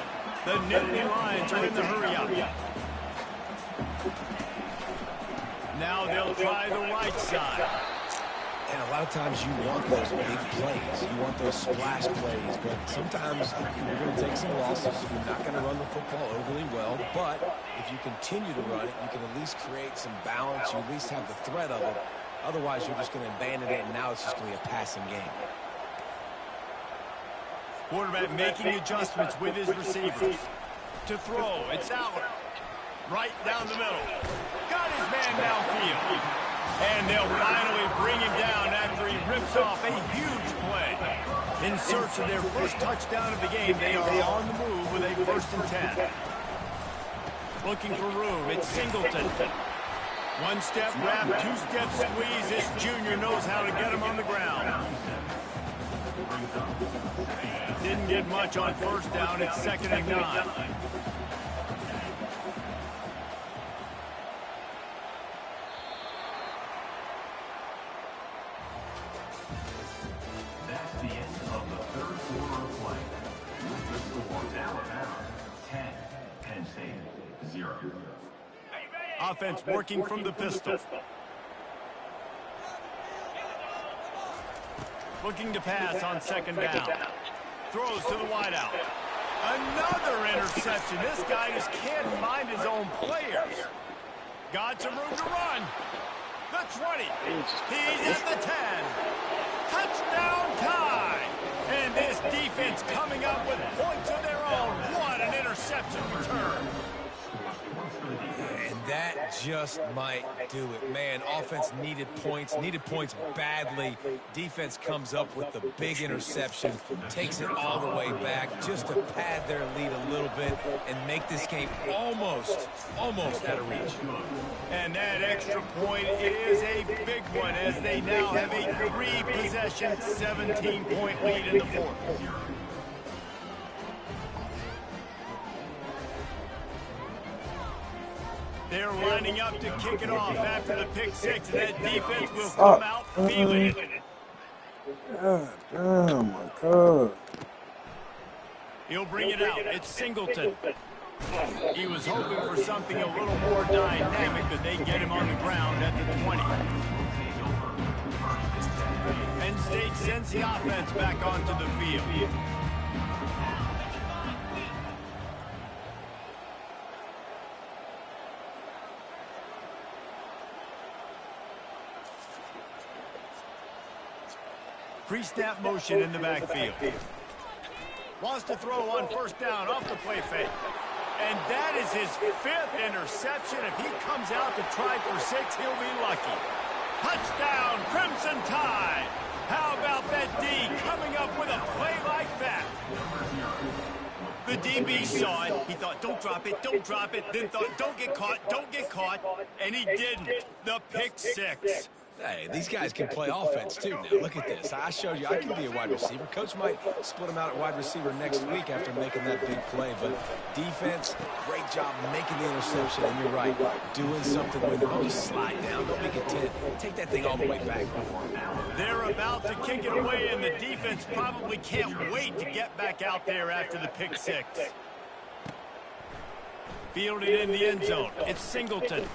The Nittany Lions are in the hurry-up. Now they'll try the right side. And a lot of times you want those big plays. You want those splash plays, but sometimes you're going to take some losses. You're not going to run the football overly well, but if you continue to run it, you can at least create some balance. You at least have the threat of it. Otherwise, you're just going to abandon it, and now it's just going to be a passing game. Quarterback making adjustments with his receivers. To throw, it's Allen. Right down the middle. Got his man downfield. And they'll finally bring him down after he rips off a huge play. In search of their first touchdown of the game, they are on the move with a 1st and 10. Looking for room, it's Singleton. 1 step wrap, 2 step squeeze. This junior knows how to get him on the ground. Didn't get much on first down. It's 2nd and 9. That's the end of the 3rd quarter of play. With the score, Alabama 10, Penn State 0. Offense working from the pistol. Looking to pass on 2nd down. Throws to the wideout. Another interception. This guy just can't find his own players. Got some room to run. The 20. He's at the 10. Touchdown time. And this defense coming up with points of their own. What an interception return. And that just might do it. Man, offense needed points badly. Defense comes up with the big interception, takes it all the way back just to pad their lead a little bit and make this game almost out of reach. And that extra point is a big one as they now have a 3-possession, 17-point lead in the 4th. They're lining up to kick it off after the pick six, and that defense will come out feeling it. God damn, my God. He'll bring it out. It's Singleton. He was hoping for something a little more dynamic, but they get him on the ground at the 20. Penn State sends the offense back onto the field. Pre-snap motion in the backfield. Wants to throw on first down off the play fake. And that is his 5th interception. If he comes out to try for 6, he'll be lucky. Touchdown, Crimson Tide. How about that D coming up with a play like that? The DB saw it. He thought, don't drop it, don't drop it. Then thought, don't get caught. And he didn't. The pick six. Hey, these guys can play offense, too, now. Look at this. I showed you I can be a wide receiver. Coach might split him out at wide receiver next week after making that big play. But defense, great job making the interception. And you're right, doing something with it. Don't just slide down. Don't make it 10. Take that thing all the way back. They're about to kick it away, and the defense probably can't wait to get back out there after the pick six. Fielded in the end zone. It's Singleton.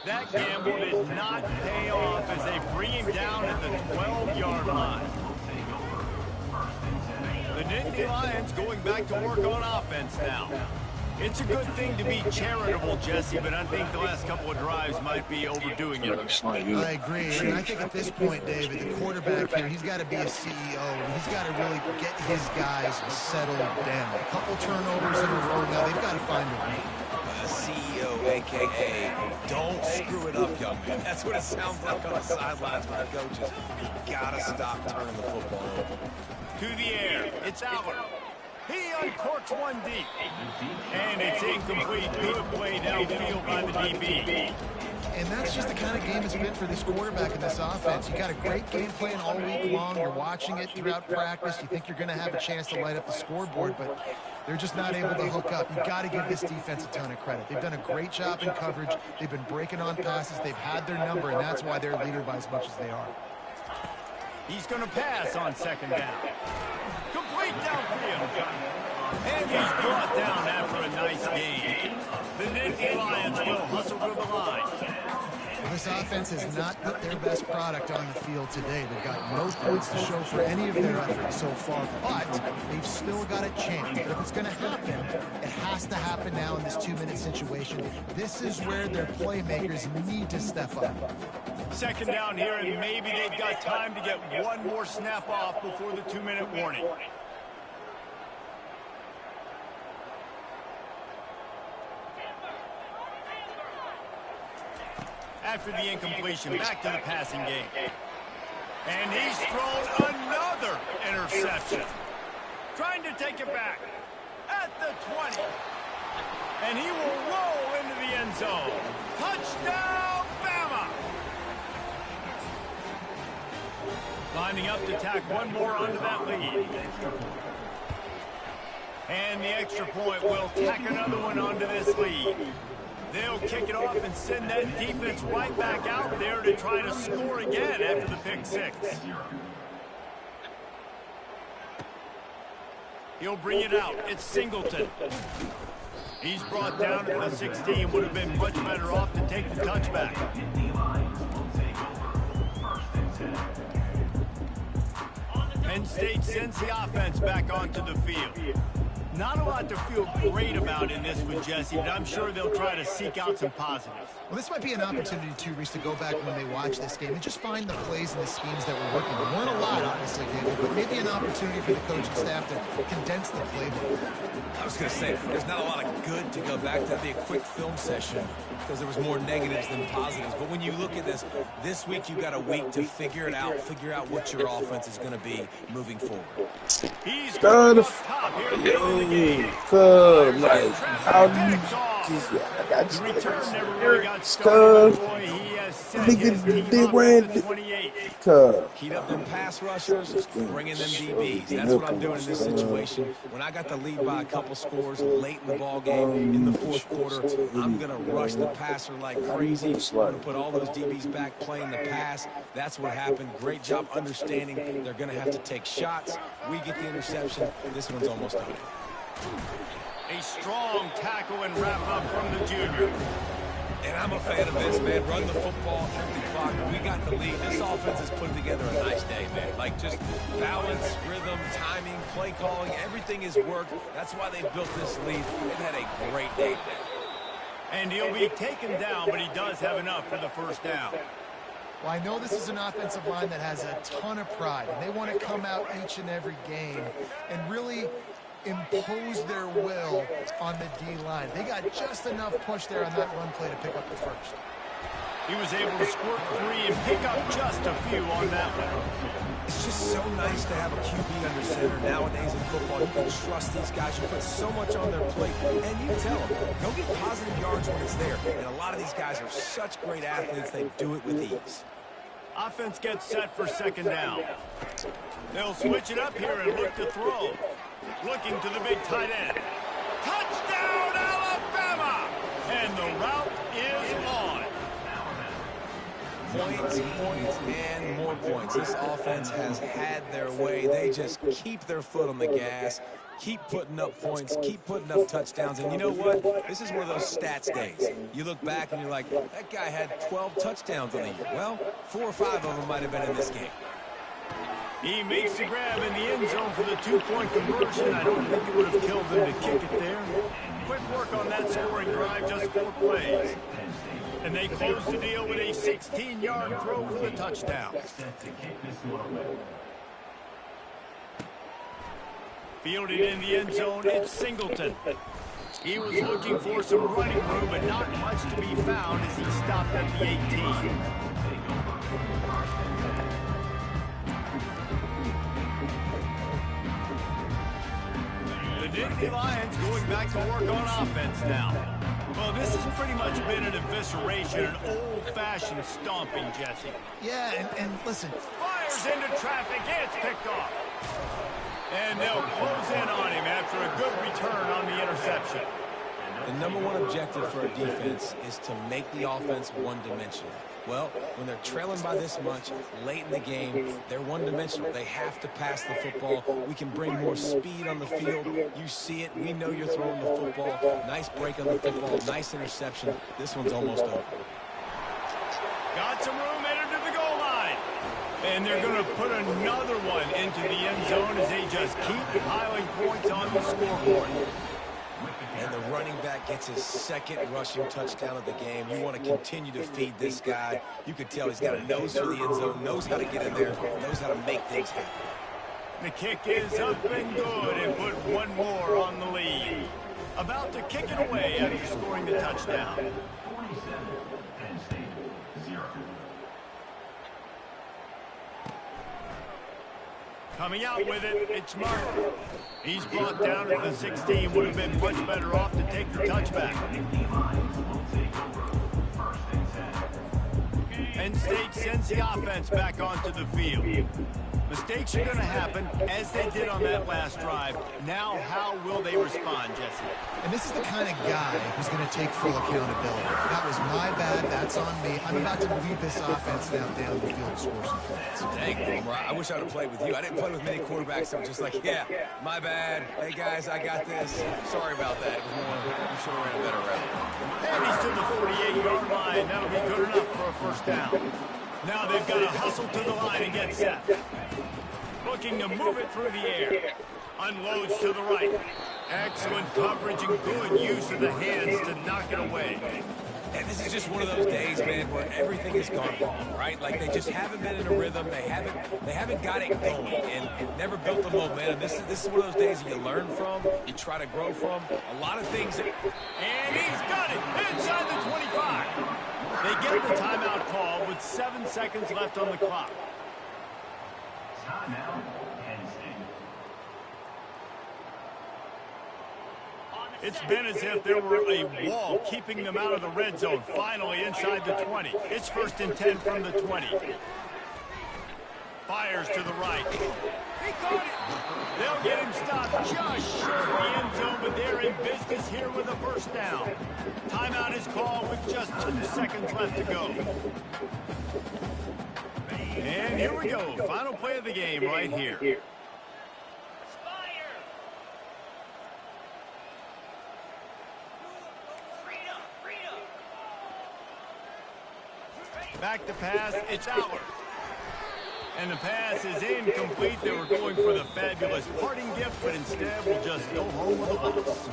That gamble did not pay off as they bring him down at the 12-yard line. The Nittany Lions going back to work on offense now. It's a good thing to be charitable, Jesse, but I think the last couple of drives might be overdoing it. I agree, and I think at this point, David, the quarterback here, he's got to be a CEO, and he's got to really get his guys settled down. A couple turnovers in a row now, they've got to find a lead. CEO, a.k.a. don't screw it up, young man. That's what it sounds like on the sidelines from the coaches. You got to stop turning the football over. To the air, it's Allen. He uncorks one deep. And it's incomplete. Good play downfield by the DB. And that's just the kind of game it's been for this quarterback in this offense. You got a great game plan all week long. You're watching it throughout practice. You think you're going to have a chance to light up the scoreboard, but they're just not able to hook up. You got to give this defense a ton of credit. They've done a great job in coverage. They've been breaking on passes. They've had their number, and that's why they're leader by as much as they are. He's going to pass on second down. Complete downfield. And he's brought down after a nice game. The Nittany Lions will hustle to the line. Well, this offense has not put their best product on the field today. They've got no points to show for any of their efforts so far, but they've still got a chance. But if it's going to happen, it has to happen now in this 2-minute situation. This is where their playmakers need to step up. Second down here, and maybe they've got time to get one more snap off before the 2-minute warning. After the incompletion, back to the passing game. And he's thrown another interception. Trying to take it back at the 20. And he will roll into the end zone. Touchdown, Bama! Lining up to tack one more onto that lead. And the extra point will tack another one onto this lead. They'll kick it off and send that defense right back out there to try to score again after the pick six. He'll bring it out. It's Singleton. He's brought down at the 16. Would have been much better off to take the touchback. Penn State sends the offense back onto the field. Not a lot to feel great about in this one, Jesse, but I'm sure they'll try to seek out some positives. Well, this might be an opportunity, too, Reese, to go back when they watch this game and just find the plays and the schemes that were working. There weren't a lot, obviously, David, but maybe an opportunity for the coaching staff to condense the playbook. I was going to say, there's not a lot of good to go back to. That'd be a quick film session because there was more negatives than positives. But when you look at this week you got a week to figure it out, figure out what your offense is going to be moving forward. He's going up top here. Yo, cuz, like, how do you The return never really got started, but boy, he has set his team up at the 28. Heat up them pass rushers, bring in them DBs. That's what I'm doing in this situation. When I got the lead by a couple scores late in the ball game in the fourth quarter, I'm going to rush the passer like crazy. I'm going to put all those DBs back playing the pass. That's what happened. Great job understanding they're going to have to take shots. We get the interception. This one's almost over. A strong tackle and wrap up from the junior. And I'm a fan of this, man. Run the football, empty clock. We got the lead. This offense has put together a nice day, man. Like, just balance, rhythm, timing, play calling, everything has worked. That's why they built this lead. They've had a great day today. And he'll be taken down, but he does have enough for the first down. Well, I know this is an offensive line that has a ton of pride, and they want to come out each and every game and really impose their will on the D-line. They got just enough push there on that run play to pick up the first. He was able to squirt free and pick up just a few on that one. It's just so nice to have a QB under center. Nowadays in football, you can trust these guys. You put so much on their plate, and you tell them, go get positive yards when it's there. And a lot of these guys are such great athletes, they do it with ease. Offense gets set for second down. They'll switch it up here and look to throw. Looking to the big tight end. Touchdown, Alabama! And the route is on. Points, and more points. This offense has had their way. They just keep their foot on the gas, keep putting up points, keep putting up touchdowns. And you know what? This is one of those stats days. You look back and you're like, that guy had 12 touchdowns on the year. Well, 4 or 5 of them might have been in this game. He makes the grab in the end zone for the 2-point conversion. I don't think it would have killed them to kick it there. Quick work on that scoring drive, just 4 plays. And they close the deal with a 16-yard throw for the touchdown. Fielded in the end zone, it's Singleton. He was looking for some running room, but not much to be found as he stopped at the 18. The Nittany Lions going back to work on offense now. Well, this has pretty much been an evisceration, an old-fashioned stomping, Jesse. Yeah, and listen. Fires into traffic, and it's picked off. And they'll close in on him after a good return on the interception. The number one objective for a defense is to make the offense one-dimensional. Well, when they're trailing by this much late in the game, they're one-dimensional. They have to pass the football. We can bring more speed on the field. You see it. We know you're throwing the football. Nice break on the football. Nice interception. This one's almost over. Got some room, entered to the goal line. And they're going to put another one into the end zone as they just keep piling points on the scoreboard. And the running back gets his second rushing touchdown of the game. You want to continue to feed this guy. You can tell he's got a nose for the end zone, knows how to get in there, knows how to make things happen. The kick is up and good and put one more on the lead. About to kick it away after scoring the touchdown. 47, Penn State, 0. Coming out with it, it's Martin. He's brought down at the 16. Would have been much better off to take the touchback. Penn State sends the offense back onto the field. Mistakes are going to happen, as they did on that last drive. Now, how will they respond, Jesse? And this is the kind of guy who's going to take full accountability. That was my bad. That's on me. I'm about to lead this offense now down the field and score some points. Dang, Boomer, I wish I would have played with you. I didn't play with many quarterbacks that were just like, yeah, my bad. Hey, guys, I got this. Sorry about that. It was more, you should have ran a better route. And he's to the 48-yard line. That'll be good enough for a first down. Now they've got to hustle to the line and get set. Looking to move it through the air. Unloads to the right. Excellent coverage and good use of the hands to knock it away. And this is just one of those days, man, where everything has gone wrong, right? Like they just haven't been in a rhythm. They haven't got it going and never built the momentum. This is one of those days that you learn from, you try to grow from. A lot of things. And he's got it inside the 25. They get the timeout call with 7 seconds left on the clock. Timeout, Penn State. On It's been as if there were a wall keeping them out of the red zone. Finally inside the 20. It's 1st and 10 from the 20. Fires to the right. He caught it. They'll get him stopped just short of the end zone, but they're in business here with a 1st down. Timeout is called with just 2 seconds left to go. And here we go. Final play of the game right here. Back to pass, it's Outward. And the pass is incomplete. They were going for the fabulous parting gift, but instead will just go home with a loss.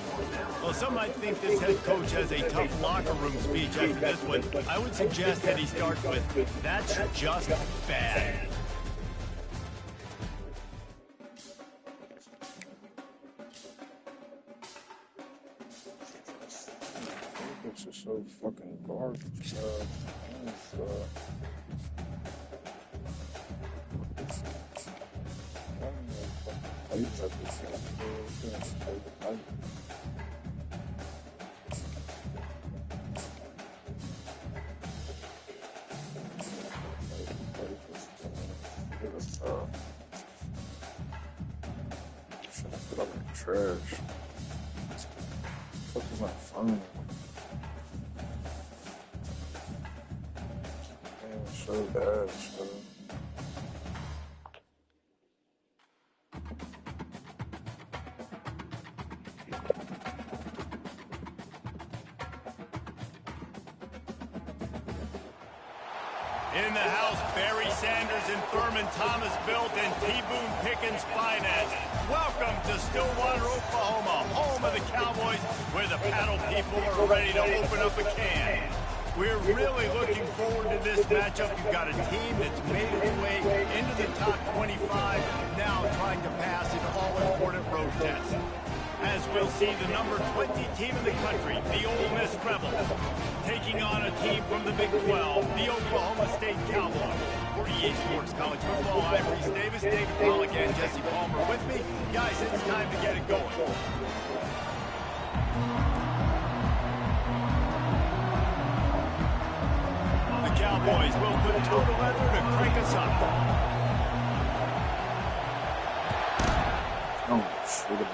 Well, some might think this head coach has a tough locker room speech after this one. I would suggest that he starts with, "That's just bad." This is so fucking garbage, trash. What is my phone? Man, so bad, so. In the house, Barry Sanders and Thurman Thomas built and T. Boone Pickens financed. Welcome to Stillwater, Oklahoma, home of the Cowboys, where the paddle people are ready to open up a can. We're really looking forward to this matchup. You've got a team that's made its way into the top 25, now trying to pass an all-important road test. As we'll see, the number 20 team in the country, the Ole Miss Rebels, taking on a team from the Big 12, the Oklahoma State Cowboys. For EA Sports College Football, I'm Reese Davis, David Pollock, and Jesse Palmer with me. Guys, it's time to get it going. The Cowboys will put total leather to crank us up. Oh, shit.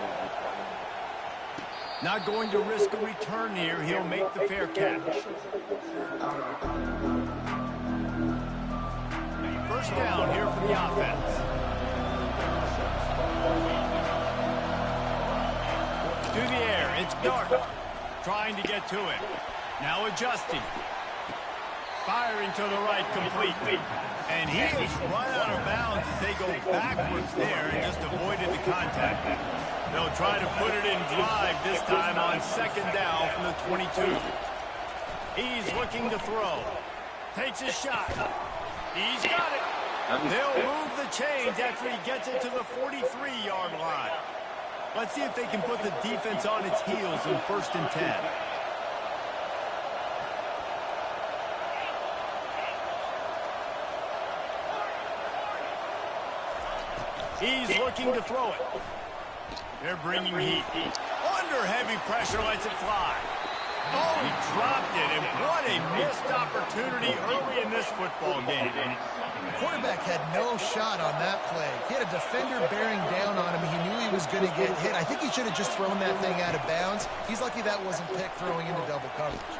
Not going to risk a return here. He'll make the fair catch. 1st down here for the offense. To the air, it's Dart. Trying to get to it. Now adjusting. Firing to the right completely. And he is run out of bounds as they go backwards there and just avoided the contact. They'll try to put it in drive this time on 2nd down from the 22. He's looking to throw. Takes a shot. He's got it. They'll move the chains after he gets it to the 43-yard line. Let's see if they can put the defense on its heels in 1st and 10. He's looking to throw it. They're bringing heat. Under heavy pressure, lets it fly. Oh, he dropped it, and what a missed opportunity early in this football game. The quarterback had no shot on that play. He had a defender bearing down on him. He knew he was going to get hit. I think he should have just thrown that thing out of bounds. He's lucky that wasn't picked throwing into double coverage.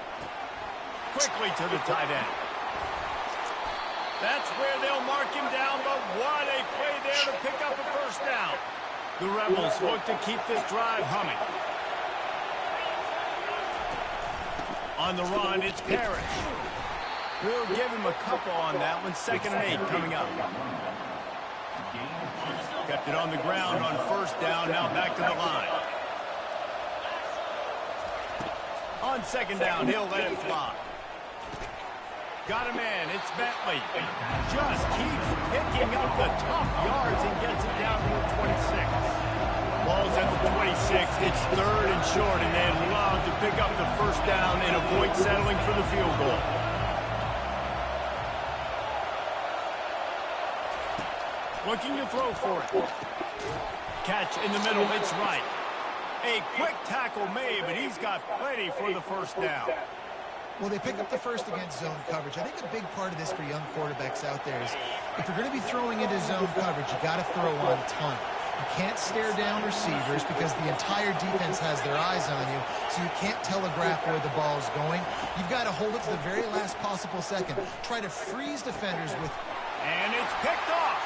Quickly to the tight end. That's where they'll mark him down, but what a play there to pick up a 1st down. The Rebels look to keep this drive humming. On the run, it's Parrish. We'll give him a couple on that one. 2nd and 8 coming up. Kept it on the ground on 1st down, now back to the line. On 2nd down, he'll let it fly. Got a man, it's Bentley. Just keeps picking up the tough yards and gets it down to the 26. Ball's at the 26. It's 3rd and short, and they allowed to pick up the 1st down and avoid settling for the field goal. Looking to throw for it. Catch in the middle, it's right. A quick tackle made, but he's got plenty for the first down. Well, they pick up the first against zone coverage. I think a big part of this for young quarterbacks out there is if you're going to be throwing into zone coverage, you got to throw on time. You can't stare down receivers because the entire defense has their eyes on you, so you can't telegraph where the ball's going. You've got to hold it to the very last possible second. Try to freeze defenders with... And it's picked off.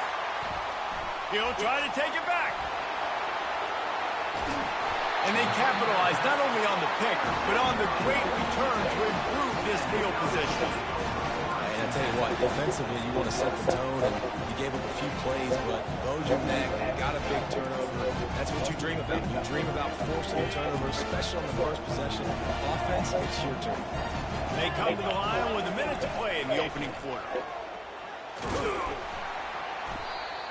He'll try to take it back. And they capitalize not only on the pick, but on the great return to improve this field position. And I tell you what, defensively, you want to set the tone, and you gave up a few plays, but bowed your neck, got a big turnover. That's what you dream about. You dream about forcing a turnover, especially on the first possession. Offense, it's your turn. They come to the line with a minute to play in the opening quarter.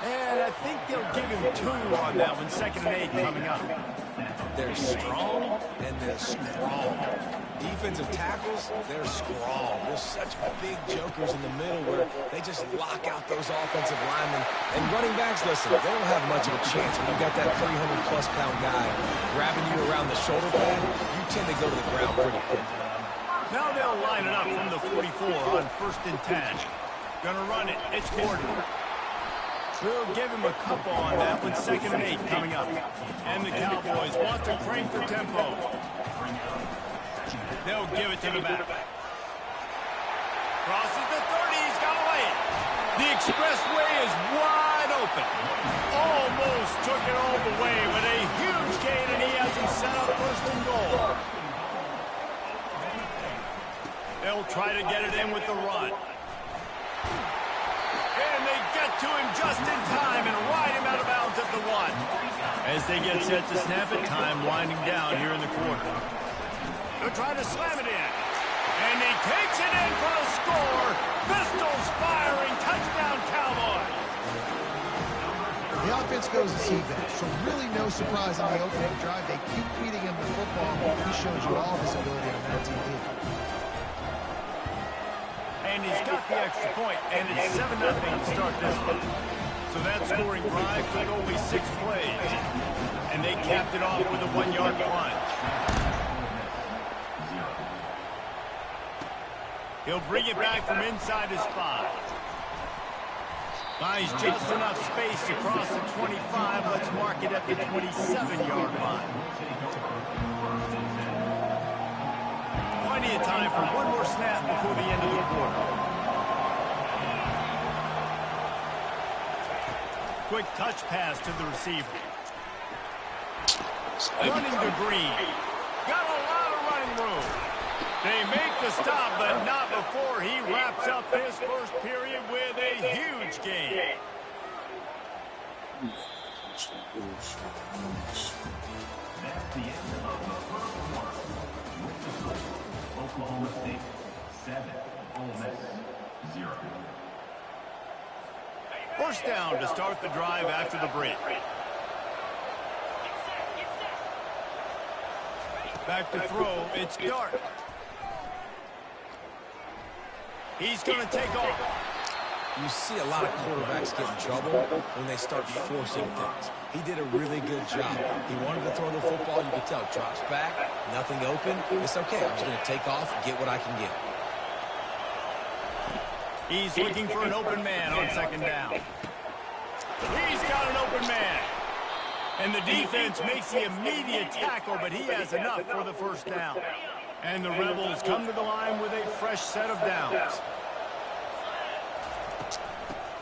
And I think they'll give him 2 on that one. 2nd and 8 coming up. They're strong, and they're strong. Defensive tackles, they're strong. There's such big jokers in the middle where they just lock out those offensive linemen. And running backs, listen, they don't have much of a chance when you got that 300-plus pound guy grabbing you around the shoulder pad. You tend to go to the ground pretty quickly. Now they'll line it up from the 44 on 1st and 10. Gonna run it. It's Gordon. We'll give him a couple on that one. 2nd and 8 coming up. And the Cowboys want to crank the tempo. They'll give it to the back. Crosses the 30. He's got to lay it. The expressway is wide open. Almost took it all the way, but a huge gain, and he has him set up 1st and goal. They'll try to get it in with the run. And they get to him just in time and ride him out of bounds at the 1. As they get set to snap it, time winding down here in the quarter. They'll try to slam it in. And he takes it in for a score. Pistols firing. Touchdown, Cowboys. The offense goes as he back, so really no surprise on the opening drive. They keep feeding him the football. He shows you all his ability on that TV. And he's got the extra point, and it's 7-0 to start this one. So that scoring drive took only 6 plays. And they capped it off with a 1-yard plunge. He'll bring it back from inside his 5. Buys just enough space across the 25. Let's mark it at the 27-yard line. Plenty of time for one more snap before the end of the quarter. Quick touch pass to the receiver. Running to Green. Got a lot of running room. They make the stop, but not before he wraps up his first period with a huge gain. That's the end of the first quarter. With the score, Oklahoma State 7, Ole Miss 0. First down to start the drive after the break. Back to throw, it's Dart. He's going to take off. You see a lot of quarterbacks get in trouble when they start forcing things. He did a really good job. He wanted to throw the football. You could tell. Drops back, nothing open. It's okay. I'm just going to take off, get what I can get. He's looking for an open man on 2nd down. He's got an open man. And the defense makes the immediate tackle, but he has enough for the first down. And the Rebels come to the line with a fresh set of downs.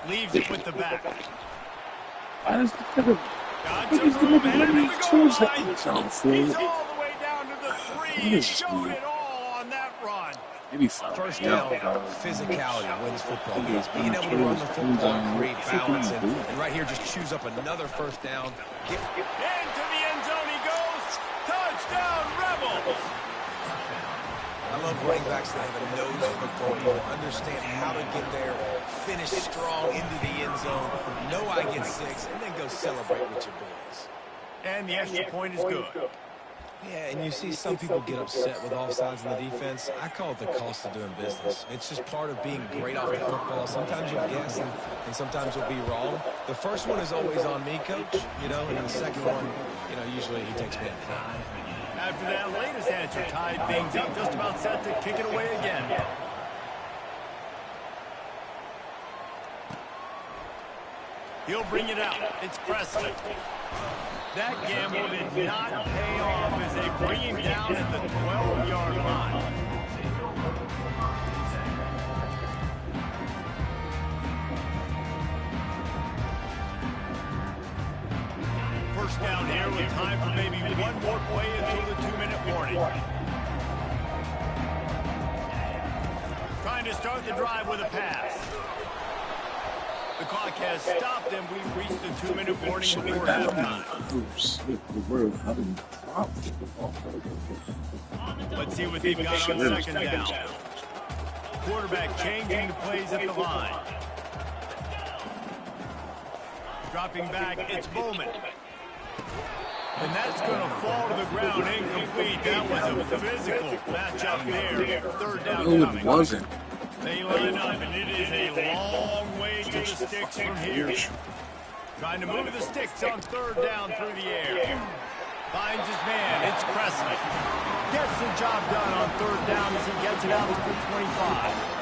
Leaves it with the back. Got some room, headed to the goal line. He's all the way down to the 3. He showed it all on that run. First down, physicality wins football games. Being able to run the football and create balance. And right here, just choose up another first down. Into the end zone he goes. Touchdown, Rebels. I love running backs that have a nose for the football, understand how to get there, finish strong into the end zone, know I get 6, and then go celebrate with your boys. And the extra point is good. Yeah, and you see some people get upset with offsides in the defense. I call it the cost of doing business. It's just part of being great off the football. Sometimes you'll guess, and sometimes you'll be wrong. The first one is always on me, Coach, you know, and the second one, you know, usually he takes me at the head. After that latest answer tied things up, just about set to kick it away again. He'll bring it out. It's Presley. That gamble did not pay off as they bring him down at the 12-yard line. First down here with time for maybe one more play until the 2-minute warning. Trying to start the drive with a pass. The clock has stopped, and we've reached the 2-minute warning before halftime. Let's see what they've got on second down. Quarterback changing the plays at the line. Dropping back, it's Bowman. And that's going to fall to the ground incomplete. That was a physical matchup there. Third down coming. No, it wasn't. They line up, and it is a long way to the sticks from here. Trying to move the sticks on third down through the air. Finds his man. It's Presley. Gets the job done on third down as he gets it out to the 25.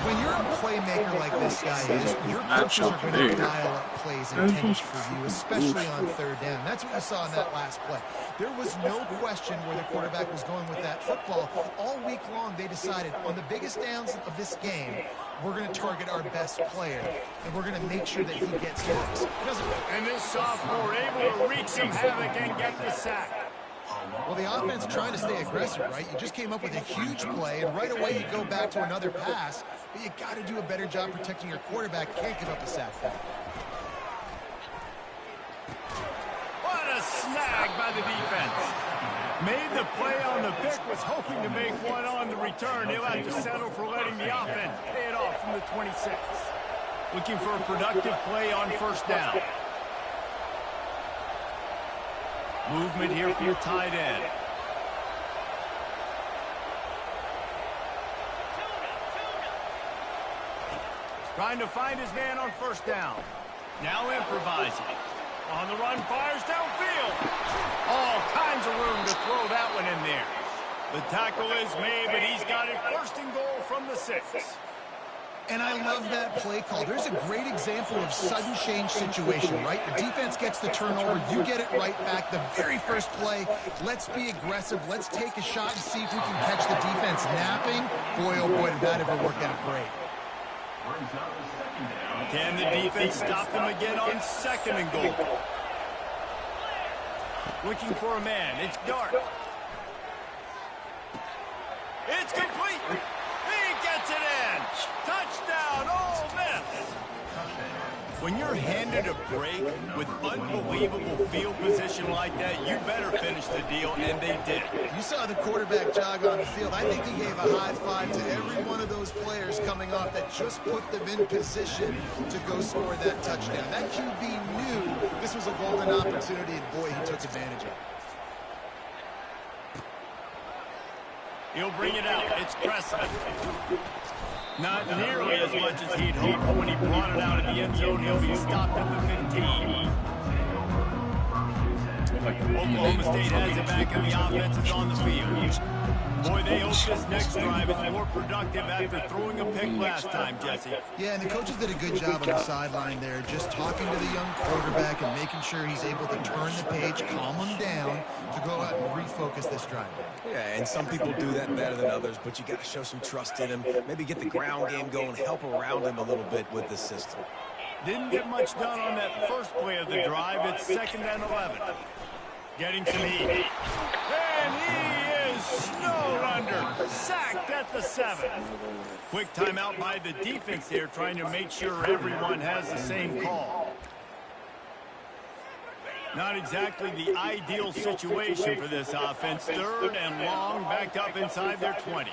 When you're a playmaker like this guy is, your coaches are going to dial up plays intended for you, especially on third down. That's what you saw in that last play. There was no question where the quarterback was going with that football. All week long, they decided on the biggest downs of this game, we're going to target our best player, and we're going to make sure that he gets hits. And this sophomore able to wreak some havoc and get the sack. Well, the offense trying to stay aggressive, right? You just came up with a huge play, and right away you go back to another pass, but you got to do a better job protecting your quarterback. Can't give up a sack. What a snag by the defense. Made the play on the pick, was hoping to make one on the return. He'll have to settle for letting the offense pay it off from the 26. Looking for a productive play on first down. Movement here for your tight end. Trying to find his man on first down. Now improvising. On the run, fires downfield. All kinds of room to throw that one in there. The tackle is made, but he's got it first and goal from the 6. And I love that play call. There's a great example of sudden change situation, right? The defense gets the turnover. You get it right back. The very first play, let's be aggressive. Let's take a shot and see if we can catch the defense napping. Boy, oh boy, did that ever work out great. Can the defense stop them again on second and goal? Looking for a man. It's Dart. It's complete. He gets it in. Touchdown, Ole Miss. When you're handed a break with unbelievable field position like that, you better finish the deal, and they did. You saw the quarterback jog on the field. I think he gave a high five to every one of those players coming off that just put them in position to go score that touchdown. That QB knew this was a golden opportunity, and boy, he took advantage of it. He'll bring it out. It's Presley. Not nearly as much as he'd hoped, but when he brought it out of the end zone, he'll be stopped at the 15. Oklahoma State has it back, and the offense is on the field. Boy, they hope this next drive is more productive after throwing a pick last time, Jesse. Yeah, and the coaches did a good job on the sideline there, just talking to the young quarterback and making sure he's able to turn the page, calm him down, to go out and refocus this drive. Yeah, and some people do that better than others, but you got to show some trust in him. Maybe get the ground game going, help around him a little bit with the system. Didn't get much done on that first play of the drive. It's 2nd and 11. Getting some heat. And he is snowed under. Sacked at the 7. Quick timeout by the defense here, trying to make sure everyone has the same call. Not exactly the ideal situation for this offense. 3rd and long, backed up inside their 20.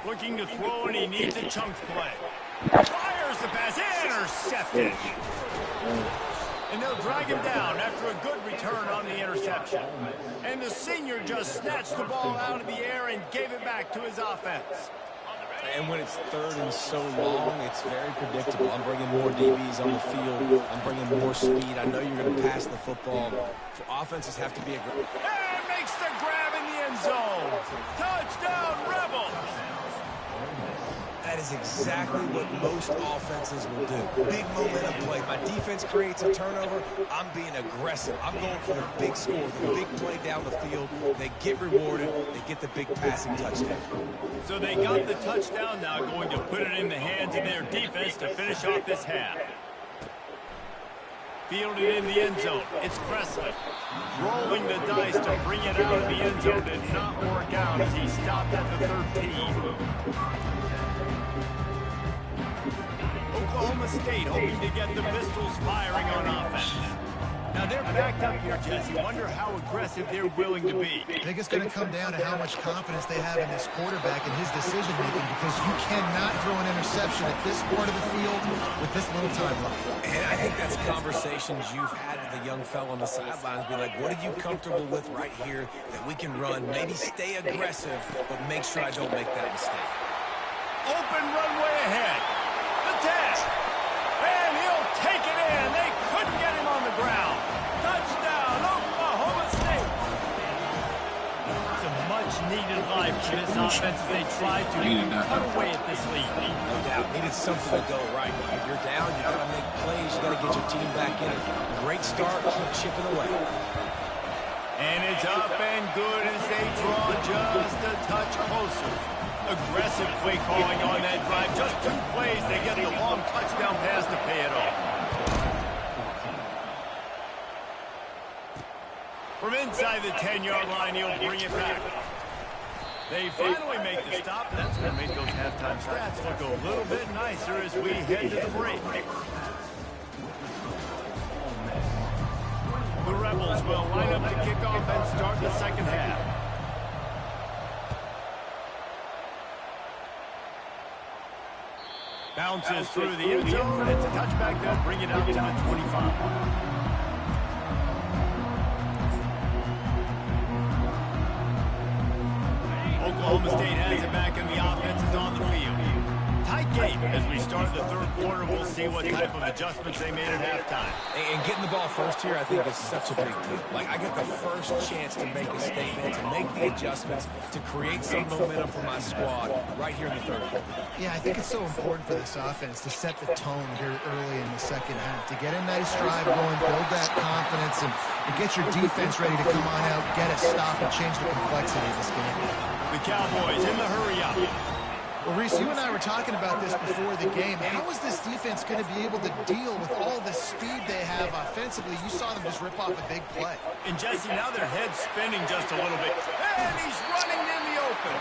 Looking to throw, and he needs a chunk play. Fires the pass, intercepted. And they'll drag him down after a good return on the interception. And the senior just snatched the ball out of the air and gave it back to his offense. And when it's third and so long, it's very predictable. I'm bringing more DBs on the field. I'm bringing more speed. I know you're going to pass the football. Offenses have to be aggressive. And makes the grab in the end zone. Touchdown, Rebels! That is exactly what most offenses will do. Big momentum play. My defense creates a turnover. I'm being aggressive. I'm going for the big score, the big play down the field. They get rewarded. They get the big passing touchdown. So they got the touchdown, now going to put it in the hands of their defense to finish off this half. Fielded in the end zone. It's Presley. Rolling the dice to bring it out of the end zone did not work out as he stopped at the 13. Oklahoma State hoping to get the Pistols firing on offense. Now they're backed up here, Jesse. Wonder how aggressive they're willing to be. I think it's going to come down to how much confidence they have in this quarterback and his decision-making, because you cannot throw an interception at this part of the field with this little time left. And I think that's conversations you've had with the young fellow on the sidelines. Be like, what are you comfortable with right here that we can run? Maybe stay aggressive, but make sure I don't make that mistake. Open runway ahead. The 10. And he'll take it in. They couldn't get him on the ground. Touchdown, Oklahoma State. It's a much-needed life for this offense as they try to cut away at this lead. No doubt. Needed something to go right. If you're down, you got to make plays. You got to get your team back in it. Great start. Keep chipping away. And it's up and good as they draw just a touch closer. Aggressive play calling on that drive. Just 2 plays, they get the long touchdown pass to pay it off. From inside the 10-yard line, he'll bring it back. They finally make the stop. That's going to make those halftime stats look a little bit nicer as we head to the break. The Rebels will line up to kick off and start the second half. Bounces through the end zone. It's a touchback. They'll bring it out to the 25. Oklahoma State has it back, and the offense is on the field. Tight game as we start the third quarter. We'll see what type of adjustments they made at halftime. And getting the ball first here, I think, is such a big deal. Like, I get the first chance to make a statement, to make the adjustments, to create some momentum for my squad right here in the third quarter. Yeah, I think it's so important for this offense to set the tone here early in the second half, to get a nice drive going, build that confidence, and get your defense ready to come on out, get a stop, and change the complexity of this game. The Cowboys in the hurry-up. Well, Reese, you and I were talking about this before the game. How is this defense going to be able to deal with all the speed they have offensively? You saw them just rip off a big play. And, Jesse, now their head's spinning just a little bit. And he's running in the open.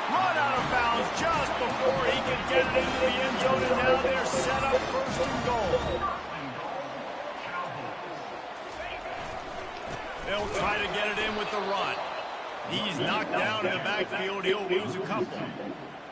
Run out of bounds just before he can get it into the end zone, and now they're set up first and goal. They'll try to get it in with the run. He's knocked down in the backfield. He'll lose a couple.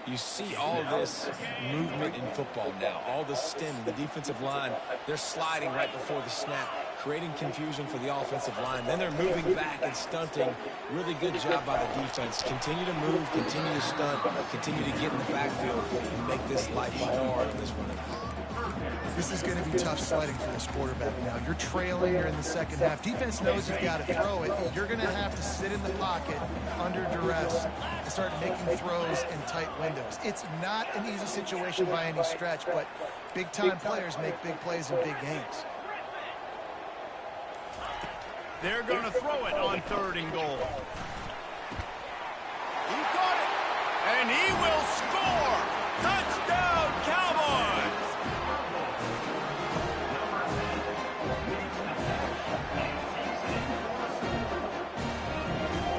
You see all this movement in football now, all the stemming, the defensive line, they're sliding right before the snap, creating confusion for the offensive line. Then they're moving back and stunting. Really good job by the defense. Continue to move, continue to stunt, continue to get in the backfield and make this life hard in this running. This is going to be tough sledding for this quarterback now. You're trailing, you're in the second half. Defense knows you've got to throw it. You're going to have to sit in the pocket under duress and start making throws in tight windows. It's not an easy situation by any stretch, but big-time players make big plays in big games. They're going to throw it on 3rd and goal. He got it, and he will score. Touchdown, Cowboys!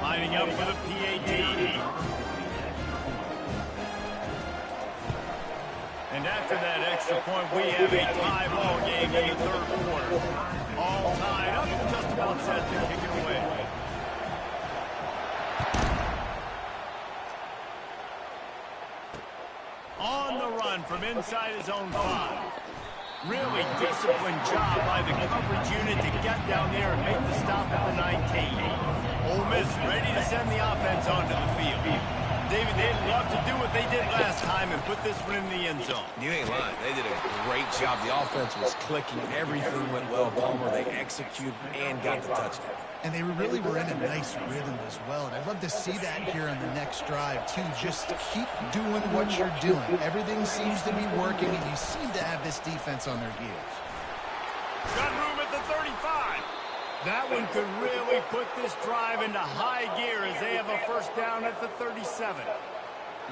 Lining up for the PAT. And after that extra point, we have a tie ball game in the third quarter. All tied up and just about set to kick it away. On the run from inside his own 5. Really disciplined job by the coverage unit to get down there and make the stop at the 19. Ole Miss ready to send the offense onto the field. David, they'd love to do what they did last time and put this one in the end zone. You ain't lying. They did a great job. The offense was clicking. Everything went well. Palmer, they executed and got the touchdown. And they really were in a nice rhythm as well. And I'd love to see that here on the next drive, too. Just keep doing what you're doing. Everything seems to be working, and you seem to have this defense on their heels. Got room at the 35. That one could really put this drive into high gear as they have a first down at the 37.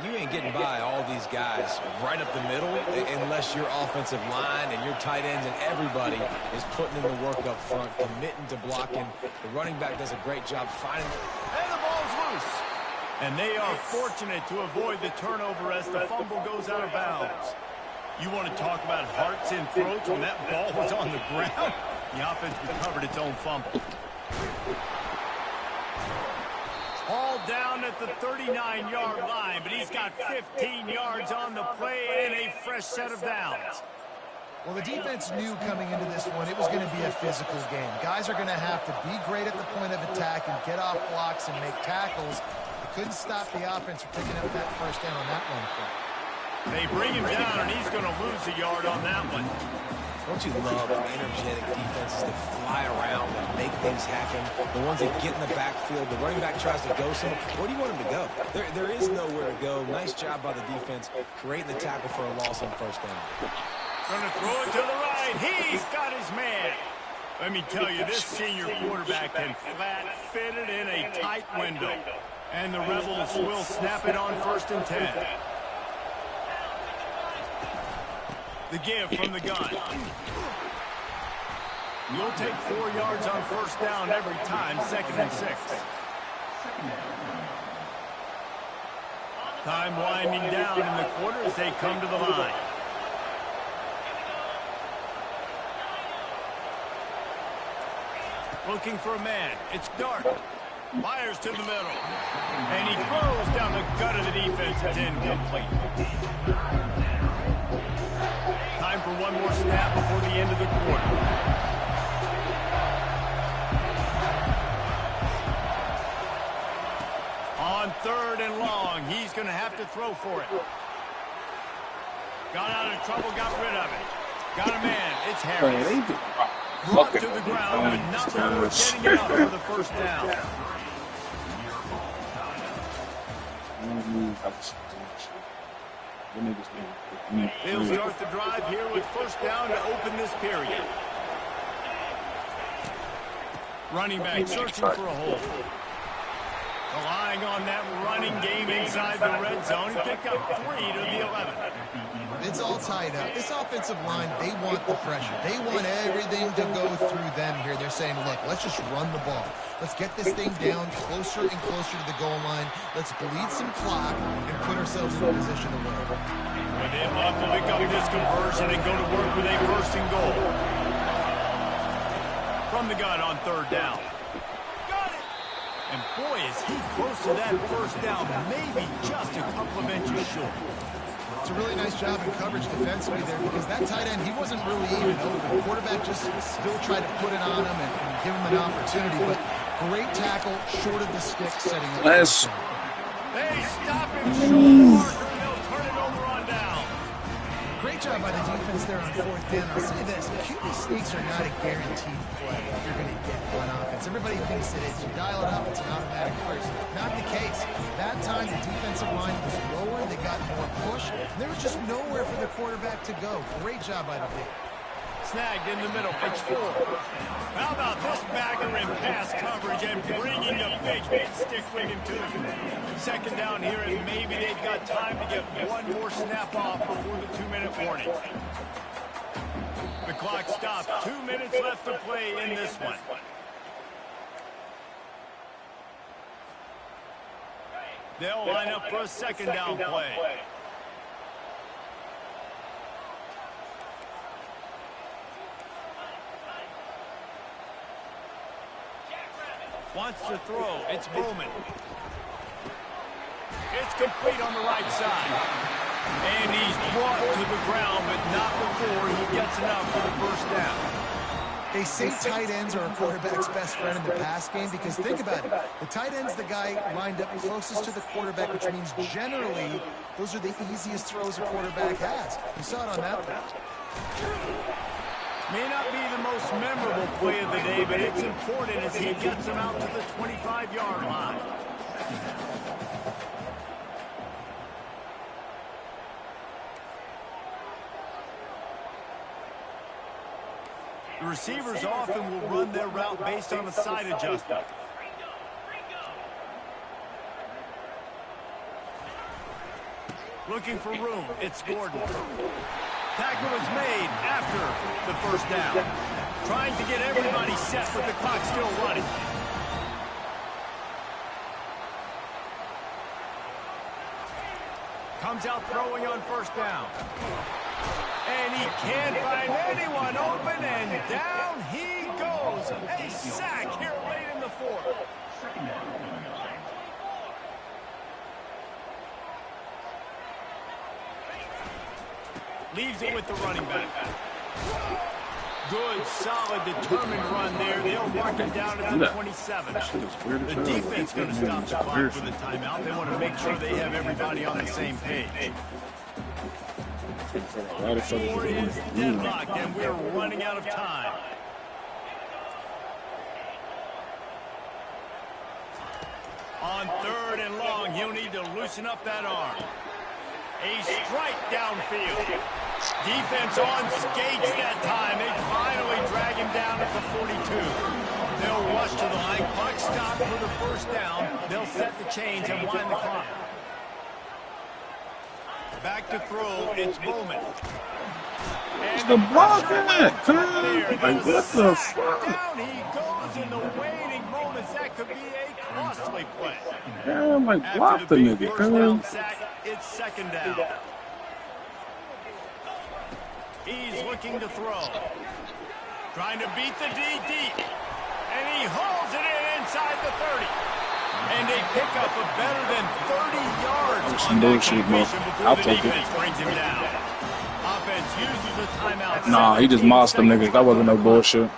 You ain't getting by all these guys right up the middle unless your offensive line and your tight ends and everybody is putting in the work up front, committing to blocking. The running back does a great job finding. And the ball's loose. And they are fortunate to avoid the turnover as the fumble goes out of bounds. You want to talk about hearts and throats when that ball was on the ground? The offense recovered its own fumble. All down at the 39-yard line, but he's got 15 yards on the play and a fresh set of downs. Well, the defense knew coming into this one it was going to be a physical game. Guys are going to have to be great at the point of attack and get off blocks and make tackles. They couldn't stop the offense from picking up that first down on that one play. They bring him down, and he's going to lose a yard on that one. Don't you love energetic defenses that fly around and make things happen? The ones that get in the backfield, the running back tries to go somewhere. Where do you want him to go? There is nowhere to go. Nice job by the defense creating the tackle for a loss on first down. Going to throw it to the right. He's got his man. Let me tell you, this senior quarterback can flat fit it in a tight window. And the Rebels will snap it on 1st and 10. The give from the gun. You'll take 4 yards on first down every time, 2nd and 6. Time winding down in the quarter as they come to the line. Looking for a man. It's Dart. Fires to the middle. And he throws down the gut of the defense. It's incomplete. Time for one more snap before the end of the quarter. On 3rd and long, he's going to have to throw for it. Got out of trouble, got rid of it. Got a man, it's Harris. Brought to the ground, but not before getting it up for the first down. They'll start the drive here with first down to open this period. Running back searching for a hole. Relying on that running game inside the red zone. He picked up 3 to the 11. It's all tied up. This offensive line, they want the pressure. They want everything to go through them here. They're saying, look, let's just run the ball. Let's get this thing down closer and closer to the goal line. Let's bleed some clock and put ourselves in a position to win. Well, they'd love to pick up this conversion and go to work with a 1st and goal. From the gun on 3rd down. Got it! And boy, is he close to that first down, maybe just a couple of inches short. It's a really nice job in coverage defensively there because that tight end, he wasn't really even open. The quarterback just still tried to put it on him and give him an opportunity, but great tackle short of the stick setting up. They stop him short, Parker, and they'll turn it over on down. Great job by the defense there on 4th down. I'll say this, QB sneaks are not a guaranteed play you're going to get on offense. Everybody thinks it is. You dial it up, it's an automatic first. Not the case. That time, the defensive line was lower. They got more push. There was just nowhere for the quarterback to go. Great job by the D. Snagged in the middle. It's 4. How about this backer in pass coverage and bringing the big hit stick with him to the 2nd down here, and maybe they've got time to get one more snap off before the 2-minute warning. The clock stopped. 2 minutes left to play in this one. They'll line up for a 2nd down play. Wants to throw. It's Bowman. It's complete on the right side. And he's brought to the ground, but not before he gets enough for the first down. They say tight ends are a quarterback's best friend in the pass game because think about it. The tight end's the guy lined up closest to the quarterback, which means generally those are the easiest throws a quarterback has. You saw it on that play. May not be the most memorable play of the day, but it's important as he gets him out to the 25-yard line. The receivers often will run their route based on a side adjustment. Looking for room, it's Gordon. Tackle is made after the first down. Trying to get everybody set, but the clock's still running. Comes out throwing on first down. And he can't find anyone open, and down he goes. A sack here late in the fourth. Leaves it with the running back. Good, solid, determined run there. They'll mark him down at the 27. The defense going to stop the clock for the timeout. They want to make sure they have everybody on the same page. Four is deadlocked, and we're running out of time. On third and long, he'll need to loosen up that arm. A strike downfield. Defense on skates that time. They finally drag him down at the 42. They'll rush to the line. Clock stop for the first down. They'll set the chains and wind the clock. Back to throw. It's Bowman. What's the block in it? Like, what the fuck? Down he goes in the waiting moments. That could be a costly play. Damn, like, block the nigga, First down sack, it's second down. He's looking to throw. Trying to beat the D deep. And he hauls it in inside the 30. And they pick up a better than 30 yards on that completion before the defense brings him down. Offense uses the timeout. Nah, he just mossed them niggas. That wasn't no bullshit.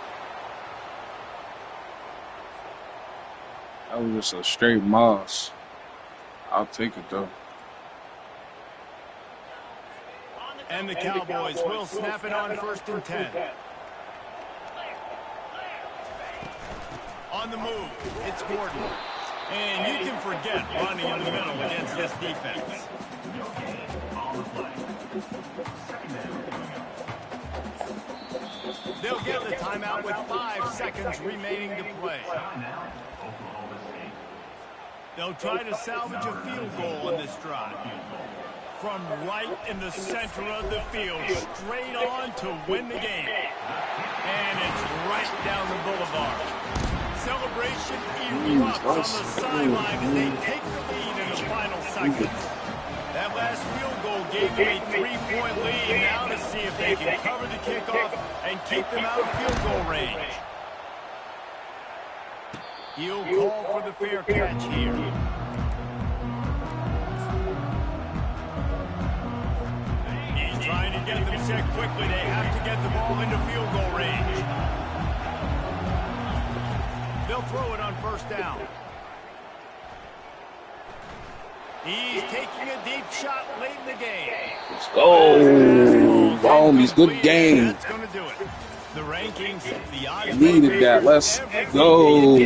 That was just a straight moss. I'll take it, though. And the Cowboys will snap it on first and 10. On the move, it's Gordon. And you can forget running in the middle against this defense. They'll get the timeout with 5 seconds remaining to play. They'll try to salvage a field goal on this drive. From right in the center of the field, straight on to win the game. And it's right down the boulevard. Celebration erupts on the sideline as they take the lead in the final seconds. That last field goal gave them a 3-point lead. Now to see if they can cover the kickoff and keep them out of field goal range. He'll call for the fair catch here. He's trying to get them set quickly. They have to get the ball into field goal range. They'll throw it on first down. He's taking a deep shot late in the game. Let's go. Homies, good game. That's going to do it. The rankings, the odds Needed that. Let's go.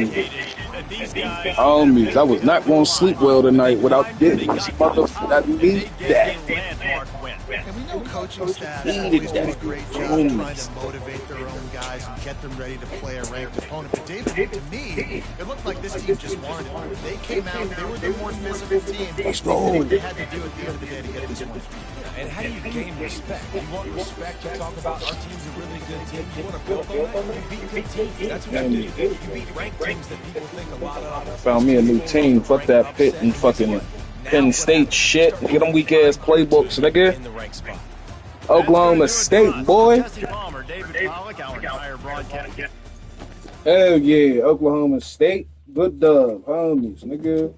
Homies, I was not going to sleep well tonight without this. Motherfucker, I need that. And we know coaching staffs always do a great job trying to motivate their own guys and get them ready to play a ranked opponent. But David, to me, it looked like this team just wanted it. They came out, they were the more physical team. Let's go. They had to do it at the end of the day to get this one. And how do you gain respect? You want respect, you talk about our team's a really good team. You want to build on that, you beat good teams. That's what you do. You beat ranked teams that people think a lot of. Found me a new team. Fuck that Pitt and fucking Penn State shit. Get them weak ass playbooks, nigga. Oklahoma State, boy. Hell yeah, Oklahoma State. Good dub, homies, nigga.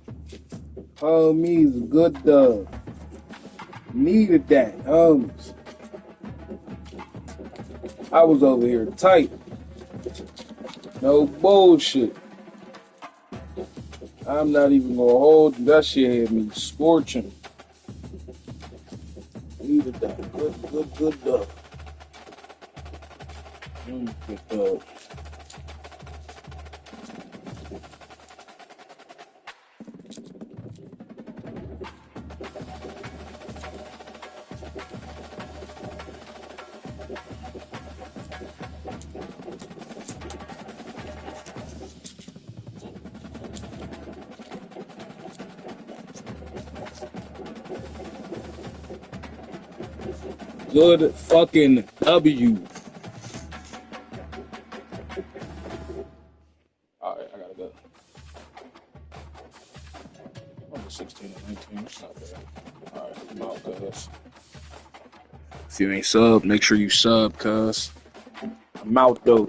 Homies, good dub. Needed that, homies. I was over here tight. No bullshit. I'm not even gonna hold you. That shit had me scorching. Needed that. Good dog. Good dog. Good fucking W. Alright, I gotta go. Number 16 and 19. It's not bad. Alright, I'm out, cuz. If you ain't sub, make sure you sub, cuz. I'm out, though.